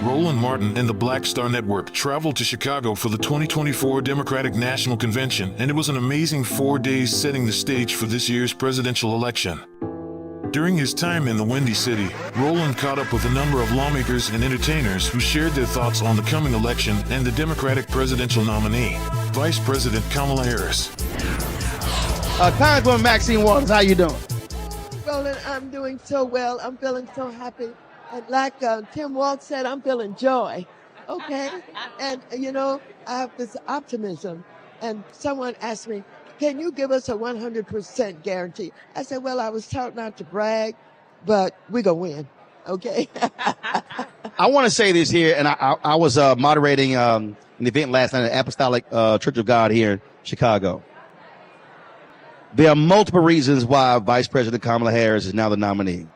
Roland Martin and the Black Star Network traveled to Chicago for the 2024 Democratic National Convention, and it was an amazing 4 days setting the stage for this year's presidential election. During his time in the Windy City, Roland caught up with a number of lawmakers and entertainers who shared their thoughts on the coming election and the Democratic presidential nominee, Vice President Kamala Harris. Congresswoman Maxine Waters, how you doing? Roland, I'm doing so well. I'm feeling so happy. And like Tim Walz said, I'm feeling joy. Okay? And, you know, I have this optimism. And someone asked me, can you give us a 100% guarantee? I said, well, I was taught not to brag, but we're going to win. Okay? I want to say this here, and I was moderating an event last night at Apostolic Church of God here in Chicago. There are multiple reasons why Vice President Kamala Harris is now the nominee.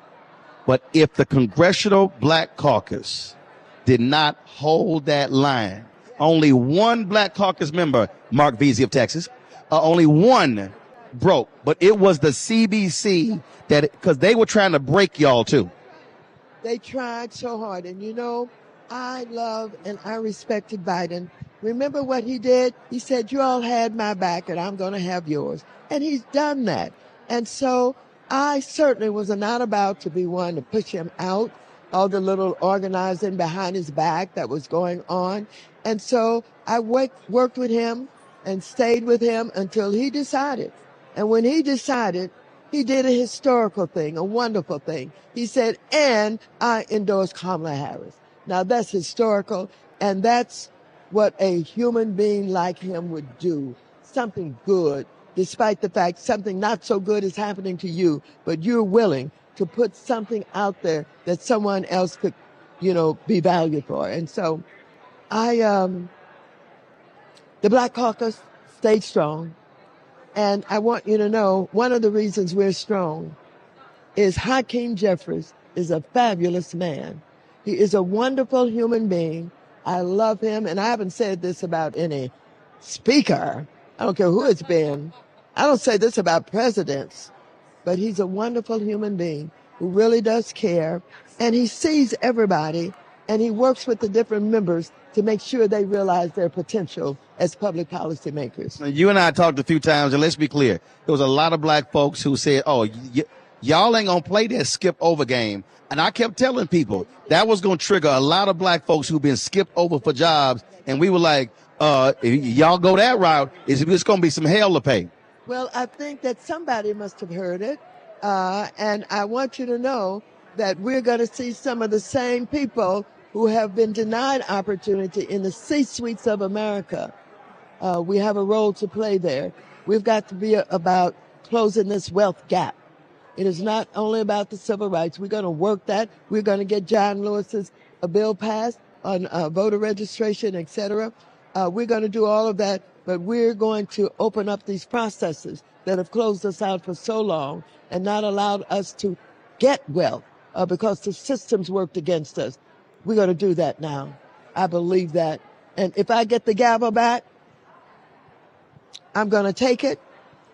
But if the Congressional Black Caucus did not hold that line, only one Black Caucus member, Mark Veazey of Texas, only one broke. But it was the CBC because they were trying to break y'all too. They tried so hard. And, you know, I love and I respected Biden. Remember what he did? He said, you all had my back and I'm going to have yours. And he's done that. And so I certainly was not about to be one to push him out, all the little organizing behind his back that was going on. And so I worked with him and stayed with him until he decided. And when he decided, he did a historical thing, a wonderful thing. He said, and I endorse Kamala Harris. Now that's historical, and that's what a human being like him would do. Something good, despite the fact something not so good is happening to you, but you're willing to put something out there that someone else could, you know, be valued for. And so the Black Caucus stayed strong. And I want you to know, one of the reasons we're strong is Hakeem Jeffries is a fabulous man. He is a wonderful human being. I love him, and I haven't said this about any speaker. I don't care who it's been. I don't say this about presidents, but he's a wonderful human being who really does care, and he sees everybody, and he works with the different members to make sure they realize their potential as public policy makers. You and I talked a few times, and let's be clear. There was a lot of Black folks who said, oh, y'all ain't going to play that skip over game. And I kept telling people that was going to trigger a lot of Black folks who've been skipped over for jobs. And we were like, if y'all go that route, it's going to be some hell to pay. Well, I think that somebody must have heard it. And I want you to know that we're going to see some of the same people who have been denied opportunity in the C-suites of America. We have a role to play there. We've got to be about closing this wealth gap. It is not only about the civil rights. We're going to work that. We're going to get John Lewis's bill passed on voter registration, et cetera. We're going to do all of that, but we're going to open up these processes that have closed us out for so long and not allowed us to get wealth because the systems worked against us. We're going to do that now. I believe that. And if I get the gavel back, I'm going to take it,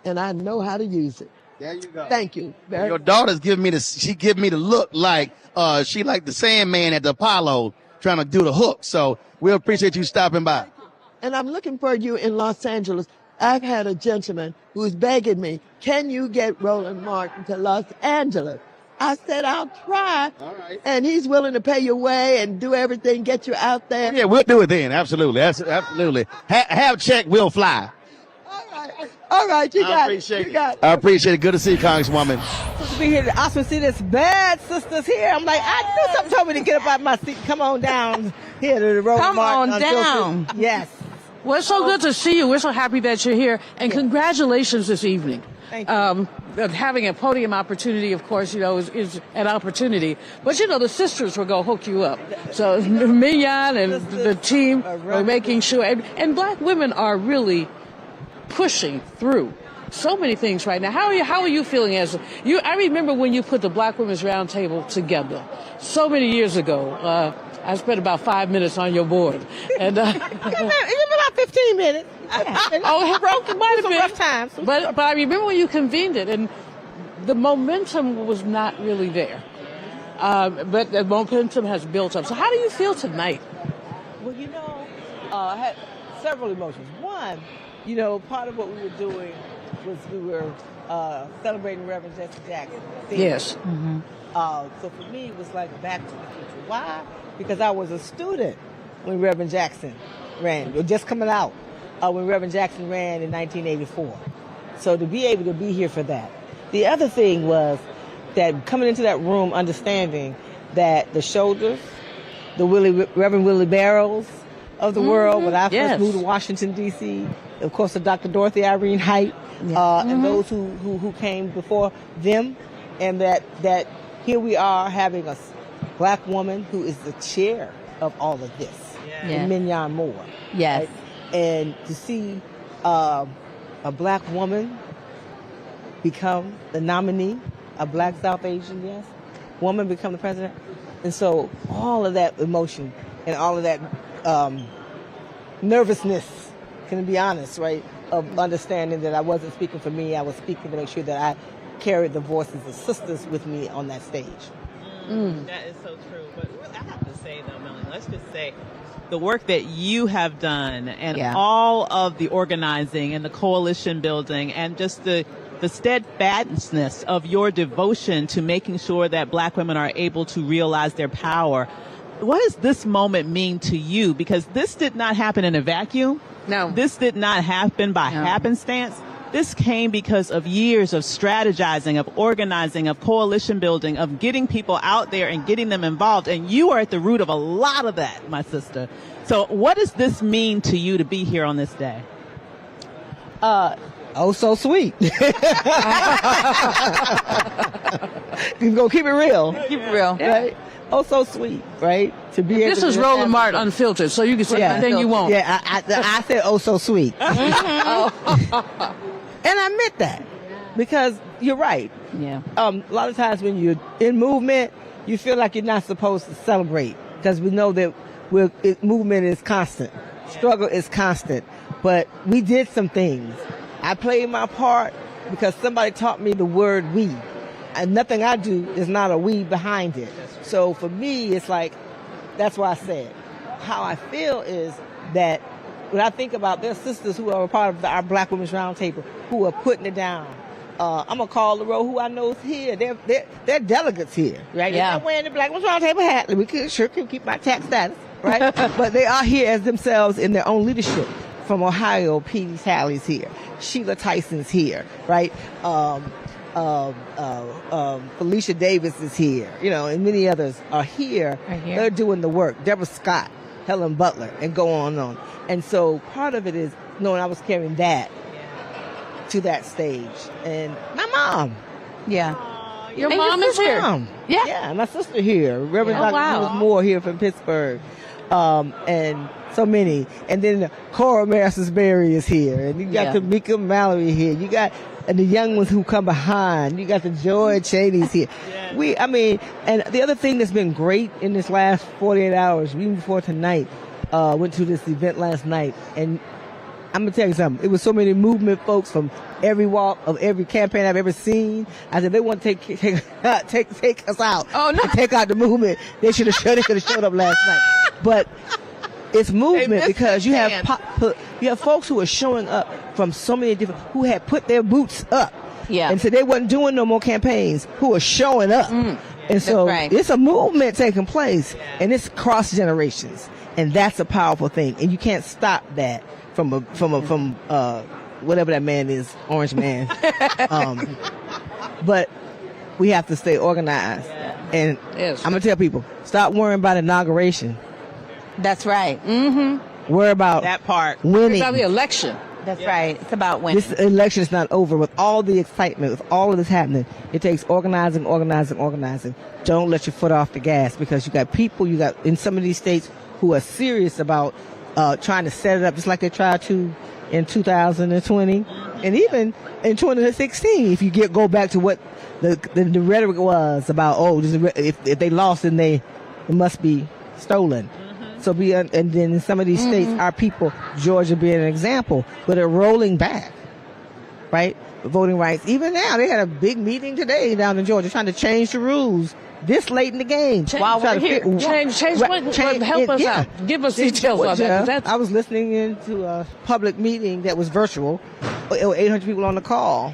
and I know how to use it. There you go. Thank you. Your daughter's giving me the look like she like the Sandman at the Apollo trying to do the hook. So we appreciate you stopping by. And I'm looking for you in Los Angeles. I've had a gentleman who's begging me, can you get Roland Martin to Los Angeles? I said, I'll try. All right. And he's willing to pay your way and do everything, get you out there. Yeah, we'll do it then. Absolutely. Absolutely. Have check, we'll fly. All right, you got it. I appreciate it. Good to see you, Congresswoman. To be here, I see this bad sisters here. I'm like, I knew something told me to get up out of my seat. Come on down here to the road. Come on down. Yes. Well, it's so good to see you. We're so happy that you're here. And congratulations this evening. Thank you. Having a podium opportunity, of course, you know, is an opportunity. But, you know, the sisters were going to hook you up. So Mignon and the team are making sure. And Black women are really pushing through so many things right now. How are you feeling as you? I remember when you put the Black Women's Roundtable together so many years ago. I spent about 5 minutes on your board, and Even about 15 minutes. oh, it might have been rough times. But I remember when you convened it, and the momentum was not really there. but the momentum has built up. So how do you feel tonight? Well, I had several emotions. One, part of what we were doing was we were celebrating Reverend Jesse Jackson. Yes. So for me, it was like back to the future. Why? Because I was a student when Reverend Jackson ran, or just coming out when Reverend Jackson ran in 1984. So to be able to be here for that. The other thing was that coming into that room, understanding that the shoulders, the Reverend Willie Barrows of the world, when I first moved to Washington, D.C., of course, the Dr. Dorothy Irene Height, and those who came before them, and that here we are having a black woman who is the chair of all of this, Mignon Moore. Yes. Right? And to see a black woman become the nominee, a black South Asian, woman become the president. And so all of that emotion and all of that nervousness, can I be honest, right, of understanding that I wasn't speaking for me, I was speaking to make sure that I carried the voices of sisters with me on that stage. That is so true. But I have to say, though, Melanie, let's just say the work that you have done and all of the organizing and the coalition building and just the steadfastness of your devotion to making sure that black women are able to realize their power. What does this moment mean to you? Because this did not happen in a vacuum. No. This did not happen by happenstance. This came because of years of strategizing, of organizing, of coalition building, of getting people out there and getting them involved. And you are at the root of a lot of that, my sister. So what does this mean to you to be here on this day? Oh, so sweet. You're going to keep it real. Keep it real. Right? Oh, so sweet, right? To be able This to is Roland Martin Unfiltered, so you can say anything you want. Yeah, I said, oh, so sweet. And I meant that because you're right. Yeah. A lot of times when you're in movement, you feel like you're not supposed to celebrate because we know that movement is constant. Struggle is constant. But we did some things. I played my part because somebody taught me the word we. And nothing I do is not a we behind it. So for me, it's like, that's why I said, how I feel is that when I think about their sisters who are a part of our Black Women's Roundtable, who are putting it down. I'm going to call the row who I know is here. They're delegates here, right? Yeah. They're not wearing the Black Women's Roundtable hat. We sure can keep my tax status, right? But they are here as themselves in their own leadership. From Ohio, Petey Sally's here. Sheila Tyson's here, right? Felicia Davis is here, and many others are here. They're doing the work. Deborah Scott, Helen Butler, and go on and on. And so part of it is knowing I was carrying that to that stage. And my mom. Yeah. Your mom is here. Yeah. Yeah, my sister here. Reverend Dr. Wes Moore here from Pittsburgh. And so many. And then Cora Maris's-Berry is here. And you got Tamika Mallory here. You got and the young ones who come behind. You got the Joy Cheney's here. And the other thing that's been great in this last 48 hours, even before tonight, went to this event last night. And I'm going to tell you something. It was so many movement folks from every walk of every campaign I've ever seen. I said, they want to take us out. Oh, no. Take out the movement. They could have showed up last night. But it's movement because you have folks who are showing up from so many different, who had put their boots up. Yeah. And so they wasn't doing no more campaigns, who are showing up. And so it's a movement taking place, and it's cross generations. And that's a powerful thing. And you can't stop that from whatever that man is, Orange Man. But we have to stay organized. And I'm going to tell people, stop worrying about inauguration. That's right. Worry about that part. Winning. It's about the election. That's right. It's about winning. This election is not over. With all the excitement, with all of this happening, it takes organizing. Don't let your foot off the gas because you got people, in some of these states who are serious about trying to set it up just like they tried to in 2020 and even in 2016. If you go back to what the rhetoric was about, if they lost, then it must be stolen. So and then in some of these states, our people, Georgia being an example, but they're rolling back, right? Voting rights. Even now, they had a big meeting today down in Georgia trying to change the rules this late in the game. While we're here, help us out. Give us details on that. I was listening into a public meeting that was virtual. 800 people on the call,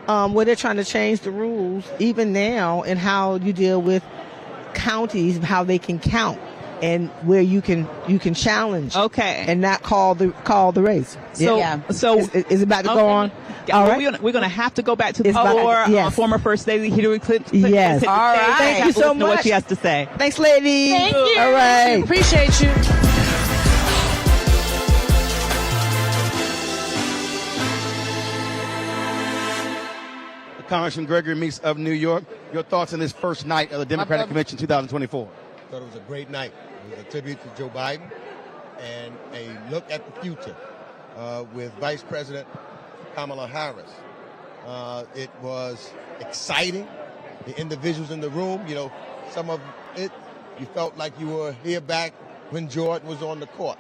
where they're trying to change the rules even now in how you deal with counties, how they can count, and where you can challenge. Okay. And not call the race. So is it about to go on? All right. We're going to have to go back to the floor. Former First Lady Hillary Clinton. Yes. All right. Thank you so much. What she has to say. Thanks, ladies. Thank you. All right. Appreciate you. Congressman Gregory Meeks of New York, your thoughts on this first night of the Democratic Convention 2024? I thought it was a great night. It was a tribute to Joe Biden and a look at the future with Vice President Kamala Harris. It was exciting. The individuals in the room, some of it, you felt like you were here back when Jordan was on the court.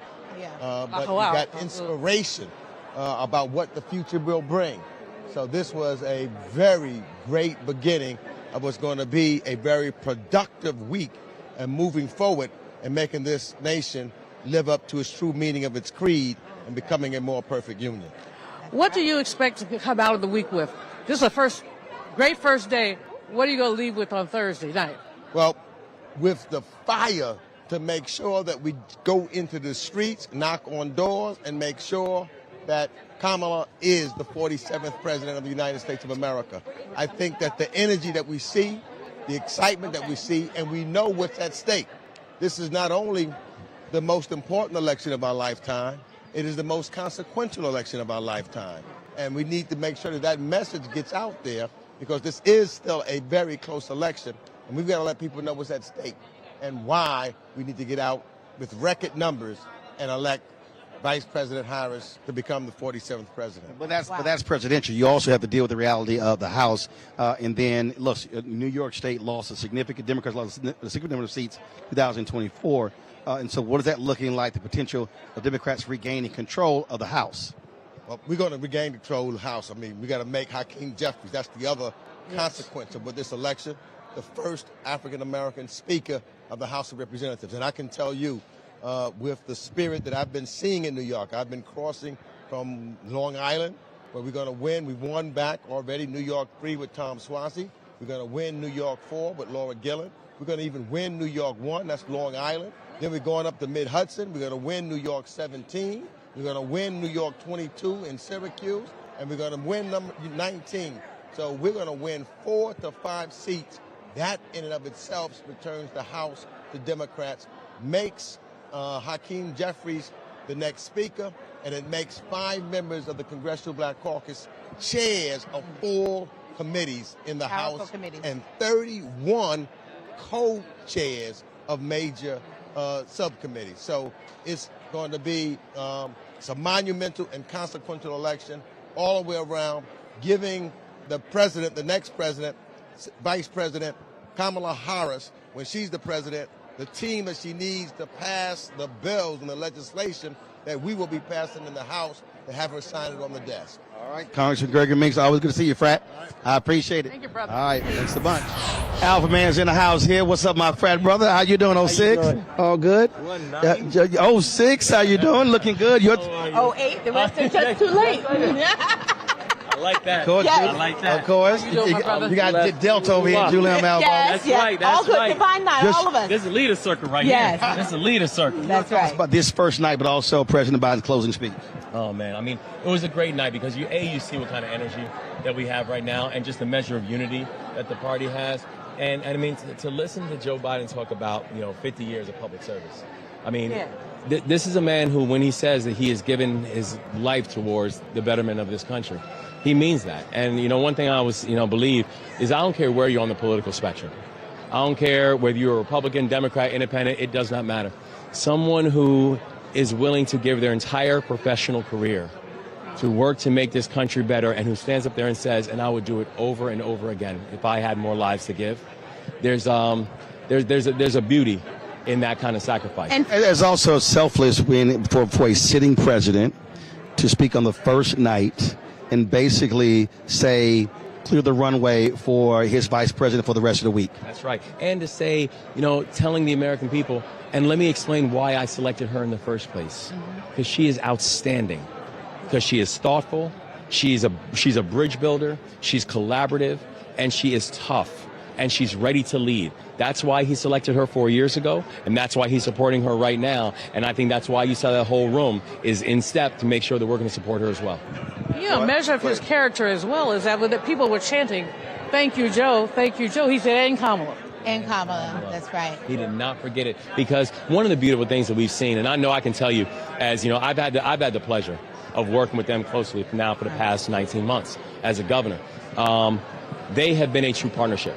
But you got inspiration about what the future will bring. So this was a very great beginning of what's going to be a very productive week and moving forward and making this nation live up to its true meaning of its creed and becoming a more perfect union. What do you expect to come out of the week with? This is a great first day. What are you going to leave with on Thursday night? Well, with the fire to make sure that we go into the streets, knock on doors, and make sure that Kamala is the 47th President of the United States of America. I think that the energy that we see, the excitement that we see, and we know what's at stake. This is not only the most important election of our lifetime, it is the most consequential election of our lifetime. And we need to make sure that that message gets out there because this is still a very close election. And we've got to let people know what's at stake and why we need to get out with record numbers and elect Vice President Harris to become the 47th president. But that's presidential. You also have to deal with the reality of the House. And then, look, New York State lost a significant, Democrats lost a significant number of seats in 2024. And so what is that looking like, the potential of Democrats regaining control of the House? Well, we're going to regain control of the House. I mean, we got to make Hakeem Jeffries, that's the other consequence of this election, the first African-American Speaker of the House of Representatives. And I can tell you, with the spirit that I've been seeing in New York. I've been crossing from Long Island, where we're going to win. We won back already New York 3 with Tom Swazi. We're going to win New York 4 with Laura Gillen. We're going to even win New York 1, that's Long Island. Then we're going up to Mid-Hudson. We're going to win New York 17. We're going to win New York 22 in Syracuse. And we're going to win number 19. So we're going to win 4 to 5 seats. That in and of itself returns the House to Democrats, makes Hakeem Jeffries the next speaker, and it makes 5 members of the Congressional Black Caucus chairs of 4 committees in the House and 31 co-chairs of major subcommittees. So it's going to be it's a monumental and consequential election all the way around, giving the president, the next president, Vice President Kamala Harris, when she's the president, the team that she needs to pass the bills and the legislation that we will be passing in the House to have her sign it on the desk. All right, Congressman Gregory Meeks, always good to see you, frat. I appreciate it. Thank you, brother. All right, thanks a bunch. Alpha Man's in the house here. What's up, my frat brother? How you doing, 06? All good? 06, how you doing? Looking good. You're 08, the rest are just too late. I like that. Of course, Yes. I like that. Of course. You got Delta over here, Julian Malvo. Yes, That's right, that's all good. right. Divine night, all of us. This is a leader circle right Yes. here. This is a leader circle. That's right. About this first night, but also President Biden's closing speech. Oh, man. I mean, it was a great night because you see what kind of energy that we have right now and just the measure of unity that the party has. And I mean, to listen to Joe Biden talk about, 50 years of public service. I mean, this is a man who, when he says that he has given his life towards the betterment of this country, he means that. And, one thing I always, believe is I don't care where you're on the political spectrum. I don't care whether you're a Republican, Democrat, Independent, it does not matter. Someone who is willing to give their entire professional career to work to make this country better and who stands up there and says, and I would do it over and over again if I had more lives to give. There's a beauty in that kind of sacrifice. And there's also a selfless win for a sitting president to speak on the first night and basically say clear the runway for his vice president for the rest of the week. That's right. And to say, telling the American people, and let me explain why I selected her in the first place. Because she is outstanding. Because she is thoughtful. She's a bridge builder. She's collaborative. And she is tough. And she's ready to lead. That's why he selected her 4 years ago, and that's why he's supporting her right now. And I think that's why you saw that whole room is in step to make sure that we're going to support her as well. A measure of his character as well is that people were chanting, "Thank you, Joe. Thank you, Joe." He said, "And Kamala." And Kamala, that's right. He did not forget it, because one of the beautiful things that we've seen, and I know I can tell you, as I've had the pleasure of working with them closely now for the past 19 months as a governor. They have been a true partnership.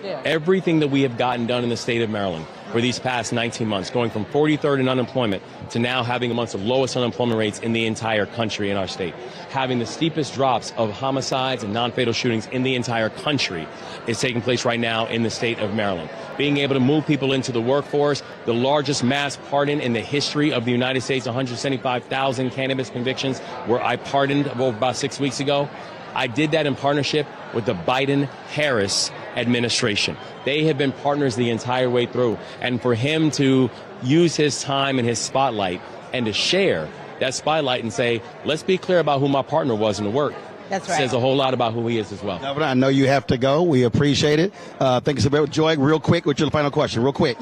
Yeah. Everything that we have gotten done in the state of Maryland for these past 19 months, going from 43rd in unemployment to now having amongst the lowest unemployment rates in the entire country in our state, having the steepest drops of homicides and non-fatal shootings in the entire country is taking place right now in the state of Maryland. Being able to move people into the workforce, the largest mass pardon in the history of the United States, 175,000 cannabis convictions, where I pardoned about 6 weeks ago. I did that in partnership with the Biden-Harris administration. They have been partners the entire way through. And for him to use his time and his spotlight and to share that spotlight and say, let's be clear about who my partner was in the work. That's right. Says a whole lot about who he is as well. Governor, I know you have to go. We appreciate it. Thank you so much. Joy, real quick, what's your final question? Real quick.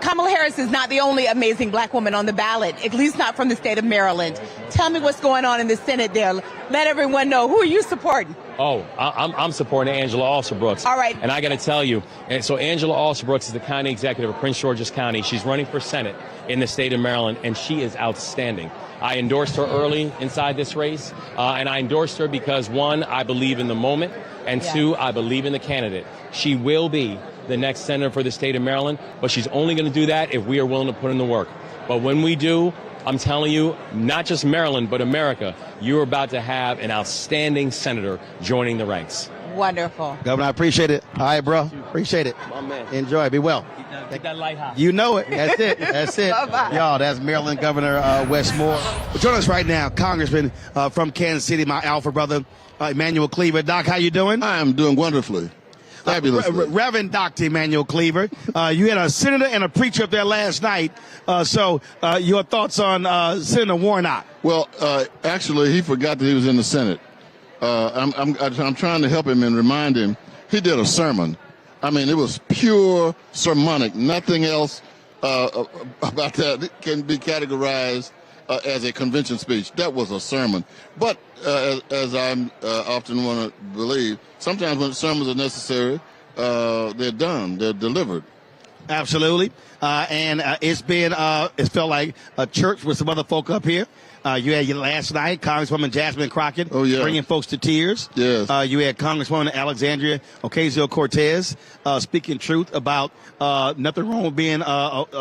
Kamala Harris is not the only amazing black woman on the ballot, at least not from the state of Maryland. Tell me what's going on in the Senate there. Let everyone know. Who are you supporting? Oh, I'm supporting Angela Alsobrooks. All right. And I got to tell you, and so Angela Alsobrooks is the county executive of Prince George's County. She's running for Senate in the state of Maryland, and she is outstanding. I endorsed her early inside this race, and I endorsed her because, one, I believe in the moment, and two, I believe in the candidate. She will be the next senator for the state of Maryland, but she's only going to do that if we are willing to put in the work. But when we do, I'm telling you, not just Maryland, but America, you're about to have an outstanding senator joining the ranks. Wonderful. Governor, I appreciate it. All right, bro. Appreciate it. My man. Enjoy. Be well. Keep that light high. You know it. That's it. That's it. Y'all, that's Maryland Governor Wes Moore. Join us right now, Congressman from Kansas City, my alpha brother, Emmanuel Cleaver. Doc, how you doing? I am doing wonderfully. Fabulously. Reverend Dr. Emmanuel Cleaver, you had a senator and a preacher up there last night. So your thoughts on Senator Warnock? Well, actually, he forgot that he was in the Senate. I'm trying to help him and remind him. He did a sermon. I mean, it was pure sermonic. Nothing else about that can be categorized as a convention speech. That was a sermon. But as I often want to believe, sometimes when sermons are necessary, they're done. They're delivered. Absolutely. And it's felt like a church with some other folk up here. You had last night, Congresswoman Jasmine Crockett, bringing folks to tears. Yes. You had Congresswoman Alexandria Ocasio-Cortez speaking truth about nothing wrong with being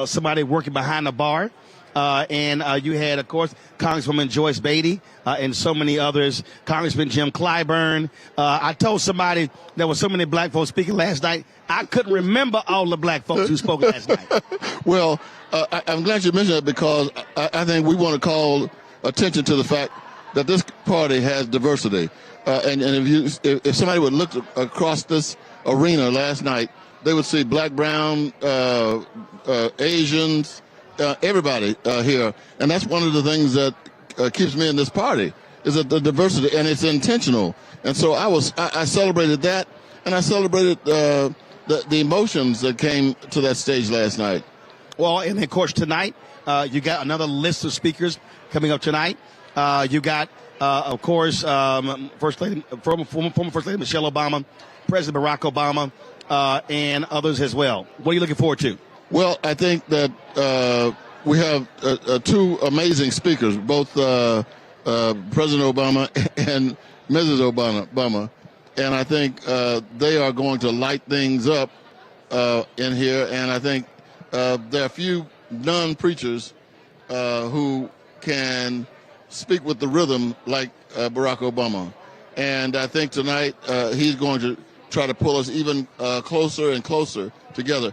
somebody working behind the bar. And you had, of course, Congresswoman Joyce Beatty and so many others, Congressman Jim Clyburn. I told somebody there were so many black folks speaking last night, I couldn't remember all the black folks who spoke last night. Well, I'm glad you mentioned that because I think we want to call attention to the fact that this party has diversity. And if somebody would look across this arena last night, they would see black, brown, Asians, everybody here. And that's one of the things that keeps me in this party is that the diversity, and it's intentional. And so I celebrated that, and I celebrated the emotions that came to that stage last night. Well, and of course tonight, you got another list of speakers coming up tonight. You got, of course, former First Lady Michelle Obama, President Barack Obama, and others as well. What are you looking forward to? Well, I think that we have two amazing speakers, both President Obama and Mrs. Obama. And I think they are going to light things up in here. And I think there are a few non-preachers who can speak with the rhythm like Barack Obama. And I think tonight he's going to try to pull us even closer and closer together.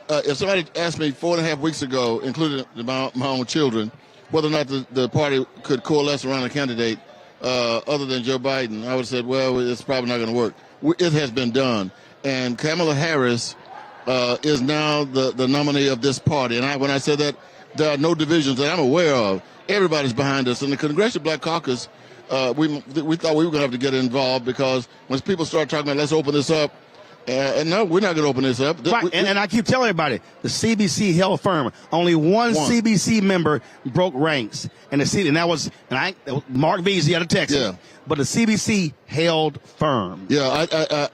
If somebody asked me 4.5 weeks ago, including my own children, whether or not the party could coalesce around a candidate other than Joe Biden, I would have said, well, it's probably not going to work. it has been done. And Kamala Harris is now the nominee of this party. And when I said that, there are no divisions that I'm aware of. Everybody's behind us. And the Congressional Black Caucus, we thought we were going to have to get involved, because when people start talking about let's open this up, and no, we're not going to open this up. Right, and I keep telling everybody, the CBC held firm. Only one CBC member broke ranks, and that was Mark Veazey out of Texas. Yeah. But the CBC held firm. Yeah,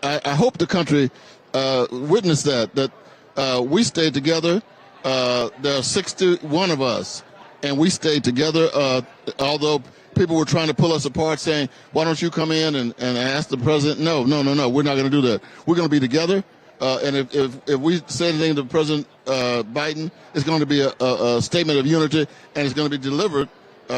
I hope the country witnessed that we stayed together. There are 61 of us, and we stayed together, although people were trying to pull us apart, saying, why don't you come in and ask the president? No, we're not going to do that. We're going to be together. And if we say anything to President Biden, it's going to be a statement of unity, and it's going to be delivered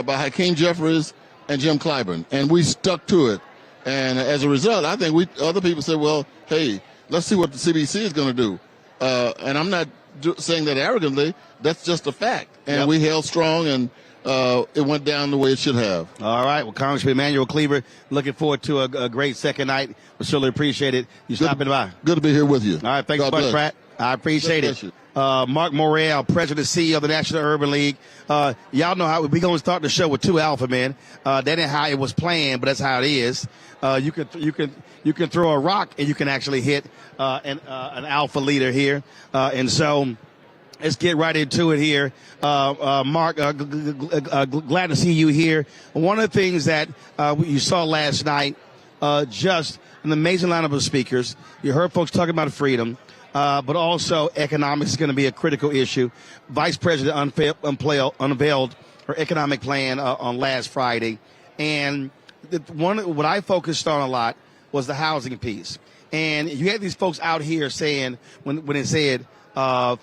by Hakeem Jeffries and Jim Clyburn. And we stuck to it. And as a result, I think other people said, well, hey, let's see what the CBC is going to do. And I'm not saying that arrogantly. That's just a fact. And we held strong, and it went down the way it should have. All right. Well, Congressman Emanuel Cleaver, looking forward to a great second night. We surely appreciate it. You stopping by. Good to be here with you. All right. Thanks so much, Pratt. I appreciate it. Mark Morrell, President and CEO of the National Urban League. Y'all know how we're going to start the show with two alpha men. That ain't how it was planned, but that's how it is. You can throw a rock and you can actually hit an alpha leader here. And so let's get right into it here. Mark, glad to see you here. One of the things that you saw last night, just an amazing lineup of speakers. You heard folks talking about freedom, but also economics is going to be a critical issue. Vice President unveiled her economic plan on last Friday. And what I focused on a lot was the housing piece. And you had these folks out here saying, when it said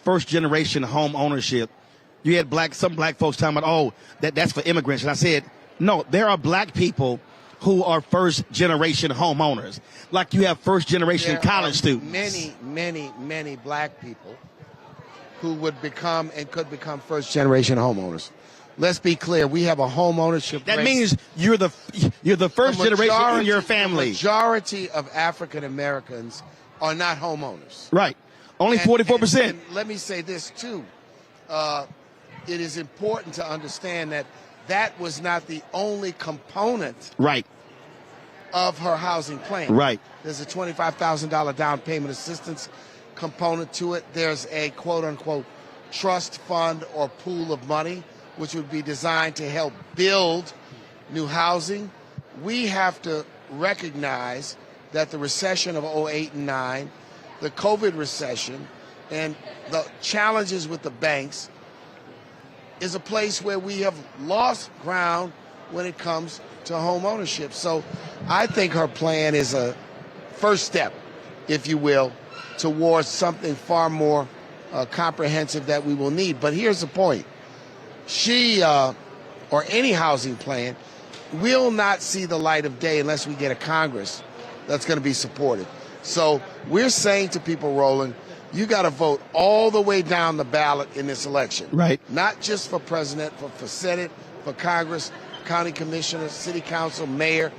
first generation home ownership, you had some black folks talking about, that's for immigrants. And I said, no, there are black people who are first generation homeowners. Like you have first generation college students. Many black people who would become and could become first generation homeowners. Let's be clear, we have a home ownership rate. That means you're the first generation in your family. The majority of African Americans are not homeowners. Right. Only 44%. And let me say this too. It is important to understand that was not the only component of her housing plan. Right. There's a $25,000 down payment assistance component to it. There's a quote-unquote trust fund or pool of money, which would be designed to help build new housing. We have to recognize that the recession of 08 and 09, the COVID recession, and the challenges with the banks is a place where we have lost ground when it comes to home ownership. So I think her plan is a first step, if you will, towards something far more comprehensive that we will need. But here's the point. She, or any housing plan, will not see the light of day unless we get a Congress that's going to be supportive. So we're saying to people, Roland, you got to vote all the way down the ballot in this election. Right. Not just for president, but for Senate, for Congress, county commissioners, city council, mayor,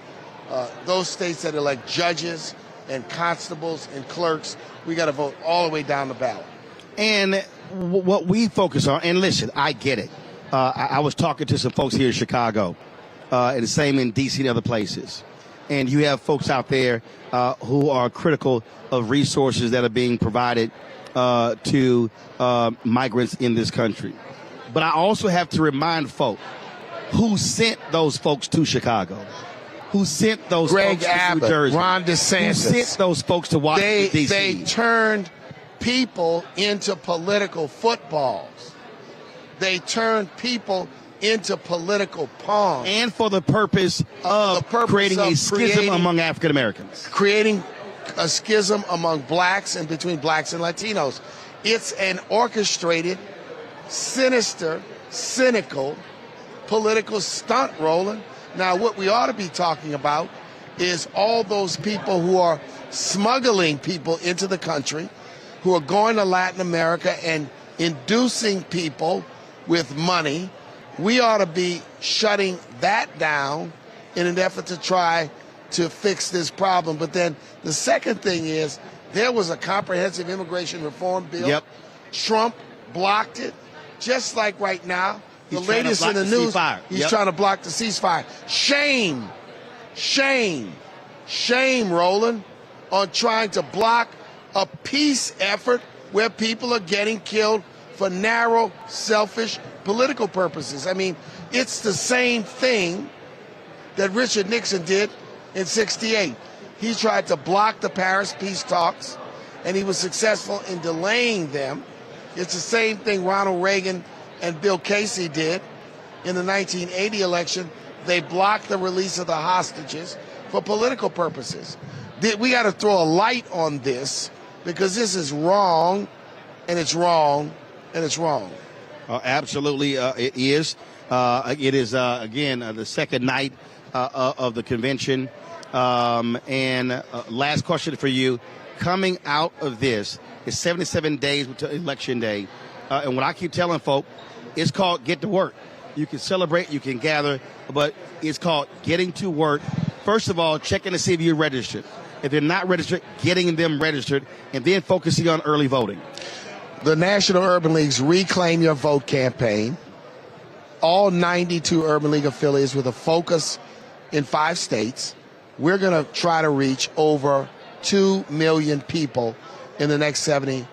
those states that elect judges and constables and clerks. We got to vote all the way down the ballot. And what we focus on, and listen, I get it. I was talking to some folks here in Chicago, and the same in D.C. and other places. And you have folks out there who are critical of resources that are being provided to migrants in this country. But I also have to remind folks who sent those folks to Chicago, who sent those folks to New Jersey, Ron DeSantis, who sent those folks to Washington, D.C. They turned people into political footballs. They turned people into political pawns. And for the purpose of creating a schism among African Americans. Creating a schism among blacks and between blacks and Latinos. It's an orchestrated, sinister, cynical political stunt, Roland. Now, what we ought to be talking about is all those people who are smuggling people into the country, who are going to Latin America and inducing people with money. We ought to be shutting that down in an effort to try to fix this problem. But then the second thing is there was a comprehensive immigration reform bill. Yep. Trump blocked it, just like right now. The He's trying to latest block in the the news, ceasefire. he's Yep. trying to block the ceasefire. Shame, shame, shame, Roland, on trying to block a peace effort where people are getting killed for narrow, selfish political purposes. I mean, it's the same thing that Richard Nixon did in '68. He tried to block the Paris peace talks, and he was successful in delaying them. It's the same thing Ronald Reagan and Bill Casey did in the 1980 election. They blocked the release of the hostages for political purposes. We got to throw a light on this because this is wrong, and it's wrong, and it's wrong. Absolutely, it is. It is, again, the second night of the convention. And last question for you. Coming out of this, it's 77 days until Election Day. And what I keep telling folk, it's called get to work. You can celebrate, you can gather, but it's called getting to work. First of all, checking to see if you're registered. If they're not registered, getting them registered, and then focusing on early voting. The National Urban League's Reclaim Your Vote campaign, all 92 Urban League affiliates with a focus in 5 states. We're going to try to reach over 2 million people in the next 70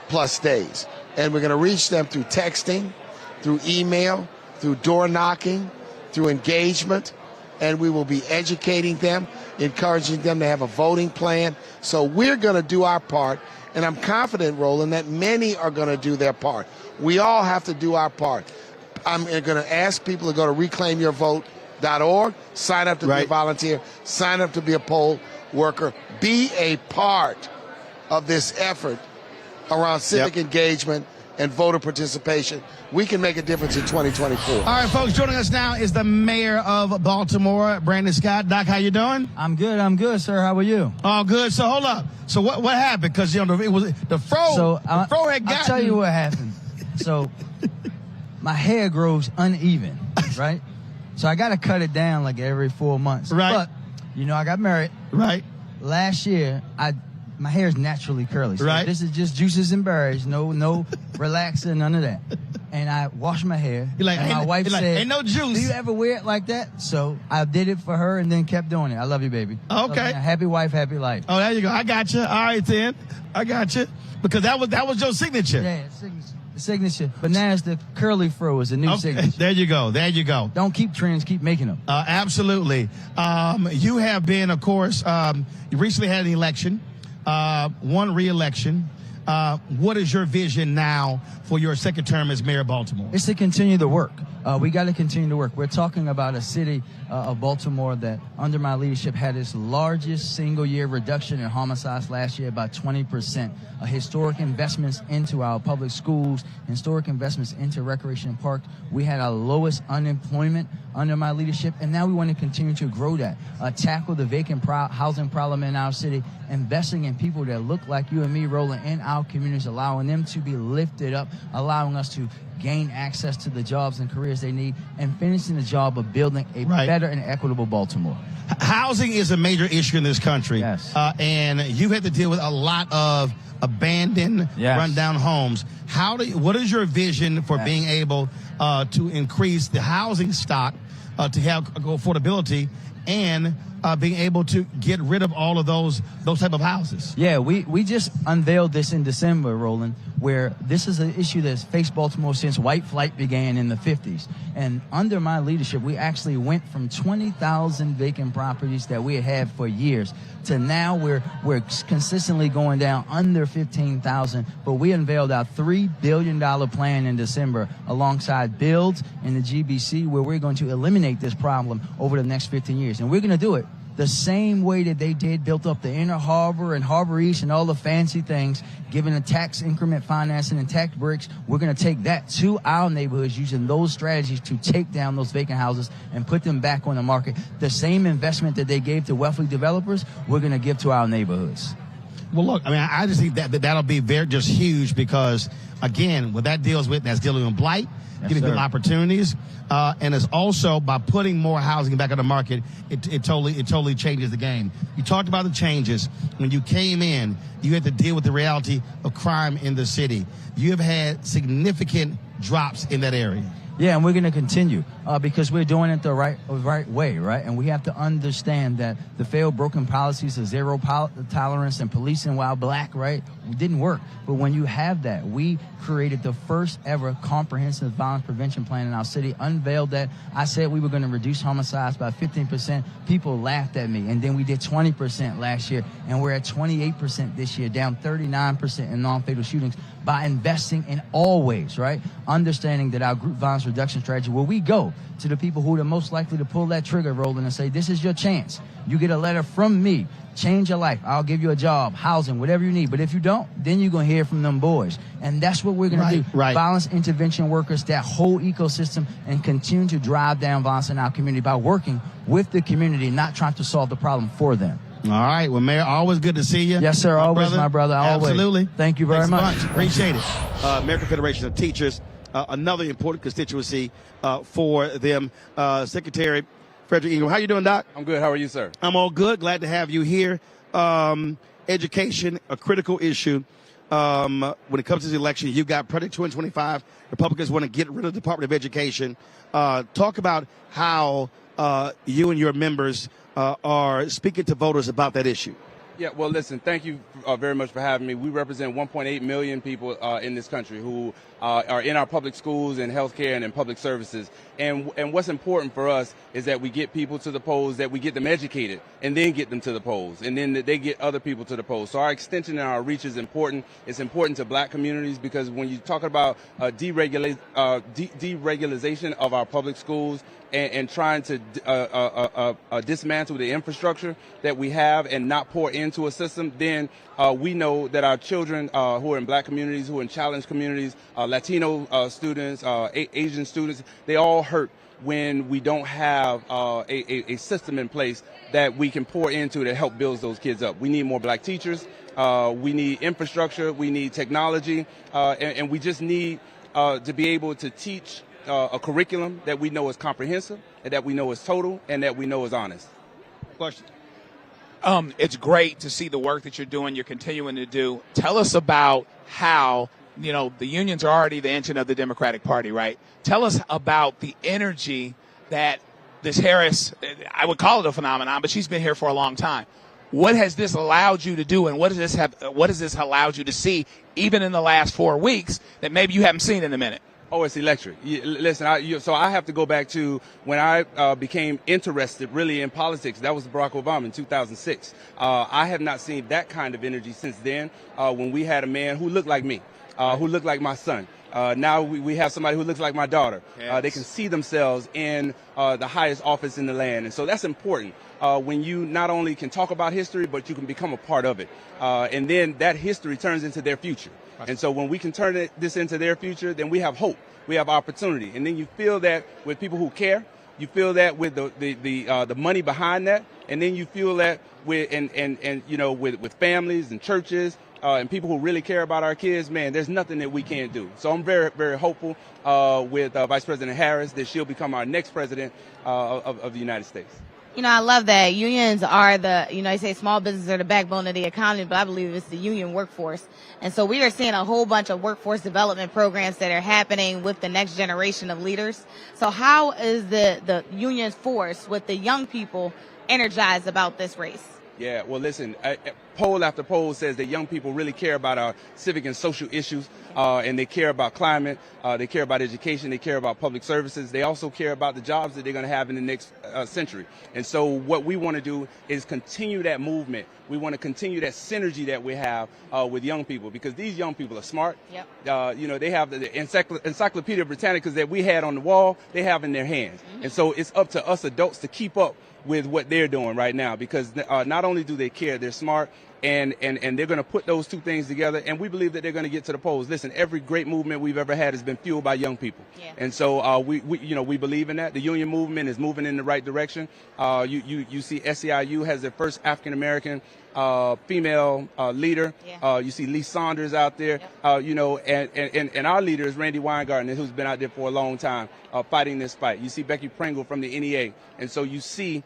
plus days. And we're going to reach them through texting, through email, through door knocking, through engagement. And we will be educating them, encouraging them to have a voting plan. So we're going to do our part. And I'm confident, Roland, that many are going to do their part. We all have to do our part. I'm going to ask people to go to reclaimyourvote.org, sign up to be a volunteer, sign up to be a poll worker, be a part of this effort around civic engagement and voter participation. We can make a difference in 2024. All right, folks, joining us now is the mayor of Baltimore, Brandon Scott. Doc, how you doing? I'm good, sir. How are you? All good. So hold up. So what happened? Because it was the fro. So the fro had gotten. I'll tell you what happened. So my hair grows uneven, right? So I got to cut it down like every 4 months. Right. But I got married. Right. Last year, my hair is naturally curly. So right. This is just juices and berries. No relaxer, none of that. And I washed my hair. And my wife said, ain't no juice. Do you ever wear it like that? So I did it for her and then kept doing it. I love you, baby. Okay. Happy wife, happy life. Oh, there you go. I got you. All right, then. I got you. Because that was your signature. Yeah, signature. But now it's the curly fro is the new signature. There you go. There you go. Don't keep trends, keep making them. Absolutely. You have been, of course, you recently had an election, won re-election. What is your vision now for your second term as mayor of Baltimore? It's to continue the work. We got to continue to work. We're talking about a city of Baltimore that, under my leadership, had its largest single-year reduction in homicides last year, about 20%. Historic investments into our public schools, historic investments into recreation and parks. We had our lowest unemployment under my leadership, and now we want to continue to grow that. Tackle the vacant housing problem in our city, investing in people that look like you and me, Roland, in our communities, allowing them to be lifted up, allowing us to gain access to the jobs and careers they need, and finishing the job of building a better and equitable Baltimore. Housing is a major issue in this country. Yes. And you had to deal with a lot of abandoned, rundown homes. What is your vision for being able to increase the housing stock to have affordability and being able to get rid of all of those type of houses? Yeah, we just unveiled this in December, Roland, where this is an issue that's faced Baltimore since white flight began in the 50s. And under my leadership, we actually went from 20,000 vacant properties that we had for years to now we're consistently going down under 15,000. But we unveiled our $3 billion plan in December alongside Builds and the GBC, where we're going to eliminate this problem over the next 15 years. And we're going to do it the same way that they built up the Inner Harbor and Harbor East and all the fancy things, given a tax increment financing and tax breaks. We're going to take that to our neighborhoods using those strategies to take down those vacant houses and put them back on the market. The same investment that they gave to wealthy developers, we're going to give to our neighborhoods. Well, look, I mean, I just think that'll be just huge because, again, what that deals with, that's dealing with blight, giving people opportunities, and it's also by putting more housing back on the market, it totally changes the game. You talked about the changes. When you came in, you had to deal with the reality of crime in the city. You have had significant drops in that area. Yeah, and we're going to continue because we're doing it the right way, right? And we have to understand that the failed, broken policies of zero tolerance and policing while black, right, didn't work. But when you have that, we created the first ever comprehensive violence prevention plan in our city, unveiled that. I said we were going to reduce homicides by 15%. People laughed at me. And then we did 20% last year, and we're at 28% this year, down 39% in non-fatal shootings by investing in all ways, right? Understanding that our group violence reduction strategy, where we go to the people who are the most likely to pull that trigger, Roland, and say, this is your chance. You get a letter from me. Change your life. I'll give you a job, housing, whatever you need. But if you don't, then you're going to hear from them boys. And that's what we're going to do. Right. Violence intervention workers, that whole ecosystem, and continue to drive down violence in our community by working with the community, not trying to solve the problem for them. All right. Well, Mayor, always good to see you. Yes, sir. Always, my brother. Always. Absolutely. Thank you very much. Appreciate it. American Federation of Teachers, another important constituency for them. Secretary Frederick Ingram. How you doing, Doc? I'm good. How are you, sir? I'm all good. Glad to have you here. Education, a critical issue. When it comes to the election, you've got Project 2025. Republicans want to get rid of the Department of Education. Talk about how you and your members are speaking to voters about that issue. Yeah, well, listen, thank you very much for having me. We represent 1.8 million people in this country who are in our public schools and healthcare and in public services. And what's important for us is that we get people to the polls, that we get them educated, and then get them to the polls, and then that they get other people to the polls. So our extension and our reach is important. It's important to black communities because when you talk about deregulation of our public schools and trying to dismantle the infrastructure that we have and not pour into a system, then we know that our children who are in black communities, who are in challenged communities, Latino students, Asian students, they all hurt when we don't have a system in place that we can pour into to help build those kids up. We need more black teachers. We need infrastructure. We need technology. And we just need to be able to teach a curriculum that we know is comprehensive, and that we know is total, and that we know is honest. Question. It's great to see the work that you're doing, you're continuing to do. Tell us about how, the unions are already the engine of the Democratic Party, right? Tell us about the energy that this Harris, I would call it a phenomenon, but she's been here for a long time. What has this allowed you to do, and what has this allowed you to see, even in the last 4 weeks, that maybe you haven't seen in a minute? Oh, it's electric. Listen, so I have to go back to when I became interested really in politics. That was Barack Obama in 2006. I have not seen that kind of energy since then when we had a man who looked like me, who looked like my son. Now we have somebody who looks like my daughter. Yes. They can see themselves in the highest office in the land. And so that's important when you not only can talk about history, but you can become a part of it. And then that history turns into their future. And so when we can turn this into their future, then we have hope. We have opportunity. And then you feel that with people who care. You feel that with the money behind that. And then you feel that with with families and churches and people who really care about our kids. Man, there's nothing that we can't do. So I'm very, very hopeful with Vice President Harris that she'll become our next president of the United States. I love that. Unions are they say small businesses are the backbone of the economy, but I believe it's the union workforce. And so we are seeing a whole bunch of workforce development programs that are happening with the next generation of leaders. So how is the union force with the young people energized about this race? Yeah, well, listen, poll after poll says that young people really care about our civic and social issues, and they care about climate, they care about education, they care about public services. They also care about the jobs that they're going to have in the next century. And so what we want to do is continue that movement. We want to continue that synergy that we have with young people, because these young people are smart. Yep. They have the Encyclopedia Britannicas that we had on the wall, they have in their hands. Mm-hmm. And so it's up to us adults to keep up with what they're doing right now, because not only do they care, they're smart, and they're going to put those two things together, and we believe that they're going to get to the polls. Listen, every great movement we've ever had has been fueled by young people, and so we believe in that. The union movement is moving in the right direction. You see SEIU has their first African American female leader. You see Lee Saunders out there, and our leader is Randy Weingarten, who's been out there for a long time fighting this fight. You see Becky Pringle from the NEA, and so you see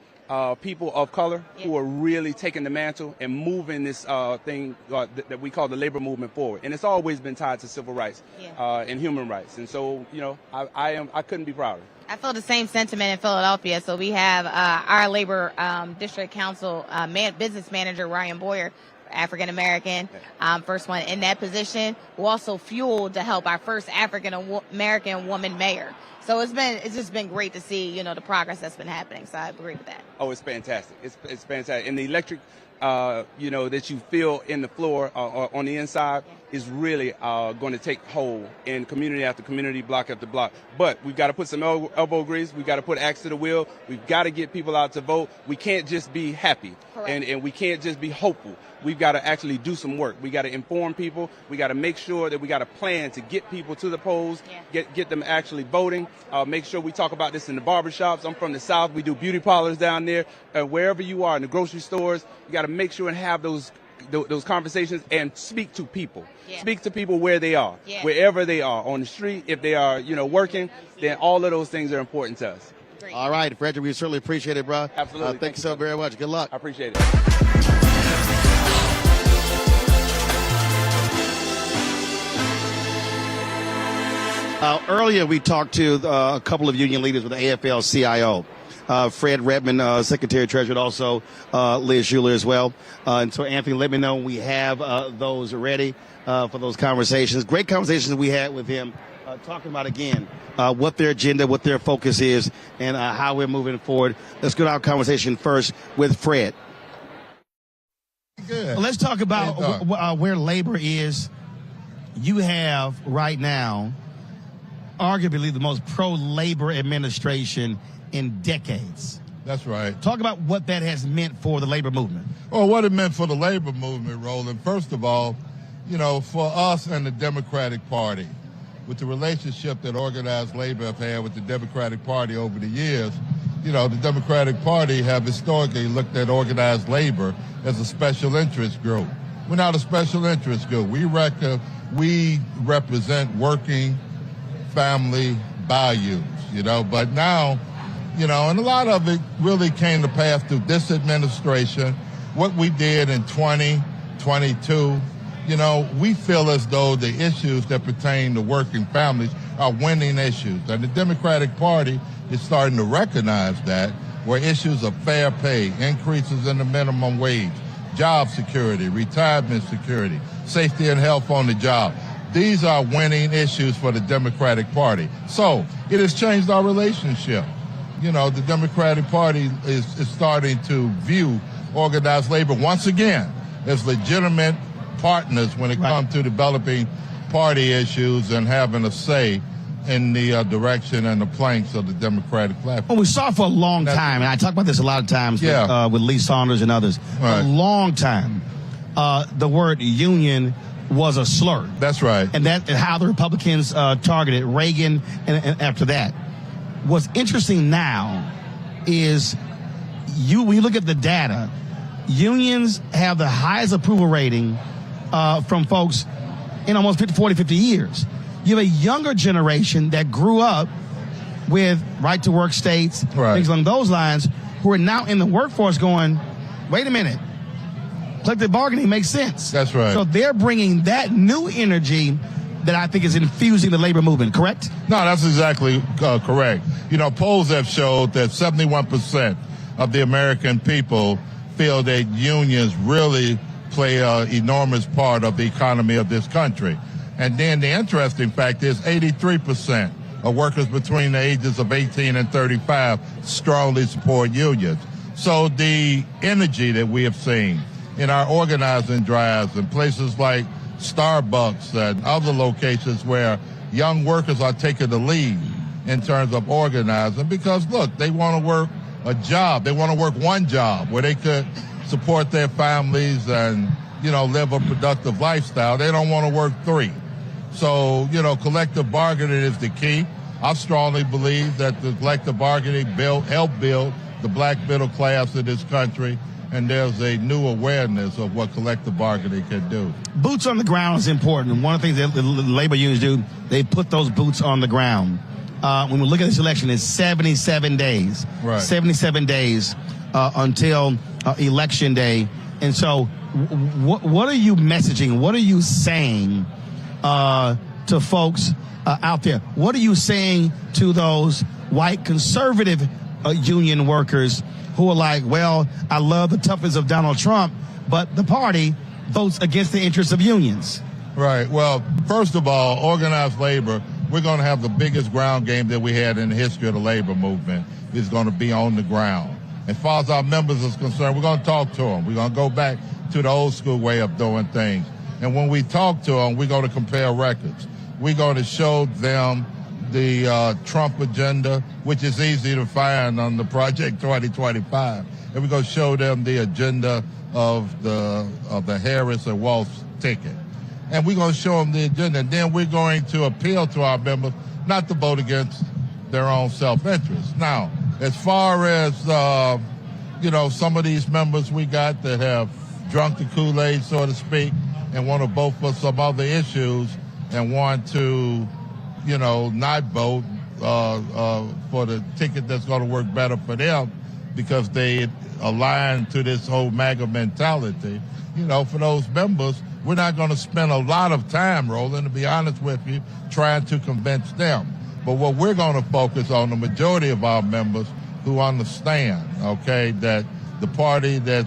people of color who are really taking the mantle and moving this thing that we call the labor movement forward. And it's always been tied to civil rights and human rights. And so, I couldn't be prouder. I feel the same sentiment in Philadelphia. So we have our labor district council business manager, Ryan Boyer, African American, first one in that position, who also fueled to help our first African American woman mayor. So it's just been great to see, the progress that's been happening. So I agree with that. Oh, it's fantastic. It's fantastic. And the electric, that you feel in the floor or on the inside is really going to take hold in community after community, block after block. But we've got to put some elbow grease. We've got to put axe to the wheel. We've got to get people out to vote. We can't just be happy and we can't just be hopeful. We've got to actually do some work. We got to inform people. We got to make sure that we got a plan to get people to the polls, get them actually voting. Make sure we talk about this in the barbershops. I'm from the South. We do beauty parlors down there. Wherever you are, in the grocery stores, you got to make sure and have those conversations and speak to people. Speak to people where they are, wherever they are, on the street. If they are, working, then all of those things are important to us. All right, Frederick, we certainly appreciate it, bro. Absolutely. Thank you so very much. Good luck. I appreciate it. Earlier, we talked to a couple of union leaders with the AFL-CIO. Fred Redmond, Secretary-Treasurer, and also Liz Schuler as well. And so, Anthony, let me know when we have those ready for those conversations. Great conversations we had with him, talking about, again, what their agenda, what their focus is, and how we're moving forward. Let's go to our conversation first with Fred. Good. Well, let's talk about where labor is. You have right now arguably the most pro-labor administration in decades. That's right. Talk about what that has meant for the labor movement. Well, what it meant for the labor movement, Roland, first of all, for us and the Democratic Party, with the relationship that organized labor have had with the Democratic Party over the years, the Democratic Party have historically looked at organized labor as a special interest group. We're not a special interest group. We represent working family values, but now, and a lot of it really came to pass through this administration. What we did in 2022, we feel as though the issues that pertain to working families are winning issues. And the Democratic Party is starting to recognize that, where issues of fair pay, increases in the minimum wage, job security, retirement security, safety and health on the job. These are winning issues for the Democratic Party. So it has changed our relationship. The Democratic Party is starting to view organized labor once again as legitimate partners when it comes to developing party issues and having a say in the direction and the planks of the Democratic platform. Well, we saw for a long time, and I talk about this a lot of times with Lee Saunders and others, a long time, the word union was a slur. That's right. And that and how the Republicans targeted Reagan and after that. What's interesting now is when you look at the data, unions have the highest approval rating from folks in almost 50 years. You have a younger generation that grew up with right-to-work states, things along those lines, who are now in the workforce going, wait a minute, collective bargaining makes sense. That's right. So they're bringing that new energy that I think is infusing the labor movement, correct? No, that's exactly correct. Polls have showed that 71% of the American people feel that unions really play an enormous part of the economy of this country. And then the interesting fact is 83% of workers between the ages of 18 and 35 strongly support unions. So the energy that we have seen in our organizing drives in places like Starbucks and other locations where young workers are taking the lead in terms of organizing because, look, they want to work a job. They want to work one job where they could support their families and live a productive lifestyle. They don't want to work 3. So, collective bargaining is the key. I strongly believe that the collective bargaining helped build the black middle class in this country, and there's a new awareness of what collective bargaining can do. Boots on the ground is important. And one of the things that the labor unions do, they put those boots on the ground. When we look at this election, it's 77 days. Right. 77 days until Election Day. And so what are you messaging? What are you saying to folks out there? What are you saying to those white conservative union workers who are like, well, I love the toughness of Donald Trump, but the party votes against the interests of unions? Right. Well, first of all, organized labor, we're going to have the biggest ground game that we had in the history of the labor movement. Is going to be on the ground. As far as our members is concerned, we're going to talk to them. We're going to go back to the old school way of doing things. And when we talk to them, we're going to compare records. We're going to show them the Trump agenda, which is easy to find on the Project 2025. And we're going to show them the agenda of the Harris and Walz ticket. And we're going to show them the agenda. And then we're going to appeal to our members not to vote against their own self-interest. Now, as far as, some of these members we got that have drunk the Kool-Aid, so to speak, and want to vote for some other issues and want to, not vote for the ticket that's going to work better for them because they align to this whole MAGA mentality, for those members, we're not going to spend a lot of time, Roland, to be honest with you, trying to convince them. But what we're going to focus on, the majority of our members who understand, okay, that the party that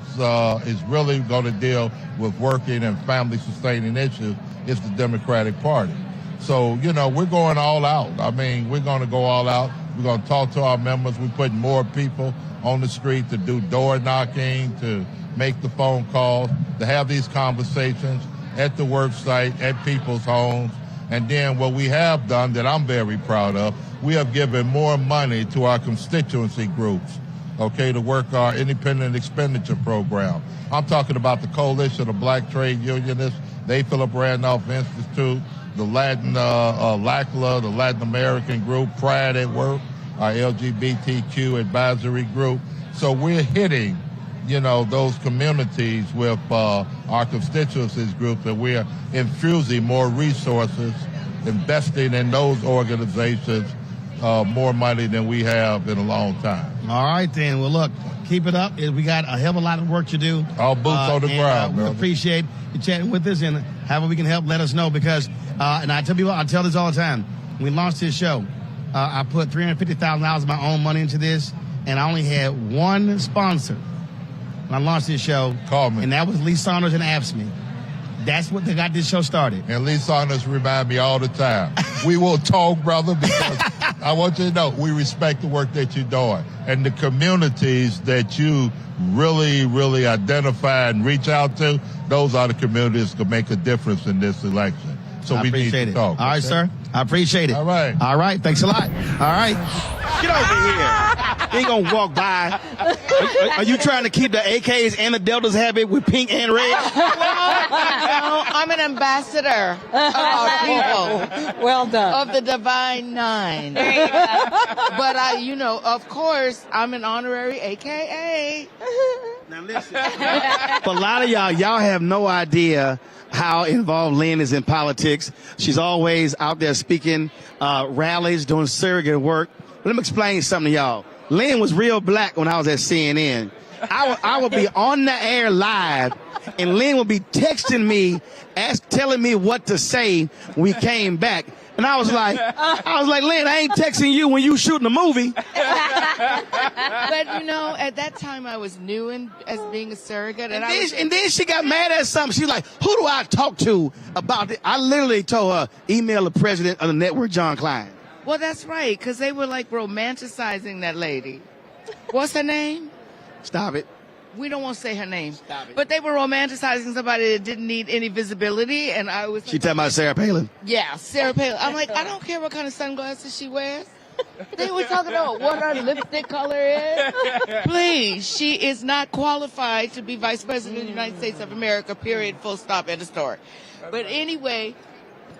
is really going to deal with working and family-sustaining issues is the Democratic Party. So, we're going all out. I mean, we're going to go all out. We're going to talk to our members. We're putting more people on the street to do door knocking, to make the phone calls, to have these conversations at the work site, at people's homes. And then what we have done that I'm very proud of, we have given more money to our constituency groups, okay, to work our independent expenditure program. I'm talking about the Coalition of Black Trade Unionists, the A. Philip Randolph Institute, the Latin LACLA, the Latin American Group, Pride at Work, our LGBTQ advisory group. So we're hitting, those communities with our constituencies groups, and we're infusing more resources, investing in those organizations, more money than we have in a long time. All right, then. Well, look, keep it up. We got a hell of a lot of work to do. All boots on the ground, we brother. appreciate you chatting with us, and however we can help, let us know, because, and I tell people, I tell this all the time, when we launched this show, I put $350,000 of my own money into this, and I only had one sponsor when I launched this show. Call me. And that was Lee Saunders and AFSCME. That's what they got this show started. And Lee Saunders remind me all the time. We will talk, brother, because I want you to know we respect the work that you're doing. And the communities that you really, really identify and reach out to, those are the communities that can make a difference in this election. So we need to talk. All right, sir. I appreciate it. All right. All right. Thanks a lot. All right. Get over here. You ain't going to walk by. Are you trying to keep the AKs and the Deltas happy with pink and red? No, I'm an ambassador of our people. Well done. Of the Divine Nine. But of course, I'm an honorary AKA. Now listen. For a lot of y'all have no idea how involved Lynn is in politics. She's always out there speaking, rallies, doing surrogate work. Let me explain something to y'all. Lynn was real black when I was at CNN. I would be on the air live, and Lynn would be texting me, telling me what to say when we came back. And I was like, Lynn, I ain't texting you when you shooting a movie. But at that time I was new as being a surrogate, and then she got mad at something. She's like, "Who do I talk to about it?" I literally told her, email the president of the network, John Klein. Well, that's right, because they were like romanticizing that lady. What's her name? Stop it. We don't want to say her name. Stop it. But they were romanticizing somebody that didn't need any visibility, and I was. She talking about Sarah Palin. Yeah, Sarah Palin. I'm like, I don't care what kind of sunglasses she wears. They were talking about what her lipstick color is. Please, she is not qualified to be Vice President of the United States of America, period, full stop, end of story. But anyway,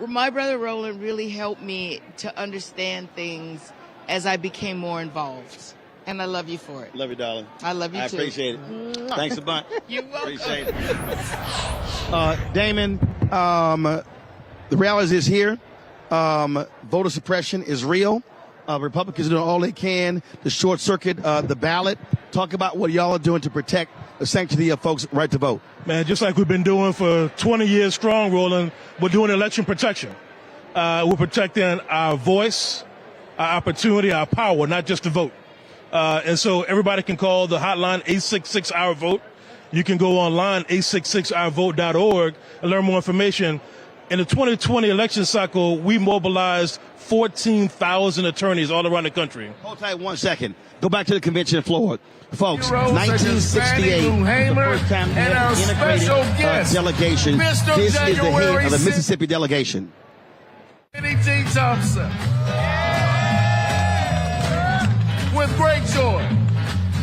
my brother Roland really helped me to understand things as I became more involved. And I love you for it. Love you, darling. I love you I too. appreciate it. Mwah. Thanks a bunch. You're welcome. Appreciate it. Damon, the reality is here. Voter suppression is real. Republicans are doing all they can to short circuit the ballot. Talk about what y'all are doing to protect the sanctity of folks' right to vote. Man, just like we've been doing for 20 years strong, Roland, we're doing election protection. We're protecting our voice, our opportunity, our power, not just the vote. And so everybody can call the hotline 866-OUR-VOTE. You can go online, 866ourvote.org, and learn more information. In the 2020 election cycle, we mobilized 14,000 attorneys all around the country. Hold tight 1 second. Go back to the convention floor. Folks, 1968, the first time we had an integrated delegation. This is the head of the Mississippi delegation. T. Thompson. With great joy,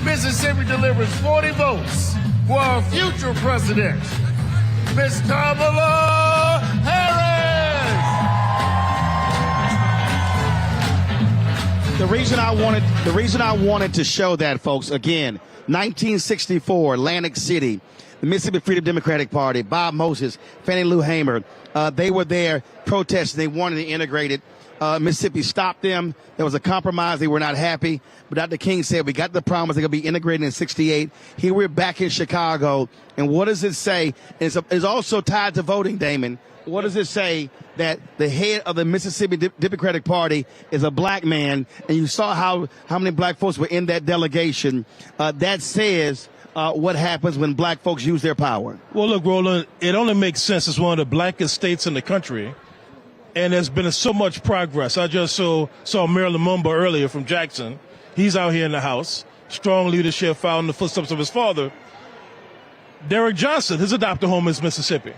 Mississippi delivers 40 votes for our future president, Miss Kamala Harris. The reason I wanted to show that, folks, again, 1964, Atlantic City, the Mississippi Freedom Democratic Party, Bob Moses, Fannie Lou Hamer, they were there protesting. They wanted to integrate it. Mississippi stopped them. There was a compromise. They were not happy. But Dr. King said, we got the promise they're going to be integrated in 68. Here we're back in Chicago. And what does it say? It's also tied to voting, Damon. What does it say? That the head of the Mississippi Democratic Party is a black man. And you saw how many black folks were in that delegation. That says what happens when black folks use their power. Well, look, Roland, it only makes sense. It's one of the blackest states in the country. And there's been so much progress. I just saw Mayor Lumumba earlier from Jackson. He's out here in the House. Strong leadership, following the footsteps of his father. Derrick Johnson, his adopted home is Mississippi.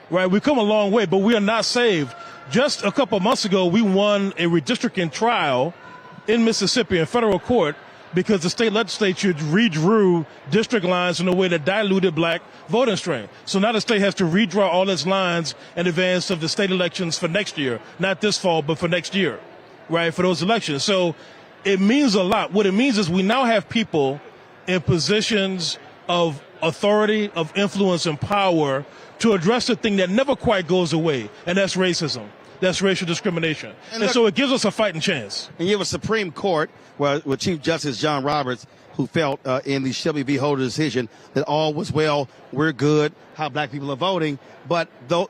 Right? We've come a long way, but we are not saved. Just a couple of months ago, we won a redistricting trial in Mississippi in federal court because the state legislature redrew district lines in a way that diluted black voting strength. So now the state has to redraw all its lines in advance of the state elections for next year. Not this fall, but for next year, right, for those elections. So it means a lot. What it means is we now have people in positions of authority, of influence, and power to address the thing that never quite goes away, and that's racism. That's racial discrimination. And so it gives us a fighting chance. And you have a Supreme Court with Chief Justice John Roberts, who felt in the Shelby v. Holder decision that all was well, we're good, how black people are voting. But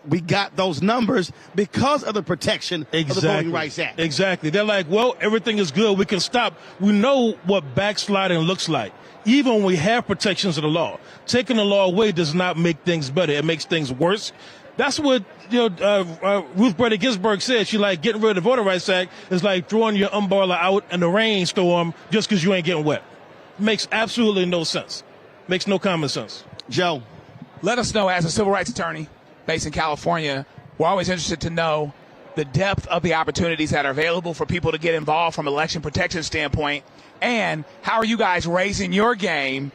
we got those numbers because of the protection of the Voting Rights Act. Exactly. They're like, well, everything is good. We can stop. We know what backsliding looks like. Even when we have protections of the law. Taking the law away does not make things better. It makes things worse. That's what Ruth Bader Ginsburg said. She like getting rid of the Voting Rights Act is like throwing your umbrella out in the rainstorm just because you ain't getting wet. Makes absolutely no sense. Makes no common sense. Joe. Let us know, as a civil rights attorney based in California, we're always interested to know the depth of the opportunities that are available for people to get involved from an election protection standpoint, and how are you guys raising your game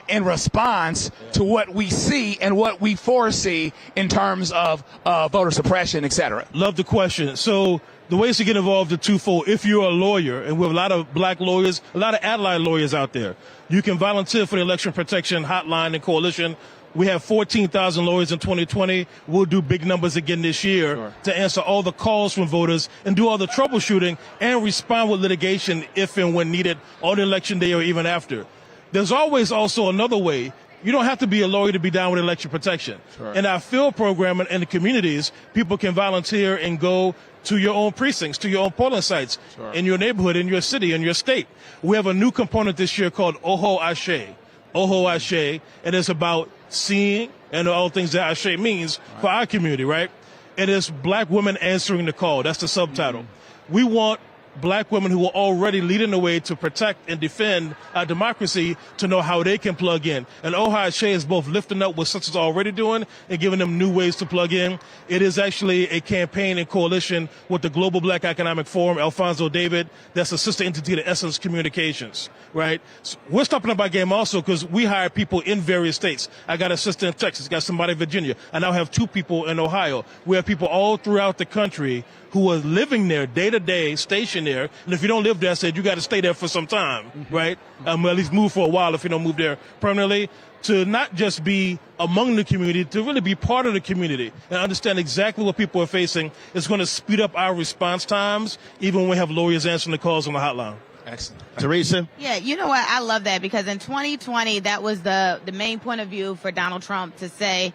in response to what we see and what we foresee in terms of voter suppression, et cetera? Love the question. So the ways to get involved are twofold. If you're a lawyer, and we have a lot of black lawyers, a lot of allied lawyers out there, you can volunteer for the Election Protection Hotline and Coalition. We have 14,000 lawyers in 2020. We'll do big numbers again this year to answer all the calls from voters and do all the troubleshooting and respond with litigation if and when needed on election day or even after. There's always also another way. You don't have to be a lawyer to be down with election protection. In our field program and in the communities, people can volunteer and go to your own precincts, to your own polling sites, in your neighborhood, in your city, in your state. We have a new component this year called Oho Ashe. Oho Ashe, and it's about seeing and all things that Ashe means for our community, right? It is black women answering the call. That's the subtitle. We want black women who are already leading the way to protect and defend our democracy to know how they can plug in. And Ohio Shea is both lifting up what sisters are already doing and giving them new ways to plug in. It is actually a campaign and coalition with the Global Black Economic Forum, Alfonso David, that's a sister entity to Essence Communications, right? So we're stepping up our game also because we hire people in various states. I got a sister in Texas, got somebody in Virginia. I now have 2 people in Ohio. We have people all throughout the country who are living there day to day, stationed there. And if you don't live there, I said you got to stay there for some time, right? At least move for a while if you don't move there permanently. To not just be among the community, to really be part of the community and understand exactly what people are facing. It's going to speed up our response times, even when we have lawyers answering the calls on the hotline. Excellent. Teresa? Yeah, you know what? I love that because in 2020, that was the main point of view for Donald Trump to say,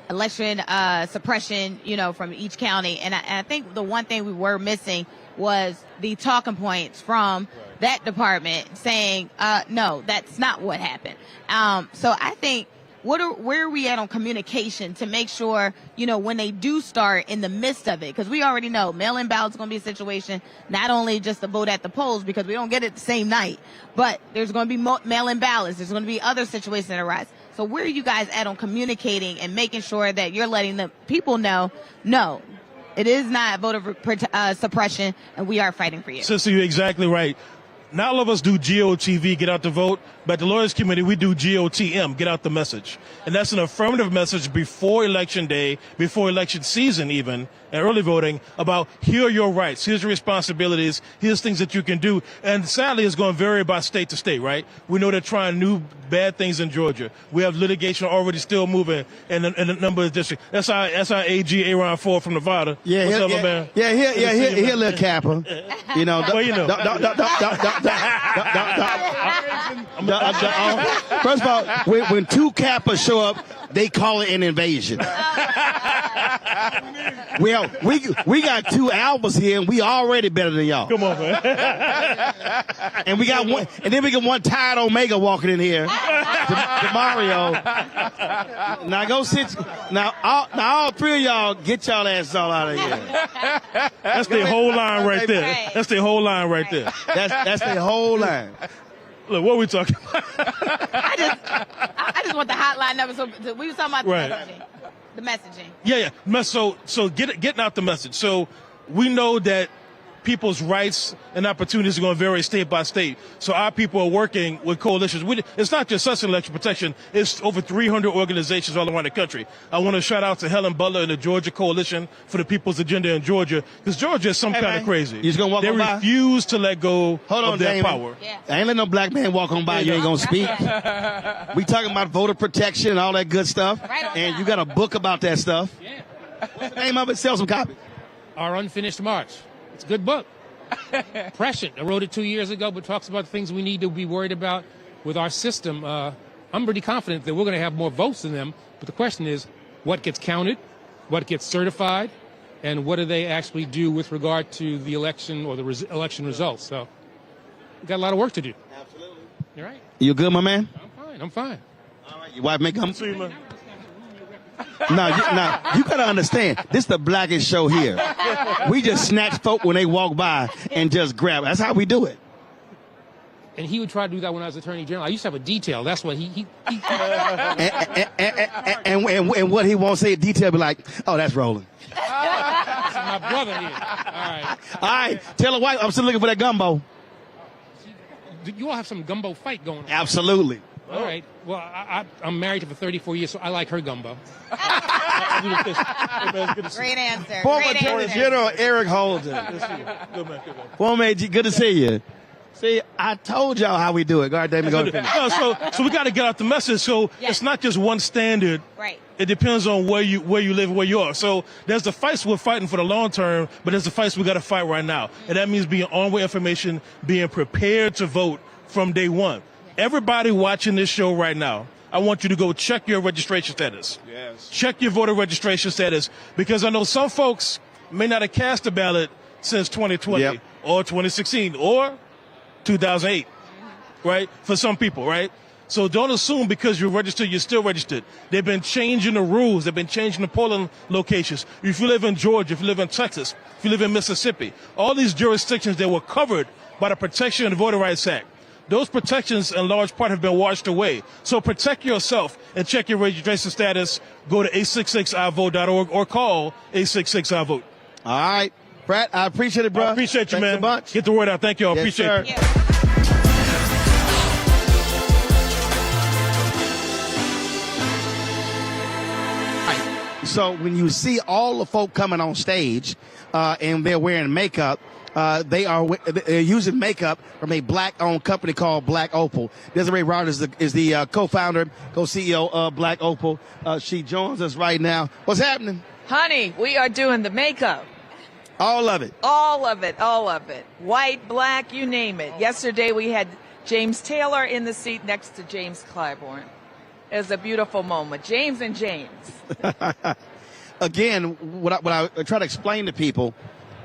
election suppression, from each county. And I think the one thing we were missing was the talking points from that department saying, no, that's not what happened. So I think where are we at on communication to make sure, when they do start in the midst of it, because we already know mail-in ballots is going to be a situation, not only just to vote at the polls because we don't get it the same night, but there's going to be mail-in ballots. There's going to be other situations that arise. So where are you guys at on communicating and making sure that you're letting the people know, no, it is not voter suppression, and we are fighting for you. Sister, you're exactly right. Not all of us do GOTV, get out the vote, but at the Lawyers Committee, we do GOTM, get out the message. And that's an affirmative message before Election Day, before election season even, and early voting, about here are your rights, here's your responsibilities, here's things that you can do. And sadly, it's going to vary by state to state, right? We know they're trying new bad things in Georgia. We have litigation already still moving in a number of districts. That's our AG, Aaron Ford from Nevada. Yeah, what's up, my man? Yeah, here, little capper. First of all, when 2 Kappas show up, they call it an invasion. Well, we got 2 Albas here, and we already better than y'all. Come on, man. And we got one, and then we got one tired Omega walking in here, Mario. Now go sit. Now all 3 of y'all get y'all asses all out of here. That's the whole line right there. That's the whole line right there. That's the whole line. Look, what are we talking about? I just want the hotline number. So we were talking about the messaging. Yeah. So getting out the message. So we know that people's rights and opportunities are going to vary state by state. So our people are working with coalitions. It's not just us in election protection. It's over 300 organizations all around the country. I want to shout out to Helen Butler and the Georgia Coalition for the People's Agenda in Georgia, because Georgia is kind of crazy. You just gonna walk on by? They refuse to let go of their power. Yeah. I ain't let no black man walk on by. You ain't gonna speak. We talking about voter protection and all that good stuff. And you got a book about that stuff. Yeah. What's the name of it? Sell some copies. Our Unfinished March. It's a good book. Prescient. I wrote it 2 years ago, but talks about things we need to be worried about with our system. I'm pretty confident that we're going to have more votes than them, but the question is, what gets counted, what gets certified, and what do they actually do with regard to the election or the election results? So we've got a lot of work to do. Absolutely. You right? You good, my man? I'm fine. All right, your wife make come? See you, man. Now, you got to understand, this is the blackest show here. We just snatch folk when they walk by and just grab it. That's how we do it. And he would try to do that when I was Attorney General. I used to have a detail. That's what he and what he won't say in detail, be like, oh, that's Roland. This is my brother here. All right. Tell the wife I'm still looking for that gumbo. You all have some gumbo fight going on. Absolutely. All right. Well, I'm married to her for 34 years, so I like her gumbo. Great answer. Former Attorney General Eric Holden. Former AG, good to see you. See, I told y'all how we do it. God damn it, go finish. So we got to get out the message. So it's not just one standard. Right. It depends on where you live, where you are. So there's the fights we're fighting for the long term, but there's the fights we got to fight right now, and that means being armed with information, being prepared to vote from day one. Everybody watching this show right now, I want you to go check your registration status. Yes. Check your voter registration status, because I know some folks may not have cast a ballot since 2020 or 2016 or 2008, right? For some people, right? So don't assume because you're registered, you're still registered. They've been changing the rules. They've been changing the polling locations. If you live in Georgia, if you live in Texas, if you live in Mississippi, all these jurisdictions that were covered by the Protection of the Voter Rights Act, those protections in large part have been washed away. So protect yourself and check your registration status. Go to 866iVote.org or call 866iVote. All right. Brad, I appreciate it, bro. I appreciate you, Thanks man. a bunch. Get the word out. Thank you all. Yes, Appreciate sir. it. Yeah. So when you see all the folk coming on stage and they're wearing makeup, they're using makeup from a black-owned company called Black Opal. Desiree Rogers is the co-founder, co-CEO of Black Opal. She joins us right now. What's happening? Honey, we are doing the makeup. All of it. All of it. All of it. White, black, you name it. Yesterday we had James Taylor in the seat next to James Clyburn. It was a beautiful moment. James and James. Again, what I try to explain to people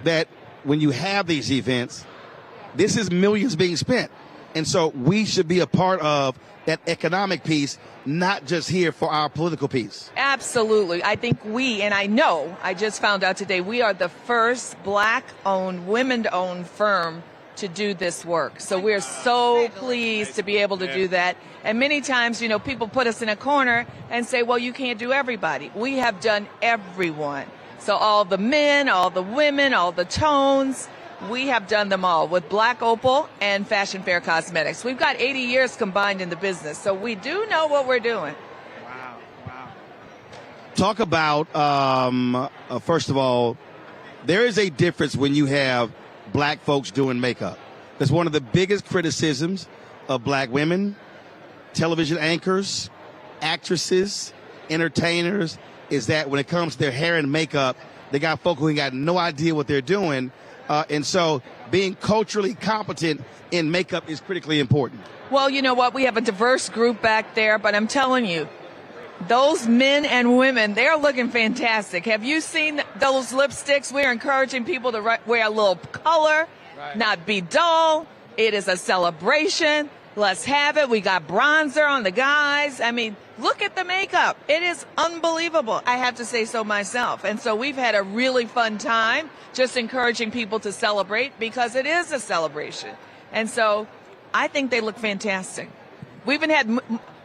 that when you have these events, this is millions being spent. And so we should be a part of that economic piece, not just here for our political piece. Absolutely. I think I just found out today, we are the first black-owned, women-owned firm to do this work. So we're so pleased to be able to do that. And many times, people put us in a corner and say, well, you can't do everybody. We have done everyone. So all the men, all the women, all the tones, we have done them all with Black Opal and Fashion Fair Cosmetics. We've got 80 years combined in the business, so we do know what we're doing. Talk about, first of all, there is a difference when you have black folks doing makeup. That's one of the biggest criticisms of black women, television anchors, actresses, entertainers, is that when it comes to their hair and makeup, they got folk who ain't got no idea what they're doing. And so being culturally competent in makeup is critically important. Well, you know what? We have a diverse group back there, but I'm telling you, those men and women, they're looking fantastic. Have you seen those lipsticks? We're encouraging people to wear a little color, not be dull. It is a celebration. Let's have it. We got bronzer on the guys. I mean, look at the makeup. It is unbelievable. I have to say so myself. And so we've had a really fun time just encouraging people to celebrate because it is a celebration. And so I think they look fantastic. We even had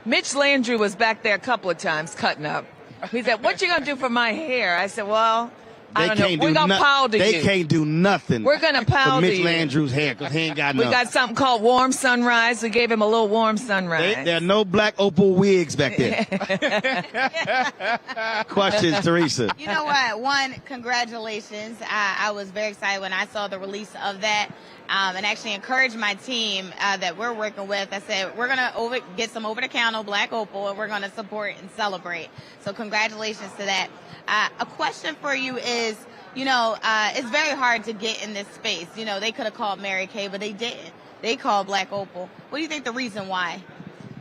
Mitch Landrieu was back there a couple of times cutting up. He said, what you going to do for my hair? I said, well, I don't know. We're going to powder you. They can't do nothing. We're going to powder Mitch you. Landrieu's hair because he ain't got We nothing. got something called Warm Sunrise. We gave him a little Warm Sunrise. There are no Black Opal wigs back there. Questions, Teresa? You know what? One, congratulations. I was very excited when I saw the release of that. And actually encouraged my team that we're working with. I said, we're going to get some over-the-counter Black Opal, and we're going to support and celebrate. So congratulations to that. A question for you is, it's very hard to get in this space. They could have called Mary Kay, but they didn't. They called Black Opal. What do you think the reason why?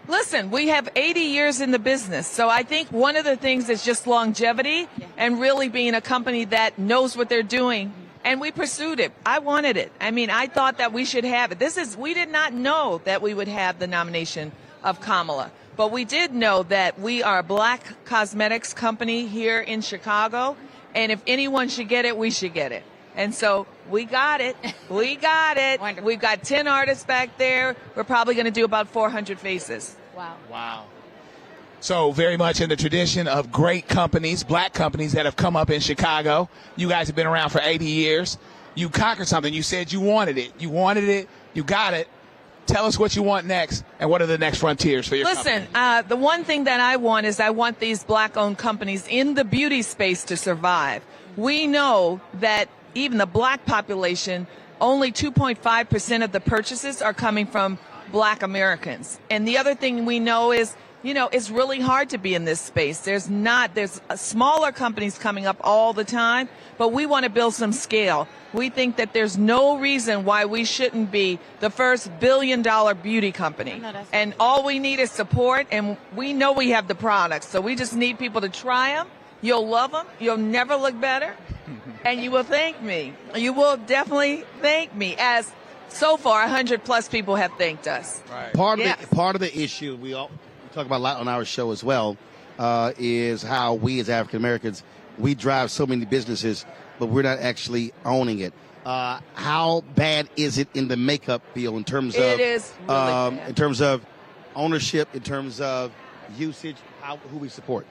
Listen, we have 80 years in the business. So I think one of the things is just longevity and really being a company that knows what they're doing. And we pursued it. I wanted it. I mean, I thought that we should have it. We did not know that we would have the nomination of Kamala. But we did know that we are a black cosmetics company here in Chicago. And if anyone should get it, we should get it. And so we got it. We got it. Wonderful. We've got 10 artists back there. We're probably going to do about 400 faces. Wow. So very much in the tradition of great companies, black companies that have come up in Chicago. You guys have been around for 80 years. You conquered something. You said you wanted it. You wanted it. You got it. Tell us what you want next and what are the next frontiers for your company. Listen, the one thing that I want is I want these black-owned companies in the beauty space to survive. We know that even the black population, only 2.5% of the purchases are coming from black Americans. And the other thing we know is, it's really hard to be in this space. There's smaller companies coming up all the time, but we want to build some scale. We think that there's no reason why we shouldn't be the first billion-dollar beauty company. And all we need is support, and we know we have the products. So we just need people to try them. You'll love them. You'll never look better. And you will thank me. You will definitely thank me as So far, 100+ people have thanked us. Right. Part of the issue we talk about a lot on our show as well is how we as African Americans, we drive so many businesses, but we're not actually owning it. How bad is it in the makeup field in terms of It is really bad. in terms of ownership, in terms of usage, who we support?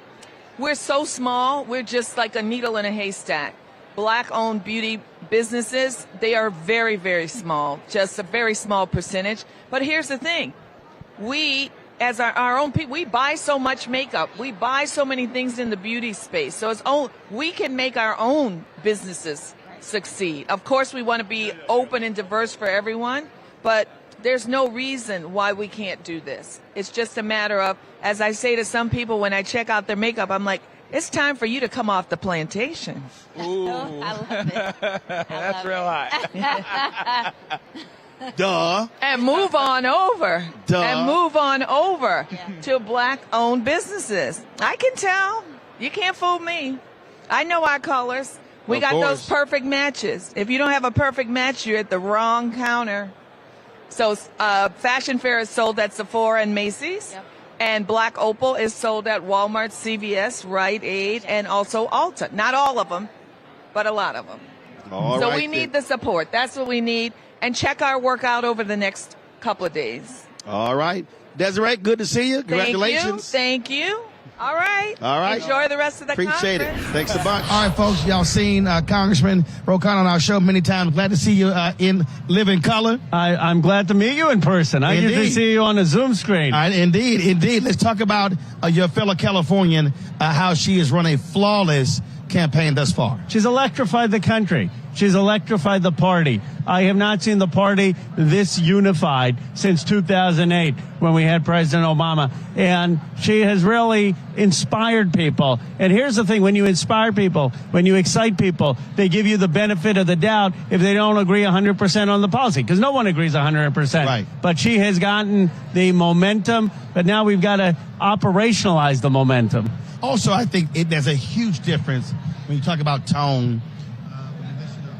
We're so small. We're just like a needle in a haystack. Black-owned beauty businesses, they are very, very small, just a very small percentage. But here's the thing. We, as our own people, we buy so much makeup. We buy so many things in the beauty space. So we can make our own businesses succeed. Of course, we want to be open and diverse for everyone, but there's no reason why we can't do this. It's just a matter of, as I say to some people when I check out their makeup, I'm like, it's time for you to come off the plantation. Ooh. I love it. That's real hot. Duh. And move on over. Duh. And move on over to black-owned businesses. I can tell. You can't fool me. I know our colors. We got those perfect matches. If you don't have a perfect match, you're at the wrong counter. So Fashion Fair is sold at Sephora and Macy's. Yep. And Black Opal is sold at Walmart, CVS, Rite Aid, and also Ulta. Not all of them, but a lot of them. So we need the support. That's what we need. And check our work out over the next couple of days. All right. Desiree, good to see you. Congratulations. Thank you. All right. All right. Enjoy the rest of the Appreciate conference. it. Thanks a bunch. All right, folks. Y'all seen Congressman Rokan on our show many times. Glad to see you in living color. I'm glad to meet you in person. I usually see you on a Zoom screen. Indeed. Let's talk about your fellow Californian, how she has run a flawless campaign thus far. She's electrified the country. She's electrified the party. I have not seen the party this unified since 2008 when we had President Obama. And she has really inspired people. And here's the thing. When you inspire people, when you excite people, they give you the benefit of the doubt if they don't agree 100% on the policy. Because no one agrees 100%. Right. But she has gotten the momentum. But now we've got to operationalize the momentum. Also, I think there's a huge difference when you talk about tone.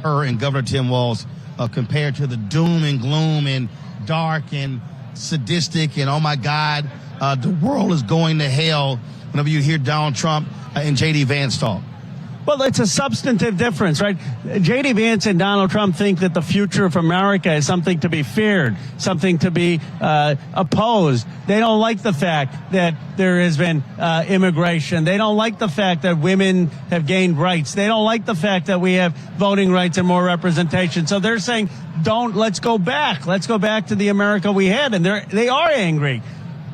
Her and Governor Tim Walz compared to the doom and gloom and dark and sadistic and, oh, my God, the world is going to hell whenever you hear Donald Trump and J.D. Vance talk. Well, it's a substantive difference, right? J.D. Vance and Donald Trump think that the future of America is something to be feared, something to be opposed. They don't like the fact that there has been immigration. They don't like the fact that women have gained rights. They don't like the fact that we have voting rights and more representation. So they're saying, let's go back. Let's go back to the America we had. And they are angry.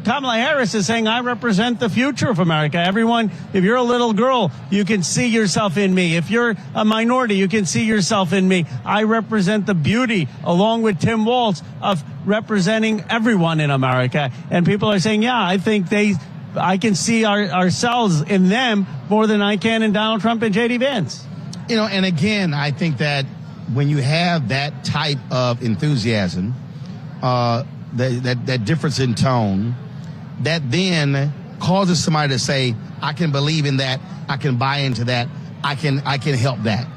Kamala Harris is saying, I represent the future of America. Everyone, if you're a little girl, you can see yourself in me. If you're a minority, you can see yourself in me. I represent the beauty, along with Tim Walz, of representing everyone in America. And people are saying, yeah, I think I can see ourselves in them more than I can in Donald Trump and J.D. Vance. You know, and again, I think that when you have that type of enthusiasm, that difference in tone, that then causes somebody to say, I can believe in that, I can buy into that, I can help that.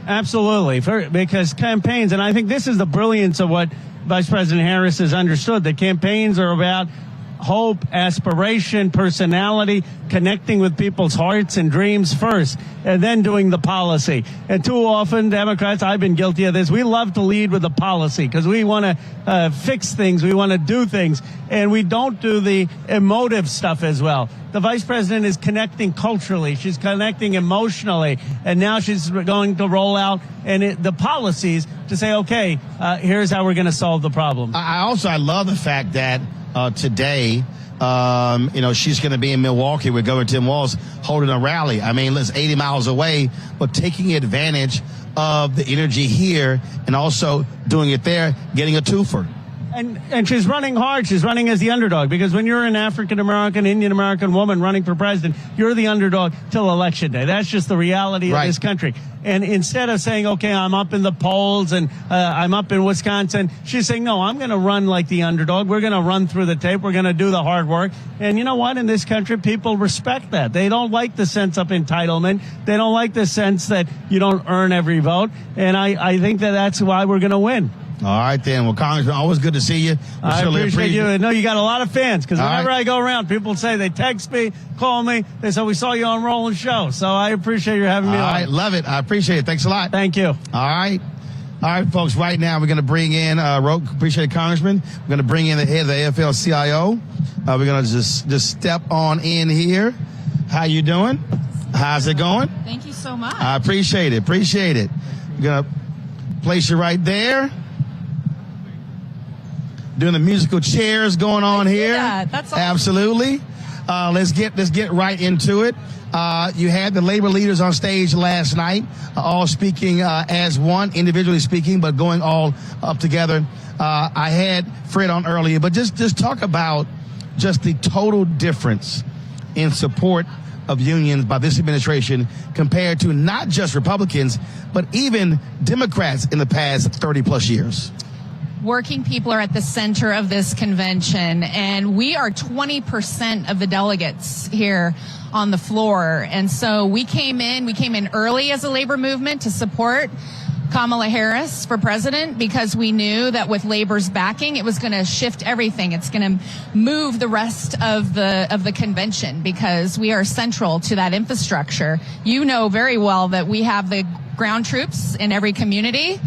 Absolutely, because campaigns, and I think this is the brilliance of what Vice President Harris has understood, that campaigns are about hope, aspiration, personality, connecting with people's hearts and dreams first, and then doing the policy. And too often, Democrats, I've been guilty of this, we love to lead with the policy because we want to fix things, we want to do things, and we don't do the emotive stuff as well. The vice president is connecting culturally, she's connecting emotionally, and now she's going to roll out the policies to say, okay, here's how we're going to solve the problem. I love the fact that today, she's going to be in Milwaukee with Governor Tim Walz holding a rally. I mean, it's 80 miles away, but taking advantage of the energy here and also doing it there, getting a twofer. And she's running hard. She's running as the underdog, because when you're an African-American, Indian-American woman running for president, you're the underdog till Election Day. That's just the reality of this country. And instead of saying, okay, I'm up in the polls and I'm up in Wisconsin, she's saying, no, I'm going to run like the underdog. We're going to run through the tape. We're going to do the hard work. And you know what? In this country, people respect that. They don't like the sense of entitlement. They don't like the sense that you don't earn every vote. And I think that that's why we're going to win. All right, then. Well, Congressman, always good to see you. I appreciate you. I know you got a lot of fans because whenever I go around, people say they text me, call me. They say, we saw you on Roland's show. So I appreciate you having me on. All right, love it. I appreciate it. Thanks a lot. Thank you. All right. All right, folks, right now we're going to bring in, appreciate it, Congressman. We're going to bring in the head of the AFL-CIO. We're going to just step on in here. How you doing? How's it going? Thank you so much. I appreciate it. Appreciate it. We're going to place you right there. Doing the musical chairs going on here. That's awesome. Absolutely. Let's get right into it. You had the labor leaders on stage last night, all speaking as one, individually speaking, but going all up together. I had Fred on earlier, but just talk about just the total difference in support of unions by this administration compared to not just Republicans, but even Democrats in the past 30 plus years. Working people are at the center of this convention, and we are 20% of the delegates here on the floor. And so we came in early as a labor movement to support Kamala Harris for president because we knew that with labor's backing, it was going to shift everything. It's going to move the rest of the convention because we are central to that infrastructure. You know very well that we have the ground troops in every community,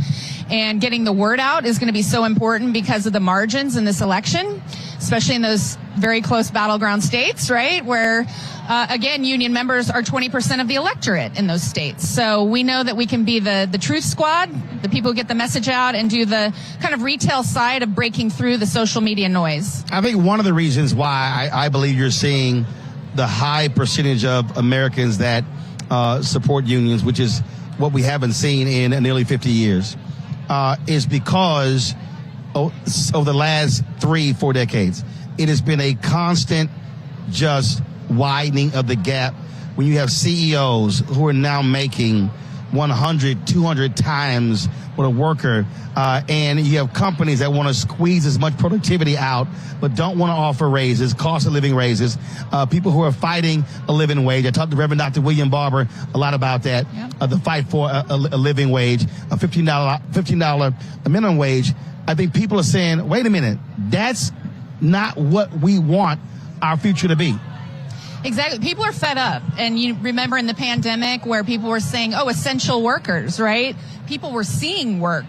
and getting the word out is going to be so important because of the margins in this election, especially in those very close battleground states, right? Where, again, union members are 20% of the electorate in those states. So we know that we can be the truth squad, the people who get the message out and do the kind of retail side of breaking through the social media noise. I think one of the reasons why I believe you're seeing the high percentage of Americans that support unions, which is what we haven't seen in nearly 50 years, is because over the last 3-4 decades, it has been a constant just widening of the gap when you have CEOs who are now making 100, 200 times what a worker, and you have companies that want to squeeze as much productivity out but don't want to offer raises, cost of living raises, people who are fighting a living wage. I talked to Reverend Dr. William Barber a lot about that, the fight for a living wage, a $15 minimum wage. I think people are saying, wait a minute, that's not what we want our future to be. Exactly. People are fed up. And you remember in the pandemic where people were saying, oh, essential workers, right? People were seeing work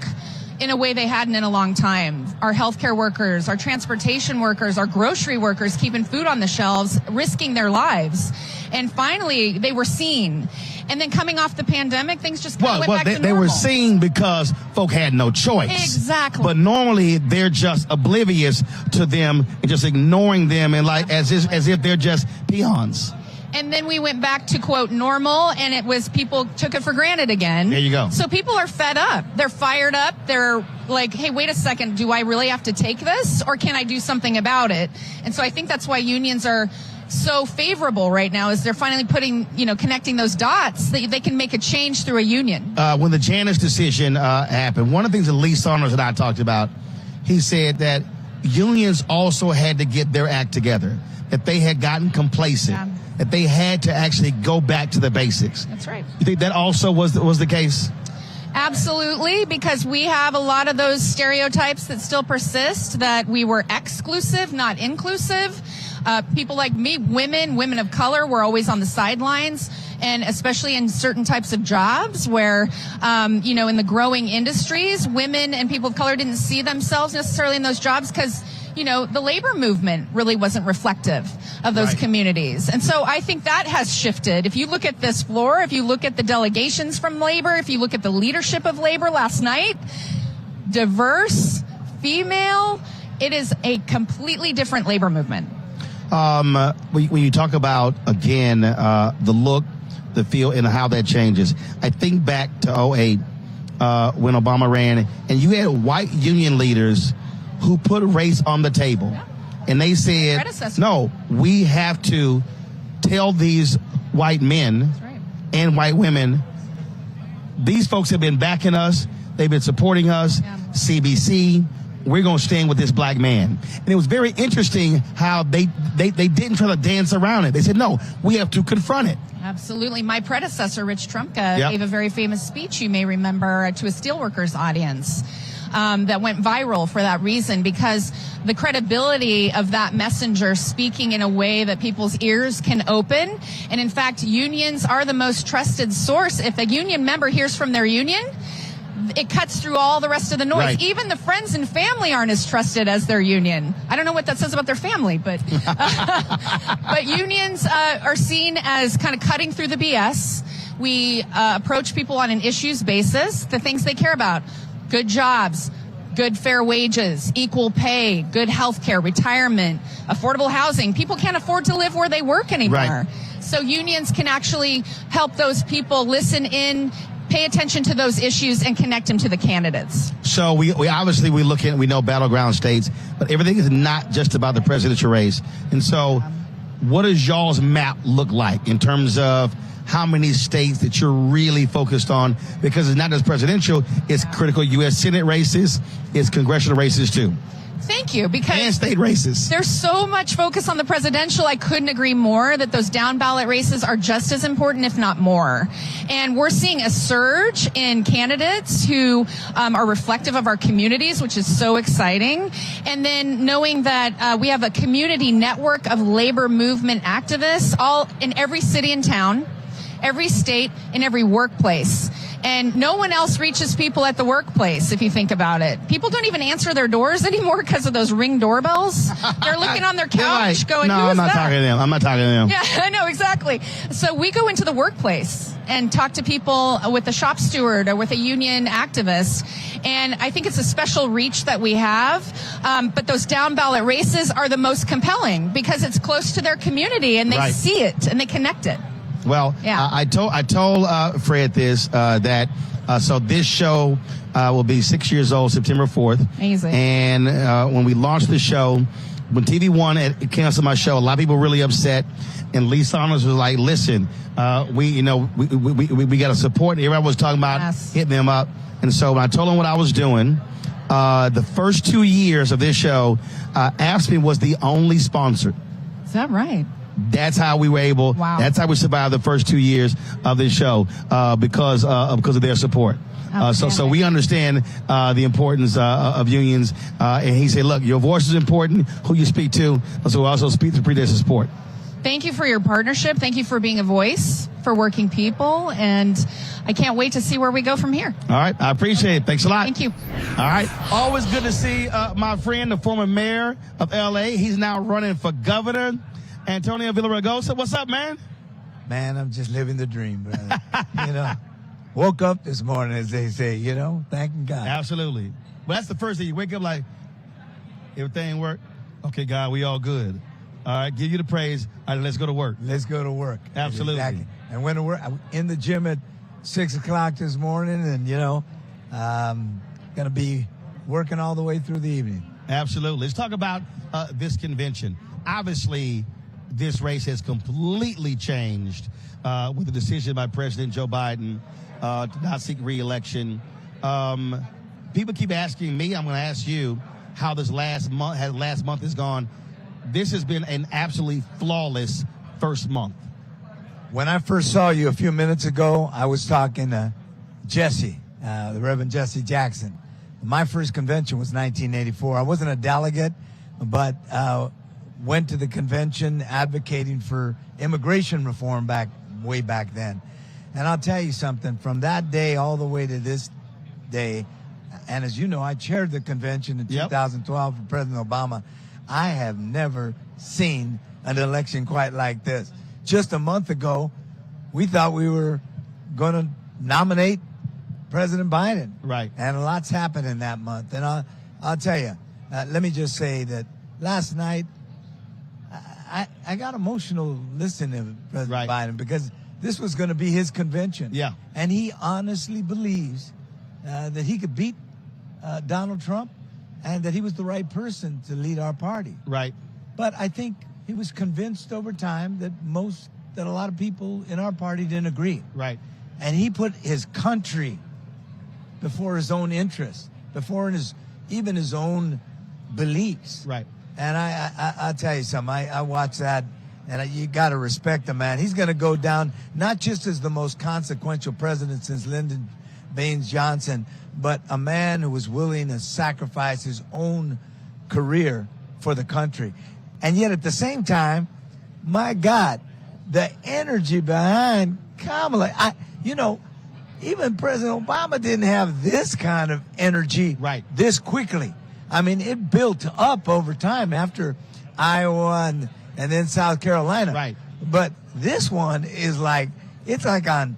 in a way they hadn't in a long time. Our healthcare workers, our transportation workers, our grocery workers keeping food on the shelves, risking their lives. And finally, they were seen. And then coming off the pandemic, things just kind of went back to normal. They were seen because folk had no choice. Exactly. But normally they're just oblivious to them and just ignoring them and like as if they're just peons. And then we went back to, quote, normal, and it was people took it for granted again. There you go. So people are fed up. They're fired up. They're like, hey, wait a second. Do I really have to take this or can I do something about it? And so I think that's why unions are so favorable right now is they're finally putting, connecting those dots that they can make a change through a union. When the Janus decision happened, one of the things that Lee Saunders and I talked about, he said that unions also had to get their act together, that they had gotten complacent, that they had to actually go back to the basics. That's right. You think that also was the case? Absolutely, because we have a lot of those stereotypes that still persist, that we were exclusive, not inclusive. People like me, women of color were always on the sidelines, and especially in certain types of jobs where, in the growing industries, women and people of color didn't see themselves necessarily in those jobs because, the labor movement really wasn't reflective of those communities. And so I think that has shifted. If you look at this floor, if you look at the delegations from labor, if you look at the leadership of labor last night, diverse, female, it is a completely different labor movement. When you talk about, again, the look, the feel, and how that changes, I think back to 2008 when Obama ran, and you had white union leaders who put race on the table. And they said, no, we have to tell these white men and white women, these folks have been backing us, they've been supporting us, CBC, we're going to stand with this black man. And it was very interesting how they didn't try to dance around it. They said, no, we have to confront it. Absolutely. My predecessor, Rich Trumka, gave a very famous speech, you may remember, to a steelworkers audience. that went viral for that reason, because the credibility of that messenger speaking in a way that people's ears can open. And in fact, unions are the most trusted source. If a union member hears from their union, it cuts through all the rest of the noise. Right. Even the friends and family aren't as trusted as their union. I don't know what that says about their family, but but unions are seen as kind of cutting through the BS. We approach people on an issues basis, the things they care about: good jobs, good fair wages, equal pay, good health care, retirement, affordable housing. People can't afford to live where they work anymore. Right. So unions can actually help those people listen in, pay attention to those issues, and connect them to the candidates. So we obviously we know battleground states, but everything is not just about the presidential race. And so what does y'all's map look like in terms of how many states that you're really focused on? Because it's not just presidential, it's critical U.S. Senate races, it's congressional races too. Thank you, because and state races. There's so much focus on the presidential. I couldn't agree more that those down ballot races are just as important, if not more. And we're seeing a surge in candidates who are reflective of our communities, which is so exciting. And then knowing that we have a community network of labor movement activists all in every city and town, every state, in every workplace. And no one else reaches people at the workplace, if you think about it. People don't even answer their doors anymore because of those Ring doorbells. They're looking on their couch going, no, who is I'm not that? talking to them. I'm not talking to them. Yeah, I know, exactly. So we go into the workplace and talk to people with a shop steward or with a union activist. And I think it's a special reach that we have. But those down ballot races are the most compelling because it's close to their community and they see it and they connect it. Well, yeah. I told Fred this, that so this show will be 6 years old, September 4th. Amazing. And when we launched the show, when TV One had canceled my show, a lot of people were really upset. And Lee Saunders was like, listen, we got to support. Everybody was talking about hitting them up. And so when I told them what I was doing, the first 2 years of this show, Aspen was the only sponsor. Is that right? That's how we were able. Wow. That's how we survived the first 2 years of this show because of their support. So we understand the importance of unions. And he said, look, your voice is important. Who you speak to. So we also speak to their support. Thank you for your partnership. Thank you for being a voice for working people. And I can't wait to see where we go from here. All right. I appreciate it. Thanks a lot. Thank you. All right. Always good to see my friend, the former mayor of L.A. He's now running for governor. Antonio Villaraigosa, what's up, man? Man, I'm just living the dream, brother. Woke up this morning, as they say, thanking God. Absolutely. But that's the first thing. You wake up like, everything work? Okay, God, we all good. All right, give you the praise. All right, let's go to work. Let's go to work. Absolutely. Exactly. And went to work. I'm in the gym at 6 o'clock this morning, and, going to be working all the way through the evening. Absolutely. Let's talk about this convention. Obviously, this race has completely changed with the decision by President Joe Biden to not seek re-election. People keep asking me, I'm going to ask you, how this last month has gone. This has been an absolutely flawless first month. When I first saw you a few minutes ago, I was talking to Jesse, the Reverend Jesse Jackson. My first convention was 1984. I wasn't a delegate, but went to the convention advocating for immigration reform way back then. And I'll tell you something, from that day all the way to this day, and as you know, I chaired the convention in 2012 for President Obama. I have never seen an election quite like this. Just a month ago, we thought we were going to nominate President Biden. Right. And a lot's happened in that month. And I'll tell you, let me just say that last night, I got emotional listening to President Biden because this was going to be his convention. Yeah. And he honestly believes that he could beat Donald Trump and that he was the right person to lead our party. Right. But I think he was convinced over time that a lot of people in our party didn't agree. Right. And he put his country before his own interests, before even his own beliefs. Right. And I'll tell you something. I watch that, and you got to respect the man. He's going to go down not just as the most consequential president since Lyndon Baines Johnson, but a man who was willing to sacrifice his own career for the country. And yet at the same time, my God, the energy behind Kamala, even President Obama didn't have this kind of energy this quickly. I mean, it built up over time after Iowa and then South Carolina. Right. But this one is like, it's like on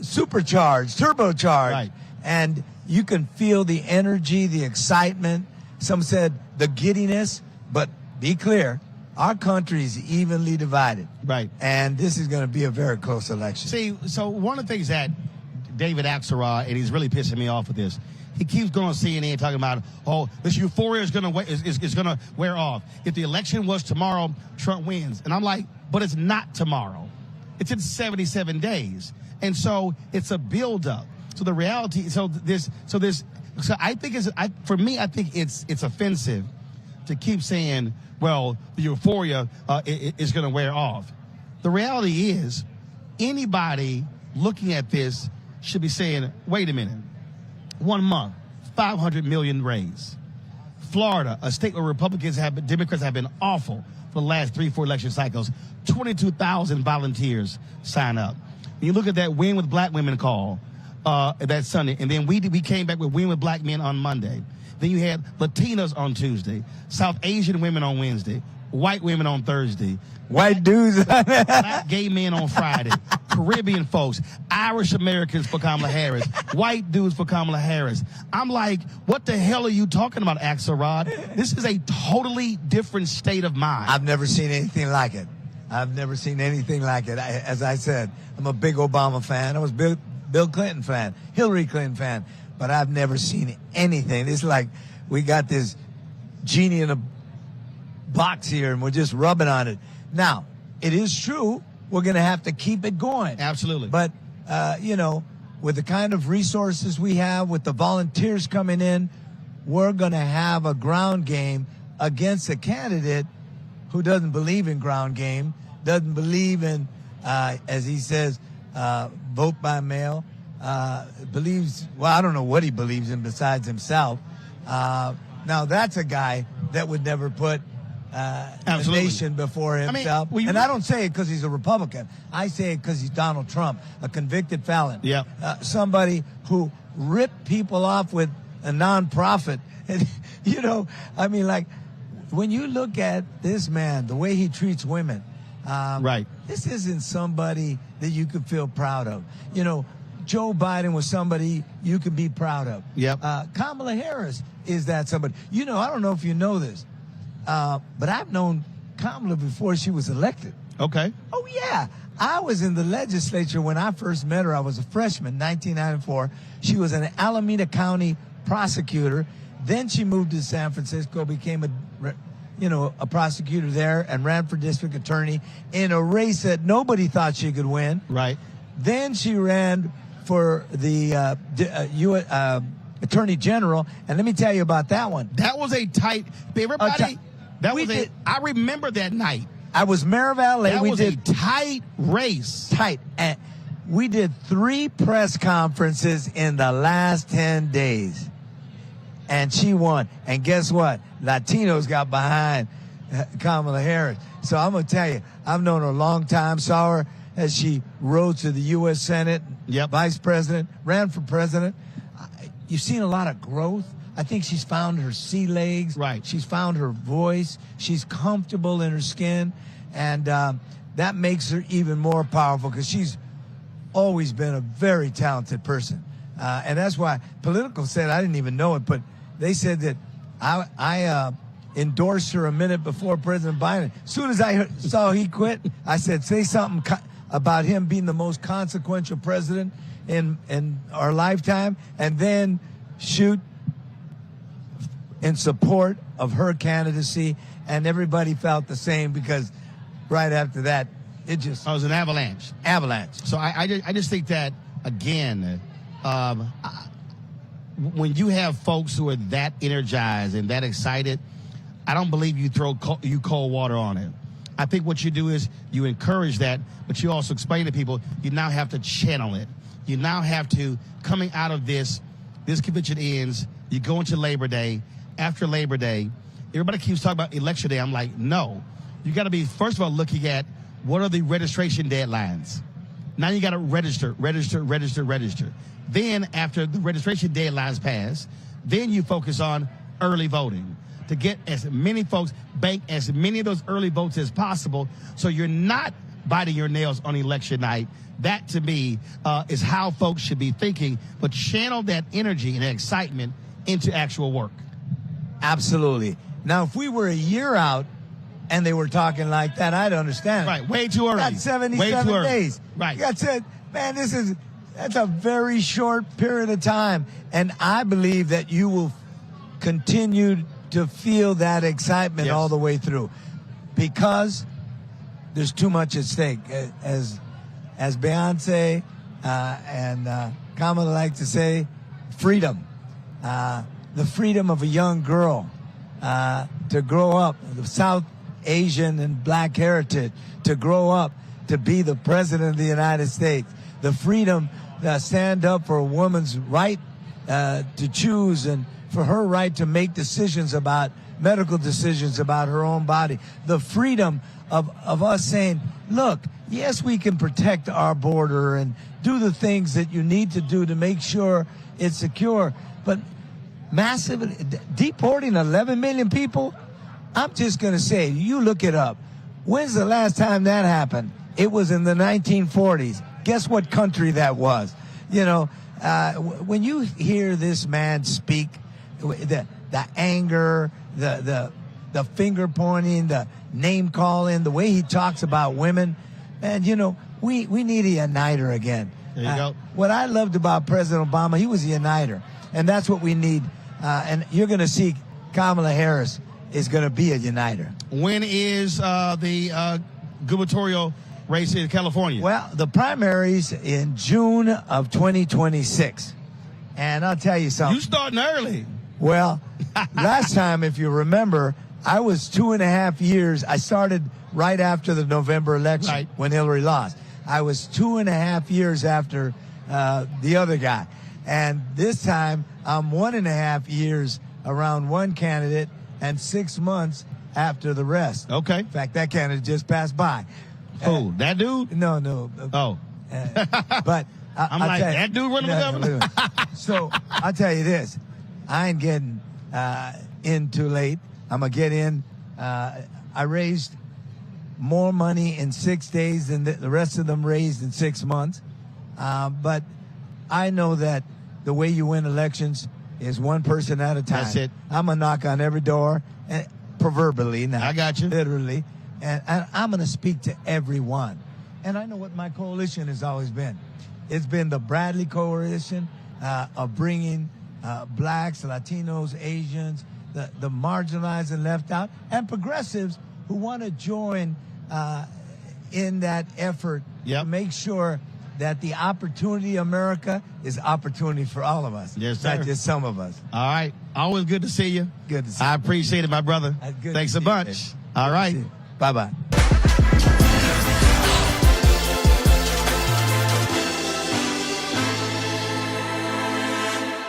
supercharged, turbocharged. Right. And you can feel the energy, the excitement. Some said the giddiness, but be clear, our country is evenly divided. Right. And this is going to be a very close election. See, so one of the things that David Axelrod, and he's really pissing me off with this, he keeps going on CNN talking about, this euphoria is going to wear off. If the election was tomorrow, Trump wins. And I'm like, but it's not tomorrow. It's in 77 days. And so it's a buildup. So the reality, so I think for me, I think it's offensive to keep saying, well, the euphoria is going to wear off. The reality is, anybody looking at this should be saying, wait a minute, 1 month, 500 million raised. Florida, a state where Democrats have been awful for the last 3-4 election cycles, 22,000 volunteers sign up. When you look at that Win with Black Women call that Sunday, and then we came back with Win with Black Men on Monday. Then you had Latinas on Tuesday, South Asian women on Wednesday, white women on Thursday, white dudes, black gay men on Friday, Caribbean folks, Irish Americans for Kamala Harris, white dudes for Kamala Harris. I'm like, what the hell are you talking about, Axelrod? This is a totally different state of mind. I've never seen anything like it. As I said, I'm a big Obama fan. I was Bill Clinton fan, Hillary Clinton fan. But I've never seen anything. It's like we got this genie in a box here and we're just rubbing on it. Now, it is true we're going to have to keep it going. Absolutely. But, with the kind of resources we have, with the volunteers coming in, we're going to have a ground game against a candidate who doesn't believe in ground game, doesn't believe in, as he says, vote by mail. Believes, well, I don't know what he believes in besides himself. Now, that's a guy that would never put the nation before himself. And I don't say it because he's a Republican. I say it because he's Donald Trump, a convicted felon. Yeah. Somebody who ripped people off with a nonprofit. And, when you look at this man, the way he treats women, this isn't somebody that you could feel proud of. Joe Biden was somebody you could be proud of. Yep. Kamala Harris is that somebody. I don't know if you know this, but I've known Kamala before she was elected. Okay. Oh, yeah. I was in the legislature when I first met her. I was a freshman, 1994. She was an Alameda County prosecutor. Then she moved to San Francisco, became a prosecutor there, and ran for district attorney in a race that nobody thought she could win. Right. Then she ran for the Attorney General, and let me tell you about that one. That was a tight. Everybody, I remember that night. I was mayor of LA. That was a tight race. Tight, and we did 3 press conferences in the last 10 days, and she won. And guess what? Latinos got behind Kamala Harris. So I'm gonna tell you, I've known her a long time. Saw her as she rose to the U.S. Senate, vice president, ran for president. You've seen a lot of growth. I think she's found her sea legs. Right. She's found her voice. She's comfortable in her skin. And that makes her even more powerful because she's always been a very talented person. And that's why Politico said, I didn't even know it, but they said that I endorsed her a minute before President Biden. As soon as I saw he quit, I said, say something about him being the most consequential president in our lifetime, and then shoot in support of her candidacy. And everybody felt the same because right after that, it was an avalanche. So I just think that, again, when you have folks who are that energized and that excited, I don't believe you throw cold water on it. I think what you do is you encourage that, but you also explain to people you now have to channel it. You now have to, coming out of this, this convention ends, you go into Labor Day. After Labor Day, everybody keeps talking about Election Day. I'm like, no. You got to be, first of all, looking at what are the registration deadlines. Now you got to register. Then after the registration deadlines pass, then you focus on early voting to get as many folks, bank as many of those early votes as possible so you're not biting your nails on election night. That, to me, is how folks should be thinking, but channel that energy and excitement into actual work. Absolutely. Now, if we were a year out and they were talking like that, I'd understand. Right, way too early. Got 77 days. Right. That's it. Man, that's a very short period of time. And I believe that you will continue to feel that excitement all the way through because there's too much at stake. As Beyonce and Kamala like to say, freedom. The freedom of a young girl to grow up, the South Asian and black heritage, to grow up to be the president of the United States. The freedom to stand up for a woman's right to choose and for her right to make decisions about medical decisions about her own body. The freedom of us saying, look, yes, we can protect our border and do the things that you need to do to make sure it's secure, but deporting 11 million people, I'm just going to say, you look it up. When's the last time that happened? It was in the 1940s. Guess what country that was? You know, when you hear this man speak, the anger, the finger pointing, the name calling, the way he talks about women, man, you know, we need a uniter again. There you go. What I loved about President Obama, he was a uniter, and that's what we need. And you're going to see Kamala Harris is going to be a uniter. When is the gubernatorial race in California? Well, the primaries in June of 2026. And I'll tell you something. You starting early. Well, last time, if you remember, I was 2.5 years. I started right after the November election when Hillary lost. I was 2.5 years after the other guy. And this time, I'm 1.5 years around one candidate and 6 months after the rest. Okay. In fact, that candidate just passed by. Who? That dude? No. Oh. But I'm like, that dude running for governor? So I'll tell you this. I ain't getting in too late. I'm going to get in. I raised more money in 6 days than the rest of them raised in 6 months. But I know that the way you win elections is one person at a time. That's it. I'm going to knock on every door, proverbially now. I got you. Literally. And I'm going to speak to everyone. And I know what my coalition has always been. It's been the Bradley Coalition of bringing blacks, Latinos, Asians, the marginalized and left out, and progressives who want to join in that effort to make sure that the opportunity America is opportunity for all of us. Yes, sir. Not just some of us. All right. Always good to see you. Good to see I you. appreciate it, my brother. Thanks a bunch. All right. Bye-bye.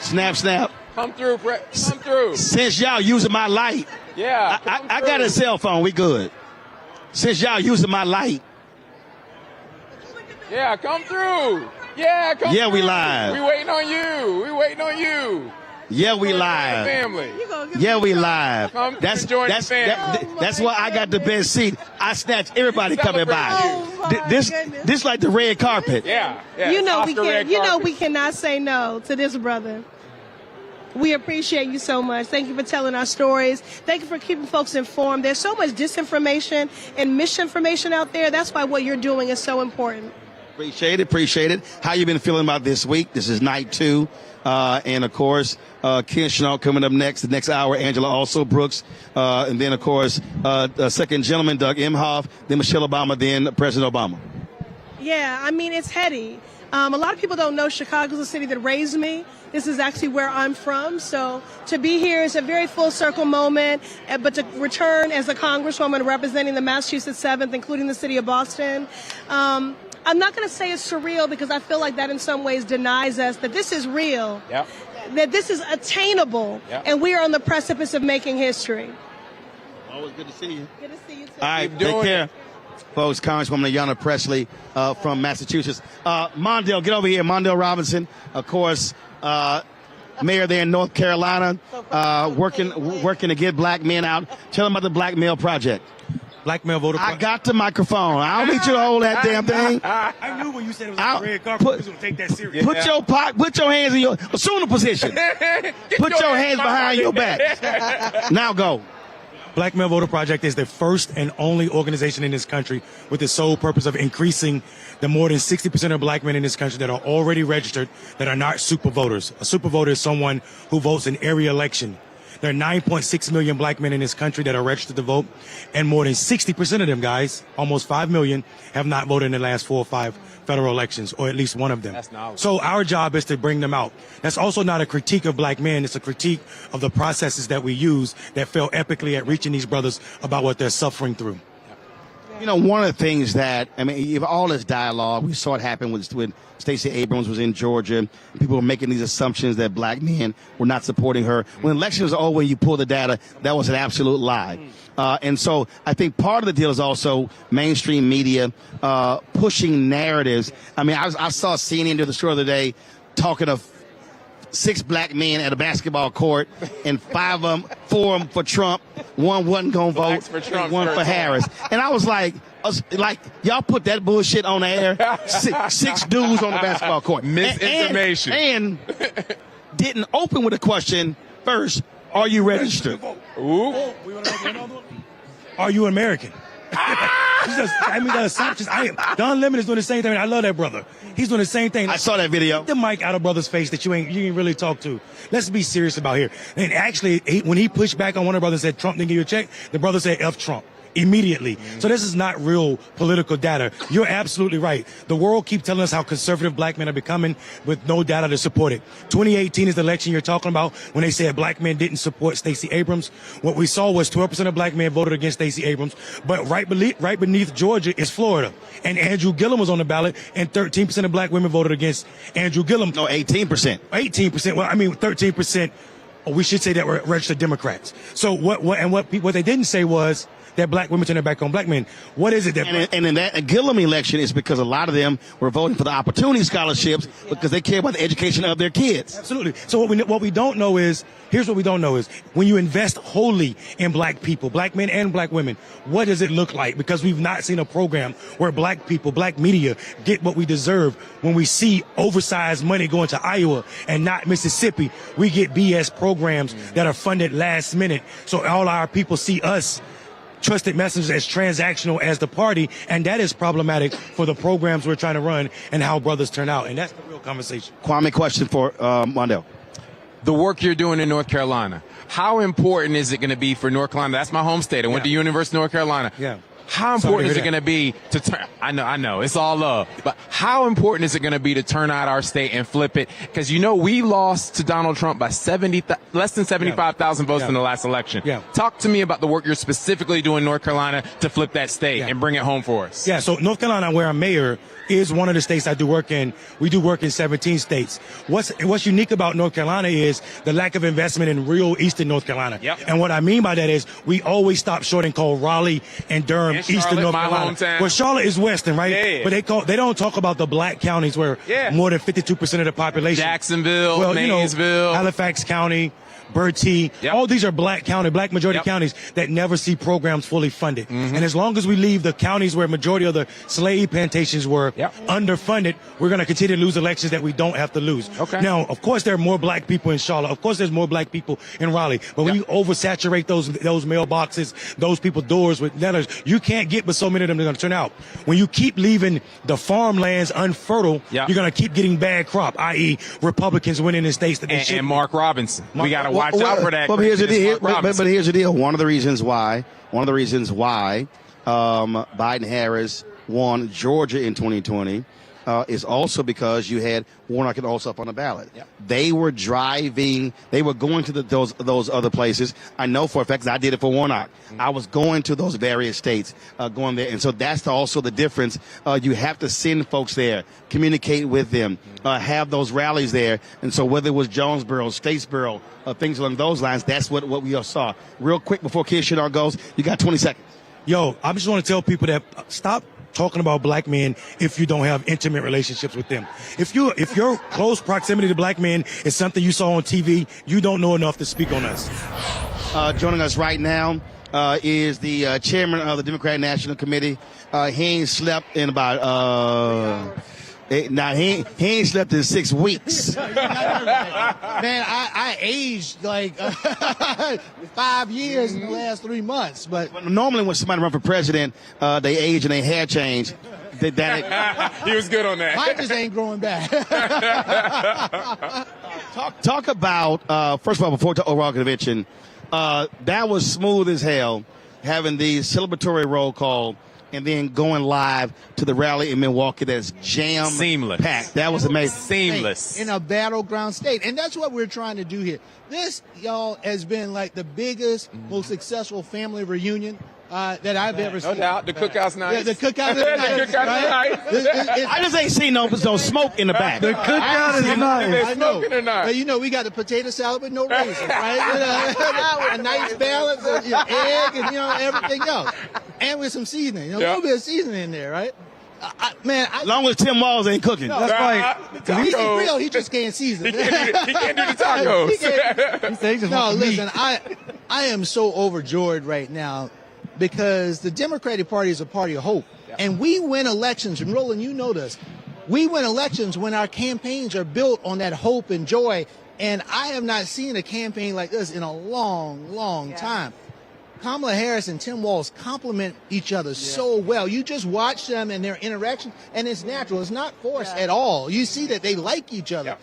Snap. Come through, Brett. Come through. Since y'all using my light. Yeah. I got a cell phone. We good. Since y'all using my light. Yeah, come through. Yeah, come through. Yeah, we live. We waiting on you. Yeah, we live. Family. Yeah, we live. Come that's join the family. That's why I got the best seat. I snatched everybody coming by. This like the red carpet. Yeah. You know we cannot say no to this brother. We appreciate you so much. Thank you for telling our stories. Thank you for keeping folks informed. There's so much disinformation and misinformation out there. That's why what you're doing is so important. Appreciate it. How you been feeling about this week? This is night 2. And, of course, Ken Chenault coming up next, the next hour, Angela also Brooks. And then, of course, second gentleman, Doug Emhoff, then Michelle Obama, then President Obama. Yeah, I mean, it's heady. A lot of people don't know Chicago's the city that raised me. This is actually where I'm from. So to be here is a very full circle moment. But to return as a congresswoman representing the Massachusetts 7th, including the city of Boston, I'm not going to say it's surreal because I feel like that in some ways denies us that this is real. Yep. that this is attainable, and we are on the precipice of making history. Always good to see you. Good to see you too. All right, take care. Folks, Congresswoman Ayanna Pressley from Massachusetts. Mondale, get over here. Mondale Robinson, of course, mayor there in North Carolina, working to get black men out. Tell them about the Black Male Project. Black Male Voter Project. I got the microphone. I don't need you to hold that damn thing. I knew when you said it was a red carpet, you was going to take that serious. Put your hands in your assume the position. Put your hands behind your back. Now go. Black Male Voter Project is the first and only organization in this country with the sole purpose of increasing the more than 60% of black men in this country that are already registered that are not super voters. A super voter is someone who votes in every election. There are 9.6 million black men in this country that are registered to vote, and more than 60% of them, guys, almost 5 million, have not voted in the last 4 or 5 federal elections, or at least one of them. So our job is to bring them out. That's also not a critique of black men. It's a critique of the processes that we use that fail epically at reaching these brothers about what they're suffering through. You know, one of the things that, I mean, you have all this dialogue. We saw it happen when Stacey Abrams was in Georgia. People were making these assumptions that black men were not supporting her. When elections are over and you pull the data, that was an absolute lie. And so I think part of the deal is also mainstream media pushing narratives. I mean, I saw CNN do the show the other day talking of 6 black men at a basketball court, and 4 of them for Trump. One wasn't going to vote, and 1 for Harris. And I was like, y'all put that bullshit on the air? 6 dudes on the basketball court. Misinformation. And didn't open with a question first, are you registered? Ooh. Are you American? The assumptions. Don Lemon is doing the same thing. I love that brother. He's doing the same thing. I saw that video. Get the mic out of brother's face that you ain't really talk to. Let's be serious about here. And actually, when he pushed back on one of the brothers and said Trump didn't give you a check, the brother said F Trump immediately. So this is not real political data. You're absolutely right. The world keeps telling us how conservative black men are becoming with no data to support it. 2018 is the election you're talking about when they said black men didn't support Stacey Abrams. What we saw was 12% of black men voted against Stacey Abrams, but right beneath Georgia is Florida. And Andrew Gillum was on the ballot, and 13% of black women voted against Andrew Gillum. No, 18%. 18%. Well, I mean, 13%. We should say that we're registered Democrats. So what they didn't say was that black women turn their back on black men. What is it that... And in that Gillum election is because a lot of them were voting for the opportunity scholarships because they care about the education of their kids. Absolutely. So what we don't know is, here's what we don't know is, when you invest wholly in black people, black men and black women, what does it look like? Because we've not seen a program where black people, black media get what we deserve. When we see oversized money going to Iowa and not Mississippi, we get BS programs that are funded last minute. So all our people see us trusted messengers as transactional as the party, and that is problematic for the programs we're trying to run and how brothers turn out, and that's the real conversation. Kwame, question for Mondale. The work you're doing in North Carolina, how important is it going to be for North Carolina? That's my home state. I went to University of North Carolina. Yeah. How important is it going to be to turn? I know, it's all love. But how important is it going to be to turn out our state and flip it? Because, we lost to Donald Trump by less than 75,000 votes in the last election. Yeah. Talk to me about the work you're specifically doing in North Carolina to flip that state and bring it home for us. Yeah, so North Carolina, where I'm mayor, is one of the states I do work in. We do work in 17 states. What's unique about North Carolina is the lack of investment in real Eastern North Carolina. Yep. And what I mean by that is we always stop short and call Raleigh and Durham Eastern North Carolina. Hometown. Well, Charlotte is Western, right? Yeah. But they don't talk about the black counties where more than 52% of the population. Jacksonville, Maysville, Halifax County, Bertie, all these are black majority counties that never see programs fully funded. And as long as we leave the counties where majority of the slave plantations were underfunded, we're going to continue to lose elections that we don't have to lose. Now, of course, there are more black people in Charlotte. Of course, there's more black people in Raleigh. But when you oversaturate those mailboxes, those people's doors with letters, you can't get but so many of them are going to turn out. When you keep leaving the farmlands unfertile, you're going to keep getting bad crop, i.e. Republicans winning in states that they shouldn't. And Mark Robinson. We got to watch out for that. But here's the deal. But here's the deal. One of the reasons why Biden Harris won Georgia in 2020 is also because you had Warnock and Ossoff on the ballot. They were driving, they were going to those other places. I know for a fact, 'cause I did it for Warnock. I was going to those various states, going there. And so that's also the difference. You have to send folks there, communicate with them, have those rallies there. And so whether it was Jonesboro, Statesboro, things along those lines, that's what we all saw. Real quick before Kid Shit goes, you got 20 seconds. Yo, I just want to tell people that stop talking about black men if you don't have intimate relationships with them. If your close proximity to black men is something you saw on TV, you don't know enough to speak on us. Joining us right now is the chairman of the Democratic National Committee. He ain't slept in about he ain't slept in 6 weeks. Man, I aged like 5 years in the last 3 months. But normally when somebody run for president, they age and they hair change. He was good on that. Mine just ain't growing back. Talk about, first of all, before the overall convention, that was smooth as hell, having the celebratory roll call and then going live to the rally in Milwaukee that's jam-packed. That was amazing. Seamless. In a battleground state. And that's what we're trying to do here. This, y'all, has been like the biggest, most successful family reunion that I've ever seen. No doubt. The cookout's nice. Yeah, the cookout is nice. The cookout's nice. I just ain't seen no smoke in the back. The cookout is nice. I know. But you know, we got the potato salad with no raisins, right? A nice balance of egg and, everything else. And with some seasoning. A little bit of seasoning in there, right? As long as Tim Walls ain't cooking. No, that's right. He's real. He just can't season. He can't do the tacos. No, listen, I am so overjoyed right now because the Democratic Party is a party of hope. And we win elections, and Roland, you know this. We win elections when our campaigns are built on that hope and joy. And I have not seen a campaign like this in a long, long time. Kamala Harris and Tim Walz complement each other so well. You just watch them and their interaction, and it's natural. It's not forced at all. You see that they like each other.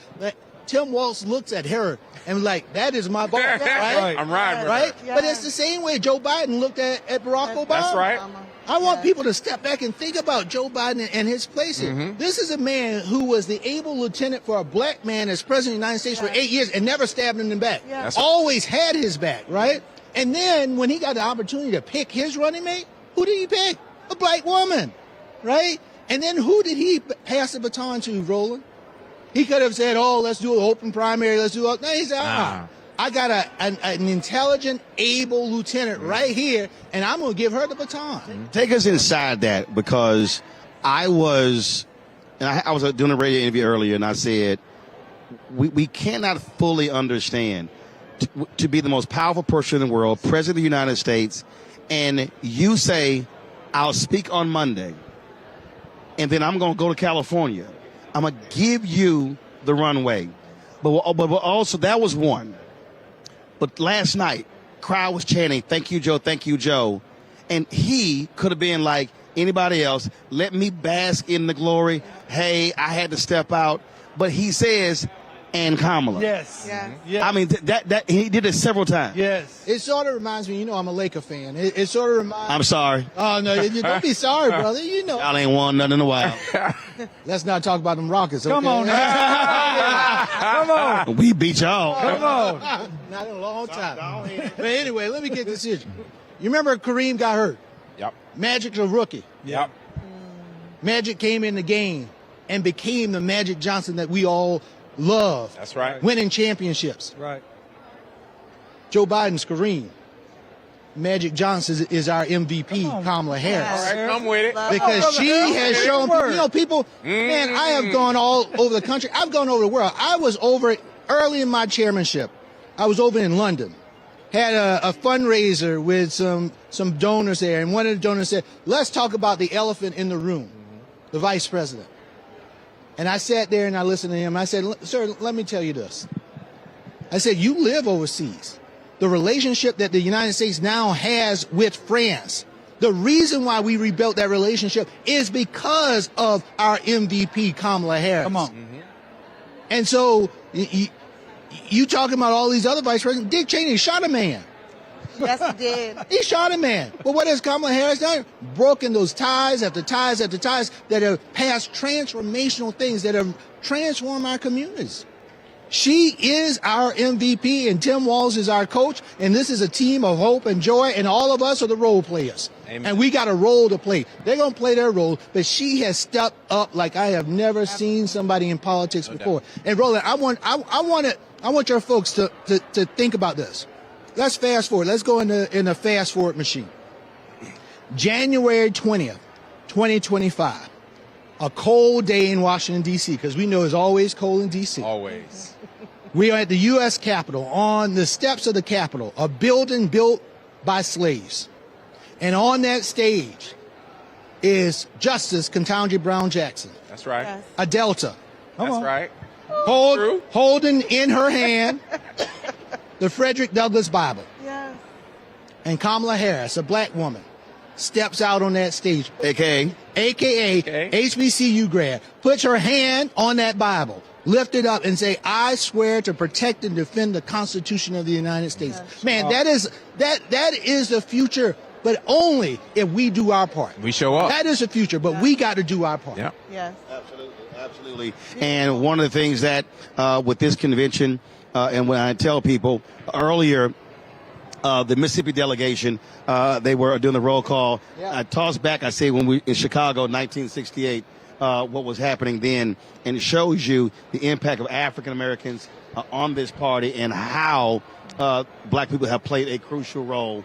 Tim Walz looks at her and like, that is my boss, right? I'm riding with right? her. But it's the same way Joe Biden looked at Barack Obama. That's right. I want people to step back and think about Joe Biden and his place here. This is a man who was the able lieutenant for a black man as president of the United States for 8 years and never stabbed him in the back. Always had his back, right? And then when he got the opportunity to pick his running mate, who did he pick? A black woman, right? And then who did he pass the baton to, Roland? He could have said, oh, let's do an open primary, let's do it. No, he said, I got an intelligent, able lieutenant right here, and I'm going to give her the baton. Take us inside that, because I was doing a radio interview earlier, and I said, we cannot fully understand to be the most powerful person in the world, president of the United States, and you say, I'll speak on Monday, and then I'm going to go to California. I'm going to give you the runway. But also, that was one. But last night, crowd was chanting, thank you, Joe, thank you, Joe. And he could have been like anybody else, let me bask in the glory. Hey, I had to step out. But he says, and Kamala. Yes. I mean, that he did it several times. Yes. It sort of reminds me, I'm a Laker fan. It sort of reminds I'm sorry. Oh, no, don't be sorry, brother. Y'all ain't won nothing in a while. Let's not talk about them Rockets, okay? Come on now. Come on. We beat y'all. Come on. Not in a long time. But anyway, let me get this here. You remember Kareem got hurt? Yep. Magic's a rookie. Yep. Magic came in the game and became the Magic Johnson that we all love. That's right. Winning championships. Right. Joe Biden's Kareem. Magic Johnson is our MVP, Kamala Harris. All right, come with it. Because she has shown, people, man, I have gone all over the country. I've gone over the world. I was over early in my chairmanship. I was over in London. Had a fundraiser with some donors there. And one of the donors said, let's talk about the elephant in the room, the vice president. And I sat there and I listened to him. I said, sir, let me tell you this. I said, you live overseas. The relationship that the United States now has with France, the reason why we rebuilt that relationship is because of our MVP, Kamala Harris. Come on. And so you talking about all these other vice presidents. Dick Cheney shot a man. Yes, he did. He shot a man. But what has Kamala Harris done? Broken those ties after ties after ties that have passed transformational things that have transformed our communities. She is our MVP, and Tim Walz is our coach, and this is a team of hope and joy, and all of us are the role players. Amen. And we got a role to play. They're going to play their role, but she has stepped up like I have never seen somebody in politics before. And Roland, I want your folks to think about this. Let's fast forward. Let's go in the fast forward machine. January 20th, 2025. A cold day in Washington, D.C., because we know it's always cold in D.C. Always. We are at the U.S. Capitol, on the steps of the Capitol, a building built by slaves. And on that stage is Justice Ketanji Brown Jackson. That's right. Yes. A Delta. That's right. Holding in her hand the Frederick Douglass Bible. Yes. And Kamala Harris, a black woman, steps out on that stage. AKA HBCU grad, puts her hand on that Bible, lift it up and say, I swear to protect and defend the Constitution of the United States. Yes. Man, that is the future, but only if we do our part. We show up. That is the future, but we got to do our part. Yeah. Yes. Absolutely. And one of the things that with this convention, and when I tell people earlier, the Mississippi delegation, they were doing the roll call. Yeah. I tossed back, I say, when we in Chicago, 1968, what was happening then, and it shows you the impact of African Americans on this party and how black people have played a crucial role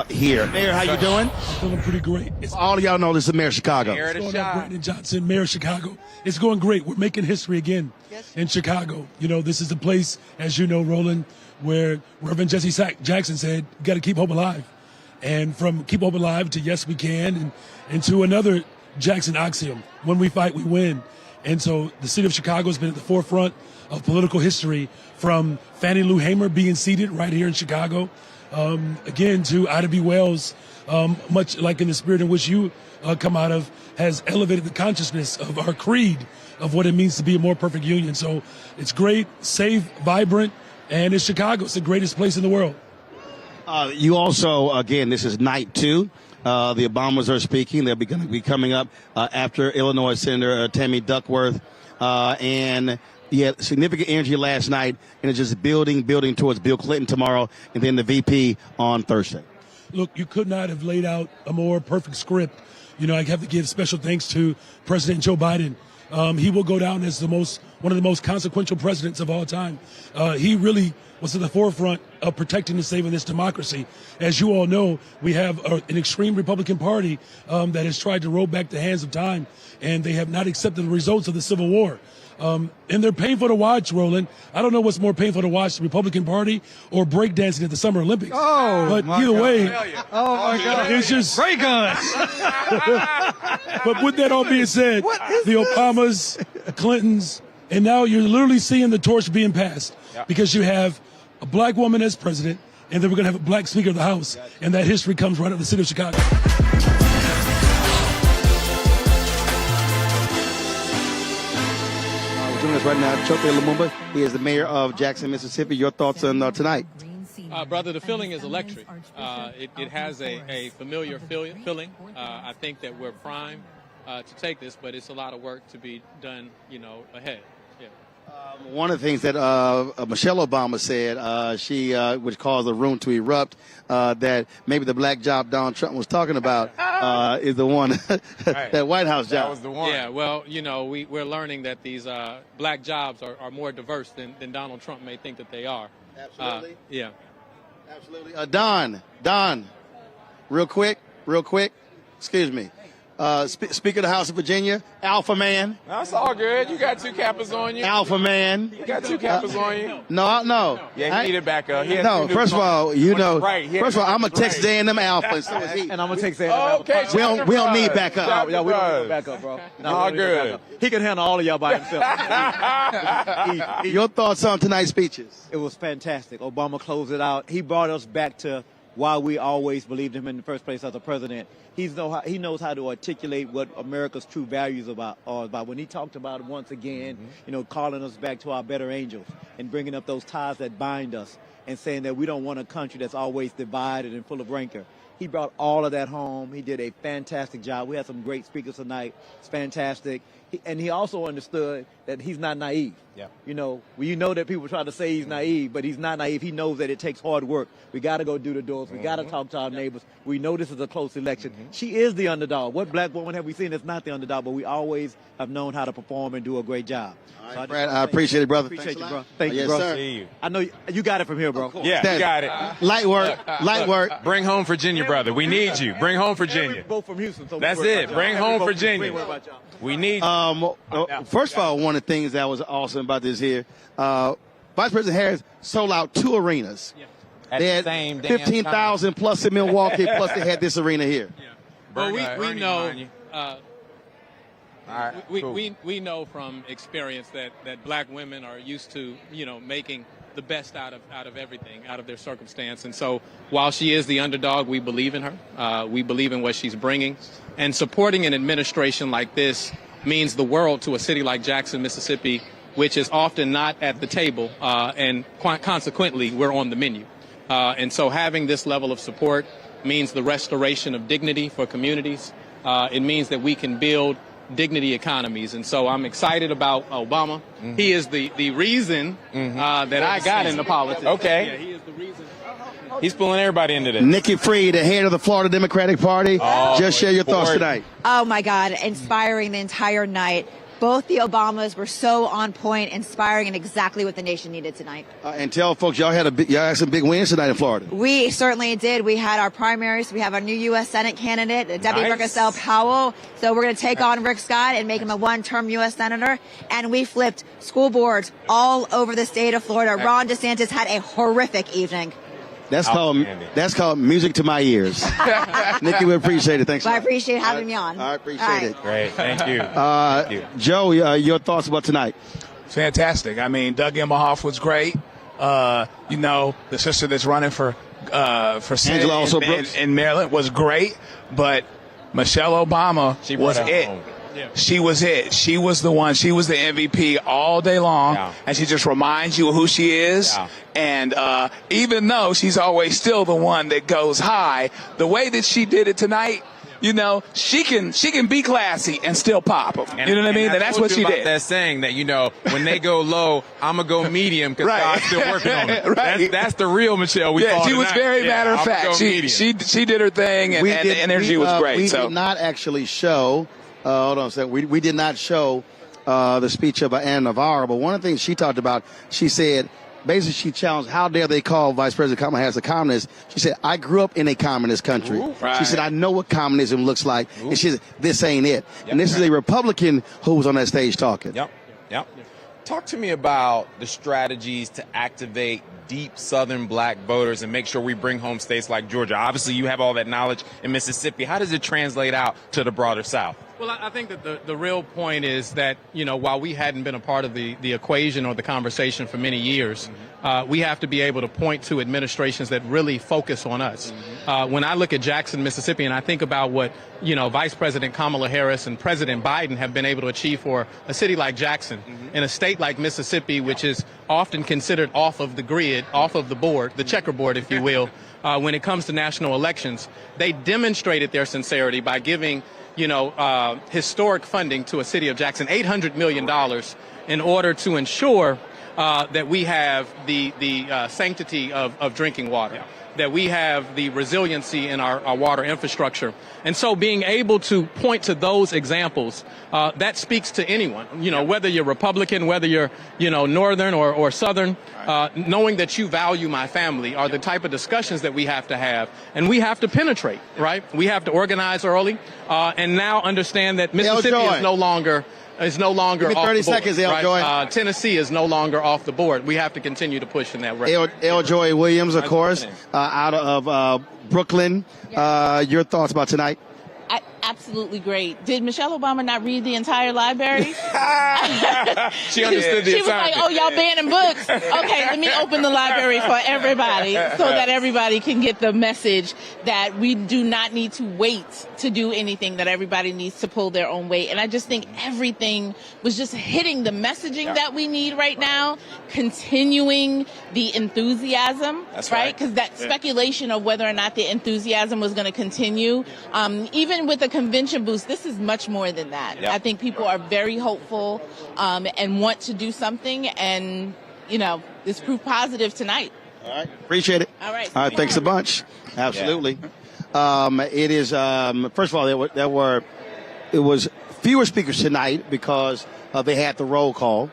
here. Mayor, how you doing? I'm feeling pretty great. All of y'all know this is Mayor of Chicago. Brandon Johnson, Mayor of Chicago. It's going great. We're making history again in Chicago. You know, this is a place, as you know, Roland, where Reverend Jesse Jackson said, you got to keep hope alive. And from keep hope alive to yes, we can, and to another Jackson axiom, when we fight, we win. And so the city of Chicago has been at the forefront of political history, from Fannie Lou Hamer being seated right here in Chicago, again, to Ida B. Wells, much like in the spirit in which you come out of, has elevated the consciousness of our creed of what it means to be a more perfect union. So it's great, safe, vibrant, and it's Chicago. It's the greatest place in the world. You also, again, this is night 2. The Obamas are speaking. They're going to be coming up after Illinois Senator Tammy Duckworth. And he had significant energy last night, and it's just building towards Bill Clinton tomorrow, and then the VP on Thursday. Look, you could not have laid out a more perfect script. You know, I have to give special thanks to President Joe Biden. He will go down as one of the most consequential presidents of all time. He really was at the forefront of protecting and saving this democracy. As you all know, we have an extreme Republican Party that has tried to roll back the hands of time, and they have not accepted the results of the Civil War. And they're painful to watch, Roland. I don't know what's more painful to watch, the Republican Party or breakdancing at the Summer Olympics. Oh, but either way, oh my God, it's just ray guns. But with that all being said, the Obamas, Clintons, and now you're literally seeing the torch being passed because you have a black woman as president, and then we're going to have a black Speaker of the House, and that history comes right out of the city of Chicago. Joining us right now, Choke Lumumba. He is the mayor of Jackson, Mississippi. Your thoughts on tonight? Brother, the feeling is electric. It has a familiar feeling. I think that we're primed to take this, but it's a lot of work to be done, ahead. Yeah. One of the things that Michelle Obama said, she which caused the room to erupt, that maybe the black job Donald Trump was talking about is the one, that White House job. That was the one. Yeah, well, we're learning that these black jobs are more diverse than Donald Trump may think that they are. Absolutely. Yeah. Absolutely. Don, real quick. Excuse me. Speaker of the House of Virginia, Alpha Man. That's all good. You got 2 cappers on you. Alpha Man. You got 2 cappers on you. No. Yeah, he needed backup. No, first of all, Right. First of all, I'm going to text A&M Alpha, and so is he. And I'm going to text A&M Alpha. Okay. We don't need backup. Yeah, we don't need backup, bro. All good. He can handle all of y'all by himself. Your thoughts on tonight's speeches? It was fantastic. Obama closed it out. He brought us back to why we always believed him in the first place as a president. He knows how to articulate what America's true values are about. When he talked about it once again, calling us back to our better angels and bringing up those ties that bind us. and saying that we don't want a country that's always divided and full of rancor. He brought all of that home. He did a fantastic job. We had some great speakers tonight. It's fantastic. And he also understood that he's not naive. Yeah. You know that people try to say he's naive, but he's not naive. He knows that it takes hard work. We got to go do the doors. We got to talk to our neighbors. We know this is a close election. She is the underdog. What black woman have we seen that's not the underdog? But we always have known how to perform and do a great job. All right, Brad, I appreciate it, brother. Appreciate you, bro. Yes, Thank you, bro. sir. See you. I know you got it from here, bro. Yeah, you got it. Light work, light work. Bring home Virginia, brother. We need you. Bring home Virginia. We're both from Houston, so That's it. Bring home Virginia. We need. First of all, one of the things that was awesome about this here, Vice President Harris sold out 2 arenas. At They the had same damn 15,000 plus in Milwaukee, plus they had this arena here. Well, we know. All right, cool. We know from experience that black women are used to making the best out of everything, out of their circumstance. And so while she is the underdog, we believe in her. We believe in what she's bringing. And supporting an administration like this means the world to a city like Jackson, Mississippi, which is often not at the table, and consequently, we're on the menu. And so having this level of support means the restoration of dignity for communities. It means that we can build dignity economies. And so I'm excited about Obama. He is the reason that I got into politics. Okay. Yeah, he is the reason. He's pulling everybody into this. Nikki Fried, the head of the Florida Democratic Party. Just share your thoughts tonight. Oh, my God. Inspiring the entire night. Both the Obamas were so on point, inspiring, and exactly what the nation needed tonight. And tell folks, y'all had some big wins tonight in Florida. We certainly did. We had our primaries. We have our new U.S. Senate candidate, Debbie Brickasell Powell. So we're going to take on Rick Scott and make him a one-term U.S. Senator. And we flipped school boards all over the state of Florida. Ron DeSantis had a horrific evening. That's called music to my ears. Nikki, we appreciate it. Thanks. Well, I appreciate having me on. I appreciate it. Great. Thank you. Joe, your thoughts about tonight? Fantastic. I mean, Doug Emmerhoff was great. The sister that's running for Senate in Maryland was great, but Michelle Obama was it. Yeah. She was it. She was the one. She was the MVP all day long, and she just reminds you of who she is. Yeah. And even though she's always still the one that goes high, the way that she did it tonight, she can be classy and still pop them. You know what I mean? And that's what she did. That saying that when they go low, I'm gonna go medium because God's still working on it. Right. That's the real Michelle. She was very matter of fact. She did her thing, and the energy was great. We did not actually show. Hold on a second. We did not show the speech of Ayanna Navarro, but one of the things she talked about, she said, basically she challenged, how dare they call Vice President Kamala Harris a communist? She said, I grew up in a communist country. Right. She said, I know what communism looks like. And she said, this ain't it. And this is a Republican who was on that stage talking. Yep. Talk to me about the strategies to activate deep Southern black voters and make sure we bring home states like Georgia. Obviously, you have all that knowledge in Mississippi. How does it translate out to the broader South? Well, I think that the real point is that, while we hadn't been a part of the equation or the conversation for many years, we have to be able to point to administrations that really focus on us. When I look at Jackson, Mississippi, and I think about what, Vice President Kamala Harris and President Biden have been able to achieve for a city like Jackson, in a state like Mississippi, which is often considered off of the grid, off of the board, the checkerboard, if you will, when it comes to national elections, they demonstrated their sincerity by giving historic funding to a city of Jackson, $800 million, in order to ensure that we have the sanctity of drinking water, that we have the resiliency in our water infrastructure. And so being able to point to those examples, that speaks to anyone, whether you're Republican, whether you're, Northern or Southern, knowing that you value my family are the type of discussions that we have to have. And we have to penetrate, right? We have to organize early and now understand that Mississippi is no longer off the board. 30 seconds, right? Tennessee is no longer off the board. We have to continue to push in that direction. L. Joy Williams, of course, out of Brooklyn. Your thoughts about tonight? absolutely great. Did Michelle Obama not read the entire library? She understood the She was like, oh, y'all banning books. Okay, let me open the library for everybody so that everybody can get the message that we do not need to wait to do anything, that everybody needs to pull their own weight. And I just think everything was just hitting the messaging that we need right now, continuing the enthusiasm, right? Because that speculation of whether or not the enthusiasm was going to continue, even with the convention boost, this is much more than that. I think people are very hopeful and want to do something, and, you know, it's proof positive tonight. All right. Appreciate it. All right. All right. Thanks a bunch. Absolutely. It is, first of all, it was fewer speakers tonight because they had the roll call,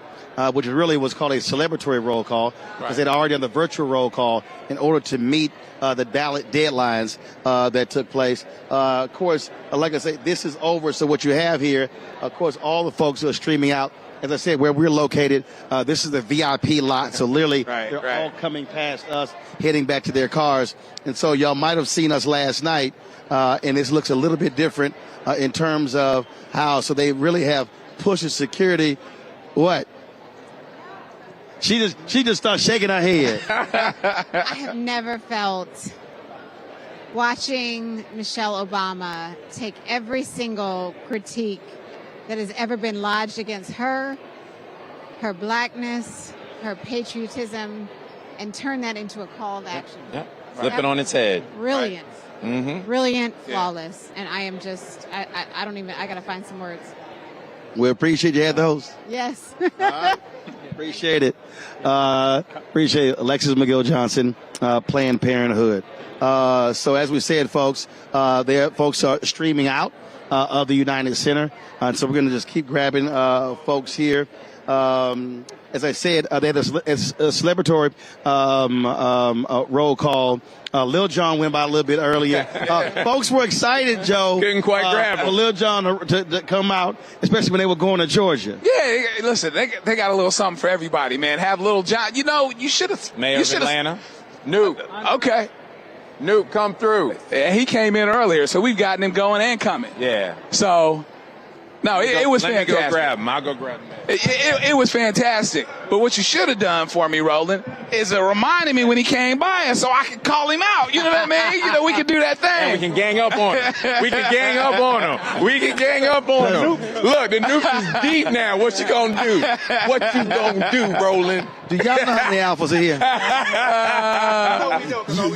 which really was called a celebratory roll call, because they'd already done the virtual roll call in order to meet the ballot deadlines that took place. Of course, like I say, this is over. So what you have here, of course, all the folks who are streaming out, as I said, where we're located, this is the VIP lot. So literally, they're all coming past us, heading back to their cars. And so y'all might have seen us last night, and this looks a little bit different in terms of how. So they really have pushed the security. What? She just started shaking her head. I have never felt, watching Michelle Obama take every single critique that has ever been lodged against her, her blackness, her patriotism, and turn that into a call to action. Flip it on its head. Brilliant. Mm-hmm. Brilliant, flawless. And I am just, I don't even, I got to find some words. We appreciate you had those. Yes. Appreciate it. Appreciate Alexis McGill Johnson, Planned Parenthood. So as we said, folks, folks are streaming out of the United Center. And so we're going to just keep grabbing folks here. As I said, they had a celebratory roll call. Lil Jon went by a little bit earlier. Folks were excited, Joe. Couldn't quite grab him. For Lil Jon to come out, especially when they were going to Georgia. Yeah, listen, they got a little something for everybody, man. Have Lil Jon. You know, you should have. Mayor of Atlanta. Noop. Okay. Noop, come through. Yeah, he came in earlier, so we've gotten him going and coming. Yeah. So, no, it was fantastic. Let me go grab him. I'll go grab him. It was fantastic. But what you should have done for me, Roland, is reminded me when he came by, and so I could call him out. You know what I mean? You know, we could do that thing. And we can gang up on him. We can gang up on him. We can gang up on him. Look, the nuke is deep now. What you gonna do? What you gonna do, Roland? Do y'all know how many alphas are here?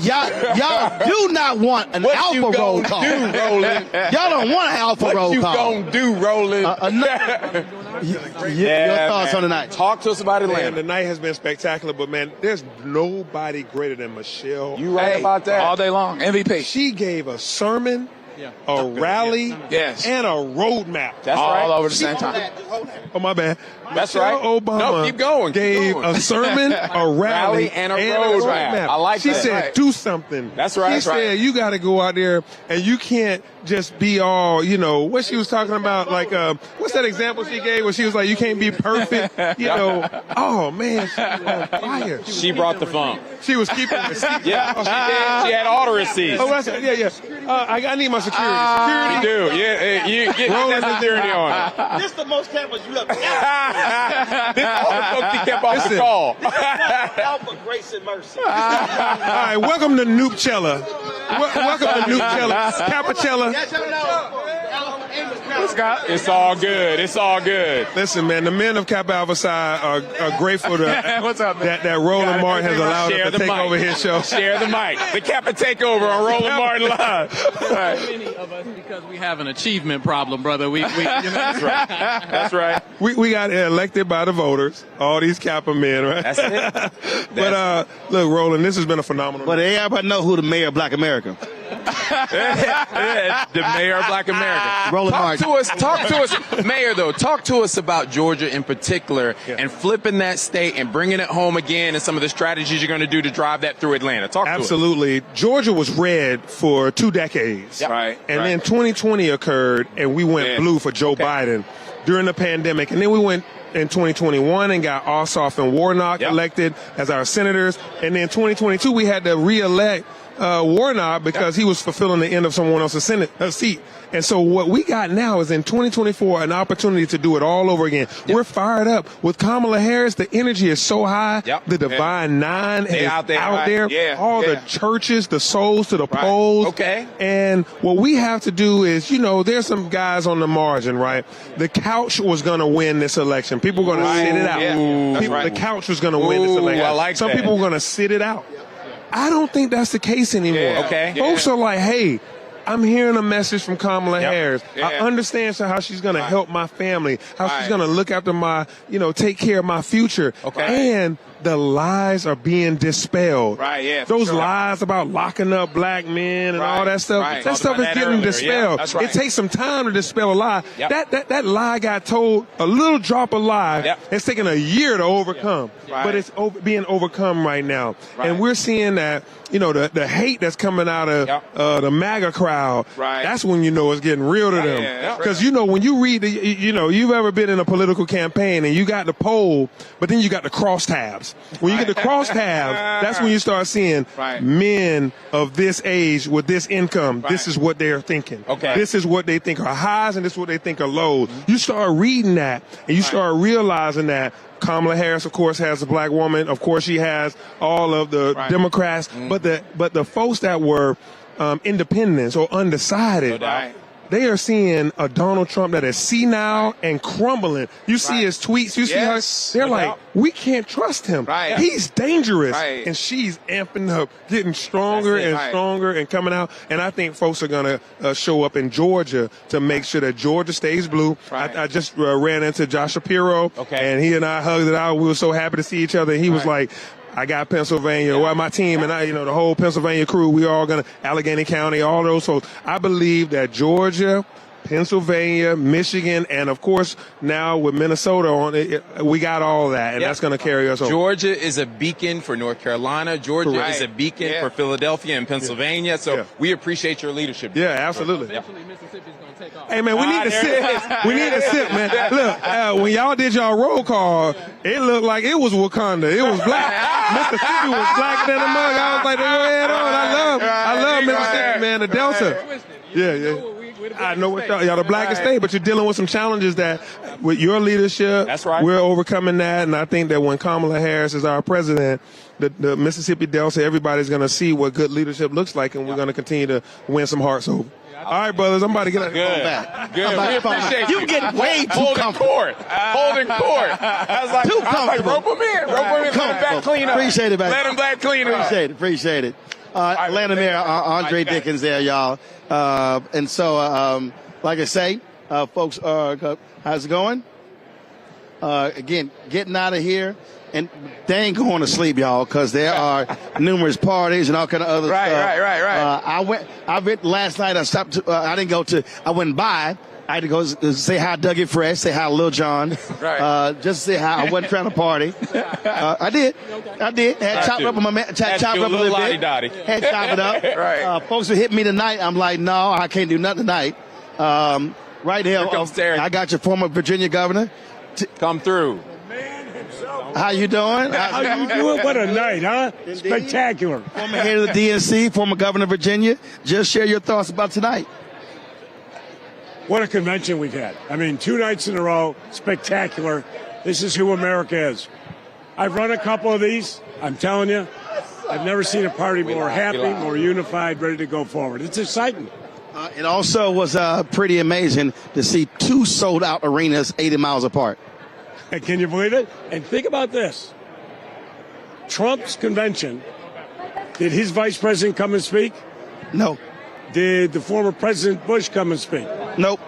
Y'all do not want an alpha roll call. What you gonna do, Roland? Y'all don't want an alpha roll call. What you gonna do, Roland? Your thoughts on the night? Talk to us about Atlanta. Man, the night has been spectacular, but man, there's nobody greater than Michelle. You right about that. All day long. MVP. She gave a sermon, a rally, and a roadmap. That's all over the same time. Oh, my bad. That's Michelle right. Obama No, keep going. gave a sermon, a rally, and a roadmap. I like she that. She said, right. do something. That's right. She said, you got to go out there, and you can't just be all, you know, what she was talking about, like, what's that example she gave where she was like, you can't be perfect, you know. Oh, man, she was on fire. She brought the funk. She was keeping receipts. Yeah, she did. She had all the receipts. Oh, that's, I need my security. You do. Yeah, you get that security on it. This is the most cameras you have ever. This is all the folks he kept off the call. Alpha grace and mercy. All right, welcome to Noopchella. Welcome to Noopchella. Capicella. It's all good. It's all good. Listen, man, the men of Kappa Alpha Psi are grateful to What's up, man? that Roland Martin has allowed us to take mic. over his show. Share the mic. The Kappa Takeover on Roland Martin Live. Right. Many of us, because we have an achievement problem, brother. You know, that's right. That's right. We got elected by the voters, all these Kappa men, right? That's it. But look, Roland, this has been a phenomenal. But everybody know who the mayor of Black America. The mayor of Black America. Roland Martin. Talk to us, Mayor, though. Talk to us about Georgia in particular and flipping that state and bringing it home again and some of the strategies you're going to do to drive that through Atlanta. Talk to us. Absolutely. Georgia was red for 2 decades. Yep. Right. And then 2020 occurred, and we went blue for Joe Biden during the pandemic. And then we went in 2021 and got Ossoff and Warnock elected as our senators. And then 2022, we had to re-elect Warnock because he was fulfilling the end of someone else's seat. And so what we got now is in 2024 an opportunity to do it all over again. Yep. We're fired up with Kamala Harris. The energy is so high. Yep. The Divine Nine is out there. Yeah. All the churches, the souls to the polls. Okay. And what we have to do is, you know, there's some guys on the margin, right? The couch was going to win this election. People were going to sit it out. Yeah. The couch was going to win this election. I like some people were going to sit it out. I don't think that's the case anymore. Yeah. Okay. Folks are like, hey, I'm hearing a message from Kamala Harris. I understand how she's going to help my family, how she's going to look after my, you know, take care of my future. Okay. And the lies are being dispelled. Right, yeah. Those lies about locking up black men and all that stuff, that stuff is getting dispelled. Yeah, it takes some time to dispel a lie. Yep. That lie got told, a little drop of lie. Yep. It's taken a year to overcome. Right. But it's being overcome right now. Right. And we're seeing that, you know, the hate that's coming out of the MAGA crowd, that's when you know it's getting real to them. Because, you know, when you read, you know, you've ever been in a political campaign and you got the poll, but then you got the crosstabs. When you get the crosstabs, that's when you start seeing men of this age with this income. This is what they're thinking. This is what they think are highs and this is what they think are lows. You start reading that and you start realizing that Kamala Harris, of course, has a black woman. Of course, she has all of the Democrats. But the folks that were independents or undecided, they are seeing a Donald Trump that is senile and crumbling. You see his tweets. You see her. They're like, we can't trust him. He's dangerous. And she's amping up, getting stronger and stronger and coming out. And I think folks are going to show up in Georgia to make sure that Georgia stays blue. I just ran into Josh Shapiro, and he and I hugged it out. We were so happy to see each other. He was like, I got Pennsylvania, my team and I, you know, the whole Pennsylvania crew, we all going to Allegheny County, all those. So I believe that Georgia, Pennsylvania, Michigan, and of course now with Minnesota on it, we got all that, and that's going to carry us over. Georgia is a beacon for North Carolina. Georgia is a beacon for Philadelphia and Pennsylvania. So we appreciate your leadership. Yeah, absolutely. Eventually, Mississippi's going to take off. Hey, man, we need to sip. We need to sip, man. Look, when y'all did y'all roll call, it looked like it was Wakanda. It was black. Mississippi was blacker than a mug. I was like, go ahead on. I love Mississippi, man. The Delta. Yeah. I know what y'all the blackest state, but you're dealing with some challenges that with your leadership, we're overcoming that. And I think that when Kamala Harris is our president, the Mississippi Delta, everybody's going to see what good leadership looks like, and we're going to continue to win some hearts over. All right, brothers, I'm about to get out back. Good. We appreciate you. Getting way too comfortable. Holding court. I was like, rope him in. Let him back clean up. Appreciate it, man. Let him back clean up. Appreciate it. Atlanta Mayor Andre Dickens there, y'all. And so, like I say, folks, how's it going? Again, getting out of here. And they ain't going to sleep, y'all, because there are numerous parties and all kind of other stuff. Right. I went last night. I stopped. I didn't go to. I went by. I had to go say hi to Dougie Fresh, say hi to Lil Jon. Just say hi. I wasn't trying to party. I did. Had chopped up on my chopped up a little bit. Had chopped it up. Folks were hitting me tonight. I'm like, no, I can't do nothing tonight. Right here. I got your former Virginia governor. Come through. How you doing? How you doing? What a night, huh? Indeed. Spectacular. Former head of the DNC, former governor of Virginia. Just share your thoughts about tonight. What a convention we've had. I mean, 2 nights in a row, spectacular. This is who America is. I've run a couple of these. I'm telling you, I've never seen a party more happy, more unified, ready to go forward. It's exciting. It also was pretty amazing to see 2 sold-out arenas 80 miles apart. And can you believe it? And think about this. Trump's convention, did his vice president come and speak? No. Did the former President Bush come and speak? Nope.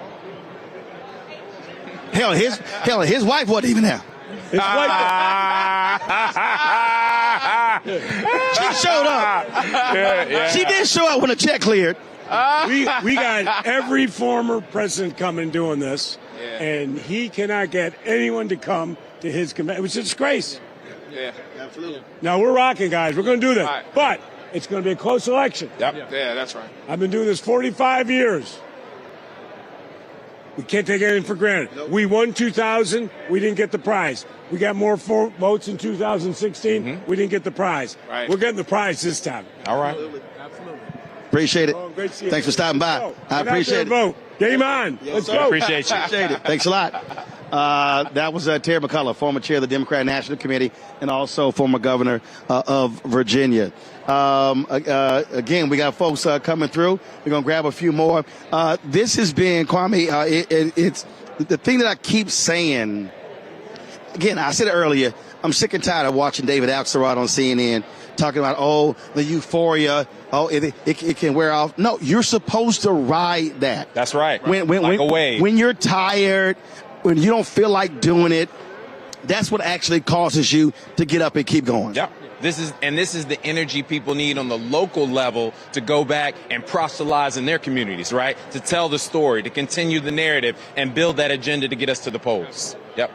Hell, his wife wasn't even there. His wife. She showed up. She did show up when the check cleared. We got every former president coming doing this. And he cannot get anyone to come to his convention. It was a disgrace. Yeah, absolutely. Now, we're rocking, guys. We're going to do this. Right. But it's going to be a close election. Yep. Yeah, that's right. I've been doing this 45 years. We can't take anything for granted. Nope. We won 2000. We didn't get the prize. We got more votes in 2016. We didn't get the prize. Right. We're getting the prize this time. All right. Absolutely. Appreciate it. Oh, great to see you. Thanks for stopping by. I appreciate it. Vote. Game on. Yes, Let's sir. go. Appreciate you. Appreciate it. Thanks a lot. That was Terry McCullough, former chair of the Democratic National Committee and also former governor of Virginia. Again, we got folks coming through. We're going to grab a few more. This has been, Kwame, it's the thing that I keep saying. Again, I said it earlier, I'm sick and tired of watching David Axelrod on CNN talking about, the euphoria. It can wear off. No, you're supposed to ride that. That's right. Like a wave. When you're tired, when you don't feel like doing it, that's what actually causes you to get up and keep going. Yep. This is the energy people need on the local level to go back and proselytize in their communities, right? To tell the story, to continue the narrative, and build that agenda to get us to the polls. Yep.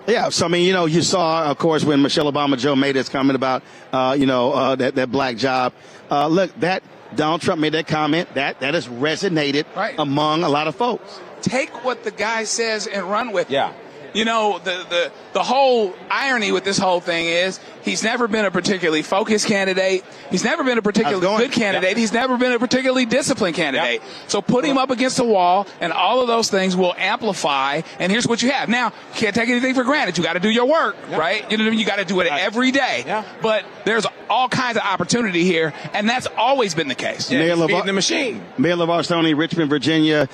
Yeah, so I mean, you saw, of course, when Michelle Obama Joe made this comment about, that black job. Look, that Donald Trump made that comment that has resonated among a lot of folks. Take what the guy says and run with it. Yeah. You know, the whole irony with this whole thing is he's never been a particularly focused candidate. He's never been a particularly good candidate. Yep. He's never been a particularly disciplined candidate. Yep. So put him up against the wall, and all of those things will amplify. And here's what you have. Now, you can't take anything for granted. You got to do your work, right? You know what I mean? You got to do it every day. Yeah. But there's all kinds of opportunity here, and that's always been the case. Yeah, feeding the machine. Mayor LeVar Stoney, Richmond, Virginia.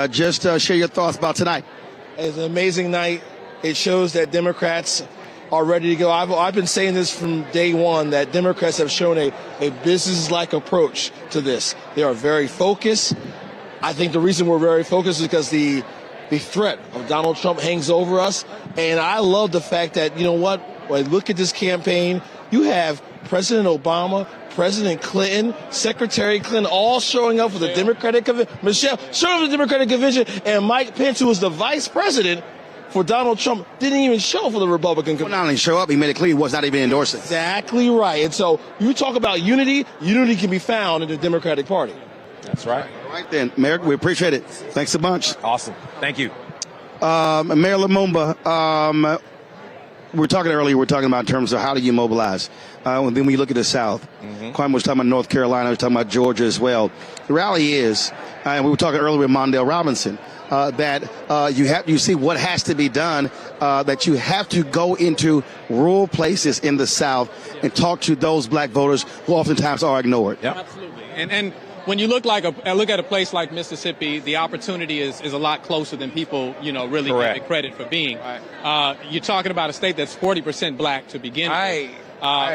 Just share your thoughts about tonight. It's an amazing night. It shows that Democrats are ready to go. I've been saying this from day one, that Democrats have shown a business-like approach to this. They are very focused. I think the reason we're very focused is because the threat of Donald Trump hangs over us. And I love the fact that, you know what, when I look at this campaign, you have President Obama, President Clinton, Secretary Clinton, all showing up for the Democratic Convention. Michelle showing up for the Democratic Convention, and Mike Pence, who was the vice president for Donald Trump, didn't even show for the Republican Convention. Well, not only show up, he made it clear he was not even endorsing. Exactly right. And so you talk about unity. Unity can be found in the Democratic Party. That's right. All right then, Mayor, we appreciate it. Thanks a bunch. Awesome. Thank you. Mayor Lumumba, we were talking earlier, in terms of how do you mobilize. And then when you look at the South, Kwame was talking about North Carolina, was talking about Georgia as well. The reality is, and we were talking earlier with Mondale Robinson, that you see what has to be done, that you have to go into rural places in the South and talk to those black voters who oftentimes are ignored. Yep. Absolutely. And when you look at a place like Mississippi, the opportunity is a lot closer than people, really give it credit for being. Right. You're talking about a state that's 40% black to begin with.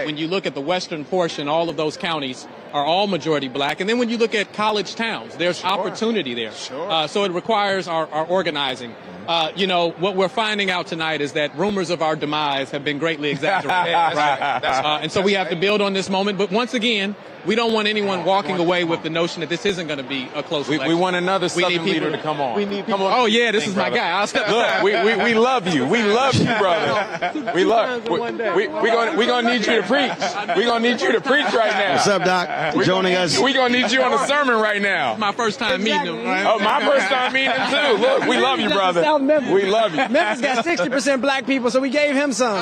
When you look at the western portion, all of those counties are all majority black. And then when you look at college towns, there's opportunity there. So it requires our organizing. What we're finding out tonight is that rumors of our demise have been greatly exaggerated. And so we have to build on this moment. But once again, we don't want anyone walking away with the notion that this isn't going to be a close election. We want another Southern leader to come on. We need people. Oh, yeah, this is my guy. I'll step aside. Look, we love you. We love you, brother. We love you. We're going to need you to preach. We're going to need you to preach right now. What's up, Doc? Joining us. We're going to need you on a sermon right now. My first time meeting him. Right? Oh, my first time meeting him, too. Look, we love you, brother. We love you. Memphis got 60% black people, so we gave him some.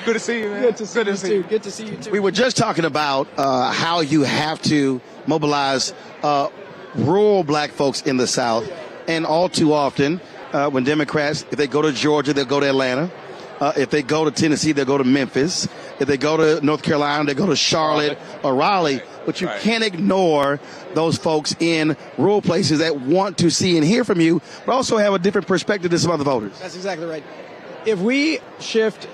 Good to see you, man. Good to see you. Good to see you, too. We were just talking about how you have to mobilize rural black folks in the South. And all too often, when Democrats, if they go to Georgia, they'll go to Atlanta. If they go to Tennessee, they'll go to Memphis. If they go to North Carolina, they go to Charlotte or Raleigh. But you can't ignore those folks in rural places that want to see and hear from you, but also have a different perspective than some other voters. That's exactly right. If we shift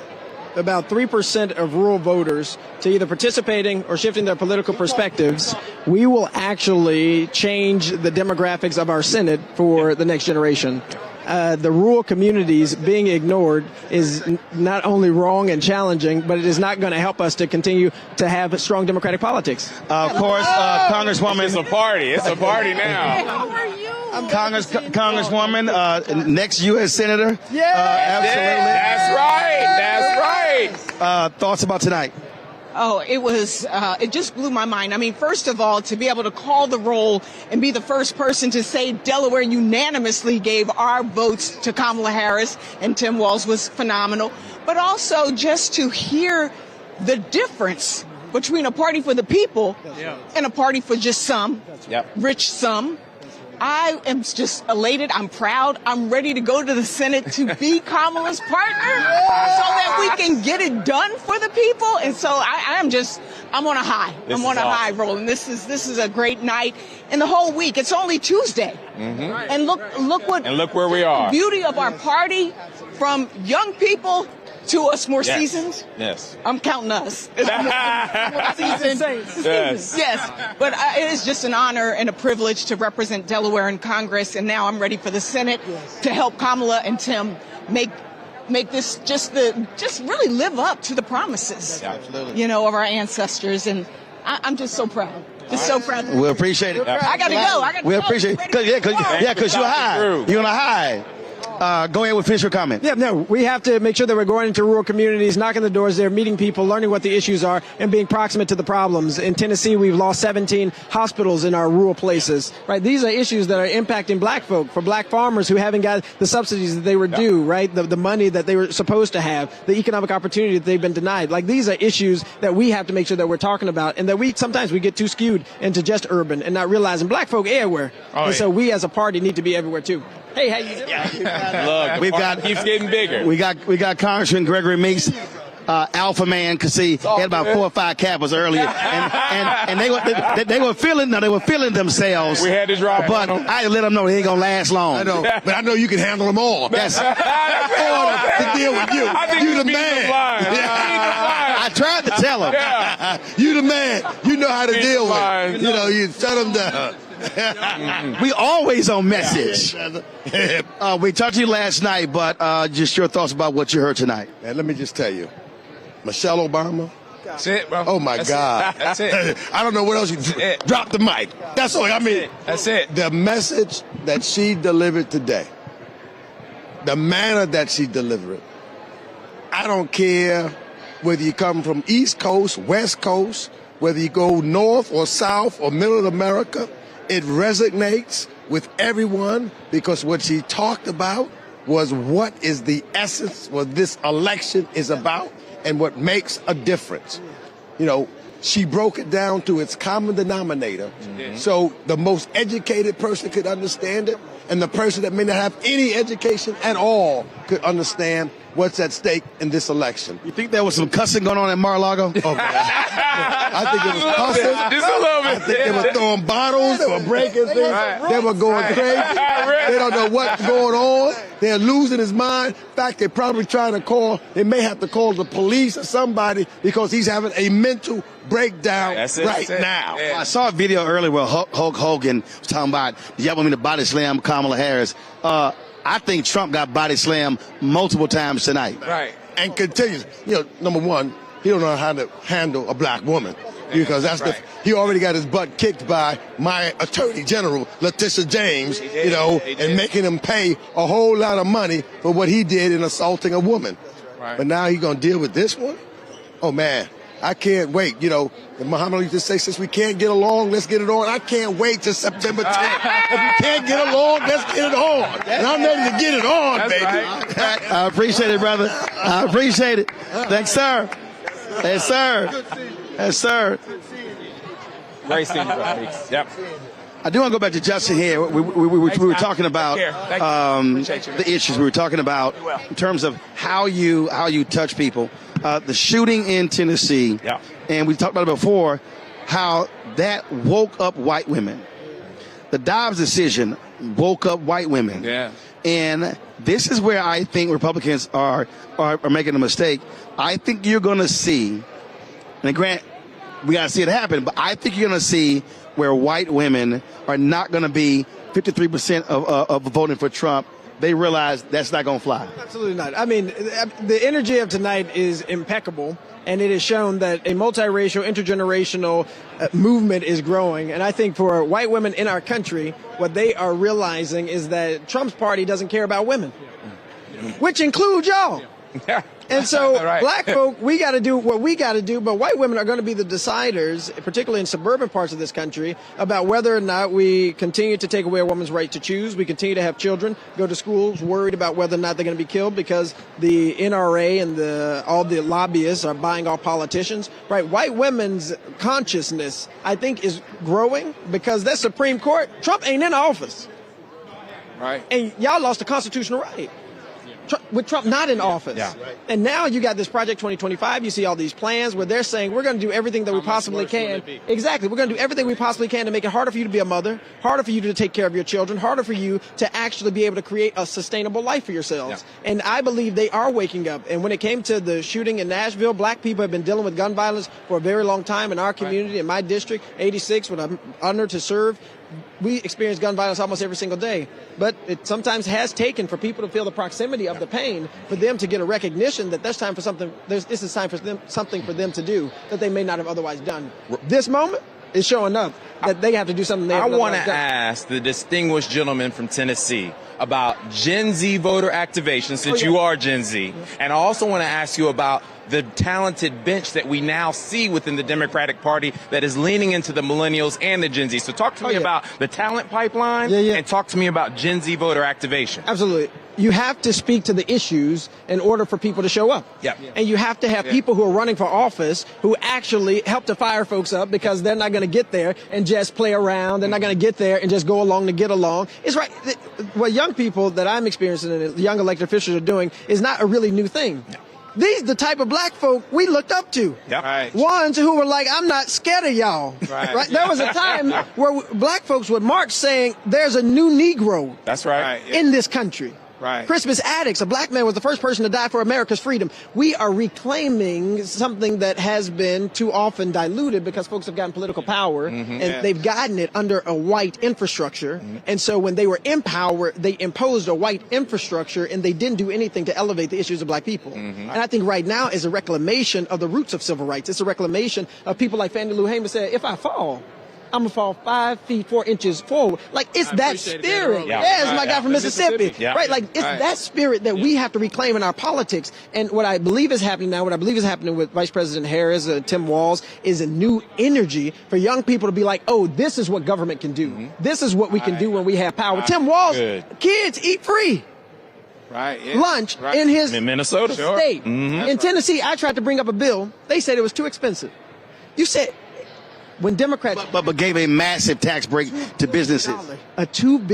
about 3% of rural voters to either participating or shifting their political perspectives, we will actually change the demographics of our Senate for the next generation. The rural communities being ignored is not only wrong and challenging, but it is not going to help us to continue to have strong democratic politics. Of course, Congresswoman. It's a party. It's a party now. Hey, how are you? Congresswoman, next U.S. Senator. Yeah. Absolutely. That's right. Thoughts about tonight? Oh, it was, it just blew my mind. I mean, first of all, to be able to call the roll and be the first person to say Delaware unanimously gave our votes to Kamala Harris and Tim Walz was phenomenal. But also just to hear the difference between a party for the people and a party for just some, rich some. I am just elated. I'm proud. I'm ready to go to the Senate to be Kamala's partner so that we can get it done for the people. And so I'm on a high. I'm on a high, Roland. This is a great night. And the whole week, it's only Tuesday. And look where we are. The beauty of our party, from young people to us more seasoned. Yes. I'm counting us. Yes. But it is just an honor and a privilege to represent Delaware in Congress. And now I'm ready for the Senate to help Kamala and Tim make this just really live up to the promises, of our ancestors. And I'm just so proud. Just so proud. We appreciate it. I got to go. We appreciate it. Because you're high. You're on a high. Go ahead with finish your comment. Yeah, no, we have to make sure that we're going into rural communities, knocking the doors there, meeting people, learning what the issues are, and being proximate to the problems. In Tennessee, we've lost 17 hospitals in our rural places, right? These are issues that are impacting black folk, for black farmers who haven't got the subsidies that they were due, right? The money that they were supposed to have, the economic opportunity that they've been denied. Like, these are issues that we have to make sure that we're talking about, and that sometimes we get too skewed into just urban and not realizing black folk everywhere. So we as a party need to be everywhere too. Hey, how you doing? Look, we've got keeps getting bigger. We got Congressman Gregory Meeks, alpha man, because he had about 4 or 5 Kappas earlier, and they were feeling themselves. We had to drop, but I let them know they ain't gonna last long. I know, but I know you can handle them all. That's to deal with you. You the man. I tried to tell him. You the man. You know how to deal with. You shut them down. We always on message. We talked to you last night, but just your thoughts about what you heard tonight. Man, let me just tell you, Michelle Obama. That's it, bro. Oh my God. That's it. I don't know what else you drop the mic. That's all. I mean, that's it. The message that she delivered today, the manner that she delivered it. I don't care whether you come from East Coast, West Coast, whether you go north or south or middle of America. It resonates with everyone because what she talked about was what is the essence what this election is about and what makes a difference. She broke it down to its common denominator so the most educated person could understand it and the person that may not have any education at all could understand what's at stake in this election. You think there was some cussing going on at Mar-a-Lago? Oh, I think it was cussing. Just a little bit. I think they were throwing bottles. They were breaking things. They were going crazy. They don't know what's going on. They're losing his mind. In fact, they're probably trying to call. They may have to call the police or somebody because he's having a mental breakdown right now. I saw a video earlier where Hulk Hogan was talking about, y'all want me to body slam Kamala Harris. I think Trump got body slammed multiple times tonight. Right. And continues. Number one, he don't know how to handle a black woman because that's he already got his butt kicked by my Attorney General, Letitia James, and making him pay a whole lot of money for what he did in assaulting a woman. Right. But now he's going to deal with this one? Oh, man. I can't wait. Muhammad Ali used to say, since we can't get along, let's get it on. I can't wait till September 10th. If we can't get along, let's get it on. And I'm ready to get it on, baby. Right. I appreciate it, brother. I appreciate it. Thanks, sir. Yes, sir. Yes, sir. Great seeing you, brother. Yep. I do want to go back to Justin here. We were talking about the issues we were talking about in terms of how you touch people. The shooting in Tennessee, and we talked about it before, how that woke up white women. The Dobbs decision woke up white women. Yeah. And this is where I think Republicans are making a mistake. I think you're going to see, and Grant, we got to see it happen, but I think you're going to see where white women are not going to be 53% of voting for Trump. They realize that's not going to fly. Absolutely not. I mean, the energy of tonight is impeccable, and it has shown that a multiracial, intergenerational movement is growing. And I think for white women in our country, what they are realizing is that Trump's party doesn't care about women, which includes y'all. And so black folk, we got to do what we got to do, but white women are going to be the deciders, particularly in suburban parts of this country, about whether or not we continue to take away a woman's right to choose. We continue to have children go to schools worried about whether or not they're going to be killed because the NRA and all the lobbyists are buying off politicians. Right? White women's consciousness, I think, is growing because that Supreme Court, Trump ain't in office. Right. And y'all lost the constitutional right. With Trump not in office. Yeah. And now you got this Project 2025. You see all these plans where they're saying we're going to do everything that we possibly can. Exactly. We're going to do everything we possibly can to make it harder for you to be a mother, harder for you to take care of your children, harder for you to actually be able to create a sustainable life for yourselves. Yeah. And I believe they are waking up. And when it came to the shooting in Nashville, black people have been dealing with gun violence for a very long time in our community, in my district, 86, when I'm honored to serve. We experience gun violence almost every single day, but it sometimes has taken for people to feel the proximity of the pain, for them to get a recognition that there's time for something. This is time for them, something for them to do that they may not have otherwise done. This moment is showing up that they have to do something. I want to ask the distinguished gentleman from Tennessee about Gen Z voter activation, since you are Gen Z, and I also want to ask you about the talented bench that we now see within the Democratic Party that is leaning into the millennials and the Gen Z. So talk to me about the talent pipeline and talk to me about Gen Z voter activation. Absolutely. You have to speak to the issues in order for people to show up. And you have to have people who are running for office who actually help to fire folks up, because they're not going to get there and just play around. They're not going to get there and just go along to get along. It's right. What young people that I'm experiencing and the young elected officials are doing is not a really new thing. These the type of black folk we looked up to. Ones who were like, I'm not scared of y'all. Right? There was a time where black folks would march saying, there's a new Negro in this country. Crispus Attucks, a black man, was the first person to die for America's freedom. We are reclaiming something that has been too often diluted because folks have gotten political power and they've gotten it under a white infrastructure. And so when they were in power, they imposed a white infrastructure and they didn't do anything to elevate the issues of black people. And I think right now is a reclamation of the roots of civil rights. It's a reclamation of people like Fannie Lou Hamer said, if I fall, I'm going to fall 5 feet 4 inches forward. Like, it's that spirit. It's my guy from Mississippi. Right? Like, it's that spirit that we have to reclaim in our politics. And what I believe is happening now, what I believe is happening with Vice President Harris, Tim Walz, is a new energy for young people to be like, oh, this is what government can do. This is what we can do when we have power. Tim Walz, kids eat free. Lunch in his Minnesota state. In Tennessee, I tried to bring up a bill. They said it was too expensive. You said, when Democrats but gave a massive tax break to businesses, a $2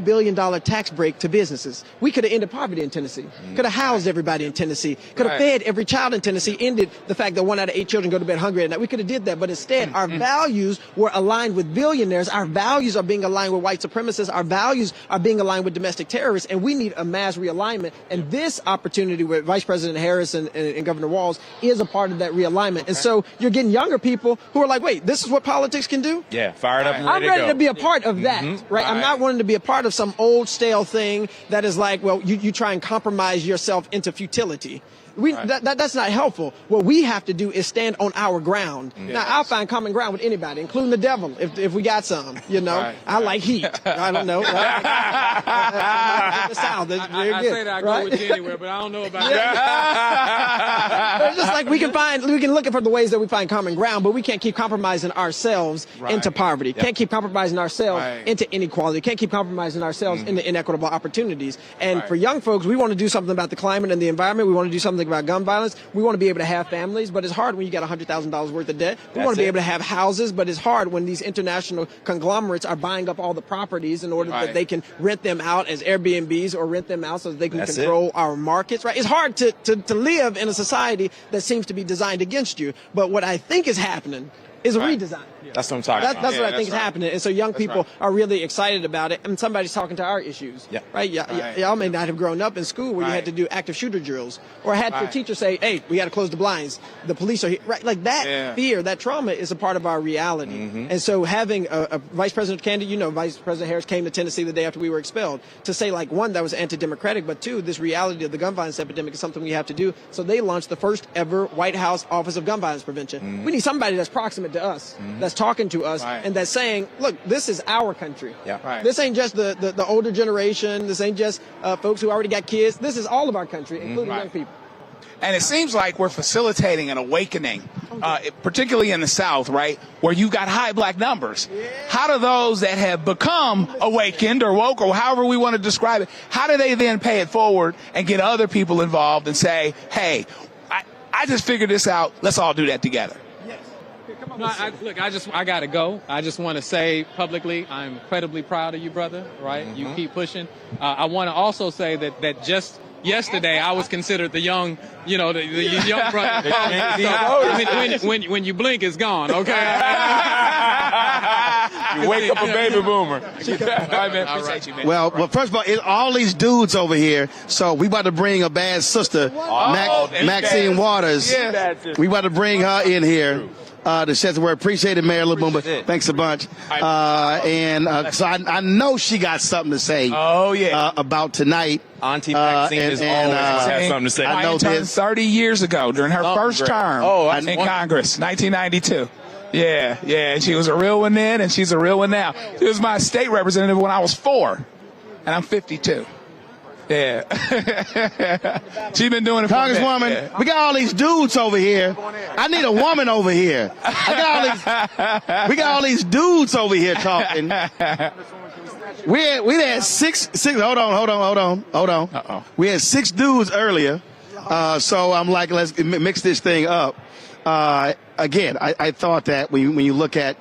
billion tax break to businesses. We could have ended poverty in Tennessee. Could have housed everybody in Tennessee. Could have fed every child in Tennessee. Ended the fact that 1 out of 8 children go to bed hungry at night. We could have did that, but instead our values were aligned with billionaires. Our values are being aligned with white supremacists. Our values are being aligned with domestic terrorists, and we need a mass realignment. And this opportunity with Vice President Harris and Governor Walz is a part of that realignment. And so you're getting younger people who are like, wait, this is what politics can do? Fired up and I'm ready to go. be a part of that, right? I'm not wanting to be a part of some old stale thing that is like, well, you try and compromise yourself into futility. That's not helpful. What we have to do is stand on our ground. Now, I'll find common ground with anybody, including the devil, if we got some, you know. I like heat. I don't know. The South. I say that I go with you anywhere, but I don't know about It's just like we can look for the ways that we find common ground, but we can't keep compromising ourselves into poverty. Can't keep compromising ourselves into inequality. Can't keep compromising ourselves into inequitable opportunities. And for young folks, we want to do something about the climate and the environment. We want to do something about gun violence. We want to be able to have families, but it's hard when you got $100,000 worth of debt. We want to be able to have houses, but it's hard when these international conglomerates are buying up all the properties in order that they can rent them out as Airbnbs or rent them out so that they can control our markets, right? It's hard to live in a society that seems to be designed against you. But what I think is happening is a redesign. That's what I'm talking about. That's what I think is happening. And so young people are really excited about it. And somebody's talking to our issues. Right? Y'all may not have grown up in school where you had to do active shooter drills or had your teacher say, hey, we got to close the blinds. The police are here. Right? Like that fear, that trauma is a part of our reality. And so having a vice president candidate, you know, Vice President Harris came to Tennessee the day after we were expelled to say, like, one, that was anti-democratic, but two, this reality of the gun violence epidemic is something we have to do. So they launched the first ever White House Office of Gun Violence Prevention. We need somebody that's proximate to us, that's talking to us, and that's saying, look, this is our country. This ain't just the older generation. This ain't just folks who already got kids. This is all of our country, including young people. And it seems like we're facilitating an awakening, particularly in the South, right, where you've got high black numbers. How do those that have become awakened or woke or however we want to describe it, how do they then pay it forward and get other people involved and say, hey, I just figured this out. Let's all do that together. No, I got to go. I just want to say publicly, I'm incredibly proud of you, brother, right? Mm-hmm. You keep pushing. I want to also say that just yesterday I was considered the young, the young brother. When you blink, it's gone, okay? You wake up a baby boomer. Well, first of all, it's all these dudes over here, so we about to bring a bad sister, Maxine Waters. We about to bring her in here. To shed the word. Appreciate it, Mayor Lumumba. Thanks a bunch. So I know she got something to say. Oh, yeah. About tonight. Auntie Maxine is always has something to say. I know turned 30 years ago during her first term in Congress, 1992. Yeah. And she was a real one then, and she's a real one now. She was my state representative when I was 4, and I'm 52. Yeah. She's been doing it for Congresswoman, we got all these dudes over here. I need a woman over here. We got all these dudes over here talking. We had six. Hold on. Uh-oh. We had 6 dudes earlier. So I'm like, let's mix this thing up. Again, I thought that when you look at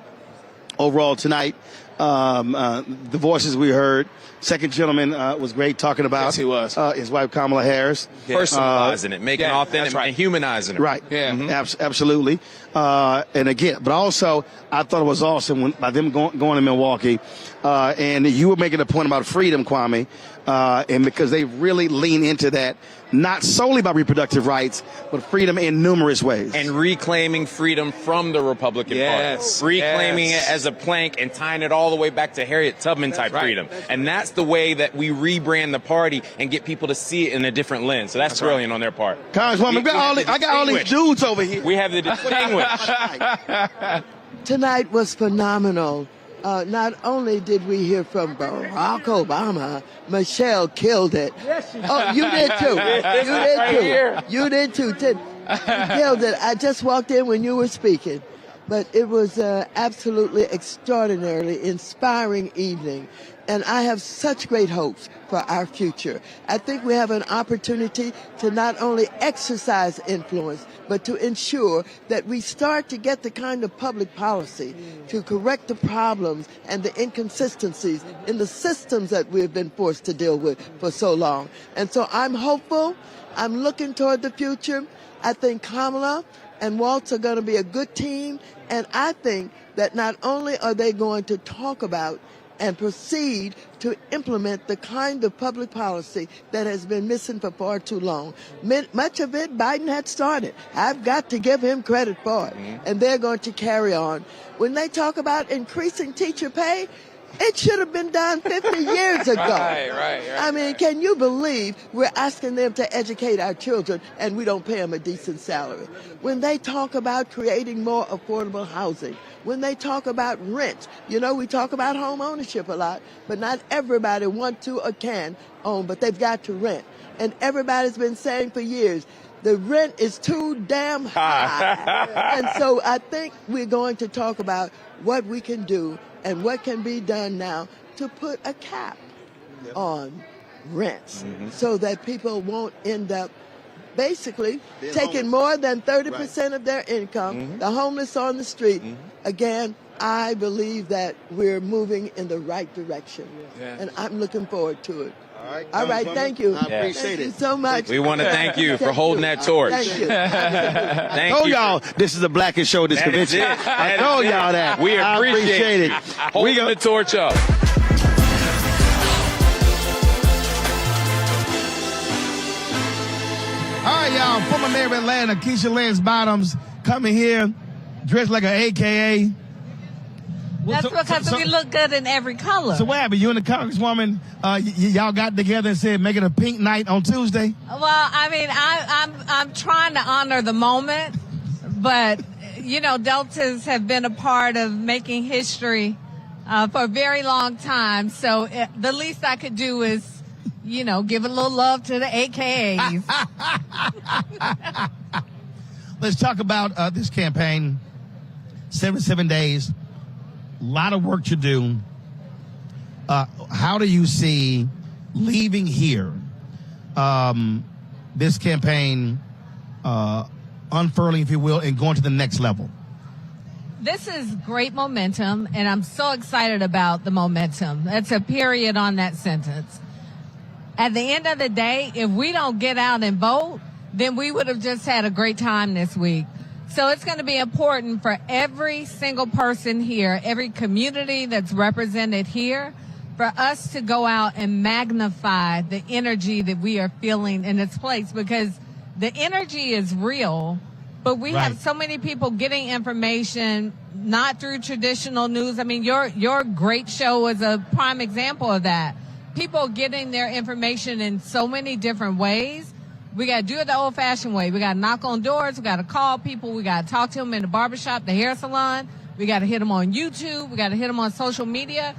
overall tonight, the voices we heard. Second gentleman was great talking about his wife Kamala Harris. Personalizing it, making it authentic and humanizing it. Right. Yeah. Absolutely. And again, but also I thought it was awesome by them going to Milwaukee. And you were making a point about freedom, Kwame. And because they really lean into that, not solely by reproductive rights, but freedom in numerous ways. And reclaiming freedom from the Republican Party. Reclaiming it as a plank and tying it all the way back to Harriet Tubman type freedom. And that's the way that we rebrand the party and get people to see it in a different lens. So that's brilliant on their part. Congresswoman, I got all these dudes over here. We have the distinguished. Tonight was phenomenal. Not only did we hear from Barack Obama, Michelle killed it. Oh, you did too. You did too. You killed it. I just walked in when you were speaking. But it was absolutely extraordinarily inspiring evening. And I have such great hopes for our future. I think we have an opportunity to not only exercise influence, but to ensure that we start to get the kind of public policy to correct the problems and the inconsistencies in the systems that we've been forced to deal with for so long. And so I'm hopeful. I'm looking toward the future. I think Kamala and Waltz are going to be a good team. And I think that not only are they going to talk about and proceed to implement the kind of public policy that has been missing for far too long. Much of it Biden had started. I've got to give him credit for it. And they're going to carry on. When they talk about increasing teacher pay, it should have been done 50 years ago. Right. I mean, can you believe we're asking them to educate our children and we don't pay them a decent salary? When they talk about creating more affordable housing, when they talk about rent, we talk about home ownership a lot, but not everybody wants to or can own, but they've got to rent. And everybody's been saying for years, the rent is too damn high. And so I think we're going to talk about what we can do and what can be done now to put a cap on rents so that people won't end up basically taking more than 30% of their income, the homeless on the street. Again, I believe that we're moving in the right direction, and I'm looking forward to it. All right, thank you. I appreciate thank it. you so much. We want to thank you for holding that torch. Thank you. Thank told you. y'all this is the blackest show this convention. I told y'all that. We appreciate it. Holding the torch up. All right, y'all. Former mayor of Atlanta, Keisha Lance Bottoms, coming here dressed like an AKA. That's because we look good in every color. So what happened? You and the Congresswoman, y'all got together and said make it a pink night on Tuesday? Well, I mean, I'm trying to honor the moment, but Deltas have been a part of making history for a very long time. So the least I could do is give a little love to the AKAs. Let's talk about this campaign. 77 days, a lot of work to do. How do you see leaving here, this campaign unfurling, if you will, and going to the next level? This is great momentum, and I'm so excited about the momentum. That's a period on that sentence. At the end of the day, if we don't get out and vote, then we would have just had a great time this week. So it's going to be important for every single person here, every community that's represented here, for us to go out and magnify the energy that we are feeling in this place, because the energy is real, but we have so many people getting information not through traditional news. I mean, your great show is a prime example of that. People getting their information in so many different ways. We got to do it the old-fashioned way. We got to knock on doors. We got to call people. We got to talk to them in the barbershop, the hair salon. We got to hit them on YouTube. We got to hit them on social media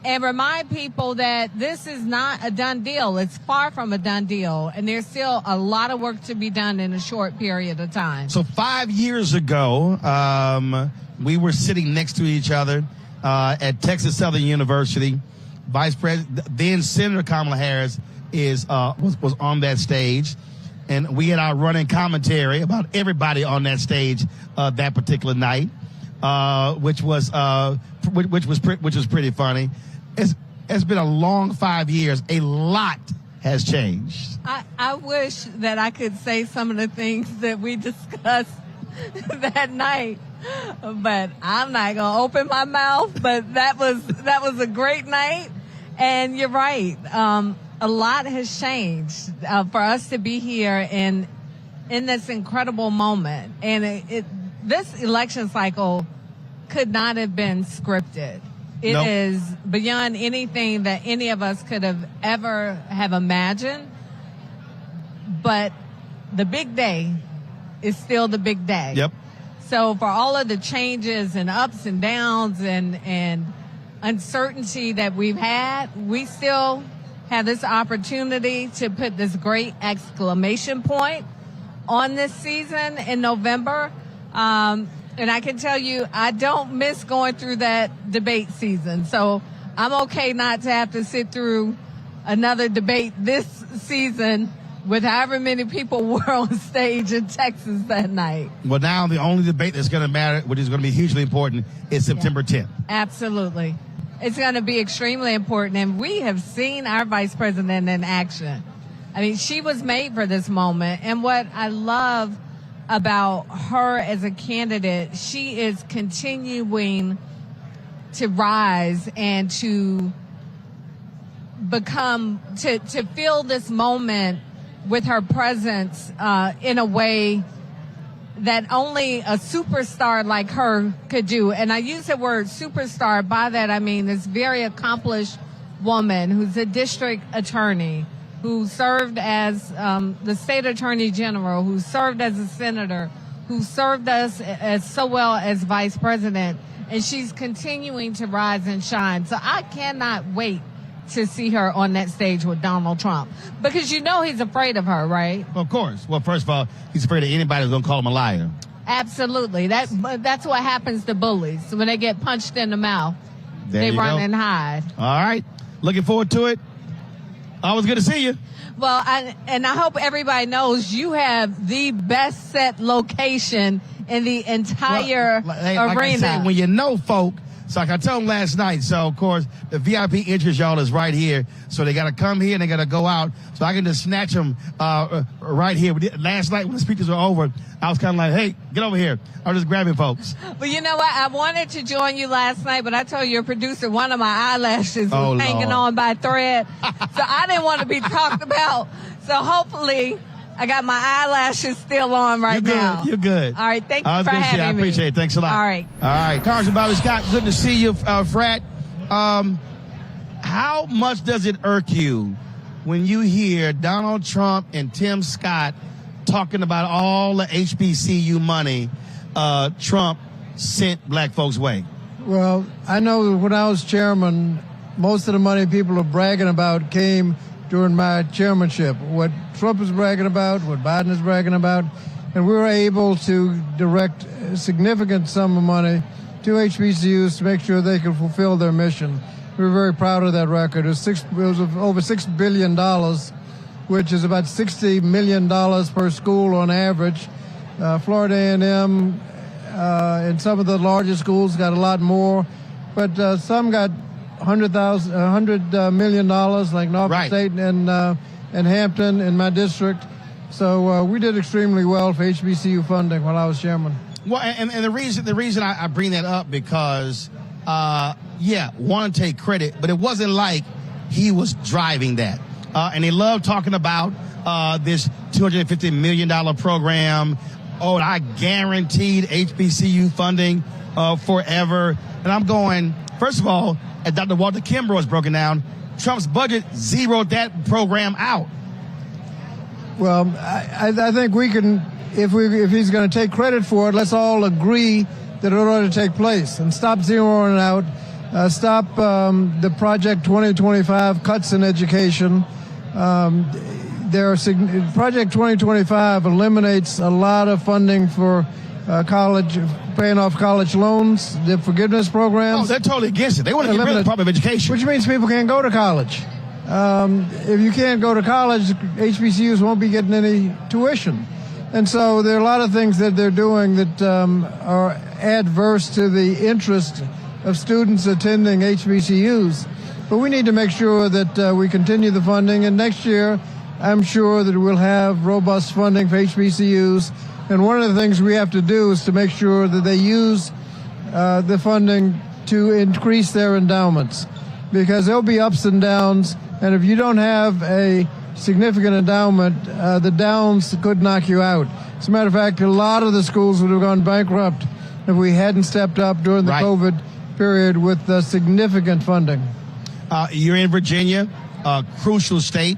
and remind people that this is not a done deal. It's far from a done deal, and there's still a lot of work to be done in a short period of time. So 5 years ago, we were sitting next to each other at Texas Southern University. Vice President, then Senator Kamala Harris was on that stage, and we had our running commentary about everybody on that stage that particular night, which was pretty funny. It's been a long 5 years. A lot has changed. I wish that I could say some of the things that we discussed that night, but I'm not gonna open my mouth. But that was a great night, and you're right. A lot has changed for us to be here in this incredible moment, and this election cycle could not have been scripted. It is beyond anything that any of us could have ever have imagined. But the big day is still the big day. Yep. So for all of the changes and ups and downs and uncertainty that we've had, we still have this opportunity to put this great exclamation point on this season in November. And I can tell you, I don't miss going through that debate season. So I'm okay not to have to sit through another debate this season with however many people were on stage in Texas that night. Well, now the only debate that's going to matter, which is going to be hugely important, is September 10th. Absolutely. It's going to be extremely important. And we have seen our vice president in action. I mean, she was made for this moment. And what I love about her as a candidate, she is continuing to rise and to fill this moment with her presence in a way that only a superstar like her could do. And I use the word superstar. By that I mean this very accomplished woman who's a district attorney, who served as the state attorney general, who served as a senator, who served us as so well as vice president. And she's continuing to rise and shine. So I cannot wait to see her on that stage with Donald Trump, because he's afraid of her, right? Well, of course. Well, first of all, he's afraid of anybody who's going to call him a liar. Absolutely. That's what happens to bullies. When they get punched in the mouth, they run and hide. All right. Looking forward to it. Always good to see you. Well, I hope everybody knows you have the best set location in the entire arena. Like I said, when you know folk, so like I told them last night, so of course the VIP entrance, y'all, is right here. So they got to come here and they got to go out. So I can just snatch them right here. Last night when the speeches were over, I was kind of like, hey, get over here. I was just grabbing folks. Well, you know what? I wanted to join you last night, but I told your producer one of my eyelashes was hanging on by a thread. So I didn't want to be talked about. So hopefully I got my eyelashes still on right now. You're good. All right. Thank you for having me. I appreciate it. Thanks a lot. All right. Congresswoman Scott, good to see you, Frat. How much does it irk you when you hear Donald Trump and Tim Scott talking about all the HBCU money Trump sent black folks' way? Well, I know when I was chairman, most of the money people are bragging about came during my chairmanship. What Trump is bragging about, what Biden is bragging about, and we were able to direct a significant sum of money to HBCUs to make sure they can fulfill their mission. We're very proud of that record. It was over $6 billion, which is about $60 million per school on average. Florida A&M and some of the larger schools got a lot more, but some got $100 million, like Norfolk State and Hampton in my district. So we did extremely well for HBCU funding while I was chairman. Well, and the reason I bring that up because, want to take credit, but it wasn't like he was driving that. And they love talking about this $250 million program. Oh, and I guaranteed HBCU funding forever. And I'm going, first of all, as Dr. Walter Kimbrough has broken down, Trump's budget zeroed that program out. Well, I think we can, if he's going to take credit for it, let's all agree that it ought to take place and stop zeroing it out. Stop the Project 2025 cuts in education. Project 2025 eliminates a lot of funding for college, paying off college loans, the forgiveness programs. Oh, they're totally against it. They want to get rid of the Department of Education. Which means people can't go to college. If you can't go to college, HBCUs won't be getting any tuition. And so there are a lot of things that they're doing that are adverse to the interest of students attending HBCUs. But we need to make sure that we continue the funding. And next year, I'm sure that we'll have robust funding for HBCUs. And one of the things we have to do is to make sure that they use the funding to increase their endowments, because there'll be ups and downs. And if you don't have a significant endowment, the downs could knock you out. As a matter of fact, a lot of the schools would have gone bankrupt if we hadn't stepped up during the COVID period with significant funding. You're in Virginia, a crucial state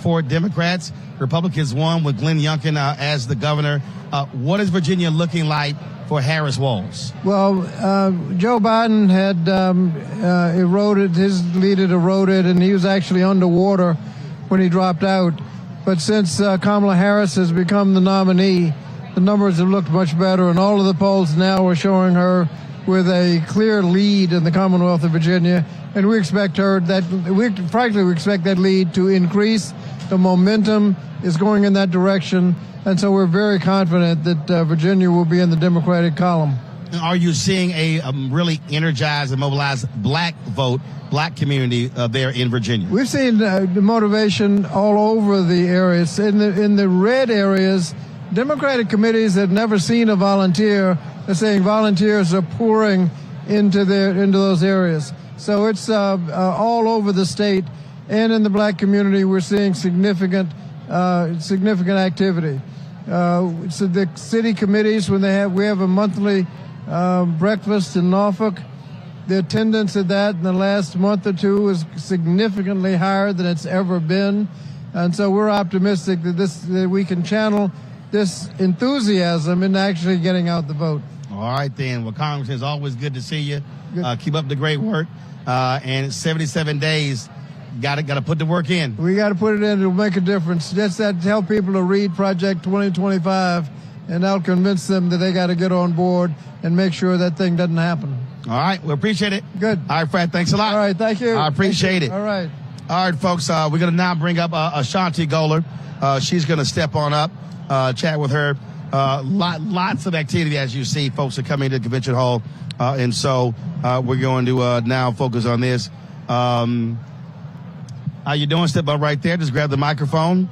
for Democrats. Republicans won with Glenn Youngkin as the governor. What is Virginia looking like for Harris-Walz? Well, Joe Biden had eroded, his lead had eroded, and he was actually underwater when he dropped out. But since Kamala Harris has become the nominee, the numbers have looked much better, and all of the polls now are showing her with a clear lead in the Commonwealth of Virginia. And we expect we expect that lead to increase. The momentum is going in that direction. And so we're very confident that Virginia will be in the Democratic column. Are you seeing a really energized and mobilized black vote, black community there in Virginia? We've seen the motivation all over the areas. In the red areas, Democratic committees that never seen a volunteer are saying volunteers are pouring into those areas. So it's all over the state, and in the black community, we're seeing significant activity. So the city committees, we have a monthly breakfast in Norfolk. The attendance at that in the last month or two is significantly higher than it's ever been, and so we're optimistic that we can channel this enthusiasm into actually getting out the vote. All right, then. Well, Congressman, it's always good to see you. Keep up the great work. And 77 days, got to put the work in. We got to put it in. It'll make a difference. Just that, tell people to read Project 2025, and that'll convince them that they got to get on board and make sure that thing doesn't happen. All right. We appreciate it. Good. All right, Fred. Thanks a lot. All right. Thank you. I appreciate it. All right. All right, folks. We're going to now bring up Ashanti Goler. She's going to step on up, chat with her. Lots of activity, as you see. Folks are coming to the convention hall. And so we're going to now focus on this. How you doing? Step up right there. Just grab the microphone.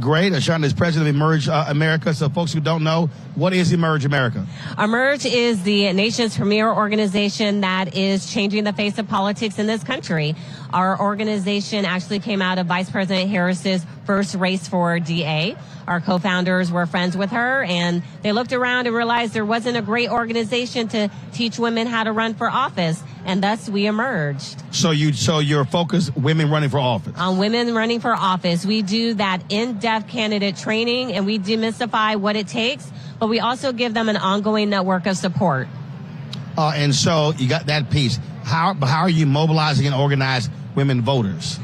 Great. Ashanti is president of Emerge America. So folks who don't know, what is Emerge America? Emerge is the nation's premier organization that is changing the face of politics in this country. Our organization actually came out of Vice President Harris's first race for DA. Our co-founders were friends with her, and they looked around and realized there wasn't a great organization to teach women how to run for office, and thus we emerged. So you're focused women running for office? On women running for office. We do that in-depth candidate training, and we demystify what it takes, but we also give them an ongoing network of support. And so you got that piece. How are you mobilizing and organizing women voters?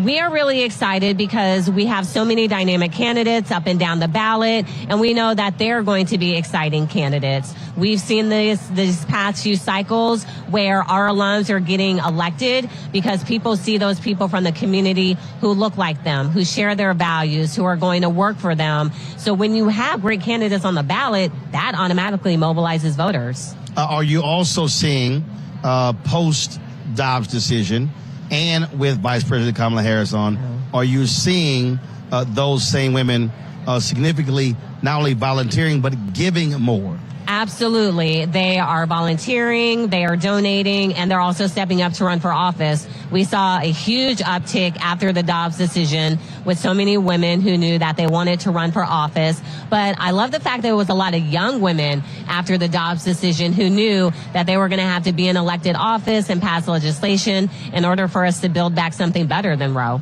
We are really excited because we have so many dynamic candidates up and down the ballot, and we know that they're going to be exciting candidates. We've seen these past few cycles where our alums are getting elected because people see those people from the community who look like them, who share their values, who are going to work for them. So when you have great candidates on the ballot, that automatically mobilizes voters. Are you also seeing post-Dobbs decision and with Vice President Kamala Harris on, are you seeing those same women significantly not only volunteering but giving more? Absolutely. They are volunteering, they are donating, and they're also stepping up to run for office. We saw a huge uptick after the Dobbs decision with so many women who knew that they wanted to run for office. But I love the fact that there was a lot of young women after the Dobbs decision who knew that they were going to have to be in elected office and pass legislation in order for us to build back something better than Roe.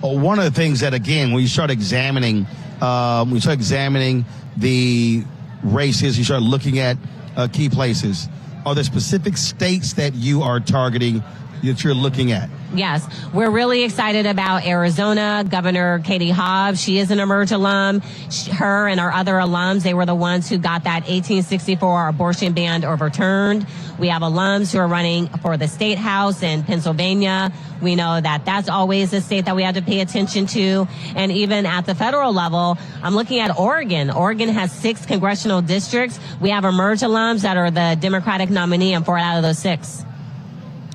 One of the things that, again, when you start examining the races, you start looking at key places. Are there specific states that you are targeting, that you're looking at? Yes, we're really excited about Arizona. Governor Katie Hobbs, she is an Emerge alum. Her and our other alums, they were the ones who got that 1864 abortion ban overturned. We have alums who are running for the state house in Pennsylvania. We know that that's always a state that we have to pay attention to. And even at the federal level, I'm looking at Oregon. Oregon has 6 congressional districts. We have Emerge alums that are the Democratic nominee in 4 out of those 6.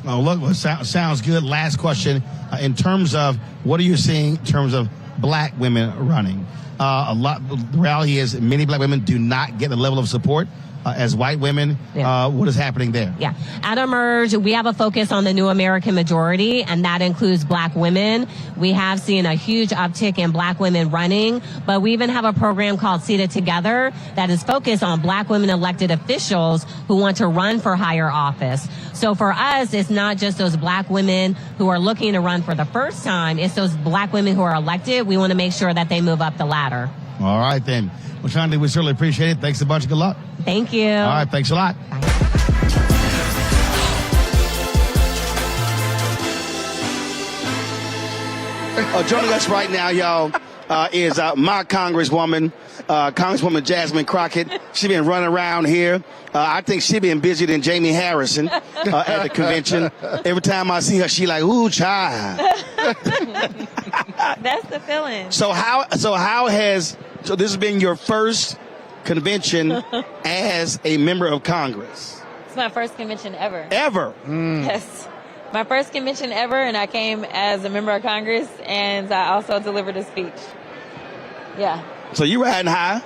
Oh, look, well, sounds good. Last question. In terms of what are you seeing in terms of black women running? The reality is many black women do not get the level of support as white women. Yeah. What is happening there? Yeah. At Emerge, we have a focus on the new American majority, and that includes black women. We have seen a huge uptick in black women running, but we even have a program called Seated Together that is focused on black women elected officials who want to run for higher office. So for us, it's not just those black women who are looking to run for the first time. It's those black women who are elected. We want to make sure that they move up the ladder. All right, then. Well, Shanti, we certainly appreciate it. Thanks a bunch. Good luck. Thank you. All right, thanks a lot. Bye. Joining us right now, y'all, is my Congresswoman, Congresswoman Jasmine Crockett. She's been running around here. I think she's been busier than Jaime Harrison at the convention. Every time I see her, she like, ooh, child. That's the feeling. So this has been your first convention as a member of Congress? It's my first convention ever. Ever? Yes. My first convention ever, and I came as a member of Congress, and I also delivered a speech. Yeah. So you riding high?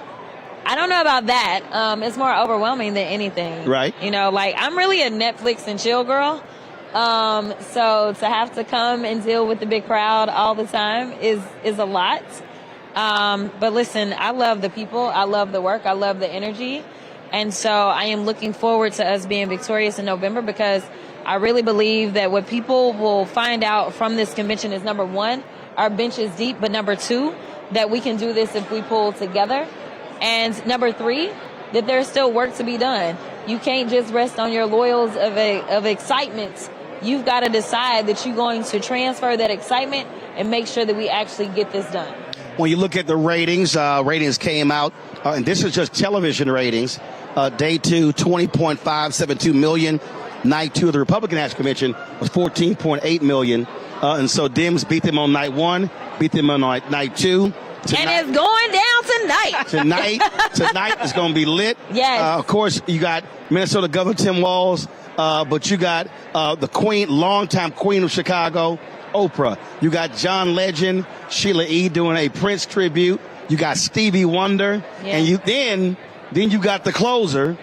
I don't know about that. It's more overwhelming than anything. Right. You know, like, I'm really a Netflix and chill girl. So to have to come and deal with the big crowd all the time is a lot. But listen, I love the people. I love the work. I love the energy. And so I am looking forward to us being victorious in November, because I really believe that what people will find out from this convention is, number one, our bench is deep, but number two, that we can do this if we pull together. And number three, that there's still work to be done. You can't just rest on your laurels of excitement. You've got to decide that you're going to transfer that excitement and make sure that we actually get this done. When you look at the ratings, ratings came out, and this is just television ratings. Day 2, 20.572 million. Night 2 of the Republican National Convention was 14.8 million. And so Dems beat them on night 1, beat them on night 2. Tonight, and it's going down tonight. Tonight is going to be lit. Yes. Of course, you got Minnesota Governor Tim Walz, but you got the queen, longtime queen of Chicago, Oprah. You got John Legend, Sheila E. doing a Prince tribute. You got Stevie Wonder, and then you got the closer,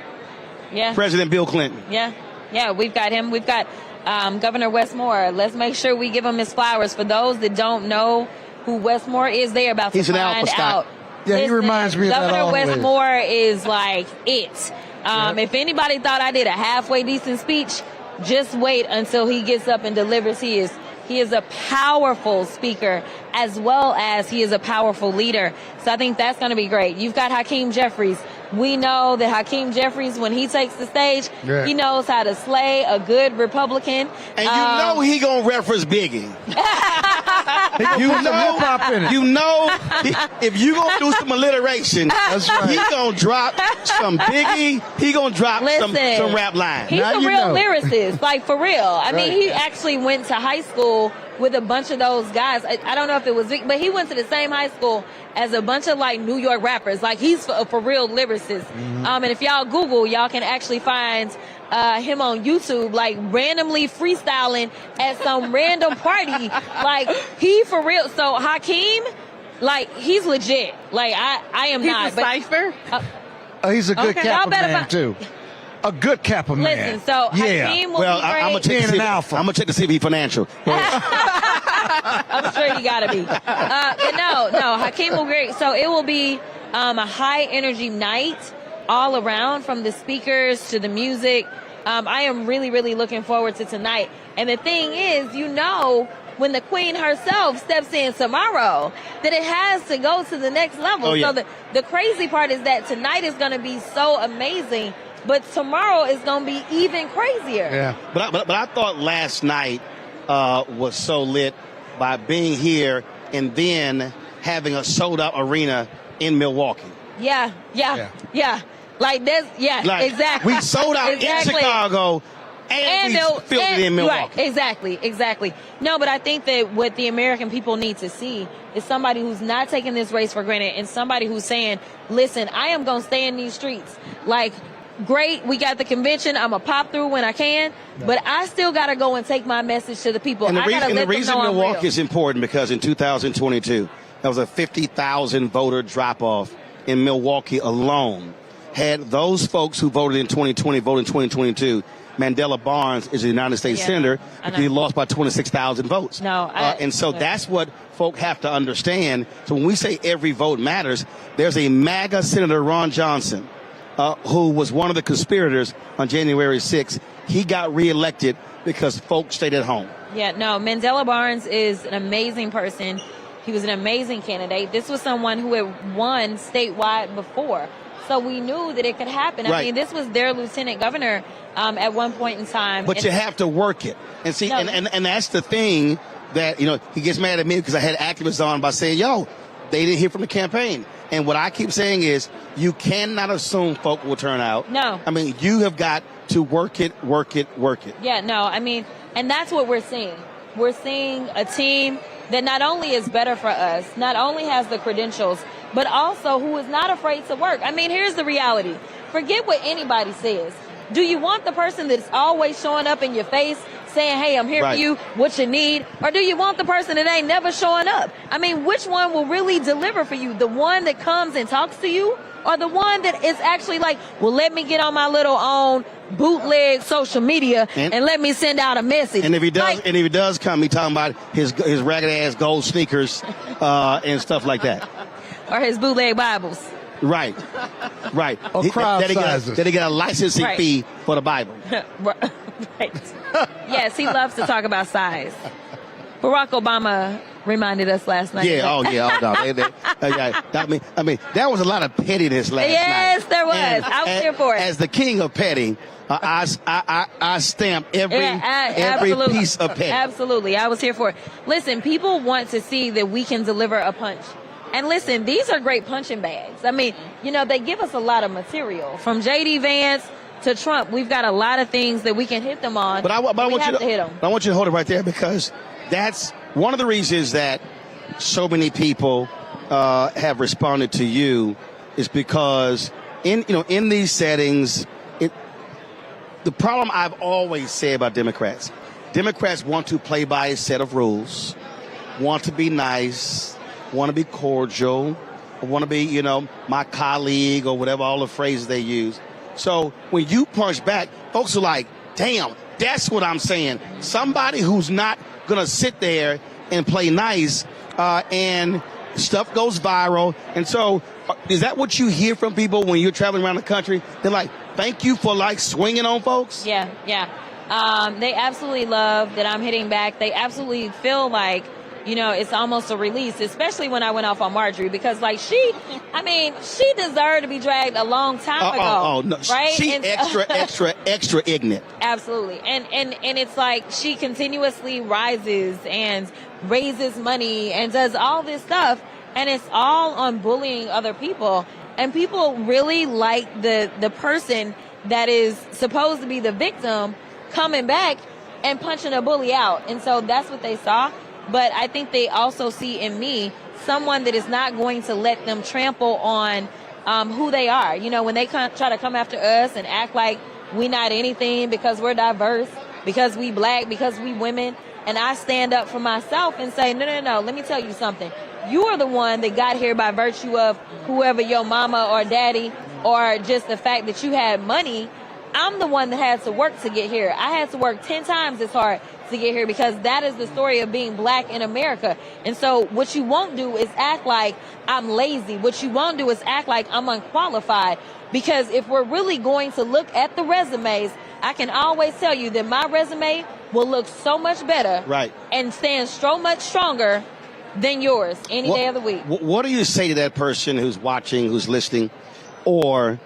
President Bill Clinton. Yeah, we've got him. We've got Governor Wes Moore. Let's make sure we give him his flowers. For those that don't know who Wes Moore is, they are about to find out. Yeah, he reminds me of that Governor always. Wes Moore is like it. If anybody thought I did a halfway decent speech, just wait until he gets up and delivers. He is a powerful speaker, as well as he is a powerful leader. So I think that's going to be great. You've got Hakeem Jeffries, We know that Hakeem Jeffries, when he takes the stage, Yeah. he knows how to slay a good Republican. And you know he gonna reference Biggie. You know, if you gonna do some alliteration, he gonna drop some Biggie. He gonna drop some rap lines. He's a real lyricist, like for real. I mean, he actually went to high school with a bunch of those guys. I don't know if it was Vic, but he went to the same high school as a bunch of like New York rappers. Like he's for real lyricist. And if y'all Google, y'all can actually find him on YouTube, like randomly freestyling at some random party. Like he for real. So Hakeem, like he's legit. Like I am not. He's a cipher. He's a good Okay, y'all Kappa better man too. A good Kappa man. Listen, so Hakeem will be great. I'm gonna check to see if he's financial. I'm sure you gotta be. But no, Hakeem will be great. So it will be a high energy night all around, from the speakers to the music. I am really, really looking forward to tonight. And the thing is, when the queen herself steps in tomorrow, that it has to go to the next level. Oh, yeah. So the crazy part is that tonight is going to be so amazing, but tomorrow is going to be even crazier. Yeah. But I thought last night was so lit by being here and then having a sold-out arena in Milwaukee. Yeah. Like there's, exactly. We sold out in Chicago and we filled it in Milwaukee. Right, exactly. No, but I think that what the American people need to see is somebody who's not taking this race for granted, and somebody who's saying, listen, I am going to stay in these streets. Like, great, we got the convention, I'm going to pop through when I can, but I still got to go and take my message to the people. And the I got to let them reason know I'm Milwaukee real. is important because in 2022, there was a 50,000 voter drop-off in Milwaukee alone. Had those folks who voted in 2020 voted in 2022, Mandela Barnes is a United States senator. He lost by 26,000 votes. And so that's what folk have to understand. So when we say every vote matters, there's a MAGA Senator, Ron Johnson, who was one of the conspirators on January 6th. He got reelected because folks stayed at home. Yeah, no, Mandela Barnes is an amazing person. He was an amazing candidate. This was someone who had won statewide before. So we knew that it could happen. I mean, this was their lieutenant governor at one point in time. But you have to work it. And see, and that's the thing that, he gets mad at me because I had activists on by saying, they didn't hear from the campaign. And what I keep saying is, you cannot assume folk will turn out. No. I mean, you have got to work it. Yeah, no, I mean, and that's what we're seeing. We're seeing a team that not only is better for us, not only has the credentials, but also who is not afraid to work. I mean, here's the reality. Forget what anybody says. Do you want the person that's always showing up in your face saying, hey, I'm here for you, what you need? Or do you want the person that ain't never showing up? I mean, which one will really deliver for you? The one that comes and talks to you, or the one that is actually like, well, let me get on my little own bootleg social media and let me send out a message. And if he does, come, he talking about his ragged ass gold sneakers and stuff like that. Or his bootleg Bibles. Right. Or crowd sizes. Did he get a licensing fee for the Bible? Right. Yes, he loves to talk about size. Barack Obama reminded us last night. Yeah, I mean, there was a lot of pettiness last night. Yes, there was. I was here for it. As the king of petting, I stamp every piece of petty. Absolutely, I was here for it. Listen, people want to see that we can deliver a punch. And listen, these are great punching bags. I mean, they give us a lot of material. From J.D. Vance to Trump, we've got a lot of things that we can hit them on. But I want you to hit them. I want you to hold it right there, because that's one of the reasons that so many people have responded to you, is because in these settings, the problem I've always said about Democrats want to play by a set of rules, want to be nice, want to be cordial, want to be, my colleague, or whatever, all the phrases they use. So when you punch back, folks are like, damn, that's what I'm saying. Somebody who's not going to sit there and play nice, and stuff goes viral. And so is that what you hear from people when you're traveling around the country? They're like, thank you for swinging on folks? Yeah. They absolutely love that I'm hitting back. They absolutely feel like it's almost a release, especially when I went off on Marjorie, because like she deserved to be dragged a long time ago. No. Right? She extra ignorant. Absolutely. And it's like she continuously rises and raises money and does all this stuff, and it's all on bullying other people. And people really like the person that is supposed to be the victim coming back and punching a bully out. And so that's what they saw. But I think they also see in me someone that is not going to let them trample on who they are. When they try to come after us and act like we not anything because we're diverse, because we black, because we women, and I stand up for myself and say, no, let me tell you something. You are the one that got here by virtue of whoever your mama or daddy, or just the fact that you had money. I'm the one that had to work to get here. I had to work 10 times as hard to get here, because that is the story of being black in America. And so what you won't do is act like I'm lazy. What you won't do is act like I'm unqualified. Because if we're really going to look at the resumes, I can always tell you that my resume will look so much better, right, and stand so much stronger than yours any day of the week. What do you say to that person who's watching, who's listening, or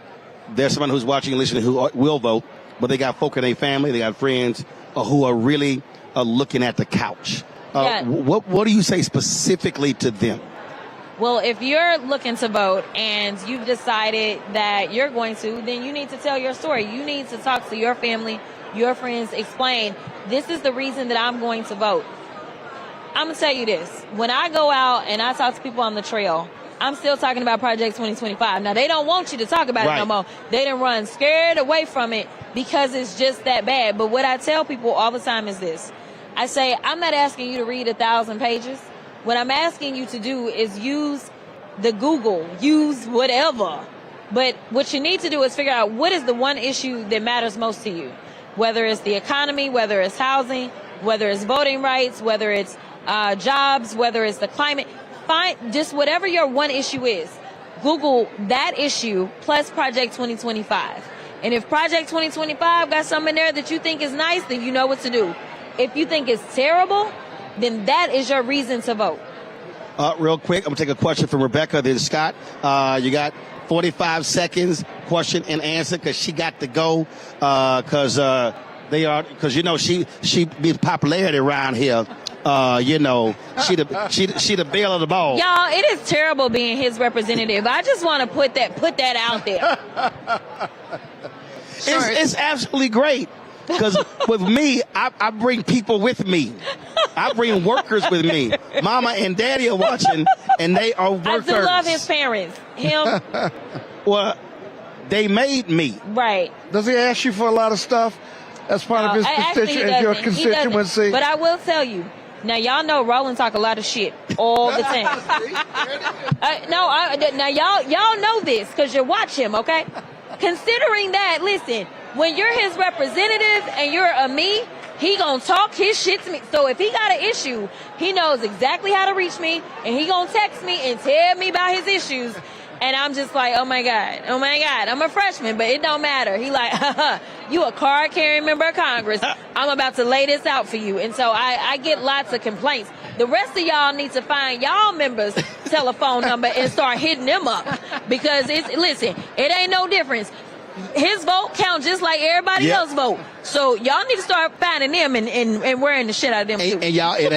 there's someone who's watching and listening who will vote, but they got folk in their family, they got friends who are really looking at the couch? What do you say specifically to them? Well, if you're looking to vote and you've decided that you're going to, then you need to tell your story. You need to talk to your family, your friends, explain, this is the reason that I'm going to vote. I'm going to tell you this. When I go out and I talk to people on the trail, I'm still talking about Project 2025. Now, they don't want you to talk about it no more. They done run scared away from it because it's just that bad. But what I tell people all the time is this. I say, I'm not asking you to read 1,000 pages. What I'm asking you to do is use the Google, use whatever. But what you need to do is figure out what is the one issue that matters most to you. Whether it's the economy, whether it's housing, whether it's voting rights, whether it's jobs, whether it's the climate. Find just whatever your one issue is. Google that issue plus Project 2025. And if Project 2025 got something in there that you think is nice, then you know what to do. If you think it's terrible, then that is your reason to vote. Real quick, I'm going to take a question from Rebecca, then Scott. You got 45 seconds, question and answer, because she got to go, because she beats popularity around here. She the belle of the ball. Y'all, it is terrible being his representative. I just want to put that out there. It's absolutely great. Because with me, I bring people with me. I bring workers with me. Mama and Daddy are watching, and they are workers. I do love his parents. Him. Well, they made me. Right. Does he ask you for a lot of stuff as part of his your constituency? But I will tell you. Now, y'all know Roland talk a lot of shit all the time. Now, y'all know this because you watch him, okay? Considering that, listen, when you're his representative and you're a me, he gonna talk his shit to me. So if he got an issue, he knows exactly how to reach me, and he gonna text me and tell me about his issues. And I'm just like, oh my God, I'm a freshman, but it don't matter. He like, you a card-carrying member of Congress. I'm about to lay this out for you. And so I get lots of complaints. The rest of y'all need to find y'all members' telephone number and start hitting them up. Because listen, it ain't no difference. His vote counts just like everybody else's vote. So y'all need to start finding them and wearing the shit out of them too. And y'all, it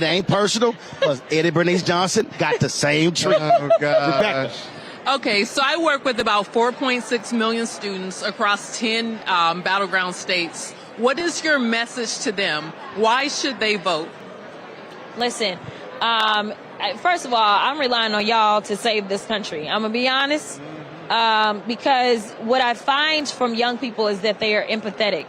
ain't personal. Because Eddie Bernice Johnson got the same treatment. Oh, gosh. Okay, so I work with about 4.6 million students across 10 battleground states. What is your message to them? Why should they vote? Listen, first of all, I'm relying on y'all to save this country. I'm going to be honest. Because what I find from young people is that they are empathetic.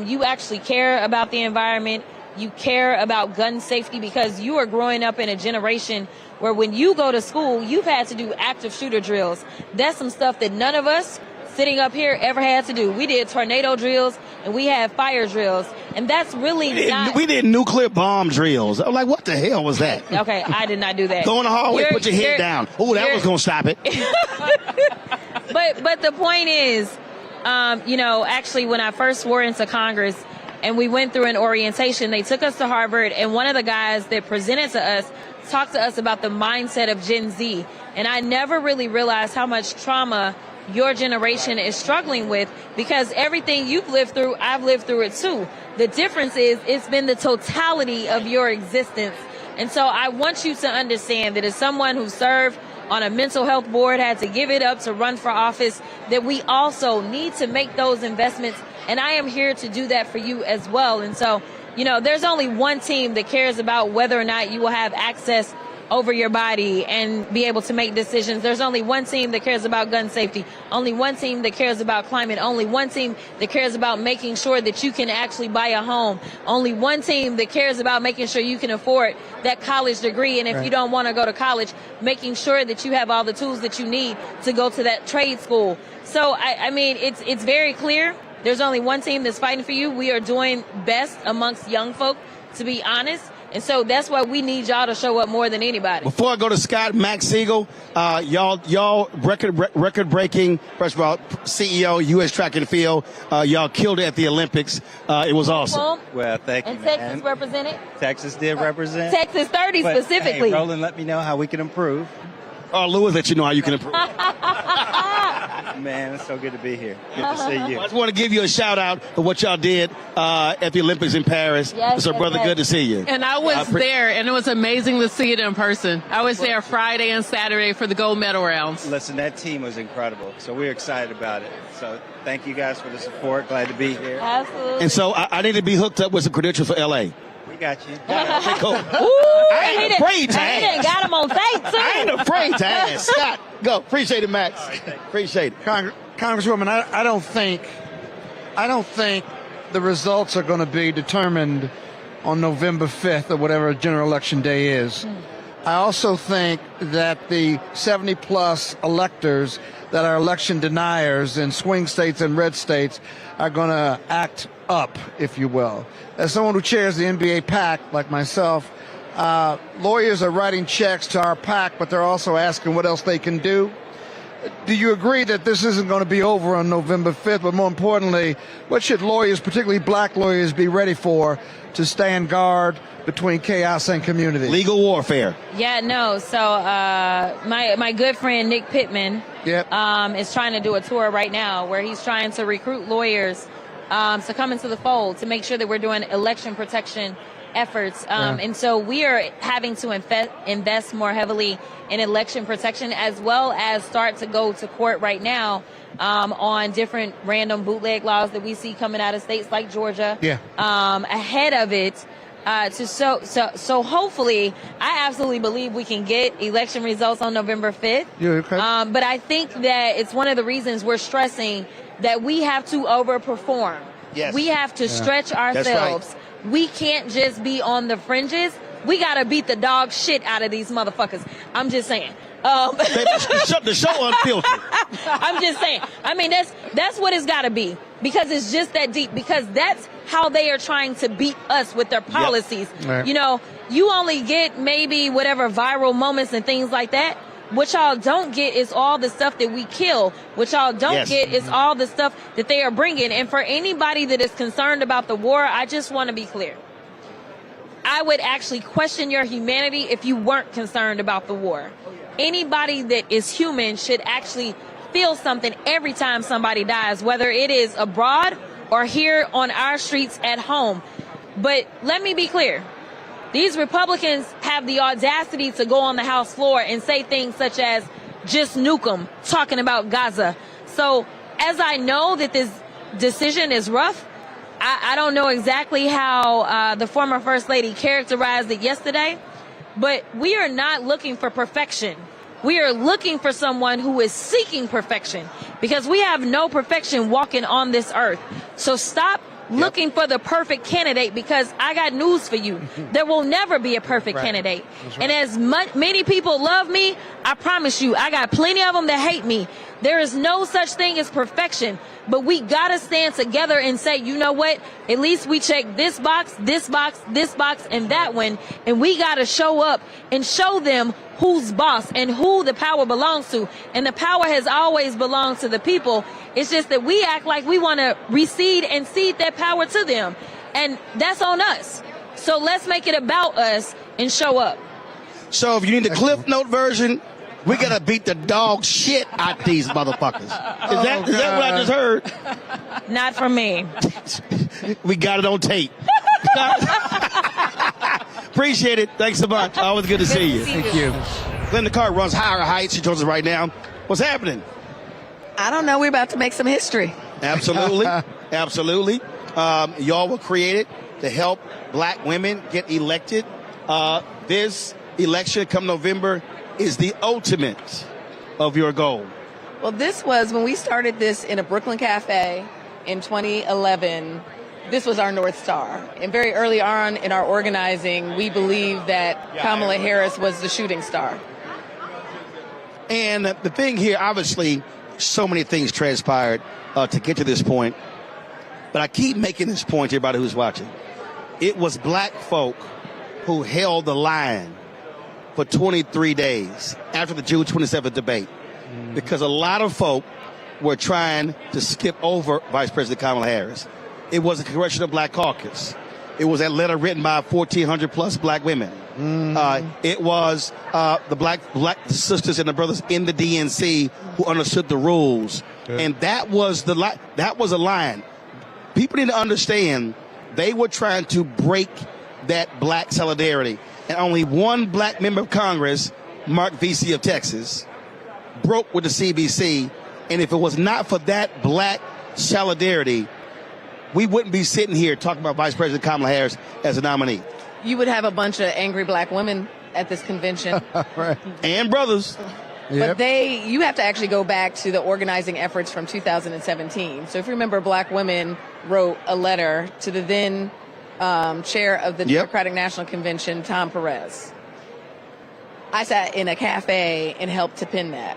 You actually care about the environment. You care about gun safety because you are growing up in a generation where when you go to school, you've had to do active shooter drills. That's some stuff that none of us sitting up here ever had to do. We did tornado drills and we had fire drills. And that's really we did nuclear bomb drills. I'm like, what the hell was that? Okay, I did not do that. Go in the hallway, put your head down. Oh, that was going to stop it. But the point is, actually, when I first swore into Congress, and we went through an orientation. They took us to Harvard, and one of the guys that presented to us talked to us about the mindset of Gen Z. And I never really realized how much trauma your generation is struggling with, because everything you've lived through, I've lived through it too. The difference is it's been the totality of your existence. And so I want you to understand that as someone who served on a mental health board, had to give it up to run for office, that we also need to make those investments. And I am here to do that for you as well. And so, you know, there's only one team that cares about whether or not you will have access over your body and be able to make decisions. There's only one team that cares about gun safety, only one team that cares about climate, only one team that cares about making sure that you can actually buy a home, only one team that cares about making sure you can afford that college degree, and if you don't want to go to college, making sure that you have all the tools that you need to go to that trade school. So, I mean, it's very clear. There's only one team that's fighting for you. We are doing best amongst young folk, to be honest. And so that's why we need y'all to show up more than anybody. Before I go to Scott, Max Siegel, y'all record breaking. First of all, CEO, U.S. Track and Field. Y'all killed it at the Olympics. It was awesome. Well, thank you, and man. Texas represented. Texas did represent. Texas 30 But, specifically. Hey, Roland, let me know how we can improve. Lewis let you know how you can improve. Man, it's so good to be here. Good to see you. I just want to give you a shout out for what y'all did at the Olympics in Paris. Yes, so, brother, good to see you. And I was there, and it was amazing to see it in person. I was there Friday and Saturday for the gold medal rounds. Listen, that team was incredible. So we're excited about it. So thank you guys for the support. Glad to be here. Absolutely. And so I need to be hooked up with some credentials for L.A. We got you. Okay, cool. I ain't afraid to He done ask. got him on tape, too. I ain't afraid to ask. Scott, go. Appreciate it, Max. Appreciate it. Congresswoman, I don't think the results are going to be determined on November 5th or whatever general election day is. I also think that the 70-plus electors that are election deniers in swing states and red states are going to act up, if you will. As someone who chairs the NBA PAC, like myself, lawyers are writing checks to our PAC, but they're also asking what else they can do. Do you agree that this isn't going to be over on November 5th? But more importantly, what should lawyers, particularly black lawyers, be ready for to stand guard between chaos and community? Legal warfare. Yeah, no. So my good friend Nick Pittman is trying to do a tour right now where he's trying to recruit lawyers to come into the fold to make sure that we're doing election protection efforts. And so we are having to invest more heavily in election protection, as well as start to go to court right now on different random bootleg laws that we see coming out of states like Georgia. Ahead of it. So hopefully, I absolutely believe we can get election results on November 5th. But I think that it's one of the reasons we're stressing that we have to overperform. Yes. We have to stretch ourselves. We can't just be on the fringes. We got to beat the dog shit out of these motherfuckers. I'm just saying. The show unfiltered. I'm just saying. I mean, that's what it's got to be, because it's just that deep, because that's how they are trying to beat us with their policies. You know, you only get maybe whatever viral moments and things like that. What y'all don't get is all the stuff that we kill. What y'all don't get is all the stuff that they are bringing. And for anybody that is concerned about the war, I just want to be clear. I would actually question your humanity if you weren't concerned about the war. Anybody that is human should actually feel something every time somebody dies, whether it is abroad or here on our streets at home. But let me be clear. These Republicans have the audacity to go on the House floor and say things such as, just nuke them, talking about Gaza. So as I know that this decision is rough, I don't know exactly how the former First Lady characterized it yesterday, but we are not looking for perfection. We are looking for someone who is seeking perfection, because we have no perfection walking on this earth. So stop looking for the perfect candidate, because I got news for you. There will never be a perfect candidate. And as many people love me, I promise you, I got plenty of them that hate me. There is no such thing as perfection, but we got to stand together and say, you know what? At least we check this box, this box, this box, and that one. And we got to show up and show them who's boss and who the power belongs to. And the power has always belonged to the people. It's just that we act like we want to recede and cede that power to them. And that's on us. So let's make it about us and show up. So if you need the Cliff Note version, we gotta beat the dog shit out these motherfuckers. Is that what I just heard? Not from me. We got it on tape. Appreciate it. Thanks so much. Always good to see you. Thank you. Linda Carter runs Higher Heights. She joins us right now. What's happening? I don't know. We're about to make some history. Absolutely. Absolutely. Y'all were created to help black women get elected. This election come November is the ultimate of your goal. Well, this was when we started this in a Brooklyn cafe in 2011. This was our North Star. And very early on in our organizing, we believed that Kamala Harris was the shooting star. And the thing here, obviously, so many things transpired to get to this point. But I keep making this point to everybody who's watching. It was black folk who held the line for 23 days after the June 27th debate. Because a lot of folk were trying to skip over Vice President Kamala Harris. It was a Congressional Black Caucus. It was that letter written by 1,400 plus black women. It was the black sisters and the brothers in the DNC who understood the rules. And that was a line. People need to understand they were trying to break that black solidarity. And only one black member of Congress, Mark Vesey of Texas, broke with the CBC. And if it was not for that black solidarity, we wouldn't be sitting here talking about Vice President Kamala Harris as a nominee. You would have a bunch of angry black women at this convention. Right. And brothers. But you have to actually go back to the organizing efforts from 2017. So if you remember, black women wrote a letter to the then chair of the Democratic National Convention, Tom Perez. I sat in a cafe and helped to pin that.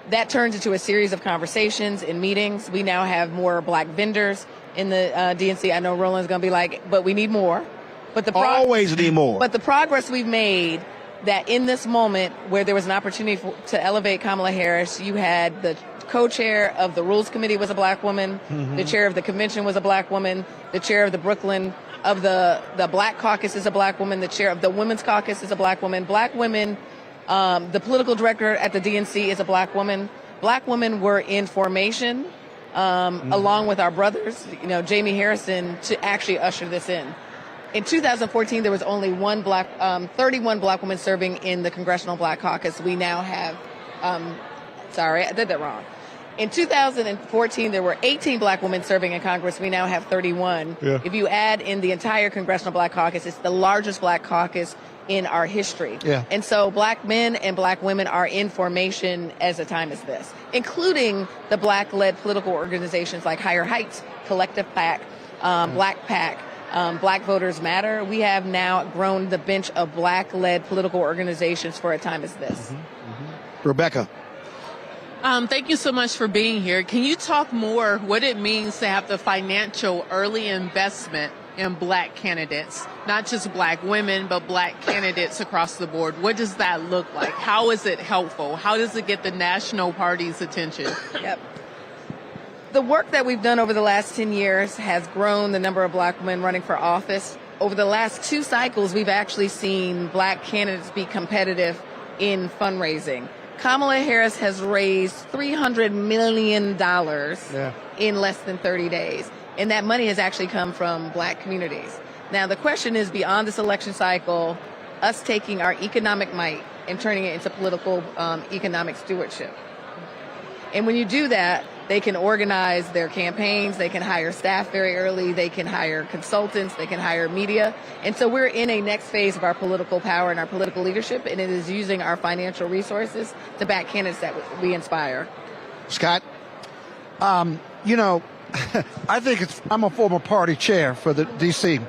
That turned into a series of conversations and meetings. We now have more black vendors in the DNC. I know Roland's going to be like, but we need more. But always need more. But the progress we've made, that in this moment where there was an opportunity to elevate Kamala Harris, you had the co-chair of the Rules Committee was a black woman, the chair of the convention was a black woman, the chair of the Brooklyn of the Black Caucus is a black woman, the chair of the Women's Caucus is a black woman. Black women, the political director at the DNC is a black woman. Black women were in formation along with our brothers, Jaime Harrison, to actually usher this in. In 2014, there was only 31 black women serving in the Congressional Black Caucus. We now have, sorry, I did that wrong. In 2014, there were 18 black women serving in Congress. We now have 31. Yeah. If you add in the entire Congressional Black Caucus, it's the largest black caucus in our history. Yeah. And so black men and black women are in formation as a time as this, including the black-led political organizations like Higher Heights, Collective PAC, Black PAC, Black Voters Matter. We have now grown the bench of black-led political organizations for a time as this. Rebecca. Thank you so much for being here. Can you talk more what it means to have the financial early investment in black candidates, not just black women, but black candidates across the board? What does that look like? How is it helpful? How does it get the national party's attention? Yep. The work that we've done over the last 10 years has grown the number of black women running for office. Over the last 2 cycles, we've actually seen black candidates be competitive in fundraising. Kamala Harris has raised $300 million in less than 30 days. And that money has actually come from black communities. Now, the question is, beyond this election cycle, us taking our economic might and turning it into political economic stewardship. And when you do that, they can organize their campaigns, they can hire staff very early, they can hire consultants, they can hire media. And so we're in a next phase of our political power and our political leadership, and it is using our financial resources to back candidates that we inspire. Scott? I think I'm a former party chair for the D.C.,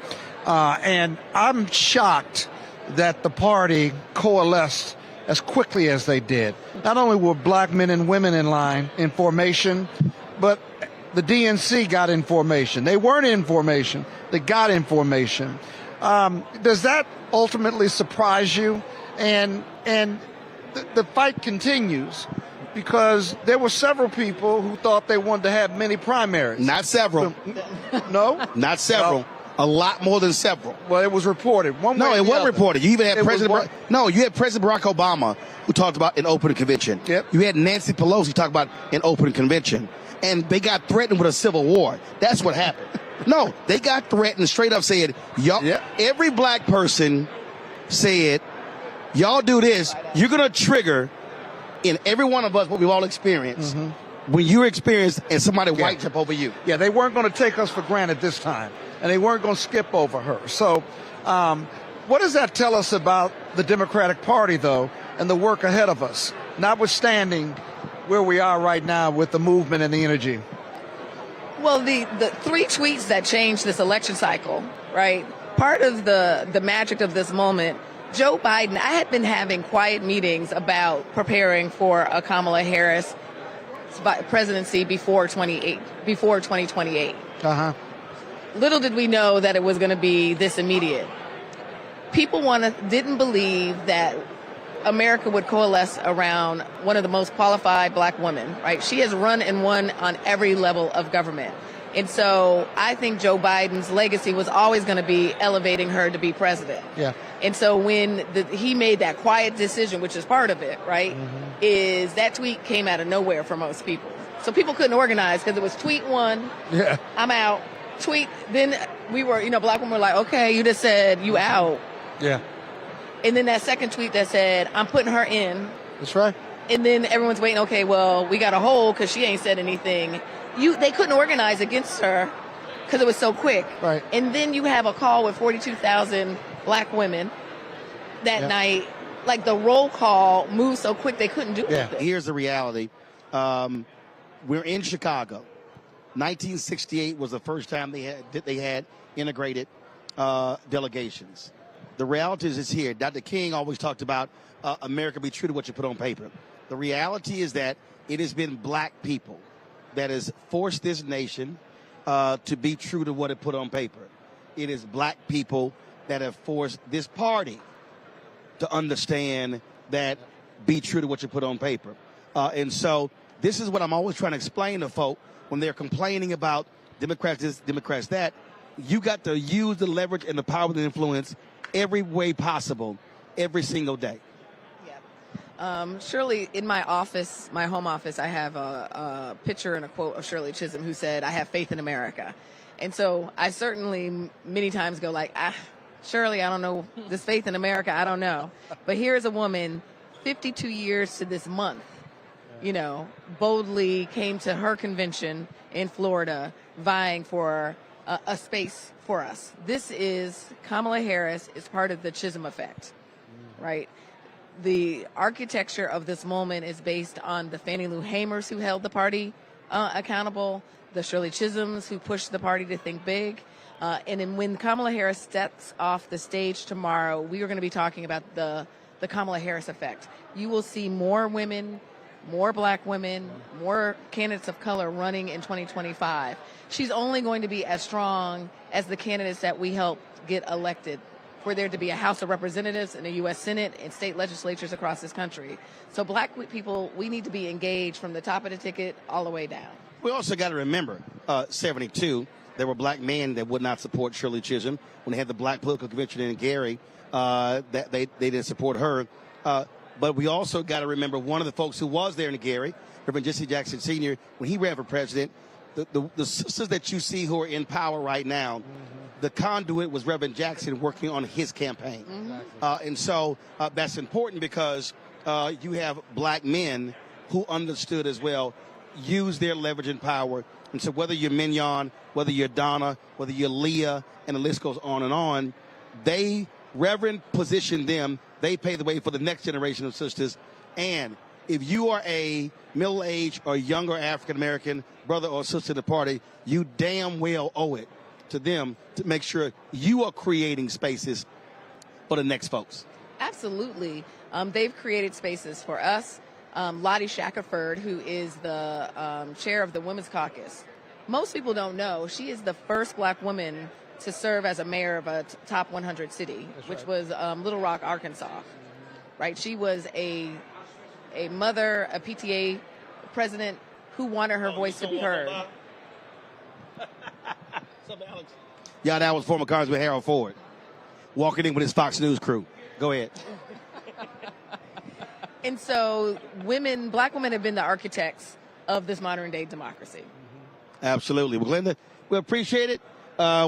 and I'm shocked that the party coalesced as quickly as they did. Not only were black men and women in line in formation, but the DNC got in formation. They weren't in formation. They got in formation. Does that ultimately surprise you? And the fight continues because there were several people who thought they wanted to have many primaries. Not several. No? Not several. A lot more than several. Well, it was reported. One way No, or it the wasn't other. reported. You even had It was President. You had President Barack Obama who talked about an open convention. Yep. You had Nancy Pelosi talk about an open convention, and they got threatened with a civil war. That's what happened. No, they got threatened. Straight up said, y'all. Every black person said, y'all do this, you're gonna trigger in every one of us what we've all experienced. When you experience and somebody white jump over you. Yeah, they weren't going to take us for granted this time, and they weren't going to skip over her. So, what does that tell us about the Democratic Party, though, and the work ahead of us, notwithstanding where we are right now with the movement and the energy? Well, the 3 tweets that changed this election cycle, right? Part of the magic of this moment, Joe Biden, I had been having quiet meetings about preparing for a Kamala Harris presidency before 2028. Little did we know that it was going to be this immediate. People didn't believe that America would coalesce around one of the most qualified black women, right? She has run and won on every level of government. And so I think Joe Biden's legacy was always going to be elevating her to be president. Yeah. And so when he made that quiet decision, which is part of it, right, is that tweet came out of nowhere for most people. So people couldn't organize because it was tweet 1, I'm out. Tweet, then we were, black women were like, okay, you just said you out. Yeah. And then that second tweet that said, I'm putting her in. That's right. And then everyone's waiting, okay, well, we got a hold because she ain't said anything. They couldn't organize against her because it was so quick. Right. And then you have a call with 42,000 black women that night. Like the roll call moved so quick they couldn't do anything. Here's the reality. We're in Chicago. 1968 was the first time they had integrated delegations. The reality is it's here. Dr. King always talked about America be true to what you put on paper. The reality is that it has been black people that has forced this nation to be true to what it put on paper. It is black people that have forced this party to understand that be true to what you put on paper. And so this is what I'm always trying to explain to folk when they're complaining about Democrats this, Democrats that. You got to use the leverage and the power and the influence every way possible, every single day. Shirley, in my office, my home office, I have a picture and a quote of Shirley Chisholm who said, I have faith in America. And so I certainly many times go like, Shirley, I don't know, this faith in America, I don't know. But here's a woman, 52 years to this month, boldly came to her convention in Florida vying for a space for us. This is Kamala Harris is part of the Chisholm effect, right? The architecture of this moment is based on the Fannie Lou Hamers who held the party accountable, the Shirley Chisholms who pushed the party to think big. And then when Kamala Harris steps off the stage tomorrow, we are going to be talking about the Kamala Harris effect. You will see more women, more black women, more candidates of color running in 2025. She's only going to be as strong as the candidates that we helped get elected for there to be a House of Representatives and a U.S. Senate and state legislatures across this country. So black people, we need to be engaged from the top of the ticket all the way down. We also got to remember, 72, there were black men that would not support Shirley Chisholm. When they had the black political convention in Gary, that they didn't support her. But we also got to remember one of the folks who was there in Gary, Reverend Jesse Jackson Sr., when he ran for president, the sisters that you see who are in power right now, the conduit was Reverend Jackson working on his campaign. And so that's important because you have black men who understood as well, use their leverage and power. And so whether you're Mignon, whether you're Donna, whether you're Leah, and the list goes on, Reverend positioned them. They pave the way for the next generation of sisters. And if you are a middle-aged or younger African-American brother or sister in the party, you damn well owe it to them to make sure you are creating spaces for the next folks. Absolutely. They've created spaces for us. Lottie Shackelford, who is the chair of the Women's Caucus. Most people don't know she is the first black woman to serve as a mayor of a top 100 city, which was Little Rock, Arkansas. Right? She was a mother, a PTA president who wanted her voice to be heard. Y'all, that was former Congressman Harold Ford walking in with his Fox News crew. Go ahead. And so black women have been the architects of this modern day democracy. Absolutely. Well, Glenda, we appreciate it.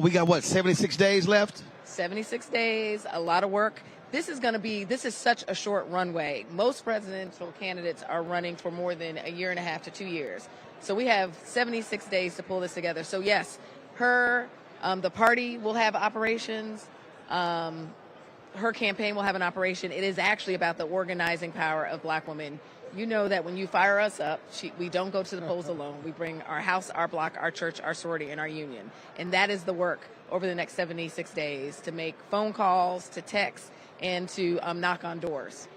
We got, 76 days left? 76 days, a lot of work. This is such a short runway. Most presidential candidates are running for more than a year and a half to 2 years. So we have 76 days to pull this together. So yes, the party will have operations. Her campaign will have an operation. It is actually about the organizing power of black women. You know that when you fire us up, we don't go to the polls alone. We bring our house, our block, our church, our sorority, and our union. And that is the work over the next 76 days, to make phone calls, to text, and to knock on doors.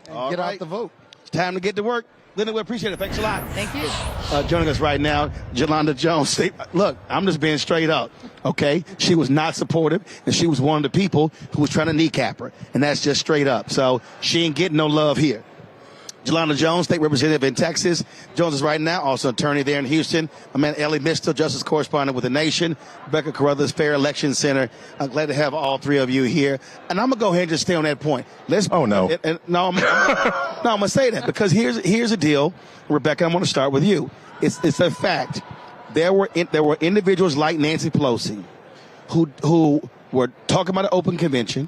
And get out the vote. It's time to get to work. Linda, we appreciate it. Thanks a lot. Thank you. Joining us right now, Yolanda Jones. Look, I'm just being straight up, okay? She was not supportive, and she was one of the people who was trying to kneecap her, and that's just straight up. So she ain't getting no love here. Yolanda Jones, state representative in Texas. Jones is right now also attorney there in Houston. Amanda Ellie Mistel, justice correspondent with The Nation. Rebecca Carruthers, Fair Election Center. I'm glad to have all three of you here. And I'm going to go ahead and just stay on that point. Oh, no. No, I'm going to say that because here's the deal. Rebecca, I'm going to start with you. It's a fact. There were individuals like Nancy Pelosi who were talking about an open convention,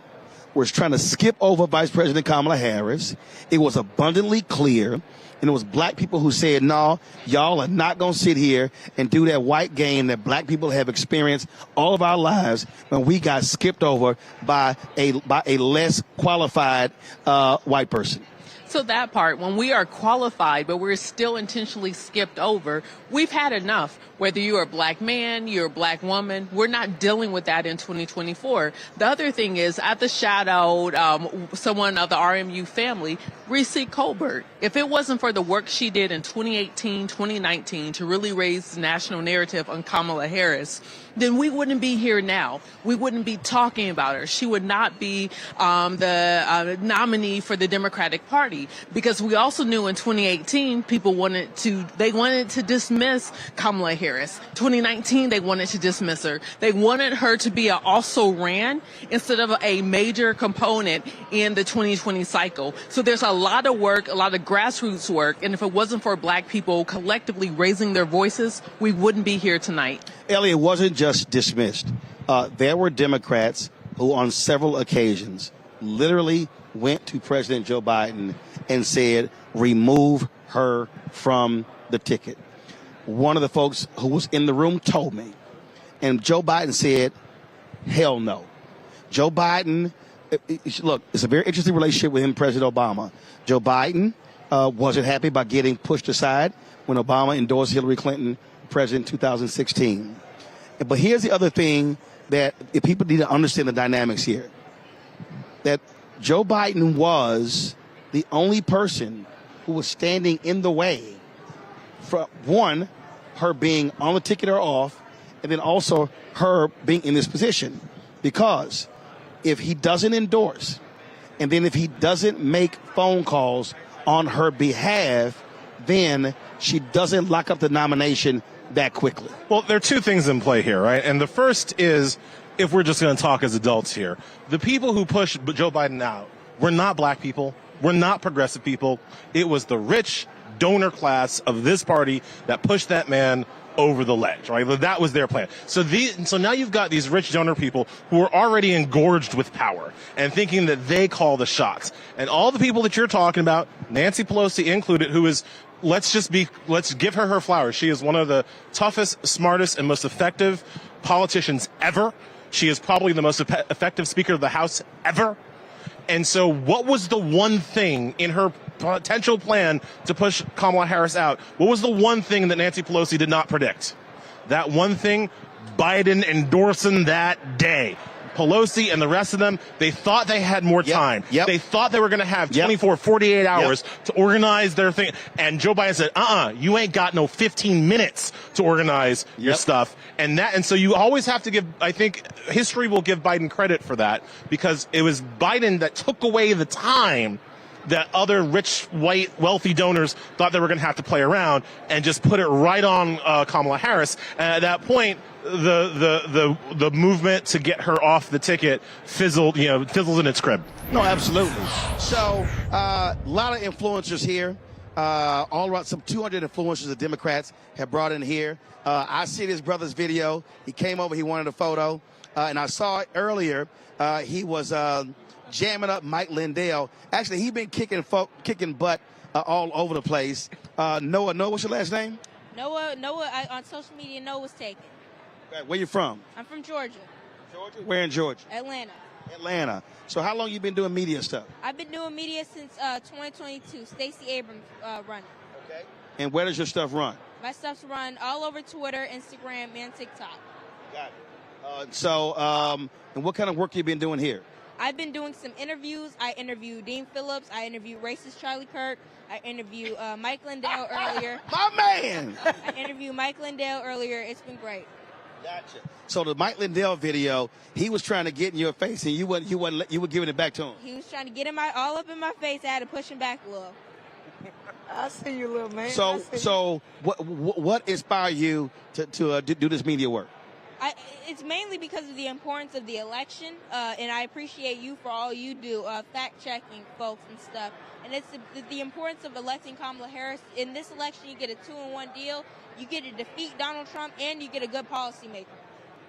was trying to skip over Vice President Kamala Harris. It was abundantly clear, and it was black people who said, no, y'all are not going to sit here and do that white game that black people have experienced all of our lives when we got skipped over by a less qualified white person. So that part, when we are qualified, but we're still intentionally skipped over, we've had enough. Whether you're a black man, you're a black woman, we're not dealing with that in 2024. The other thing is, I shadowed someone of the RMU family, Reese Colbert. If it wasn't for the work she did in 2018, 2019 to really raise the national narrative on Kamala Harris, then we wouldn't be here now. We wouldn't be talking about her. She would not be the nominee for the Democratic Party, because we also knew in 2018 people wanted to dismiss Kamala Harris. 2019 they wanted to dismiss her. They wanted her to be an also ran instead of a major component in the 2020 cycle. So there's a lot of work, a lot of grassroots work, and if it wasn't for black people collectively raising their voices, we wouldn't be here tonight. Elliot, wasn't just dismissed. There were Democrats who on several occasions literally went to President Joe Biden and said, remove her from the ticket. One of the folks who was in the room told me, and Joe Biden said, hell no. Joe Biden, look, it's a very interesting relationship with him and President Obama. Joe Biden wasn't happy about getting pushed aside when Obama endorsed Hillary Clinton president in 2016. But here's the other thing that if people need to understand the dynamics here, that Joe Biden was the only person who was standing in the way for, one, her being on the ticket or off, and then also her being in this position. Because if he doesn't endorse, and then if he doesn't make phone calls on her behalf, then she doesn't lock up the nomination that quickly. Well, there are two things in play here, right? And the first is, if we're just going to talk as adults here, the people who pushed Joe Biden out were not black people, were not progressive people. It was the rich donor class of this party that pushed that man over the ledge, right? That was their plan. So now you've got these rich donor people who are already engorged with power and thinking that they call the shots. And all the people that you're talking about, Nancy Pelosi included, who is, let's give her flowers. She is one of the toughest, smartest, and most effective politicians ever. She is probably the most effective Speaker of the House ever. And so what was the one thing in her potential plan to push Kamala Harris out? What was the one thing that Nancy Pelosi did not predict? That one thing, Biden endorsing that day. Pelosi and the rest of them, they thought they had more time. They thought they were going to have 24, 48 hours to organize their thing. And Joe Biden said, you ain't got no 15 minutes to organize your stuff. And so you always have to give, I think history will give Biden credit for that, because it was Biden that took away the time that other rich, white, wealthy donors thought they were going to have to play around and just put it right on Kamala Harris. And at that point, the movement to get her off the ticket fizzled in its crib. No, absolutely. So, a lot of influencers here. All around, some 200 influencers the Democrats have brought in here. I see this brother's video. He came over, he wanted a photo. And I saw it earlier. He was jamming up Mike Lindell. Actually, he's been kicking butt all over the place. Noah, what's your last name? Noah, on social media, Noah's taken. Okay, where you from? I'm from Georgia. Georgia? Where in Georgia? Atlanta. So how long you been doing media stuff? I've been doing media since 2022. Stacey Abrams running. Okay. And where does your stuff run? My stuff's run all over Twitter, Instagram, and TikTok. Got it. And what kind of work you been doing here? I've been doing some interviews. I interviewed Dean Phillips. I interviewed racist Charlie Kirk. I interviewed Mike Lindell earlier. My man! I interviewed Mike Lindell earlier. It's been great. Gotcha. So the Mike Lindell video, he was trying to get in your face, and you were giving it back to him. He was trying to get all up in my face. I had to push him back a little. I see you, little man. So what inspired you to do this media work? It's mainly because of the importance of the election, and I appreciate you for all you do, fact-checking folks and stuff. And it's the importance of electing Kamala Harris. In this election, you get a 2-in-1 deal. You get to defeat Donald Trump, and you get a good policymaker.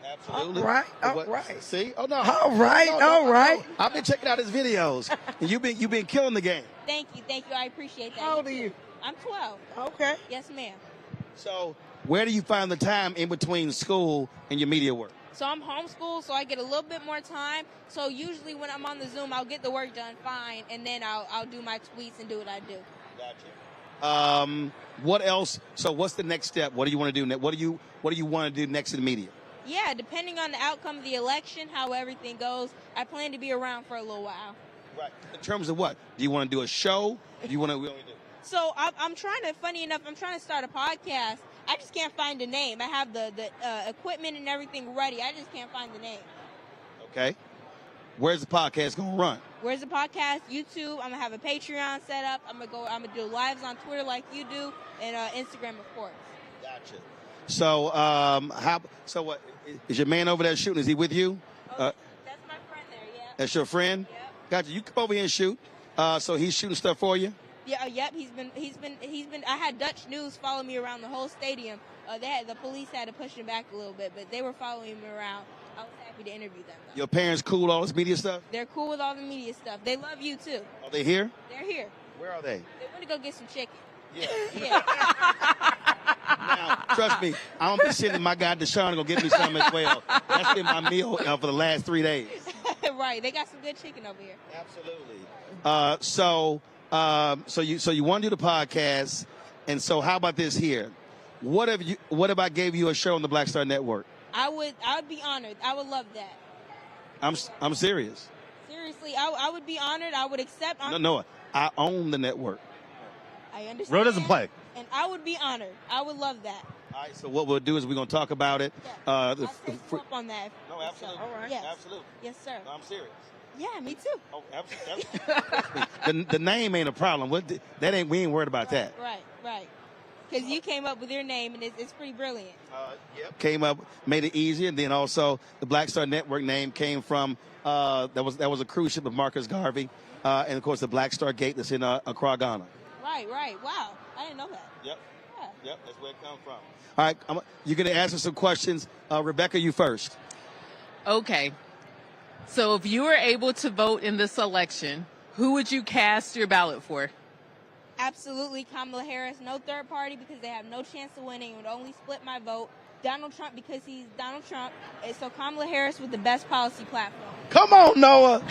Absolutely. All right. See? Oh, no. All right. I've been checking out his videos, and you've been killing the game. Thank you. I appreciate that. How old are you? I'm 12. Okay. Yes, ma'am. So where do you find the time in between school and your media work? So I'm homeschooled, so I get a little bit more time. So usually when I'm on the Zoom, I'll get the work done fine, and then I'll do my tweets and do what I do. Gotcha. What else? So what's the next step? What do you want to do? What do you want to do next in the media? Yeah, depending on the outcome of the election, how everything goes, I plan to be around for a little while. Right. In terms of what? Do you want to do a show? Do you want to? So I'm trying to start a podcast. I just can't find a name. I have the equipment and everything ready. I just can't find the name. Okay. Where's the podcast going to run? Where's the podcast? YouTube. I'm going to have a Patreon set up. I'm going to do lives on Twitter like you do, and Instagram, of course. Gotcha. So, so what, is your man over there shooting? Is he with you? That's my friend there, yeah. That's your friend? Yep. Gotcha. You come over here and shoot. So he's shooting stuff for you? Yeah, yep. He's been. I had Dutch News follow me around the whole stadium. The police had to push him back a little bit, but they were following me around. I was happy to interview them, though. Your parents cool with all this media stuff? They're cool with all the media stuff. They love you too. Are they here? They're here. Where are they? They want to go get some chicken. Yeah. Now, trust me, I'm gonna be sending my guy Deshaun to go get me some as well. That's been my meal for the last 3 days. Right. They got some good chicken over here. Absolutely. So you want to do the podcast, and so how about this here? What if I gave you a show on the Black Star Network? I would be honored. I would love that. I'm serious. Seriously, I would be honored. I would accept. No, I own the network. I understand. Ro doesn't play. And I would be honored. I would love that. All right. So what we'll do is we're gonna talk about it. Yeah. I'll take you up on that. No, absolutely. All right. Yes. Absolutely. Yes, sir. No, I'm serious. Yeah, me too. Oh, absolutely. the name ain't a problem. We ain't worried about that. Right. Because you came up with your name, and it's pretty brilliant. Yep. Came up, made it easier, and then also the Black Star Network name came from that was a cruise ship of Marcus Garvey, and of course the Black Star Gate that's in Accra, Ghana. Right. Wow, I didn't know that. Yep. Yeah. Yep. That's where it comes from. All right, you're gonna answer some questions. Rebecca, you first. Okay. So if you were able to vote in this election, who would you cast your ballot for? Absolutely Kamala Harris. No third party because they have no chance of winning. It would only split my vote. Donald Trump because he's Donald Trump. And so Kamala Harris with the best policy platform. Come on, Noah.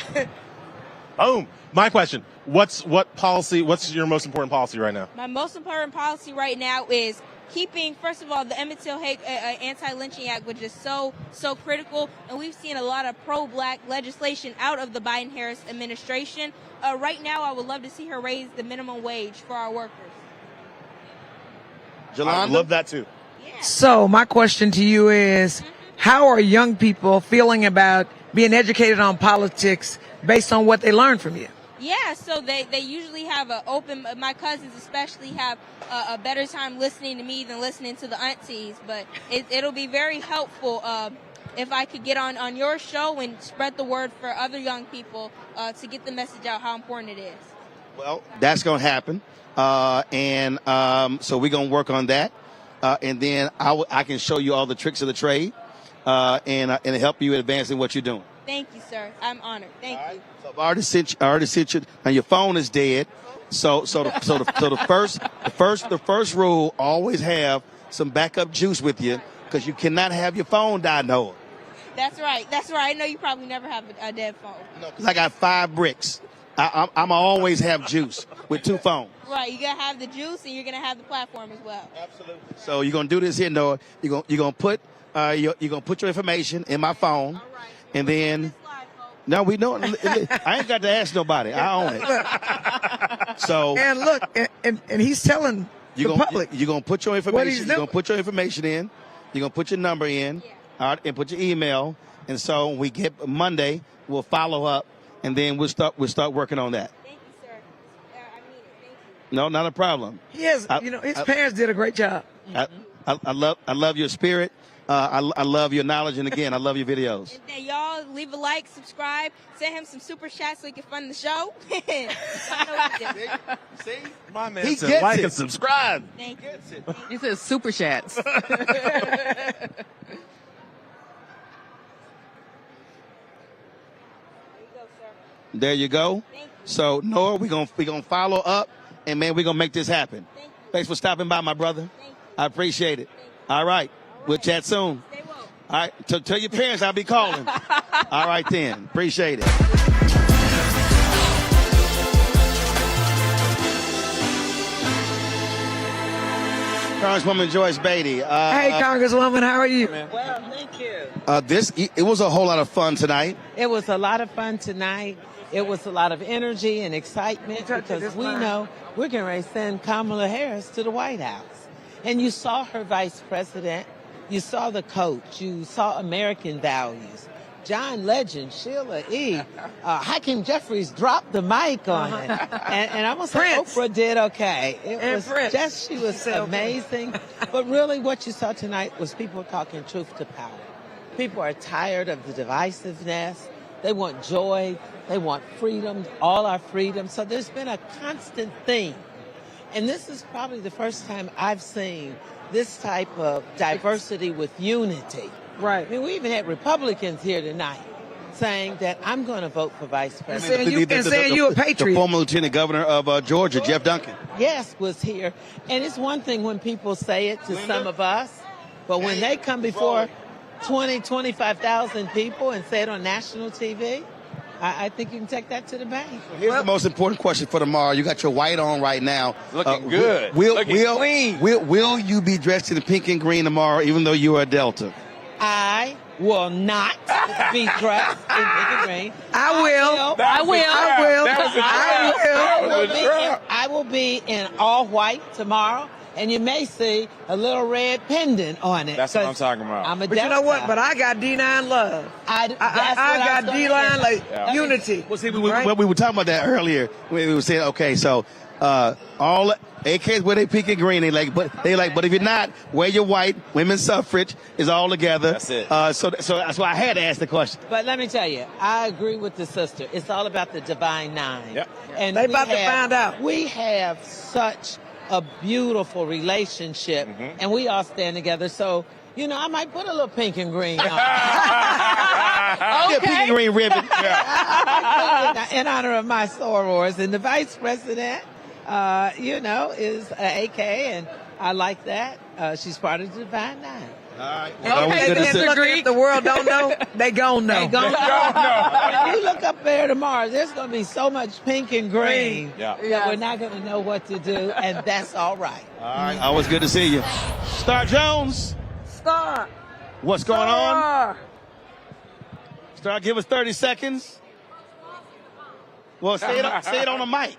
Boom. My question. What's your most important policy right now? My most important policy right now is keeping, first of all, the Emmett Till Anti-Lynching Act, which is so critical. And we've seen a lot of pro-black legislation out of the Biden-Harris administration. Right now, I would love to see her raise the minimum wage for our workers. Yolanda? I love that too. Yeah. So my question to you is, how are young people feeling about being educated on politics based on what they learned from you? Yeah, so they usually have my cousins especially have a better time listening to me than listening to the aunties, but it'll be very helpful if I could get on your show and spread the word for other young people to get the message out how important it is. Well, that's going to happen. So we're going to work on that. And then I can show you all the tricks of the trade and help you advance in what you're doing. Thank you, sir. I'm honored. Thank you. So I've already sent you. Now your phone is dead. The first rule, always have some backup juice with you because you cannot have your phone die, Noah. That's right. I know you probably never have a dead phone. No, because I got 5 bricks. I'm always have juice with 2 phones. Right, you're gonna have the juice and you're gonna have the platform as well. Absolutely. So you're gonna do this here, Noah. You're gonna put your information in my phone, and then no, we don't. I ain't got to ask nobody. I own it. So and look, and he's telling the public. You're gonna put your information. You're gonna put your information in. You're gonna put your number in, and put your email. And so when we get Monday, we'll follow up, and then we'll start working on that. Thank you, sir. I mean it. Thank you. No, not a problem. He has, his parents did a great job. I love your spirit. I love your knowledge, and again, I love your videos. And y'all leave a like, subscribe, send him some super chats so he can fund the show. See? My man said like and subscribe. Thank you. He says super chats. There you go. So Noah, we're gonna follow up, and man, we're gonna make this happen. Thanks for stopping by, my brother. I appreciate it. All right. We'll chat soon. All right. Tell your parents I'll be calling. All right then. Appreciate it. Congresswoman Joyce Beatty. Hey, Congresswoman, how are you? Well, thank you. It was a whole lot of fun tonight. It was a lot of fun tonight. It was a lot of energy and excitement because we know we're getting ready to send Kamala Harris to the White House. And you saw her vice president. You saw the coach. You saw American values. John Legend, Sheila E. Hakeem Jeffries dropped the mic on it. And I'm going to say Oprah did okay. She was amazing. But really what you saw tonight was people talking truth to power. People are tired of the divisiveness. They want joy. They want freedom, all our freedom. So there's been a constant theme. And this is probably the first time I've seen this type of diversity with unity. Right. I mean, we even had Republicans here tonight saying that I'm going to vote for vice president. Saying you're a patriot. The former lieutenant governor of Georgia, Jeff Duncan. Yes, was here. And it's one thing when people say it to some of us, but when they come before 20, 25,000 people and say it on national TV, I think you can take that to the bank. Here's the most important question for tomorrow. You got your white on right now. Looking good. Looking clean. Will you be dressed in the pink and green tomorrow, even though you are a Delta? I will not be dressed in pink and green. I will be in all white tomorrow. And you may see a little red pendant on it. That's what I'm talking about. I'm a But you know what? But I got D9 love. I got D-line like unity. Well, see, we were talking about that earlier. We were saying, okay, so all AKs wear they pink and green. But if you're not, wear your white. Women's suffrage is all together. That's it. So that's why I had to ask the question. But let me tell you, I agree with the sister. It's all about the divine nine. Yep. And they about to find out. We have such a beautiful relationship, and we all stand together. So, I might put a little pink and green on. Okay. Pink and green ribbon. Yeah. In honor of my sorors. And the vice president, is an AK, and I like that. She's part of the Divine Nine. All right. If the world don't know, they gon' know. They gon' know. If you look up there tomorrow, there's going to be so much pink and green that we're not going to know what to do, and that's all right. All right. Always good to see you. Star Jones. Star. What's going on? Star, give us 30 seconds. Well, say it on the mic.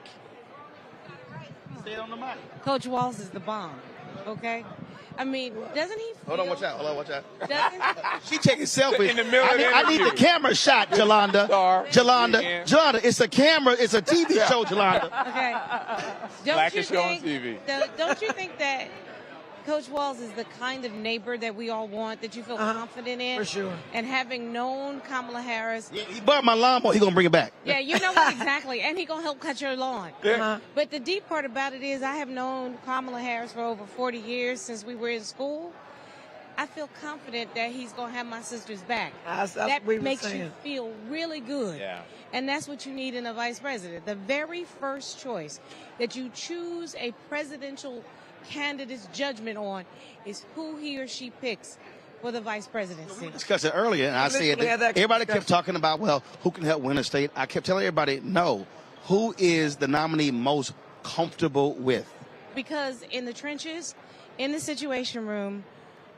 Say it on the mic. Coach Walls is the bomb. Okay? I mean, doesn't he feel... Hold on, watch out. Doesn't She taking selfies. In the middle of the I need the interview. camera shot, Jolanda. Jolanda, it's a camera. It's a TV show, Jolanda. Okay. Blackest show on TV. Don't you think that Coach Walz is the kind of neighbor that we all want, that you feel confident in? For sure. And having known Kamala Harris... He bought my lawnmower. He gonna bring it back. Yeah, you know what, exactly. And he going to help cut your lawn. But the deep part about it is I have known Kamala Harris for over 40 years since we were in school. I feel confident that he's going to have my sister's back. That makes you feel really good. Yeah. And that's what you need in a vice president. The very first choice that you choose a presidential candidate's judgment on is who he or she picks for the vice presidency. We discussed it earlier, and I said that everybody kept talking about, well, who can help win a state? I kept telling everybody, no. Who is the nominee most comfortable with? Because in the trenches, in the Situation Room,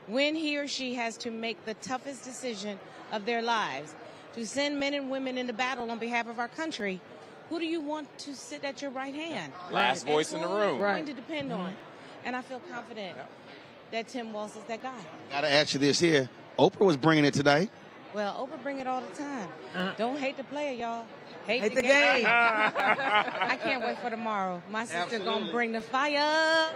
when he or she has to make the toughest decision of their lives, to send men and women into battle on behalf of our country, who do you want to sit at your right hand? Last voice in the room. Who are you going to depend on? And I feel confident that Tim Walz is that guy. Gotta ask you this here. Oprah was bringing it today. Well, Oprah bring it all the time. Don't hate the player, y'all. Hate the game. I can't wait for tomorrow. My sister gonna bring the fire.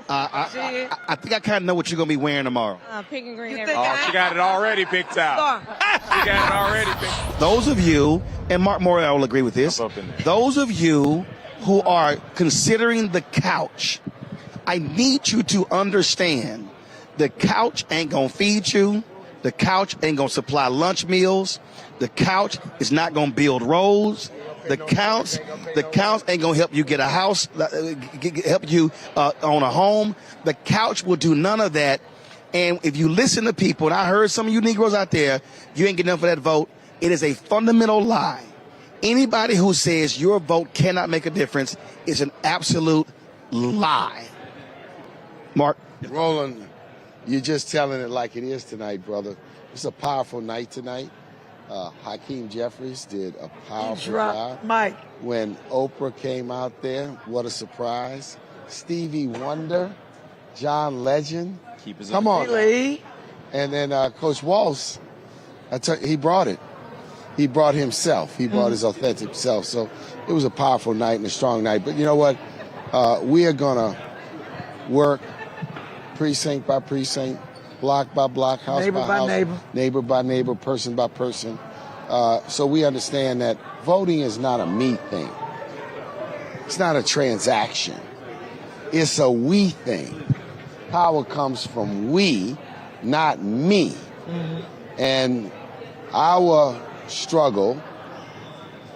I think I kind of know what you're gonna be wearing tomorrow. Pink and green. Oh, she got it already picked out. She got it already picked out. Those of you, and Mark Moore will agree with this, those of you who are considering the couch, I need you to understand the couch ain't gonna feed you. The couch ain't gonna supply lunch meals. The couch is not gonna build roads. The couch ain't gonna help you get a house, help you own a home. The couch will do none of that. And if you listen to people, and I heard some of you Negroes out there, you ain't getting enough for that vote. It is a fundamental lie. Anybody who says your vote cannot make a difference is an absolute lie. Mark? Roland, you're just telling it like it is tonight, brother. It's a powerful night tonight. Hakeem Jeffries did a powerful job. Mike. When Oprah came out there, what a surprise. Stevie Wonder, John Legend. Come on. Lee. And then Coach Walz, he brought it. He brought himself. He brought his authentic self. So it was a powerful night and a strong night. But you know what? We are going to work precinct by precinct, block by block, house neighbor by by house, neighbor by neighbor, person by person. So we understand that voting is not a me thing. It's not a transaction. It's a we thing. Power comes from we, not me. And our struggle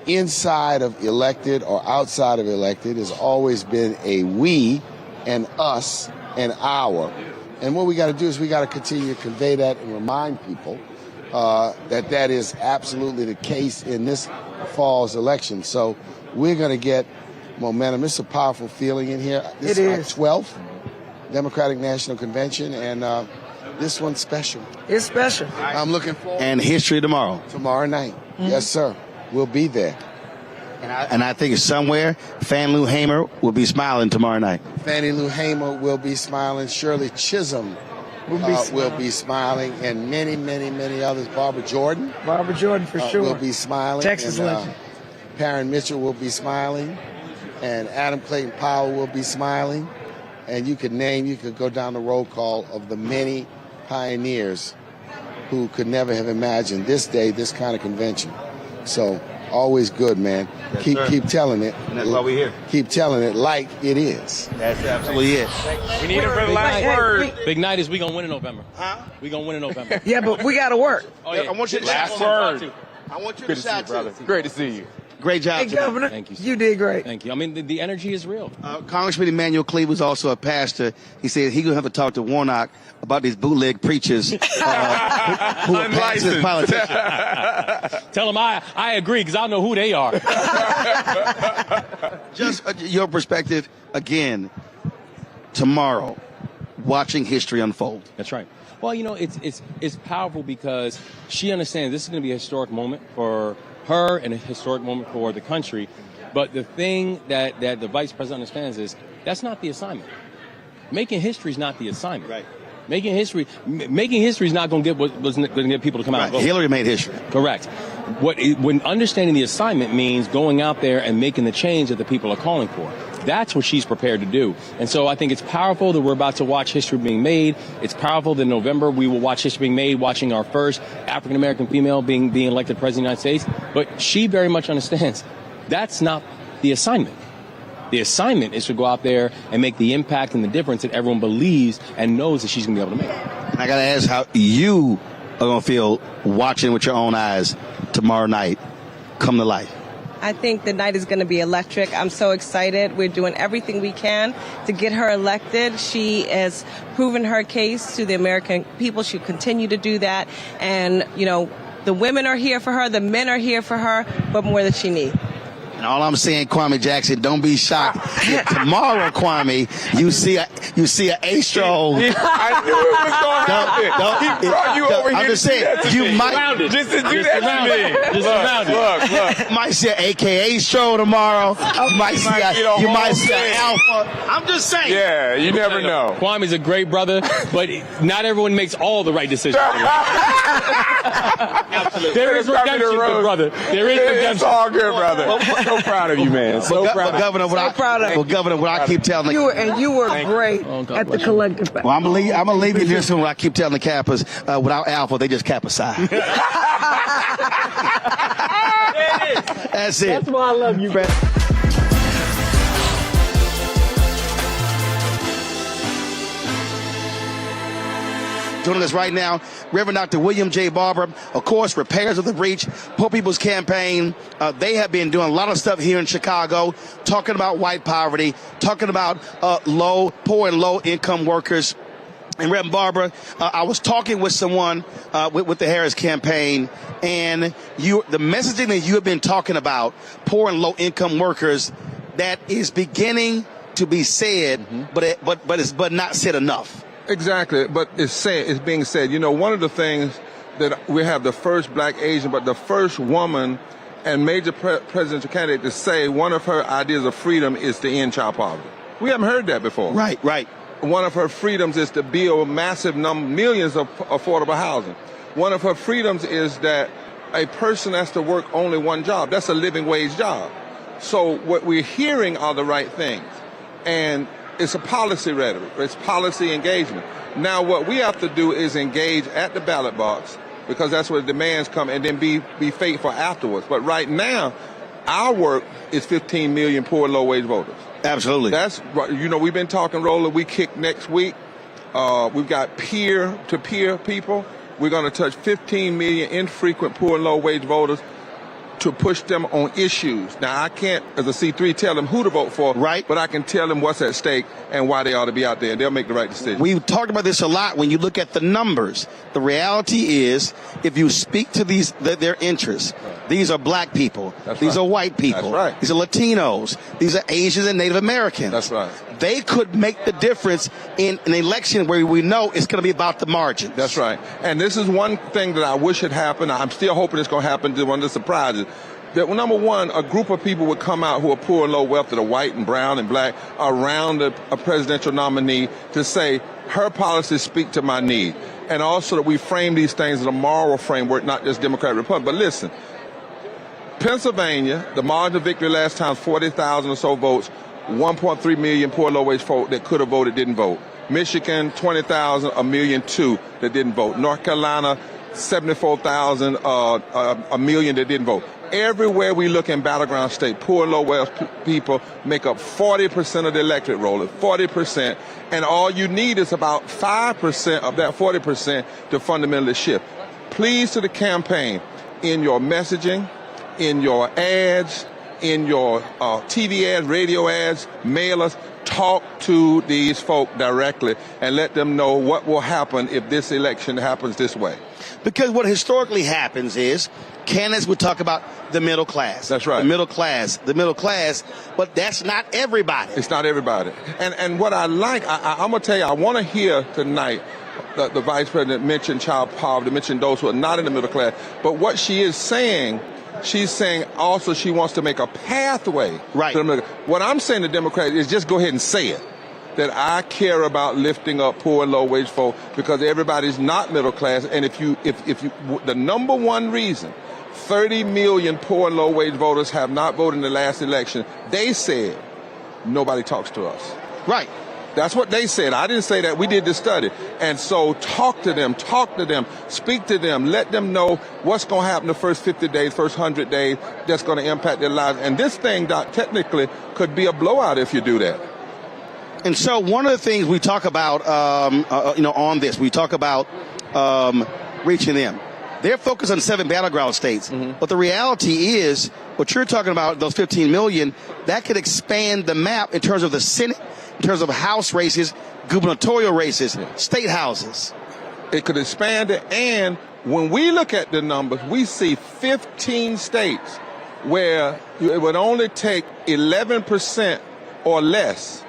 inside of elected or outside of elected has always been a we and us and our. And what we got to do is we got to continue to convey that and remind people that is absolutely the case in this fall's election. So we're going to get momentum. It's a powerful feeling in here. This is our 12th Democratic National Convention, and this one's special. It's special. I'm looking forward. And history tomorrow. Tomorrow night. Yes, sir. We'll be there. And I think somewhere, Fannie Lou Hamer will be smiling tomorrow night. Fannie Lou Hamer will be smiling. Shirley Chisholm will be smiling. And many, many, many others. Barbara Jordan. For sure. Will be smiling. Texas legend. Perrin Mitchell will be smiling. And Adam Clayton Powell will be smiling. And you could go down the roll call of the many pioneers who could never have imagined this day, this kind of convention. So always good, man. Yes, keep telling it. And that's why we're here. Keep telling it like it is. That's absolutely it. We need him for the last word. Big night is we gonna win in November. Huh? We gonna win in November. Yeah, but we gotta work. Oh, yeah. I want you to last word. I want you to shout too. Great to see you. Great job, Hey, Governor. Thank you, sir. You did great. Thank you. I mean, the energy is real. Congressman Emmanuel Cleave was also a pastor. He said he's going to have to talk to Warnock about these bootleg preachers who are passes politicians. Tell them I agree, because I know who they are. Just your perspective, again, tomorrow, watching history unfold. That's right. Well, you know, it's powerful because she understands this is going to be a historic moment for her and a historic moment for the country. But the thing that the vice president understands is that's not the assignment. Making history is not the assignment. Right. Making history is not going to get what's going to get people to come out and vote. Hillary made history. Correct. When understanding the assignment means going out there and making the change that the people are calling for. That's what she's prepared to do. And so I think it's powerful that we're about to watch history being made. It's powerful that in November we will watch history being made, watching our first African-American female being elected president of the United States. But she very much understands that's not the assignment. The assignment is to go out there and make the impact and the difference that everyone believes and knows that she's going to be able to make. And I got to ask how you are going to feel watching with your own eyes tomorrow night come to life. I think the night is going to be electric. I'm so excited. We're doing everything we can to get her elected. She has proven her case to the American people. She'll continue to do that. And, the women are here for her. The men are here for her. But more than she needs. And all I'm saying, Kwame Jackson, don't be shocked. Tomorrow, Kwame, you see a A-stroll. I knew it was going to happen. He brought you over here. I'm just saying, you might just to do that to me. Look. You might see an AKA stroll tomorrow. You might see an Alpha. I'm just saying. Yeah, you never know. Kwame's a great brother, but not everyone makes all the right decisions. There is redemption, good brother. There is redemption. It's all good, brother. So proud of you, man. So proud. Governor, what I keep telling you were great at the collective. Well, I'm gonna leave you here soon. What I keep telling the Kappas, without Alpha, they just cap aside. That's it. That's why I love you, man. Joining us right now, Reverend Dr. William J. Barber, of course, Repairs of the Breach, Poor People's Campaign. They have been doing a lot of stuff here in Chicago, talking about white poverty, talking about poor and low income workers. And Reverend Barber, I was talking with someone with the Harris campaign, and the messaging that you have been talking about, poor and low income workers, that is beginning to be said, but not said enough. Exactly, but it's being said. One of the things that we have the first black Asian, but the first woman and major presidential candidate to say one of her ideas of freedom is to end child poverty. We haven't heard that before. Right. One of her freedoms is to build massive millions of affordable housing. One of her freedoms is that a person has to work only one job. That's a living wage job. So what we're hearing are the right things. And it's a policy rhetoric. It's policy engagement. Now, what we have to do is engage at the ballot box, because that's where the demands come, and then be faithful afterwards. But right now, our work is 15 million poor and low-wage voters. Absolutely. That's right. We've been talking, Roland. We kick next week. We've got peer-to-peer people. We're going to touch 15 million infrequent poor and low-wage voters to push them on issues. Now, I can't, as a C3, tell them who to vote for, right? But I can tell them what's at stake and why they ought to be out there, and they'll make the right decision. We've talked about this a lot. When you look at the numbers, the reality is, if you speak to their interests, these are black people, these are white people, these are Latinos, these are Asians and Native Americans. That's right. They could make the difference in an election where we know it's going to be about the margins. That's right. And this is one thing that I wish had happened. I'm still hoping it's going to happen. One of the surprises. That, number one, a group of people would come out who are poor and low wealth, that are white and brown and black, around a presidential nominee to say, her policies speak to my need. And also that we frame these things in a moral framework, not just Democrat, Republican. But listen, Pennsylvania, the margin of victory last time, 40,000 or so votes. 1.3 million poor low-wage folk that could have voted didn't vote. Michigan, 20,000, 1.2 million that didn't vote. North Carolina, 74,000, 1 million that didn't vote. Everywhere we look in battleground state, poor and low-wealth people make up 40% of the electorate roll, 40%. And all you need is about 5% of that 40% to fundamentally shift. Please, to the campaign, in your messaging, in your ads, in your TV ads, radio ads, mailers, talk to these folk directly and let them know what will happen if this election happens this way. Because what historically happens is candidates would talk about the middle class. That's right. The middle class, but that's not everybody. It's not everybody. And what I like, I'm going to tell you, I want to hear tonight the Vice President mention child poverty, mention those who are not in the middle class. But what she is saying, she's saying also she wants to make a pathway. Right. To the middle. What I'm saying to Democrats is just go ahead and say it. that I care about lifting up poor and low-wage folk because everybody's not middle class. And if the number one reason 30 million poor and low-wage voters have not voted in the last election, they said nobody talks to us. Right. That's what they said. I didn't say that. We did the study. And so talk to them, speak to them, let them know what's going to happen the first 50 days, first 100 days that's going to impact their lives. And this thing, Doc, technically could be a blowout if you do that. And so one of the things we talk about, on this, we talk about reaching them. They're focused on 7 battleground states. But the reality is, what you're talking about, those 15 million, that could expand the map in terms of the Senate, in terms of House races, gubernatorial races, state houses. It could expand it. And when we look at the numbers, we see 15 states where it would only take 11% or less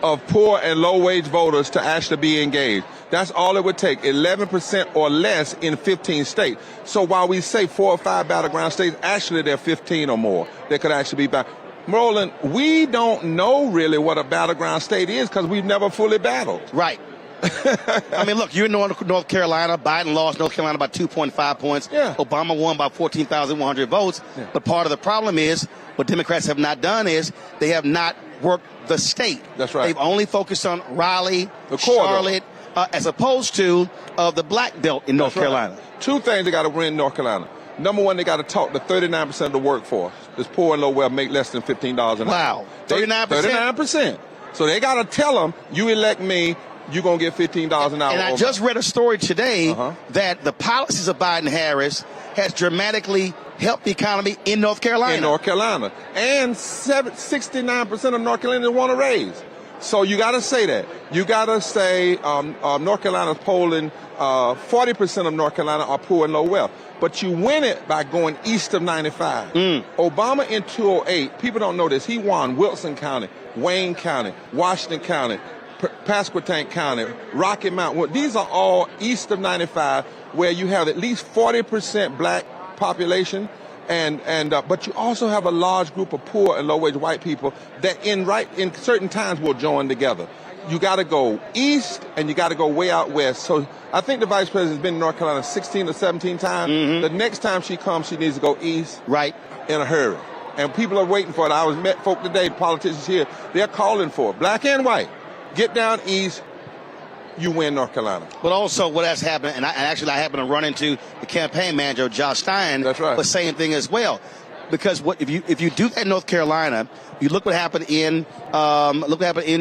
of poor and low-wage voters to actually be engaged. That's all it would take, 11% or less in 15 states. So while we say 4 or 5 battleground states, actually there are 15 or more that could actually be back. Roland, we don't know really what a battleground state is because we've never fully battled. Right. I mean, look, you're in North Carolina. Biden lost North Carolina by 2.5 points. Yeah. Obama won by 14,100 votes. Yeah. But part of the problem is what Democrats have not done is they have not worked the state. That's right. They've only focused on Raleigh, Charlotte, as opposed to the black belt in North Carolina. Right. 2 things they got to win in North Carolina. Number one, they got to talk to 39% of the workforce. This poor and low wealth make less than $15 an hour. Wow, 39%? 39%. So they got to tell them, you elect me, you're going to get $15 an hour. And I just read a story today that the policies of Biden-Harris has dramatically helped the economy in North Carolina. In North Carolina. And 69% of North Carolinians want to raise. So you got to say that. You got to say North Carolina's polling, 40% of North Carolina are poor and low wealth. But you win it by going east of 95. Obama in 2008, people don't know this, he won Wilson County, Wayne County, Washington County, Pasquotank County, Rocky Mount. These are all east of 95 where you have at least 40% black population. But you also have a large group of poor and low-wage white people that in certain times will join together. You got to go east and you got to go way out west. So I think the vice president's been in North Carolina 16 or 17 times. The next time she comes, she needs to go east. Right. In a hurry. And people are waiting for it. I met folk today, politicians here, they're calling for it. Black and white. Get down east. You win North Carolina. But also what has happened, and I happened to run into the campaign manager, Josh Stein. That's right. But same thing as well. Because if you do that in North Carolina, you look what happened in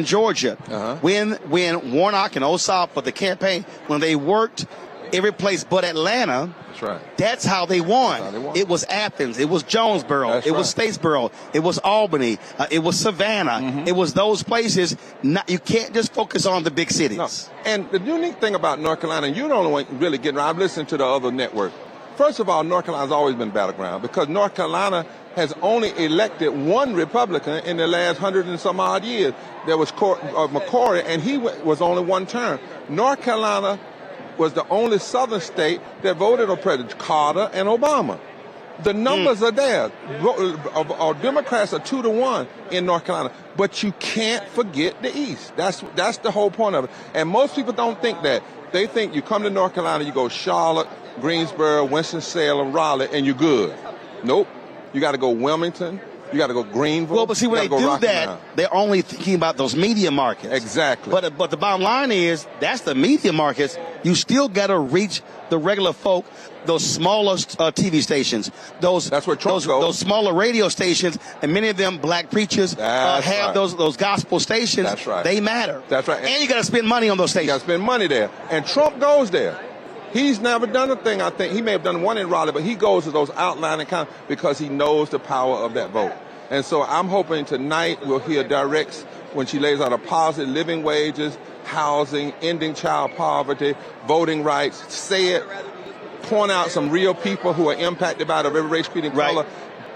Georgia. When Warnock and Ossoff for the campaign, when they worked every place but Atlanta. That's right. That's how they won. It was Athens. It was Jonesboro. It was Statesboro. It was Albany. It was Savannah. It was those places. You can't just focus on the big cities. No. And the unique thing about North Carolina, and you don't really get around. I've listened to the other network. First of all, North Carolina's always been battleground because North Carolina has only elected one Republican in the last 100 and some odd years. There was McCory, and he was only one term. North Carolina was the only southern state that voted on President Carter and Obama. The numbers are there. Democrats are 2-1 in North Carolina, but you can't forget the East. That's the whole point of it. And most people don't think that. They think you come to North Carolina, you go Charlotte, Greensboro, Winston-Salem, Raleigh, and you're good. Nope. You got to go Wilmington. You got to go Greenville. Well, but see, when they do that, they're only thinking about those media markets. Exactly. But the bottom line is, that's the media markets. You still got to reach the regular folk, those smaller TV stations. That's where Trump goes. Those smaller radio stations, and many of them black preachers have those gospel stations. That's right. They matter. That's right. And you got to spend money on those stations. You got to spend money there. And Trump goes there. He's never done a thing, I think. He may have done one in Raleigh, but he goes to those outlying counties because he knows the power of that vote. And so I'm hoping tonight we'll hear directs when she lays out a policy, living wages, housing, ending child poverty, voting rights. Say it, point out some real people who are impacted by it of every race, creed, and color.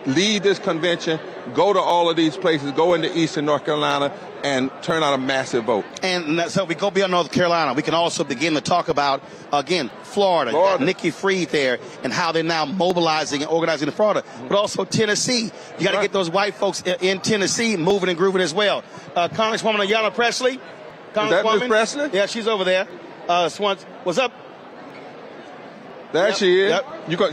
lead this convention, go to all of these places, go into Eastern North Carolina, and turn out a massive vote. And so we go beyond North Carolina. We can also begin to talk about, again, Florida. You got Nikki Fried there and how they're now mobilizing and organizing in Florida. But also Tennessee. You got to get those white folks in Tennessee moving and grooving as well. Congresswoman Ayanna Pressley. Is that Ms. Pressley? Yeah, she's over there. What's up? There she is.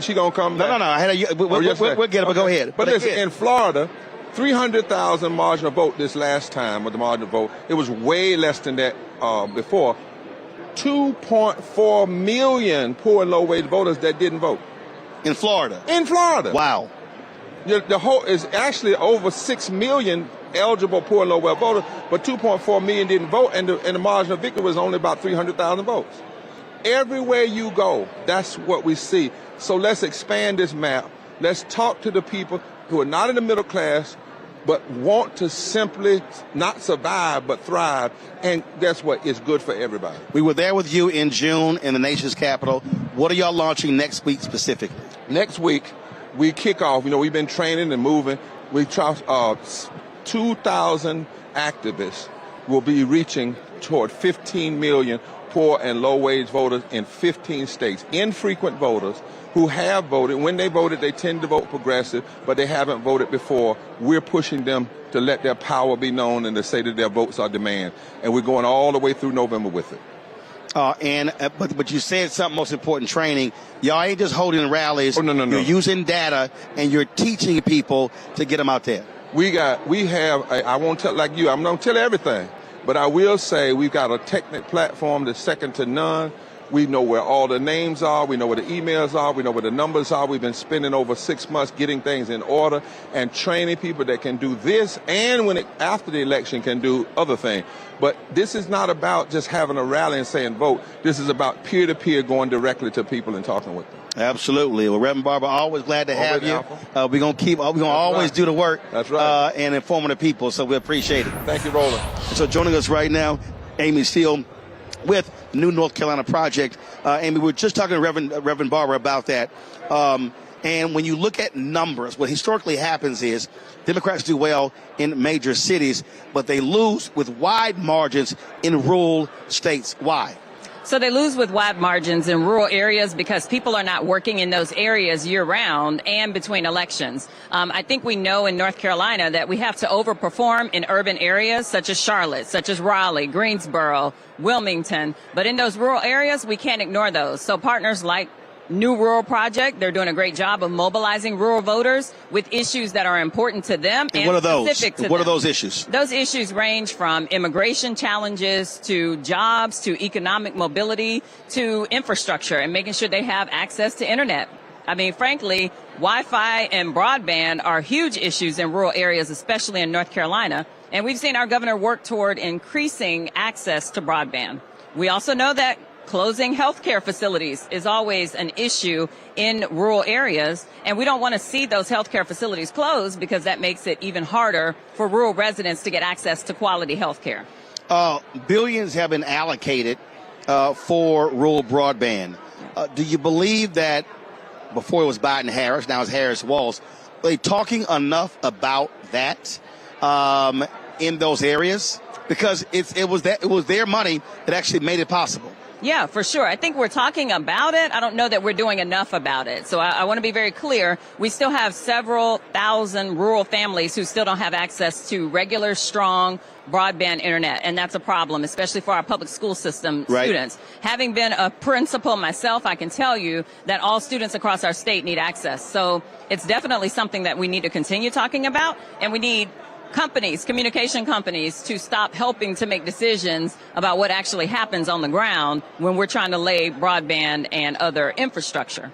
She gonna come back? No. I had we'll get it, but go ahead. But listen, in Florida, 300,000 margin of vote this last time with the margin of vote. It was way less than that before. 2.4 million poor and low-wage voters that didn't vote. In Florida? In Florida. Wow. The whole is actually over 6 million eligible poor and low-wage voters, but 2.4 million didn't vote, and the margin of victory was only about 300,000 votes. Everywhere you go, that's what we see. So let's expand this map. Let's talk to the people who are not in the middle class, but want to simply not survive, but thrive. And guess what? It's good for everybody. We were there with you in June in the nation's capital. What are y'all launching next week specifically? Next week, we kick off. We've been training and moving. We try 2,000 activists will be reaching toward 15 million poor and low-wage voters in 15 states, infrequent voters who have voted. When they voted, they tend to vote progressive, but they haven't voted before. We're pushing them to let their power be known and to say that their votes are demand. And we're going all the way through November with it. But you said something most important, training. Y'all ain't just holding rallies. Oh, no. You're using data and you're teaching people to get them out there. I won't tell like you. I'm not going to tell everything. But I will say we've got a technical platform that's second to none. We know where all the names are. We know where the emails are. We know where the numbers are. We've been spending over 6 months getting things in order and training people that can do this and after the election can do other things. But this is not about just having a rally and saying vote. This is about peer-to-peer going directly to people and talking with them. Absolutely. Well, Reverend Barber, always glad to have you. We're going to always do the work. That's right. And informing the people, so we appreciate it. Thank you, Roland. So joining us right now, Amy Steele with the New North Carolina Project. Amy, we were just talking to Reverend Barber about that. And when you look at numbers, what historically happens is Democrats do well in major cities, but they lose with wide margins in rural states. Why? So they lose with wide margins in rural areas because people are not working in those areas year-round and between elections. I think we know in North Carolina that we have to overperform in urban areas such as Charlotte, such as Raleigh, Greensboro, Wilmington. But in those rural areas, we can't ignore those. So partners like New Rural Project, they're doing a great job of mobilizing rural voters with issues that are important to them and what are those? Specific to them. What are those issues? Those issues range from immigration challenges to jobs to economic mobility to infrastructure and making sure they have access to internet. I mean, frankly, Wi-Fi and broadband are huge issues in rural areas, especially in North Carolina. And we've seen our governor work toward increasing access to broadband. We also know that closing healthcare facilities is always an issue in rural areas, and we don't want to see those healthcare facilities closed because that makes it even harder for rural residents to get access to quality healthcare. Billions have been allocated for rural broadband. Do you believe that before it was Biden-Harris, now it's Harris-Walz, are they talking enough about that in those areas? Because it was their money that actually made it possible. Yeah, for sure. I think we're talking about it. I don't know that we're doing enough about it. So I want to be very clear. We still have several thousand rural families who still don't have access to regular, strong broadband internet. And that's a problem, especially for our public school system students. Having been a principal myself, I can tell you that all students across our state need access. So it's definitely something that we need to continue talking about. And we need companies, communication companies, to stop helping to make decisions about what actually happens on the ground when we're trying to lay broadband and other infrastructure.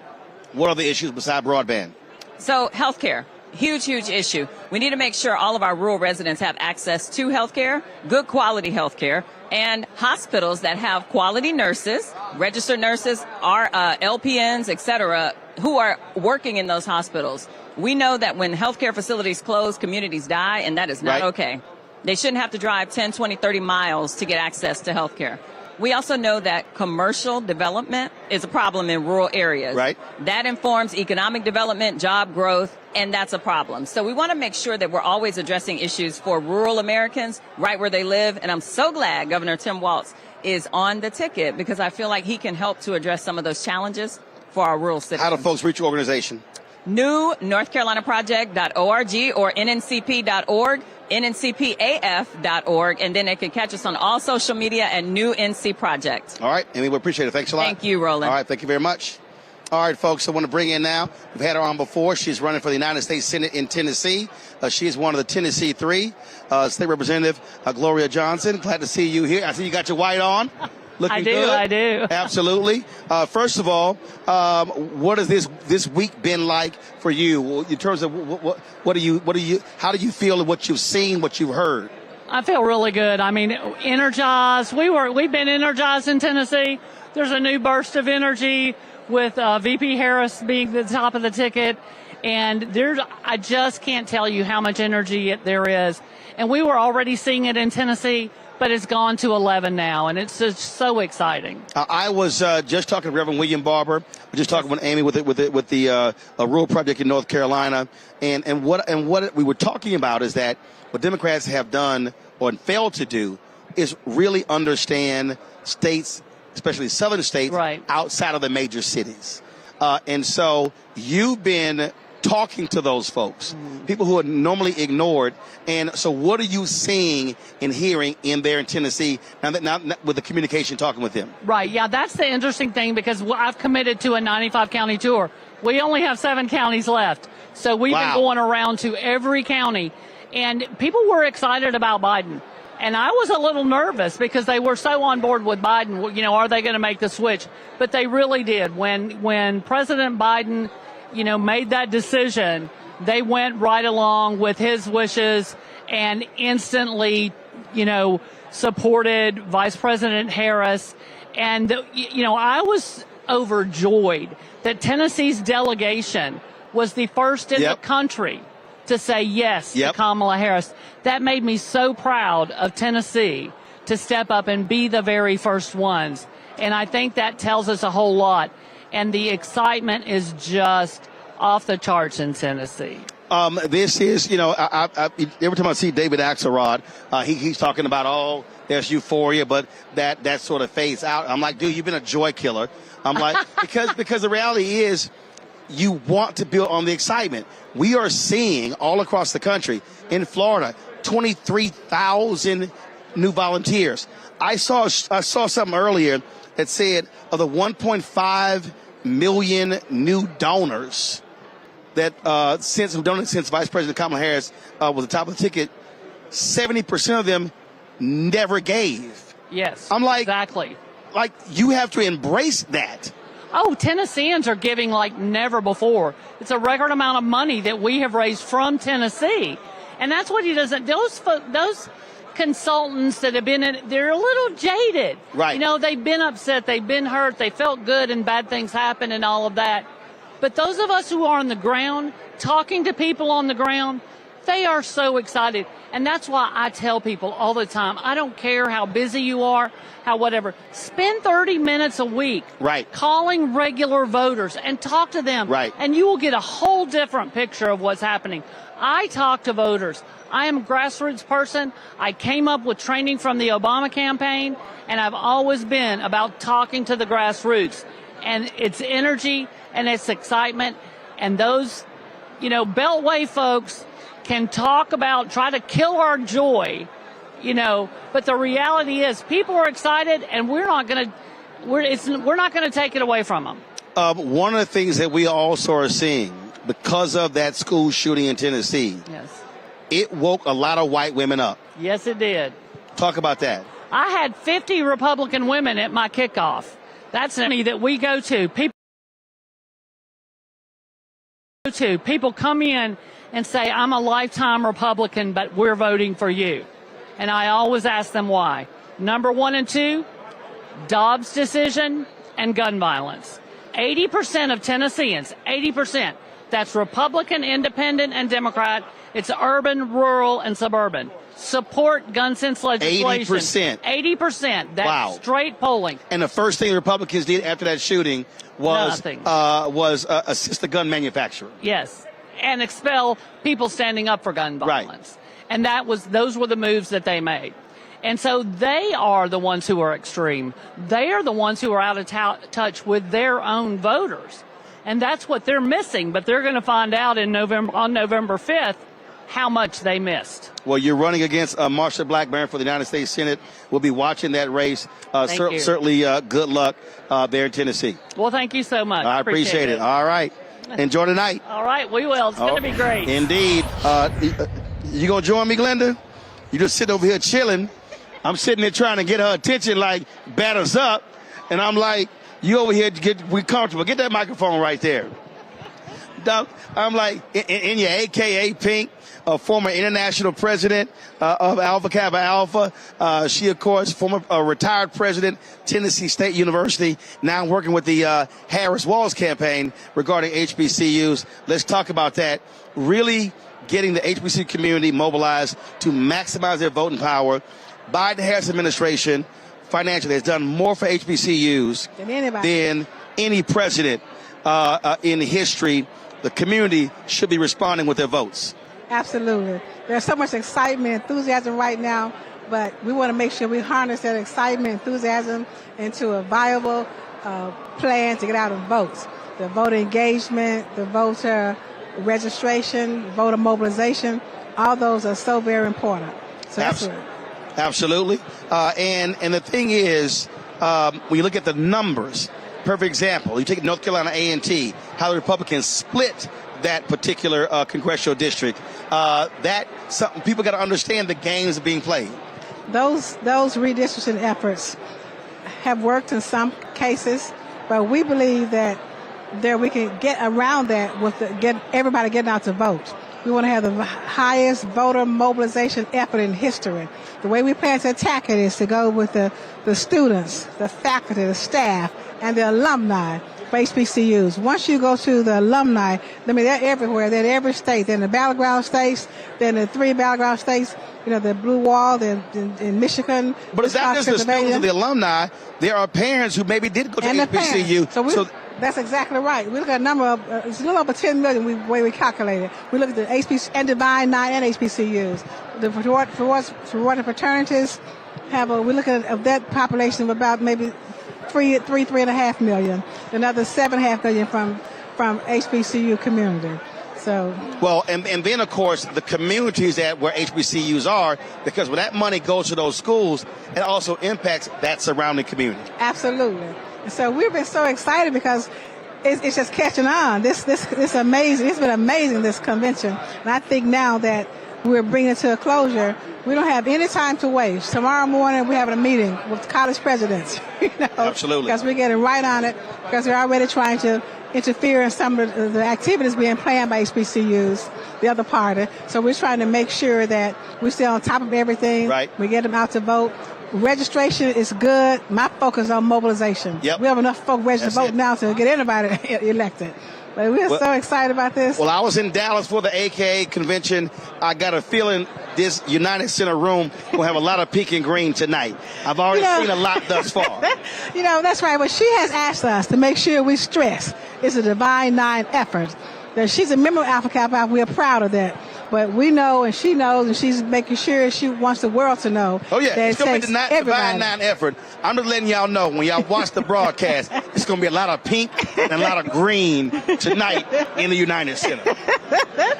What are the issues beside broadband? So healthcare, huge issue. We need to make sure all of our rural residents have access to healthcare, good quality healthcare, and hospitals that have quality nurses, registered nurses, LPNs, et cetera, who are working in those hospitals. We know that when healthcare facilities close, communities die, and that is not okay. They shouldn't have to drive 10, 20, 30 miles to get access to healthcare. We also know that commercial development is a problem in rural areas. That informs economic development, job growth, And that's a problem. So we want to make sure that we're always addressing issues for rural Americans right where they live. And I'm so glad Governor Tim Walz is on the ticket because I feel like he can help to address some of those challenges for our rural citizens. How do folks reach your organization? NewNorthCarolinaProject.org or NNCP.org, NNCPAF.org, and then they can catch us on all social media at New NC Project. All right, Amy, we appreciate it. Thanks a lot. Thank you, Roland. All right, thank you very much. All right, folks, I want to bring in now. We've had her on before. She's running for the United States Senate in Tennessee. She is one of the Tennessee 3. State Representative Gloria Johnson. Glad to see you here. I see you got your white on. Looking good. I do. Absolutely. First of all, what has this week been like for you in terms of how do you feel what you've seen, what you've heard? I feel really good. I mean, energized. We've been energized in Tennessee. There's a new burst of energy with VP Harris being the top of the ticket. And I just can't tell you how much energy there is. And we were already seeing it in Tennessee, but it's gone to 11 now, and it's just so exciting. I was just talking to Reverend William Barber. We're just talking with Amy with the Rural Project in North Carolina, and what we were talking about is that what Democrats have done or failed to do is really understand states, especially southern states, outside of the major cities, and so you've been talking to those folks, people who are normally ignored. And so what are you seeing and hearing in there in Tennessee now with the communication talking with them? Right. Yeah, that's the interesting thing because I've committed to a 95-county tour. We only have 7 counties left. So we've been going around to every county. And people were excited about Biden. And I was a little nervous because they were so on board with Biden. You know, are they going to make the switch? But they really did. When President Biden made that decision, they went right along with his wishes and instantly, supported Vice President Harris. And, I was overjoyed that Tennessee's delegation was the first in the country to say yes to Kamala Harris. That made me so proud of Tennessee to step up and be the very first ones. And I think that tells us a whole lot. And the excitement is just off the charts in Tennessee. This is, every time I see David Axelrod, he's talking about, there's euphoria, but that sort of fades out. I'm like, dude, you've been a joy killer. I'm like, because the reality is you want to build on the excitement. We are seeing all across the country, in Florida, 23,000 new volunteers. I saw something earlier that said of the 1.5 million new donors that since Vice President Kamala Harris was the top of the ticket, 70% of them never gave. Yes, I'm like, exactly. Like, you have to embrace that. Oh, Tennesseans are giving like never before. It's a record amount of money that we have raised from Tennessee. And that's what he doesn't, those consultants that have been in, they're a little jaded. Right. They've been upset, they've been hurt, they felt good and bad things happen and all of that. But those of us who are on the ground, talking to people on the ground, they are so excited. And that's why I tell people all the time, I don't care how busy you are, how whatever. Spend 30 minutes a week calling regular voters and talk to them. Right. And you will get a whole different picture of what's happening. I talk to voters. I am a grassroots person. I came up with training from the Obama campaign, and I've always been about talking to the grassroots. And it's energy and it's excitement. And those, Beltway folks can talk about, try to kill our joy, but the reality is people are excited and we're not going to take it away from them. One of the things that we also are seeing because of that school shooting in Tennessee, it woke a lot of white women up. Yes, it did. Talk about that. I had 50 Republican women at my kickoff. That's the that we go to. People come in and say, I'm a lifetime Republican, but we're voting for you. And I always ask them why. Number 1 and 2, Dobbs decision and gun violence. 80% of Tennesseans, 80%, that's Republican, Independent, and Democrat. It's urban, rural, and suburban. Support gun sense legislation. 80%. 80%. That's straight polling. And the first thing the Republicans did after that shooting was assist the gun manufacturer. Yes. and expel people standing up for gun violence. And those were the moves that they made. And so they are the ones who are extreme. They are the ones who are out of touch with their own voters. And that's what they're missing. But they're going to find out on November 5th how much they missed. Well, you're running against Marsha Blackburn for the United States Senate. We'll be watching that race. Certainly good luck there in Tennessee. Well, thank you so much. I appreciate it. All right. Enjoy the night. All right, we will. It's going to be great. Indeed. You going to join me, Glenda? You just sitting over here chilling. I'm sitting there trying to get her attention, like, batters up. And I'm like, you over here, we comfortable. Get that microphone right there. I'm like, in your AKA pink, a former international president of Alpha Kappa Alpha. She, of course, former retired president, Tennessee State University, now working with the Harris-Walz campaign regarding HBCUs. Let's talk about that. Really getting the HBCU community mobilized to maximize their voting power. Biden-Harris administration financially has done more for HBCUs than any president in history. The community should be responding with their votes. Absolutely. There's so much excitement, enthusiasm right now, but we want to make sure we harness that excitement, enthusiasm into a viable plan to get out and vote. The voter engagement, the voter registration, voter mobilization, all those are so very important. So Absolutely. And the thing is, when you look at the numbers, perfect example, you take North Carolina A&T, how the Republicans split that particular congressional district. Something people got to understand the games being played. Those redistricting efforts have worked in some cases, but we believe that we can get around that with get everybody getting out to vote. We want to have the highest voter mobilization effort in history. The way we plan to attack it is to go with the students, the faculty, the staff, and the alumni for HBCUs. Once you go to the alumni, they're everywhere. They're in every state. They're in the battleground states. They're in the 3 battleground states. The Blue Wall, they're in Michigan. But it's not just the students and the alumni. There are parents who maybe did go to HBCU. So that's exactly right. We look at a number of, it's a little over 10 million the way we calculate it. We look at the HBCU and Divine 9 and HBCUs. The sorority fraternities we look at of that population of about maybe 3.5 million. Another 7.5 million from HBCU community. So well, and then of course the communities where HBCUs are, because when that money goes to those schools, it also impacts that surrounding community. Absolutely. So we've been so excited because it's just catching on. This amazing. It's been amazing, this convention. And I think now that we're bringing it to a closure, we don't have any time to waste. Tomorrow morning we're having a meeting with college presidents. Absolutely. Because we're getting right on it, because they're already trying to interfere in some of the activities being planned by HBCUs, the other party. So we're trying to make sure that we stay on top of everything. Right. We get them out to vote. Registration is good. My focus is on mobilization. Yep. We have enough folk ready to vote now to get anybody elected. But we're so excited about this. Well, I was in Dallas for the AKA convention. I got a feeling this United Center room will have a lot of pink and green tonight. I've already seen a lot thus far. That's right. But she has asked us to make sure we stress it's a Divine 9 effort. That she's a member of Alpha Kappa Alpha. We're proud of that. But we know, and she knows, and she's making sure she wants the world to know. Oh, yeah. That it's going to be the Divine 9 effort. I'm just letting y'all know, when y'all watch the broadcast, it's going to be a lot of pink and a lot of green tonight in the United Center.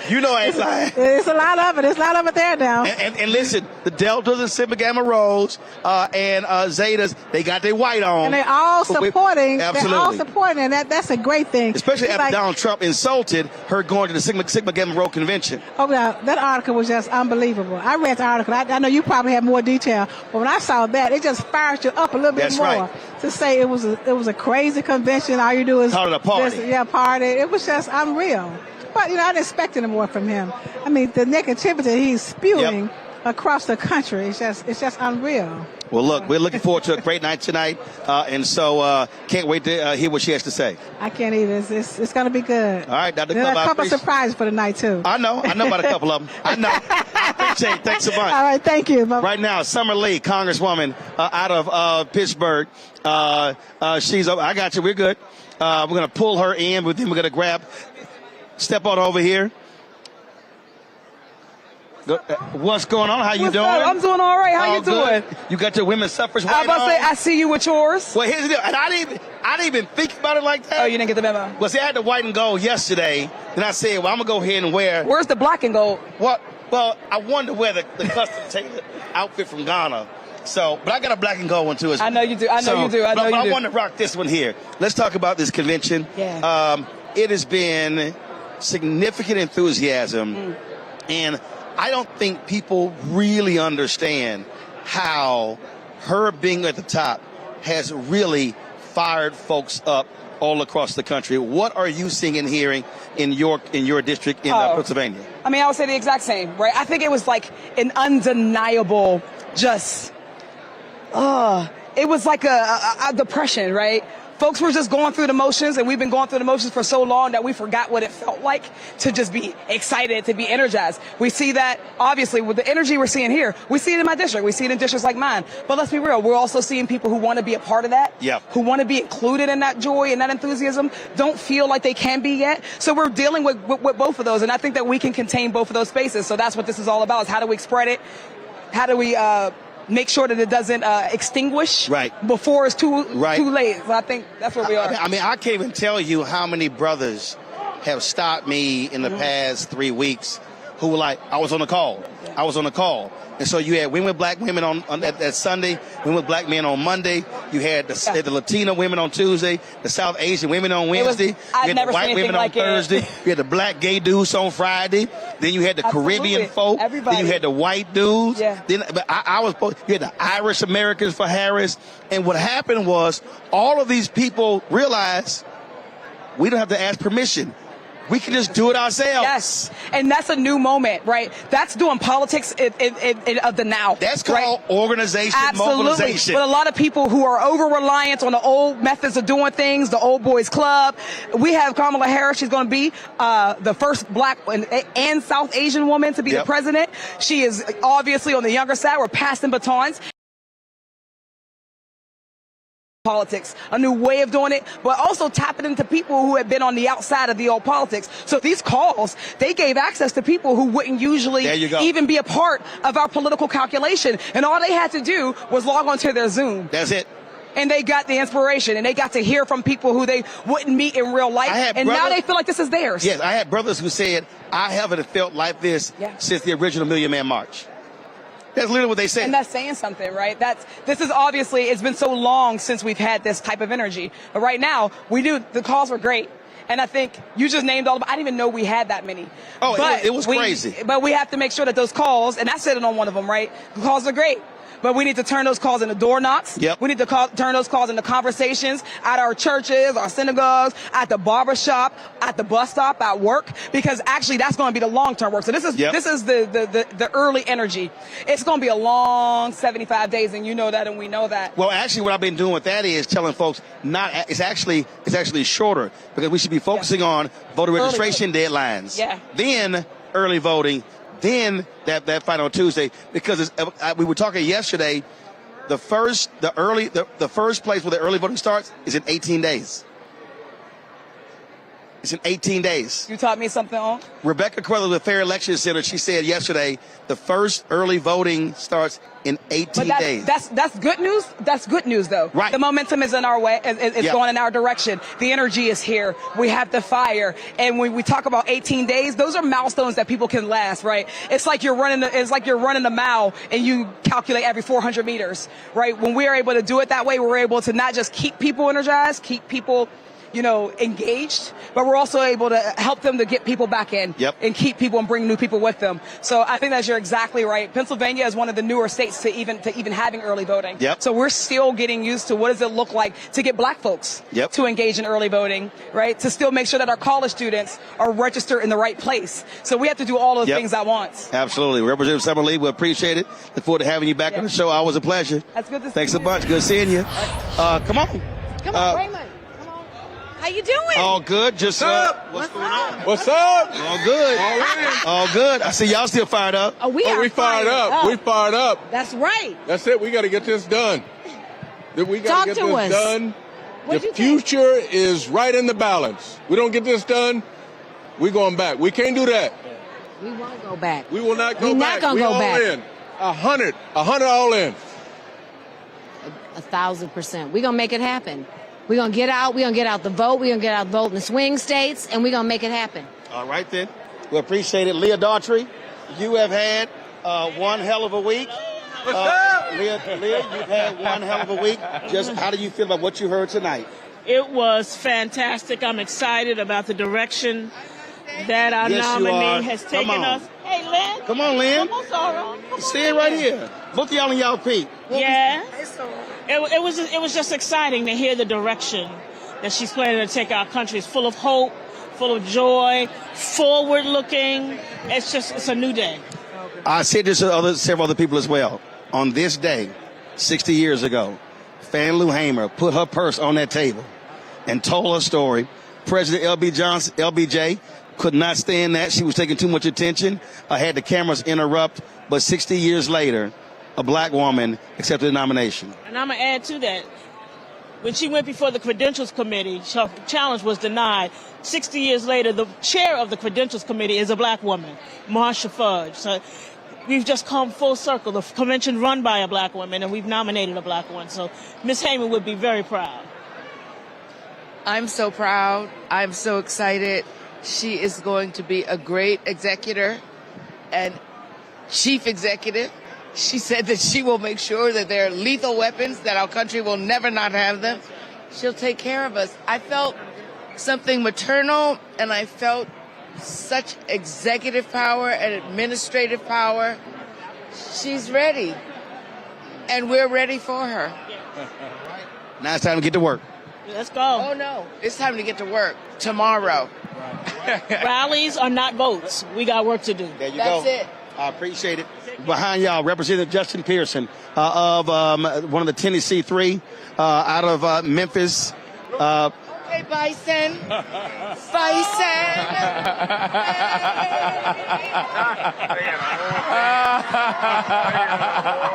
You know I ain't lying. It's a lot of it. There's a lot of it there now. And listen, the Deltas and Sigma Gamma Rhos and Zetas, they got their white on. And they're all supporting. Absolutely. They're all supporting, and that's a great thing. Especially after Donald Trump insulted her going to the Sigma Gamma Rho convention. Oh, now, that article was just unbelievable. I read the article. I know you probably have more detail, but when I saw that, it just fires you up a little bit more. Right. To say it was a crazy convention. All you do is call it a party. Party. It was just unreal. But I didn't expect any more from him. I mean, the negativity he's spewing across the country, it's just unreal. Well, look, we're looking forward to a great night tonight, and so can't wait to hear what she has to say. I can't either. It's going to be good. All right, Dr. There Club, are a couple of surprises for the night, too. I know about a couple of them. I know. I appreciate it. Thanks so much. All right, thank you. Bye-bye. Right now, Summer Lee, Congresswoman out of Pittsburgh. She's up. I got you. We're good. We're going to pull her in, but then we're going to step on over here. What's going on? How you doing? I'm doing all right. How you doing? Good. You got your women's suffrage white I was about to say, on? I see you with yours. Well, here's the deal. And I didn't even think about it like that. Oh, you didn't get the memo? Well, see, I had the white and gold yesterday. Then I said, well, I'm going to go ahead and wear. Where's the black and gold? What? Well, I wanted to wear the custom tailored outfit from Ghana. So, but I got a black and gold one too. I know you do. I know you do. I know you do. I want to rock this one here. Let's talk about this convention. Yeah. It has been significant enthusiasm, and I don't think people really understand how her being at the top has really fired folks up all across the country. What are you seeing and hearing in your district in Pennsylvania? I mean, I would say the exact same, right? I think it was like an undeniable it was like a depression, right? Folks were just going through the motions, and we've been going through the motions for so long that we forgot what it felt like to just be excited, to be energized. We see that, obviously, with the energy we're seeing here. We see it in my district. We see it in districts like mine. But let's be real. We're also seeing people who want to be a part of that, who want to be included in that joy and that enthusiasm, don't feel like they can be yet. So we're dealing with both of those, and I think that we can contain both of those spaces. So that's what this is all about, is how do we spread it? How do we make sure that it doesn't extinguish before it's too late. So I think that's where we are. I mean, I can't even tell you how many brothers have stopped me in the past 3 weeks who were like, I was on a call. I was on a call. And so you had women, black women on that Sunday, women, black men on Monday. You had the Latina women on Tuesday, the South Asian women on Wednesday. You had the white women on Thursday. You had the black gay dudes on Friday. Then you had the Caribbean folk. Everybody. Then you had the white dudes. Yeah. Then, but you had the Irish Americans for Harris. And what happened was all of these people realized we don't have to ask permission. We can just do it ourselves. Yes, and that's a new moment, right? That's doing politics of the now. That's called organization, absolutely. mobilization. But a lot of people who are over-reliant on the old methods of doing things, the old boys club. We have Kamala Harris. She's going to be the first black and South Asian woman to be the president. She is obviously on the younger side. We're passing batons. Politics, a new way of doing it, but also tapping into people who have been on the outside of the old politics. So these calls, they gave access to people who wouldn't usually even be a part of our political calculation. And all they had to do was log on to their Zoom. That's it. And they got the inspiration, and they got to hear from people who they wouldn't meet in real life. And now they feel like this is theirs. Yes, I had brothers who said, I haven't felt like this since the original Million Man March. That's literally what they said. And that's saying something, right? This is obviously, it's been so long since we've had this type of energy. But right now, the calls were great. And I think you just named all of them. I didn't even know we had that many. Oh, but it was crazy. But we have to make sure that those calls, and I said it on one of them, right? The calls are great. But we need to turn those calls into door knocks. We need to turn those calls into conversations at our churches, our synagogues, at the barbershop, at the bus stop, at work, because actually that's going to be the long-term work. So this is the early energy. It's going to be a long 75 days, and you know that, and we know that. Well, actually, what I've been doing with that is telling folks it's actually shorter, because we should be focusing on voter registration deadlines. Then early voting. Then that fight on Tuesday, because we were talking yesterday, the first place where the early voting starts is in 18 days. It's in 18 days. You taught me something on? Rebecca Carruthers with Fair Election Center, she said yesterday, the first early voting starts in 18 days. That's good news. That's good news, though. Right. The momentum is in our way. It's going in our direction. The energy is here. We have the fire. And when we talk about 18 days, those are milestones that people can last, right? It's like you're running a mile and you calculate every 400 meters, right? When we are able to do it that way, we're able to not just keep people energized, keep people engaged, but we're also able to help them to get people back in and keep people and bring new people with them. So I think that you're exactly right. Pennsylvania is one of the newer states to even having early voting. So we're still getting used to what does it look like to get black folks to engage in early voting, right? To still make sure that our college students are registered in the right place. So we have to do all those things at once. Absolutely. Representative Summer Lee, we appreciate it. Look forward to having you back on the show. Always a pleasure. That's good to see you. Thanks a bunch. Good seeing you. Come on. Come on, Raymond. How you doing? All good. Just what's going on? What's up? All good. All good. I see y'all still fired up. Oh, we fired up. We fired up. That's right. That's it. We got to get this done. We got to get this done. The future is right in the balance. We don't get this done, we're going back. We can't do that. We won't go back. We will not go We're back. not gonna we go all back. in. 100 all in. 1,000%. We're gonna make it happen. We're gonna get out. We're gonna get out the vote. We're gonna get out the vote in the swing states, and we're gonna make it happen. All right, then. We appreciate it. Leah Daughtry, you have had one hell of a week. Leah, you've had one hell of a week. Just how do you feel about what you heard tonight? It was fantastic. I'm excited about the direction that our Yes, you nominee are. has Come taken on. us. Hey, Lynn. Come on, Lynn. Come on, Sarah. Stand right here. Both of y'all in y'all feet. Yeah. It was just exciting to hear the direction that she's planning to take our country. It's full of hope, full of joy, forward looking. It's a new day. I said this to several other people as well. On this day, 60 years ago, Fannie Lou Hamer put her purse on that table and told her story. President LBJ could not stand that. She was taking too much attention. I had the cameras interrupt. But 60 years later, a black woman accepted the nomination. And I'm going to add to that. When she went before the Credentials Committee, her challenge was denied. 60 years later, the chair of the Credentials Committee is a black woman, Marsha Fudge. So we've just come full circle. The convention run by a black woman, and we've nominated a black one. So Ms. Hamer would be very proud. I'm so proud. I'm so excited. She is going to be a great executor and chief executive. She said that she will make sure that there are lethal weapons, that our country will never not have them. She'll take care of us. I felt something maternal, and I felt such executive power and administrative power. She's ready, and we're ready for her. Now it's time to get to work. Let's go. Oh, no. It's time to get to work tomorrow. Rallies are not votes. We got work to do. There you That's go. it. I appreciate it. Behind y'all, Representative Justin Pearson of one of the Tennessee 3 out of Memphis. Okay, Bison.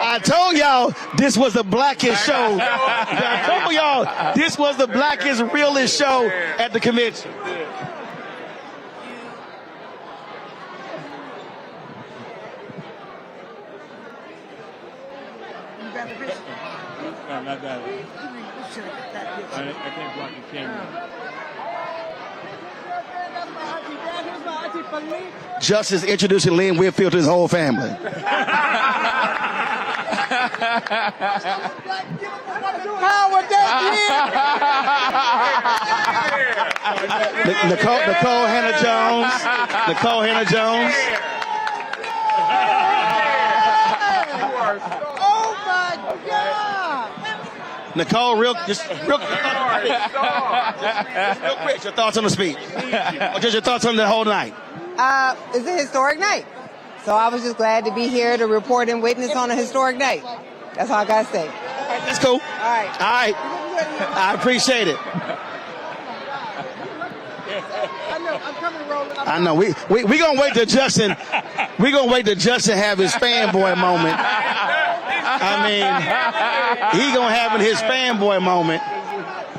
I told y'all this was the blackest show. I told y'all this was the blackest, realest show at the convention. No, not that. I can't block the camera. Justice introducing Lynn Whitfield to his whole family. Nicole Hannah Jones. Nicole Hannah Jones. Oh my God! Nicole, real quick, just real quick, your thoughts on the speech. Or just your thoughts on the whole night. It's a historic night. So I was just glad to be here to report and witness on a historic night. That's all I got to say. That's cool. All right. All right. I appreciate it. I know. We gonna wait till Justin. We gonna wait till Justin have his fanboy moment. I mean, he gonna have his fanboy moment.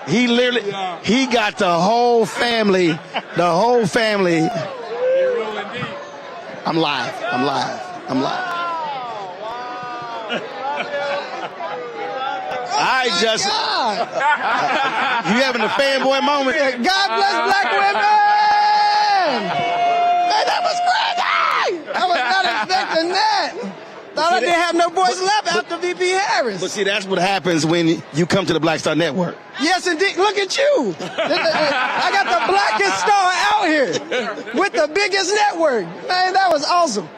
He literally, he got the whole family. The whole family. I'm live. I'm live. I'm live. All right, Justin. You having a fanboy moment? God bless black women! Man, that was crazy! I was not expecting that. Thought I didn't have no boys left after VP Harris. But see, that's what happens when you come to the Black Star Network. Yes, indeed. Look at you. I got the blackest star out here with the biggest network. Man, that was awesome.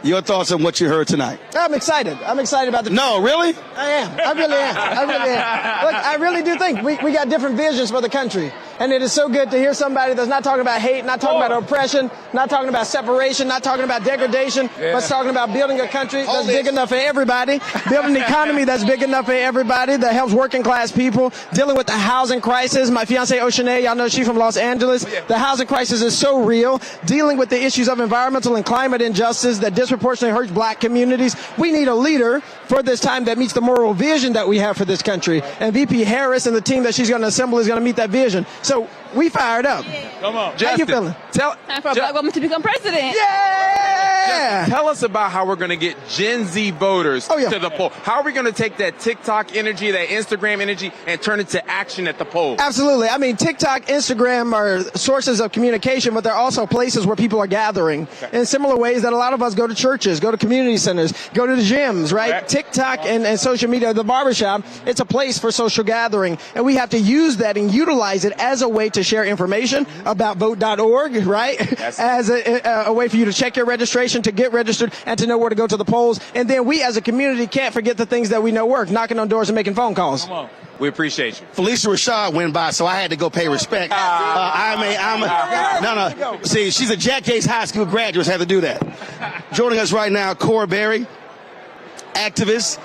Your thoughts on what you heard tonight? I'm excited. I'm excited about the... No, really? I am. I really am. I really am. Look, I really do think we got different visions for the country. And it is so good to hear somebody that's not talking about hate, not talking about oppression, not talking about separation, not talking about degradation, but talking about building a country that's big enough for everybody, building an economy that's big enough for everybody, that helps working class people, dealing with the housing crisis. My fiance Oshanae, y'all know she's from Los Angeles. The housing crisis is so real. Dealing with the issues of environmental and climate injustice that disproportionately hurts black communities. We need a leader for this time that meets the moral vision that we have for this country. And VP Harris and the team that she's going to assemble is going to meet that vision. So We fired up. Come on. How you feeling? Tell, Time for a black woman to become president. Yeah! tell us about how we're going to get Gen Z voters to the poll. How are we going to take that TikTok energy, that Instagram energy, and turn it to action at the polls? Absolutely. I mean, TikTok, Instagram are sources of communication, but they're also places where people are gathering in similar ways that a lot of us go to churches, go to community centers, go to the gyms, right? TikTok and social media, the barbershop, it's a place for social gathering. And we have to use that and utilize it as a way to share information about vote.org, right? As a way for you to check your registration, to get registered, and to know where to go to the polls. And then we as a community can't forget the things that we know work, knocking on doors and making phone calls. Come on. We appreciate you. Felicia Rashad went by, so I had to go pay respect. No. See, she's a Jack Yates High School graduate, so I had to do that. Joining us right now, Cora Berry, activist,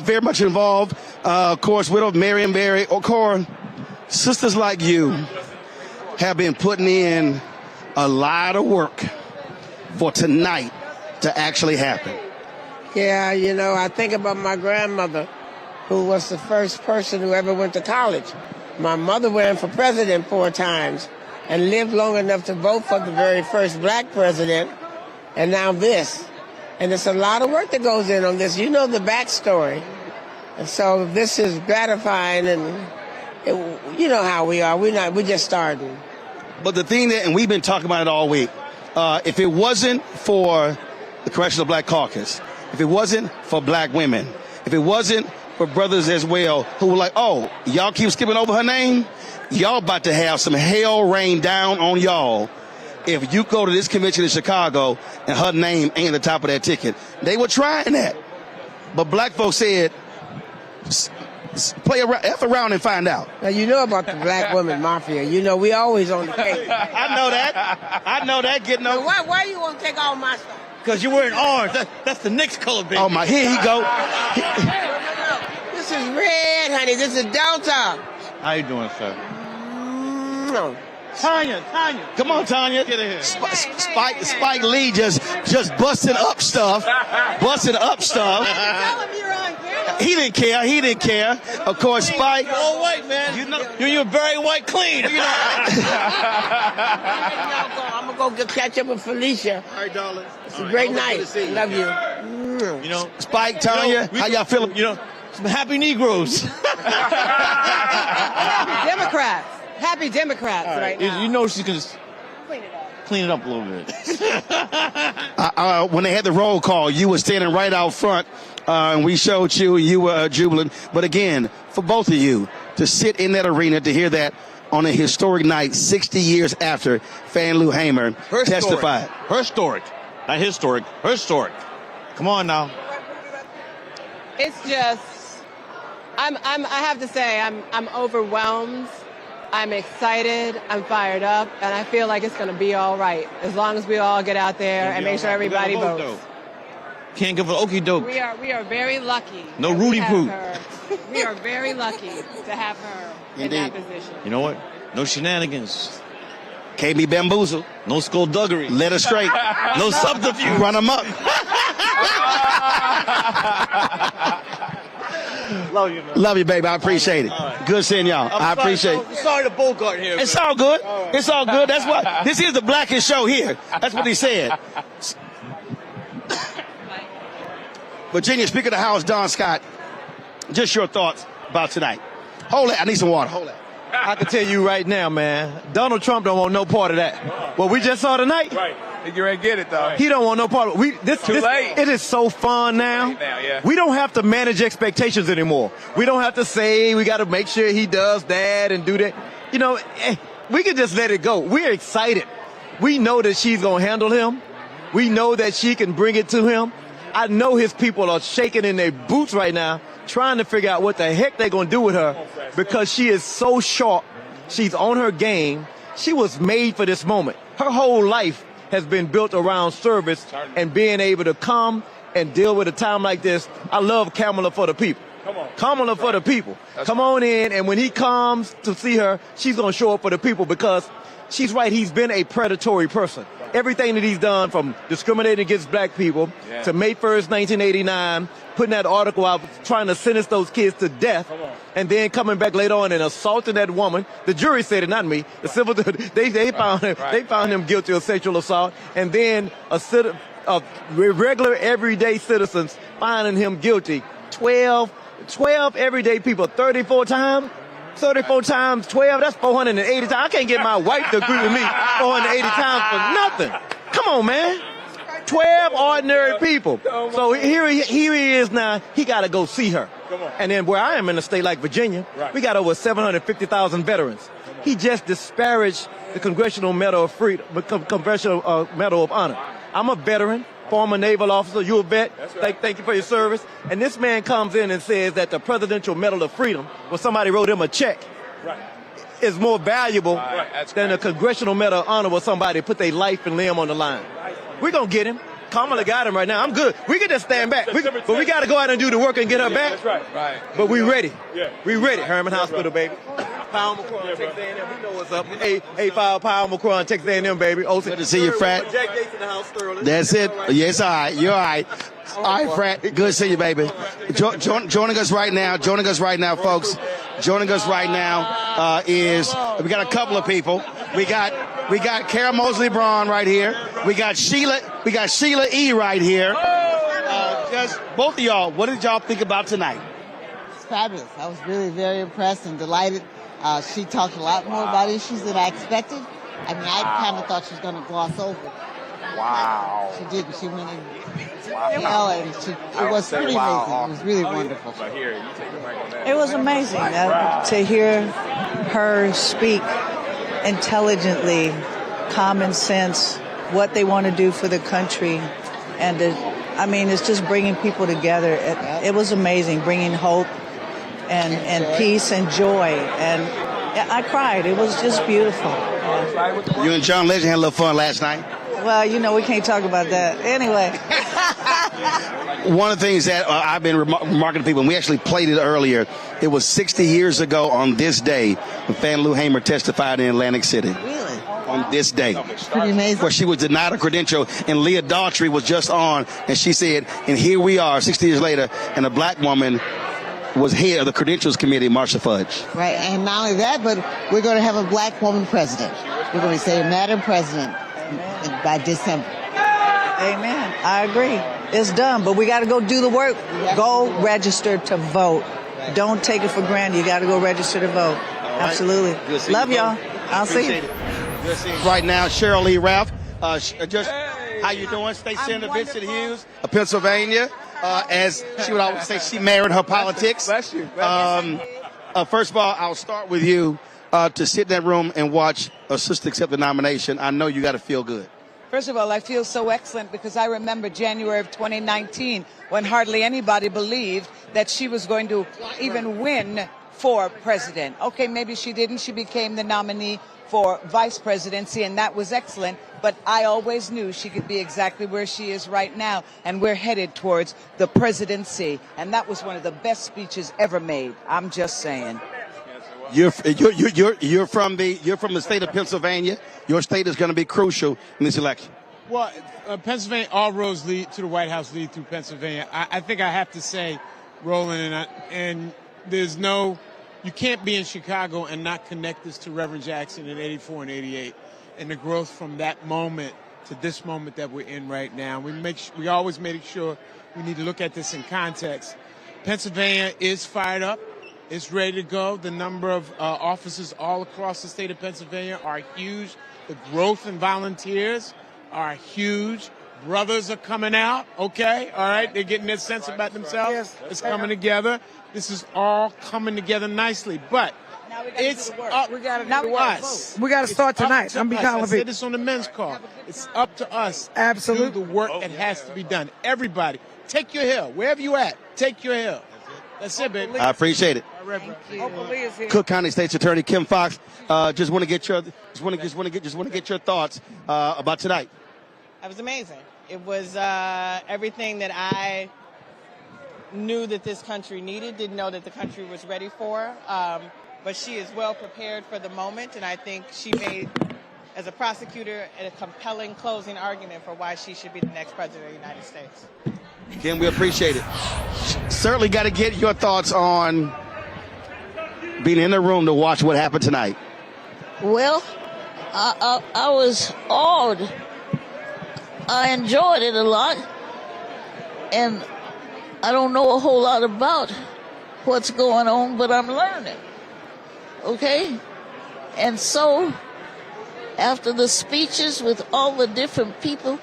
very much involved, of course, widow of Marion Berry. Cora, sisters like you have been putting in a lot of work for tonight to actually happen. Yeah, you know, I think about my grandmother, who was the first person who ever went to college. My mother ran for president 4 times and lived long enough to vote for the very first black president, and now this. And it's a lot of work that goes in on this. You know the backstory. And so this is gratifying, and you know how we are. We're just starting. But the thing that, and we've been talking about it all week, if it wasn't for the Congressional Black Caucus, if it wasn't for black women, if it wasn't for brothers as well who were like, oh, y'all keep skipping over her name, y'all about to have some hell rain down on y'all if you go to this convention in Chicago and her name ain't at the top of that ticket. They were trying that. But black folks said, play around, F around and find out. Now, you know about the black women mafia. You know, we always on the case. I know that. Getting over. Why you want to take all my stuff? Because you're wearing orange. That's the Knicks color, baby. Oh, my, here he go. This is red, honey. This is Delta. How you doing, sir? Tanya. Come on, Tanya. Get in here. Spike Lee just busting up stuff. He didn't care. Of course, Spike. You're all white, man. You're very white clean. I'm going to go catch up with Felicia. All right, darling. It's a great night. Love you. You know, Spike, Tanya, how y'all feeling? You know, some happy Negroes. Happy Democrats right now. You know she's going to clean it up a little bit. When they had the roll call, you were standing right out front, and we showed you were jubilant. But again, for both of you, to sit in that arena, to hear that on a historic night, 60 years after Fannie Lou Hamer testified. Historic. Not historic. Historic. Come on now. It's just, I have to say, I'm overwhelmed. I'm excited, I'm fired up, and I feel like it's going to be all right as long as we all get out there and make sure everybody votes. Can't give an okie doke. We are very lucky. No Rudy Poo. We are very lucky to have her in that position. You know what? No shenanigans. Can't be bamboozled. No skullduggery. Let her straight. No subterfuge. Run them up. Love you, man. Love you, baby. I appreciate it. Right. Good seeing y'all. I appreciate it. Sorry to Bogart here. It's all good. It's all good. That's why this is the blackest show here. That's what he said. Virginia Speaker of the House, Don Scott, just your thoughts about tonight. Hold it. I need some water. Hold it. I can tell you right now, man, Donald Trump don't want no part of that. What we just saw tonight. Right. You ready to get it, though. He don't want no part of it. Too late. It is so fun now. Yeah. We don't have to manage expectations anymore. We don't have to say we got to make sure he does that and do that. You know, we can just let it go. We're excited. We know that she's going to handle him. We know that she can bring it to him. I know his people are shaking in their boots right now, trying to figure out what the heck they're going to do with her because she is so sharp. She's on her game. She was made for this moment. Her whole life has been built around service and being able to come and deal with a time like this. I love Kamala for the people. Kamala for the people. Come on in, and when he comes to see her, she's going to show up for the people because she's right. He's been a predatory person. Everything that he's done, from discriminating against black people to May 1st, 1989, putting that article out, trying to sentence those kids to death, and then coming back later on and assaulting that woman. The jury said it, not me. The civil, they found him guilty of sexual assault, and then regular everyday citizens finding him guilty. 12 everyday people, 34 times. 34 times 12, that's 480 times. I can't get my wife to agree with me 480 times for nothing. Come on, man. 12 ordinary people. So here he is now. He got to go see her. And then where I am in a state like Virginia, we got over 750,000 veterans. He just disparaged the Congressional Medal of Freedom, Congressional Medal of Honor. I'm a veteran, former naval officer. You a vet. Thank you for your service. And this man comes in and says that the Presidential Medal of Freedom, where somebody wrote him a check, is more valuable than the Congressional Medal of Honor, where somebody put their life and limb on the line. We're going to get him. Kamala got him right now. I'm good. We can just stand back. But we got to go out and do the work and get her back. That's right. But we ready. We ready. Herman Hospital, baby. Powell McCron, Texas A&M. We know what's up. A5 Powell McCron, Texas A&M, baby. Good to see you, Frat. Jack Gates in the house, Sterling. That's it. Yes, all right. You're all right. All right, Frat. Good to see you, baby. Joining us right now, folks. Joining us right now is, we got a couple of people. We got Kara Mosley Braun right here. We got Sheila E. right here. Just both of y'all, what did y'all think about tonight? It's fabulous. I was really very impressed and delighted. She talked a lot more about issues than I expected. I mean, I kind of thought she was going to gloss over. Wow. She didn't. She went in detail, and it was pretty amazing. It was really wonderful. It was amazing to hear her speak intelligently, common sense, what they want to do for the country. And it's just bringing people together. It was amazing, bringing hope and peace and joy. And I cried. It was just beautiful. You and John Legend had a little fun last night. Well, we can't talk about that. Anyway. One of the things that I've been remarking to people, and we actually played it earlier, it was 60 years ago on this day when Fannie Lou Hamer testified in Atlantic City. Really? On this day. Pretty amazing. Where she was denied a credential, and Leah Daughtry was just on, and she said, and here we are 60 years later, and a black woman was head of the Credentials Committee, Marsha Fudge. Right, and not only that, but we're going to have a black woman president. We're going to say Madam President by December. Amen. I agree. It's done, but we got to go do the work. Go register to vote. Don't take it for granted. You got to go register to vote. Absolutely. Love y'all. I'll see you. Right now, Cheryl Lee Ralph. How you doing? State Senator Vincent Hughes of Pennsylvania. As she would always say, she married her politics. Bless you. First of all, I'll start with you. To sit in that room and watch a sister accept the nomination, I know you got to feel good. First of all, I feel so excellent because I remember January of 2019 when hardly anybody believed that she was going to even win for president. Okay, maybe she didn't. She became the nominee for vice presidency, and that was excellent. But I always knew she could be exactly where she is right now, and we're headed towards the presidency. And that was one of the best speeches ever made. I'm just saying. You're from the state of Pennsylvania. Your state is going to be crucial in this election. Well, Pennsylvania, all roads lead to the White House, lead through Pennsylvania. I think I have to say, Roland, and there's no, you can't be in Chicago and not connect this to Reverend Jackson in '84 and '88, and the growth from that moment to this moment that we're in right now. We always make sure we need to look at this in context. Pennsylvania is fired up. It's ready to go. The number of officers all across the state of Pennsylvania are huge. The growth in volunteers are huge. Brothers are coming out, okay? All right, they're getting their sense about themselves. It's coming together. This is all coming together nicely. But it's up to us. We got to start tonight. I'm I said this on the men's call. It's up to us to do the work that has to be done. Everybody, take your hill. Wherever you at, take your hill. That's it, baby. I appreciate it. Opal Lee is here. Cook County State's Attorney Kim Fox. Just want to get your thoughts about tonight. It was amazing. It was everything that I knew that this country needed, didn't know that the country was ready for. But she is well prepared for the moment, and I think she made, as a prosecutor, a compelling closing argument for why she should be the next president of the United States. Ken, we appreciate it. Certainly got to get your thoughts on being in the room to watch what happened tonight. Well, I was awed. I enjoyed it a lot, and I don't know a whole lot about what's going on, but I'm learning. Okay? And so, after the speeches with all the different people,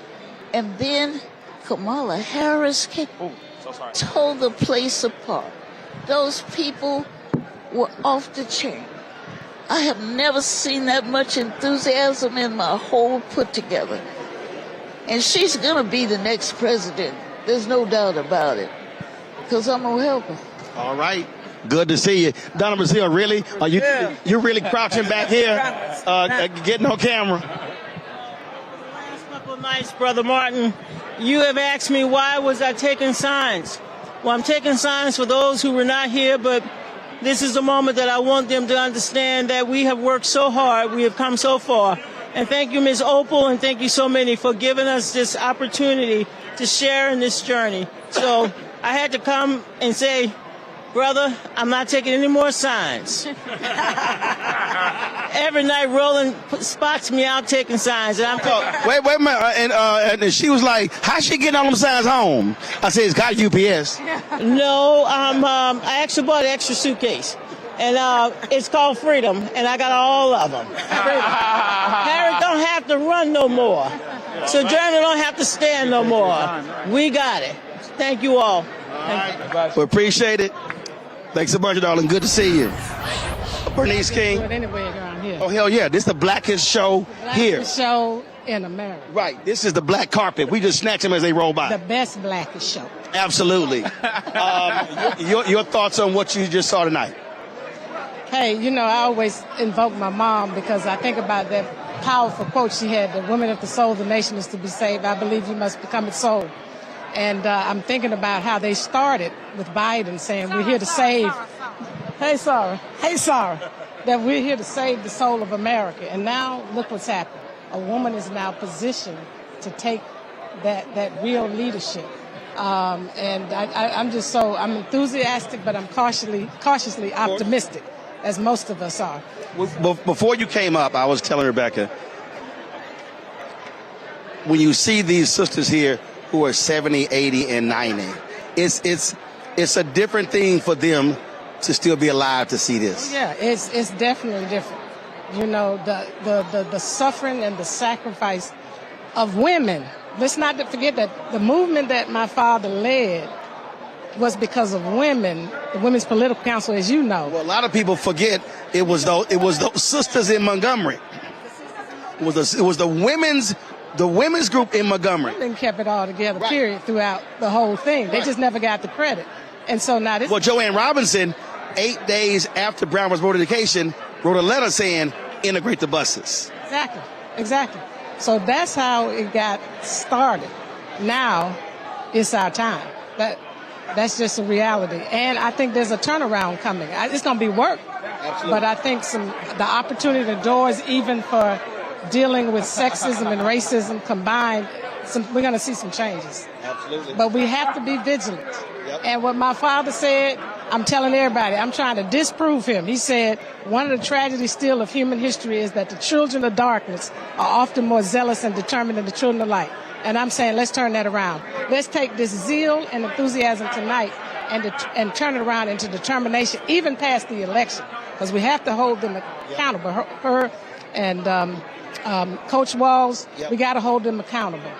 and then Kamala Harris tore the place apart. Those people were off the chain. I have never seen that much enthusiasm in my whole put together. And she's going to be the next president. There's no doubt about it. Because I'm going to help her. All right. Good to see you. Donna Brazil, really? Are you you're really crouching back here, getting on camera? Last couple of nights, Brother Martin, you have asked me why was I taking signs. Well, I'm taking signs for those who were not here, but this is a moment that I want them to understand that we have worked so hard, we have come so far. And thank you, Ms. Opal, and thank you so many for giving us this opportunity to share in this journey. So I had to come and say, brother, I'm not taking any more signs. Every night, Roland spots me out taking signs, and I'm wait a minute. And she was like, "How's she getting all them signs home?" I said, "It's got UPS." No, I actually bought an extra suitcase, and it's called Freedom, and I got all of them. Harry don't have to run no more. Sojourner don't have to stand no more. We got it. Thank you all. We appreciate it. Thanks so much, darling. Good to see you. Bernice King. Oh, hell yeah. This is the blackest show here. Blackest show in America. Right. This is the black carpet. We just snatch them as they roll by. The best blackest show. Absolutely. Your thoughts on what you just saw tonight? Hey, you know, I always invoke my mom because I think about that powerful quote she had, "The woman of the soul, the nation is to be saved. I believe you must become its soul." And I'm thinking about how they started with Biden saying, we're here to save. Hey, Sarah, that we're here to save the soul of America. And now look what's happened. A woman is now positioned to take that real leadership. And I'm enthusiastic, but I'm cautiously optimistic, as most of us are. Before you came up, I was telling Rebecca, when you see these sisters here who are 70, 80, and 90, it's a different thing for them to still be alive to see this. Yeah, it's definitely different. You know, the suffering and the sacrifice of women. Let's not forget that the movement that my father led was because of women, the Women's Political Council, as you know. Well, a lot of people forget it was those sisters in Montgomery. It was the women's group in Montgomery. Women kept it all together, period, throughout the whole thing. They just never got the credit. And so now this... Well, Joanne Robinson, 8 days after Brown was Board of Education, wrote a letter saying, integrate the buses. Exactly. So that's how it got started. Now, it's our time. That's just a reality. And I think there's a turnaround coming. It's going to be work. Absolutely. But I think the opportunity, the doors, even for dealing with sexism and racism combined, we're going to see some changes. Absolutely. But we have to be vigilant. Yep. And what my father said, I'm telling everybody, I'm trying to disprove him. He said, one of the tragedies still of human history is that the children of darkness are often more zealous and determined than the children of light. And I'm saying, let's turn that around. Let's take this zeal and enthusiasm tonight and turn it around into determination, even past the election, because we have to hold them accountable. Her and Coach Walls, we got to hold them accountable.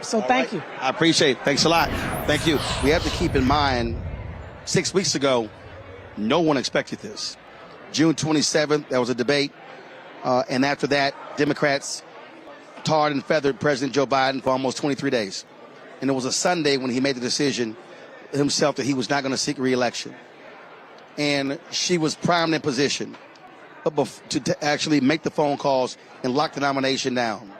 So thank you. I appreciate it. Thanks a lot. Thank you. We have to keep in mind, 6 weeks ago, no one expected this. June 27th, there was a debate. And after that, Democrats tarred and feathered President Joe Biden for almost 23 days. And it was a Sunday when he made the decision himself that he was not going to seek re-election. And she was primed in position to actually make the phone calls and lock the nomination down,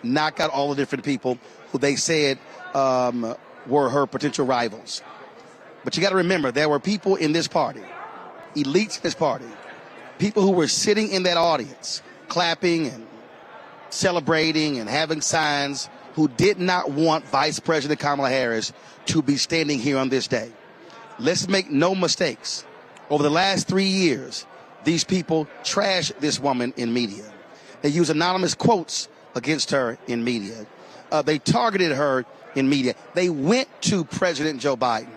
knock out all the different people who they said were her potential rivals. But you got to remember, there were people in this party, elites in this party, people who were sitting in that audience, clapping and celebrating and having signs, who did not want Vice President Kamala Harris to be standing here on this day. Let's make no mistakes. Over the last 3 years, these people trashed this woman in media. They used anonymous quotes against her in media. They targeted her in media. They went to President Joe Biden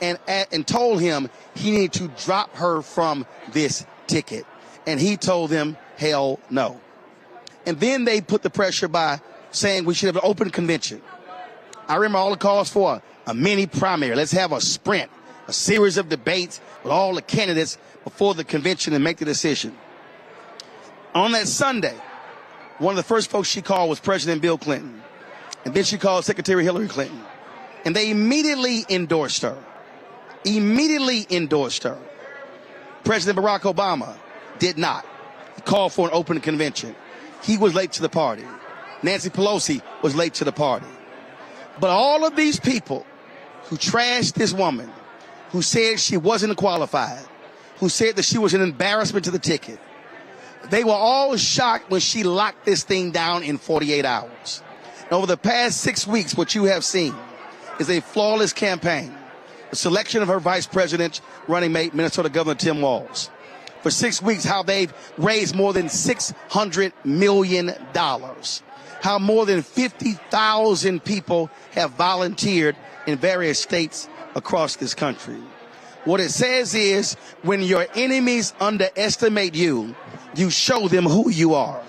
and told him he needed to drop her from this ticket. And he told them, hell no. And then they put the pressure by saying we should have an open convention. I remember all the calls for a mini primary. Let's have a sprint, a series of debates with all the candidates before the convention and make the decision. On that Sunday, one of the first folks she called was President Bill Clinton. And then she called Secretary Hillary Clinton. And they immediately endorsed her. Immediately endorsed her. President Barack Obama did not. He called for an open convention. He was late to the party. Nancy Pelosi was late to the party. But all of these people who trashed this woman, who said she wasn't qualified, who said that she was an embarrassment to the ticket, they were all shocked when she locked this thing down in 48 hours. And over the past 6 weeks, what you have seen is a flawless campaign. The selection of her vice president, running mate, Minnesota Governor Tim Walz. For 6 weeks, how they've raised more than $600 million. How more than 50,000 people have volunteered in various states across this country. What it says is, when your enemies underestimate you, you show them who you are.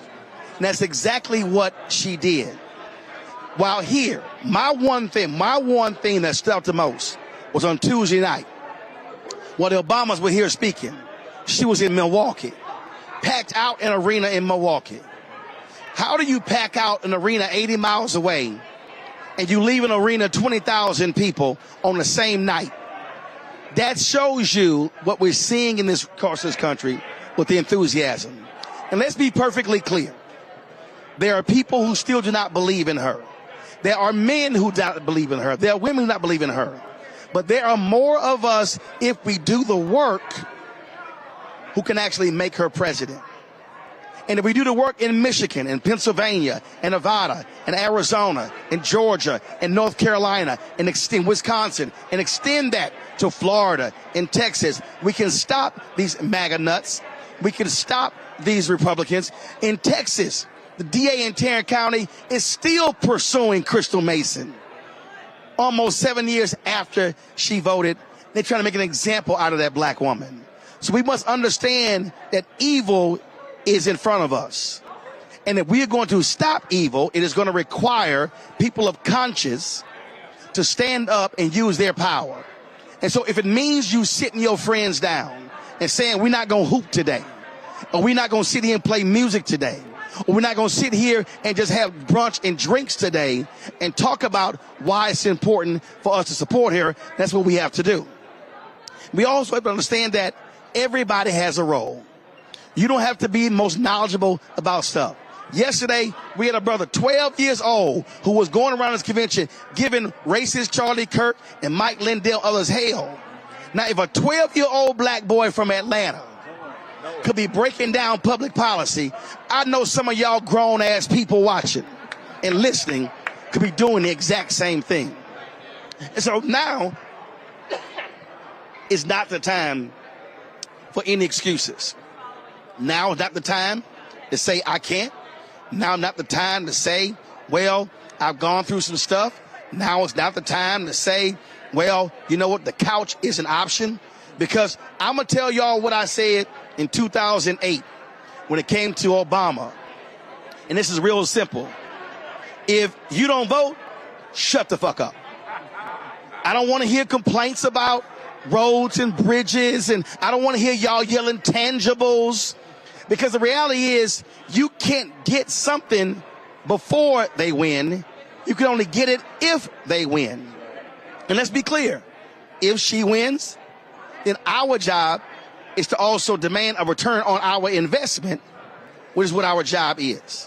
And that's exactly what she did. While here, my one thing that stood out the most was on Tuesday night, when the Obamas were here speaking. She was in Milwaukee, packed out an arena in Milwaukee. How do you pack out an arena 80 miles away and you leave an arena 20,000 people on the same night? That shows you what we're seeing in this across this country with the enthusiasm. And let's be perfectly clear. There are people who still do not believe in her. There are men who do not believe in her. There are women who do not believe in her. But there are more of us, if we do the work, who can actually make her president. And if we do the work in Michigan, and Pennsylvania, and Nevada, and Arizona, and Georgia, and North Carolina, and extend Wisconsin, and extend that to Florida and Texas, we can stop these MAGA nuts. We can stop these Republicans. In Texas, the DA in Tarrant County is still pursuing Crystal Mason. Almost 7 years after she voted, they're trying to make an example out of that black woman. So we must understand that evil is in front of us. And if we are going to stop evil, it is going to require people of conscience to stand up and use their power. And so if it means you sitting your friends down and saying, we're not going to hoop today, or we're not going to sit here and play music today, or we're not going to sit here and just have brunch and drinks today and talk about why it's important for us to support her, that's what we have to do. We also have to understand that everybody has a role. You don't have to be most knowledgeable about stuff. Yesterday, we had a brother, 12 years old, who was going around this convention giving racist Charlie Kirk and Mike Lindell others hell. Now, if a 12-year-old black boy from Atlanta could be breaking down public policy, I know some of y'all grown-ass people watching and listening could be doing the exact same thing. And so now is not the time for any excuses. Now is not the time to say I can't. Now is not the time to say, well, I've gone through some stuff. Now is not the time to say, well, you know what, the couch is an option. Because I'm going to tell y'all what I said in 2008 when it came to Obama. And this is real simple. If you don't vote, shut the fuck up. I don't want to hear complaints about roads and bridges, and I don't want to hear y'all yelling tangibles, because the reality is you can't get something before they win. You can only get it if they win. And let's be clear, if she wins, then our job is to also demand a return on our investment, which is what our job is.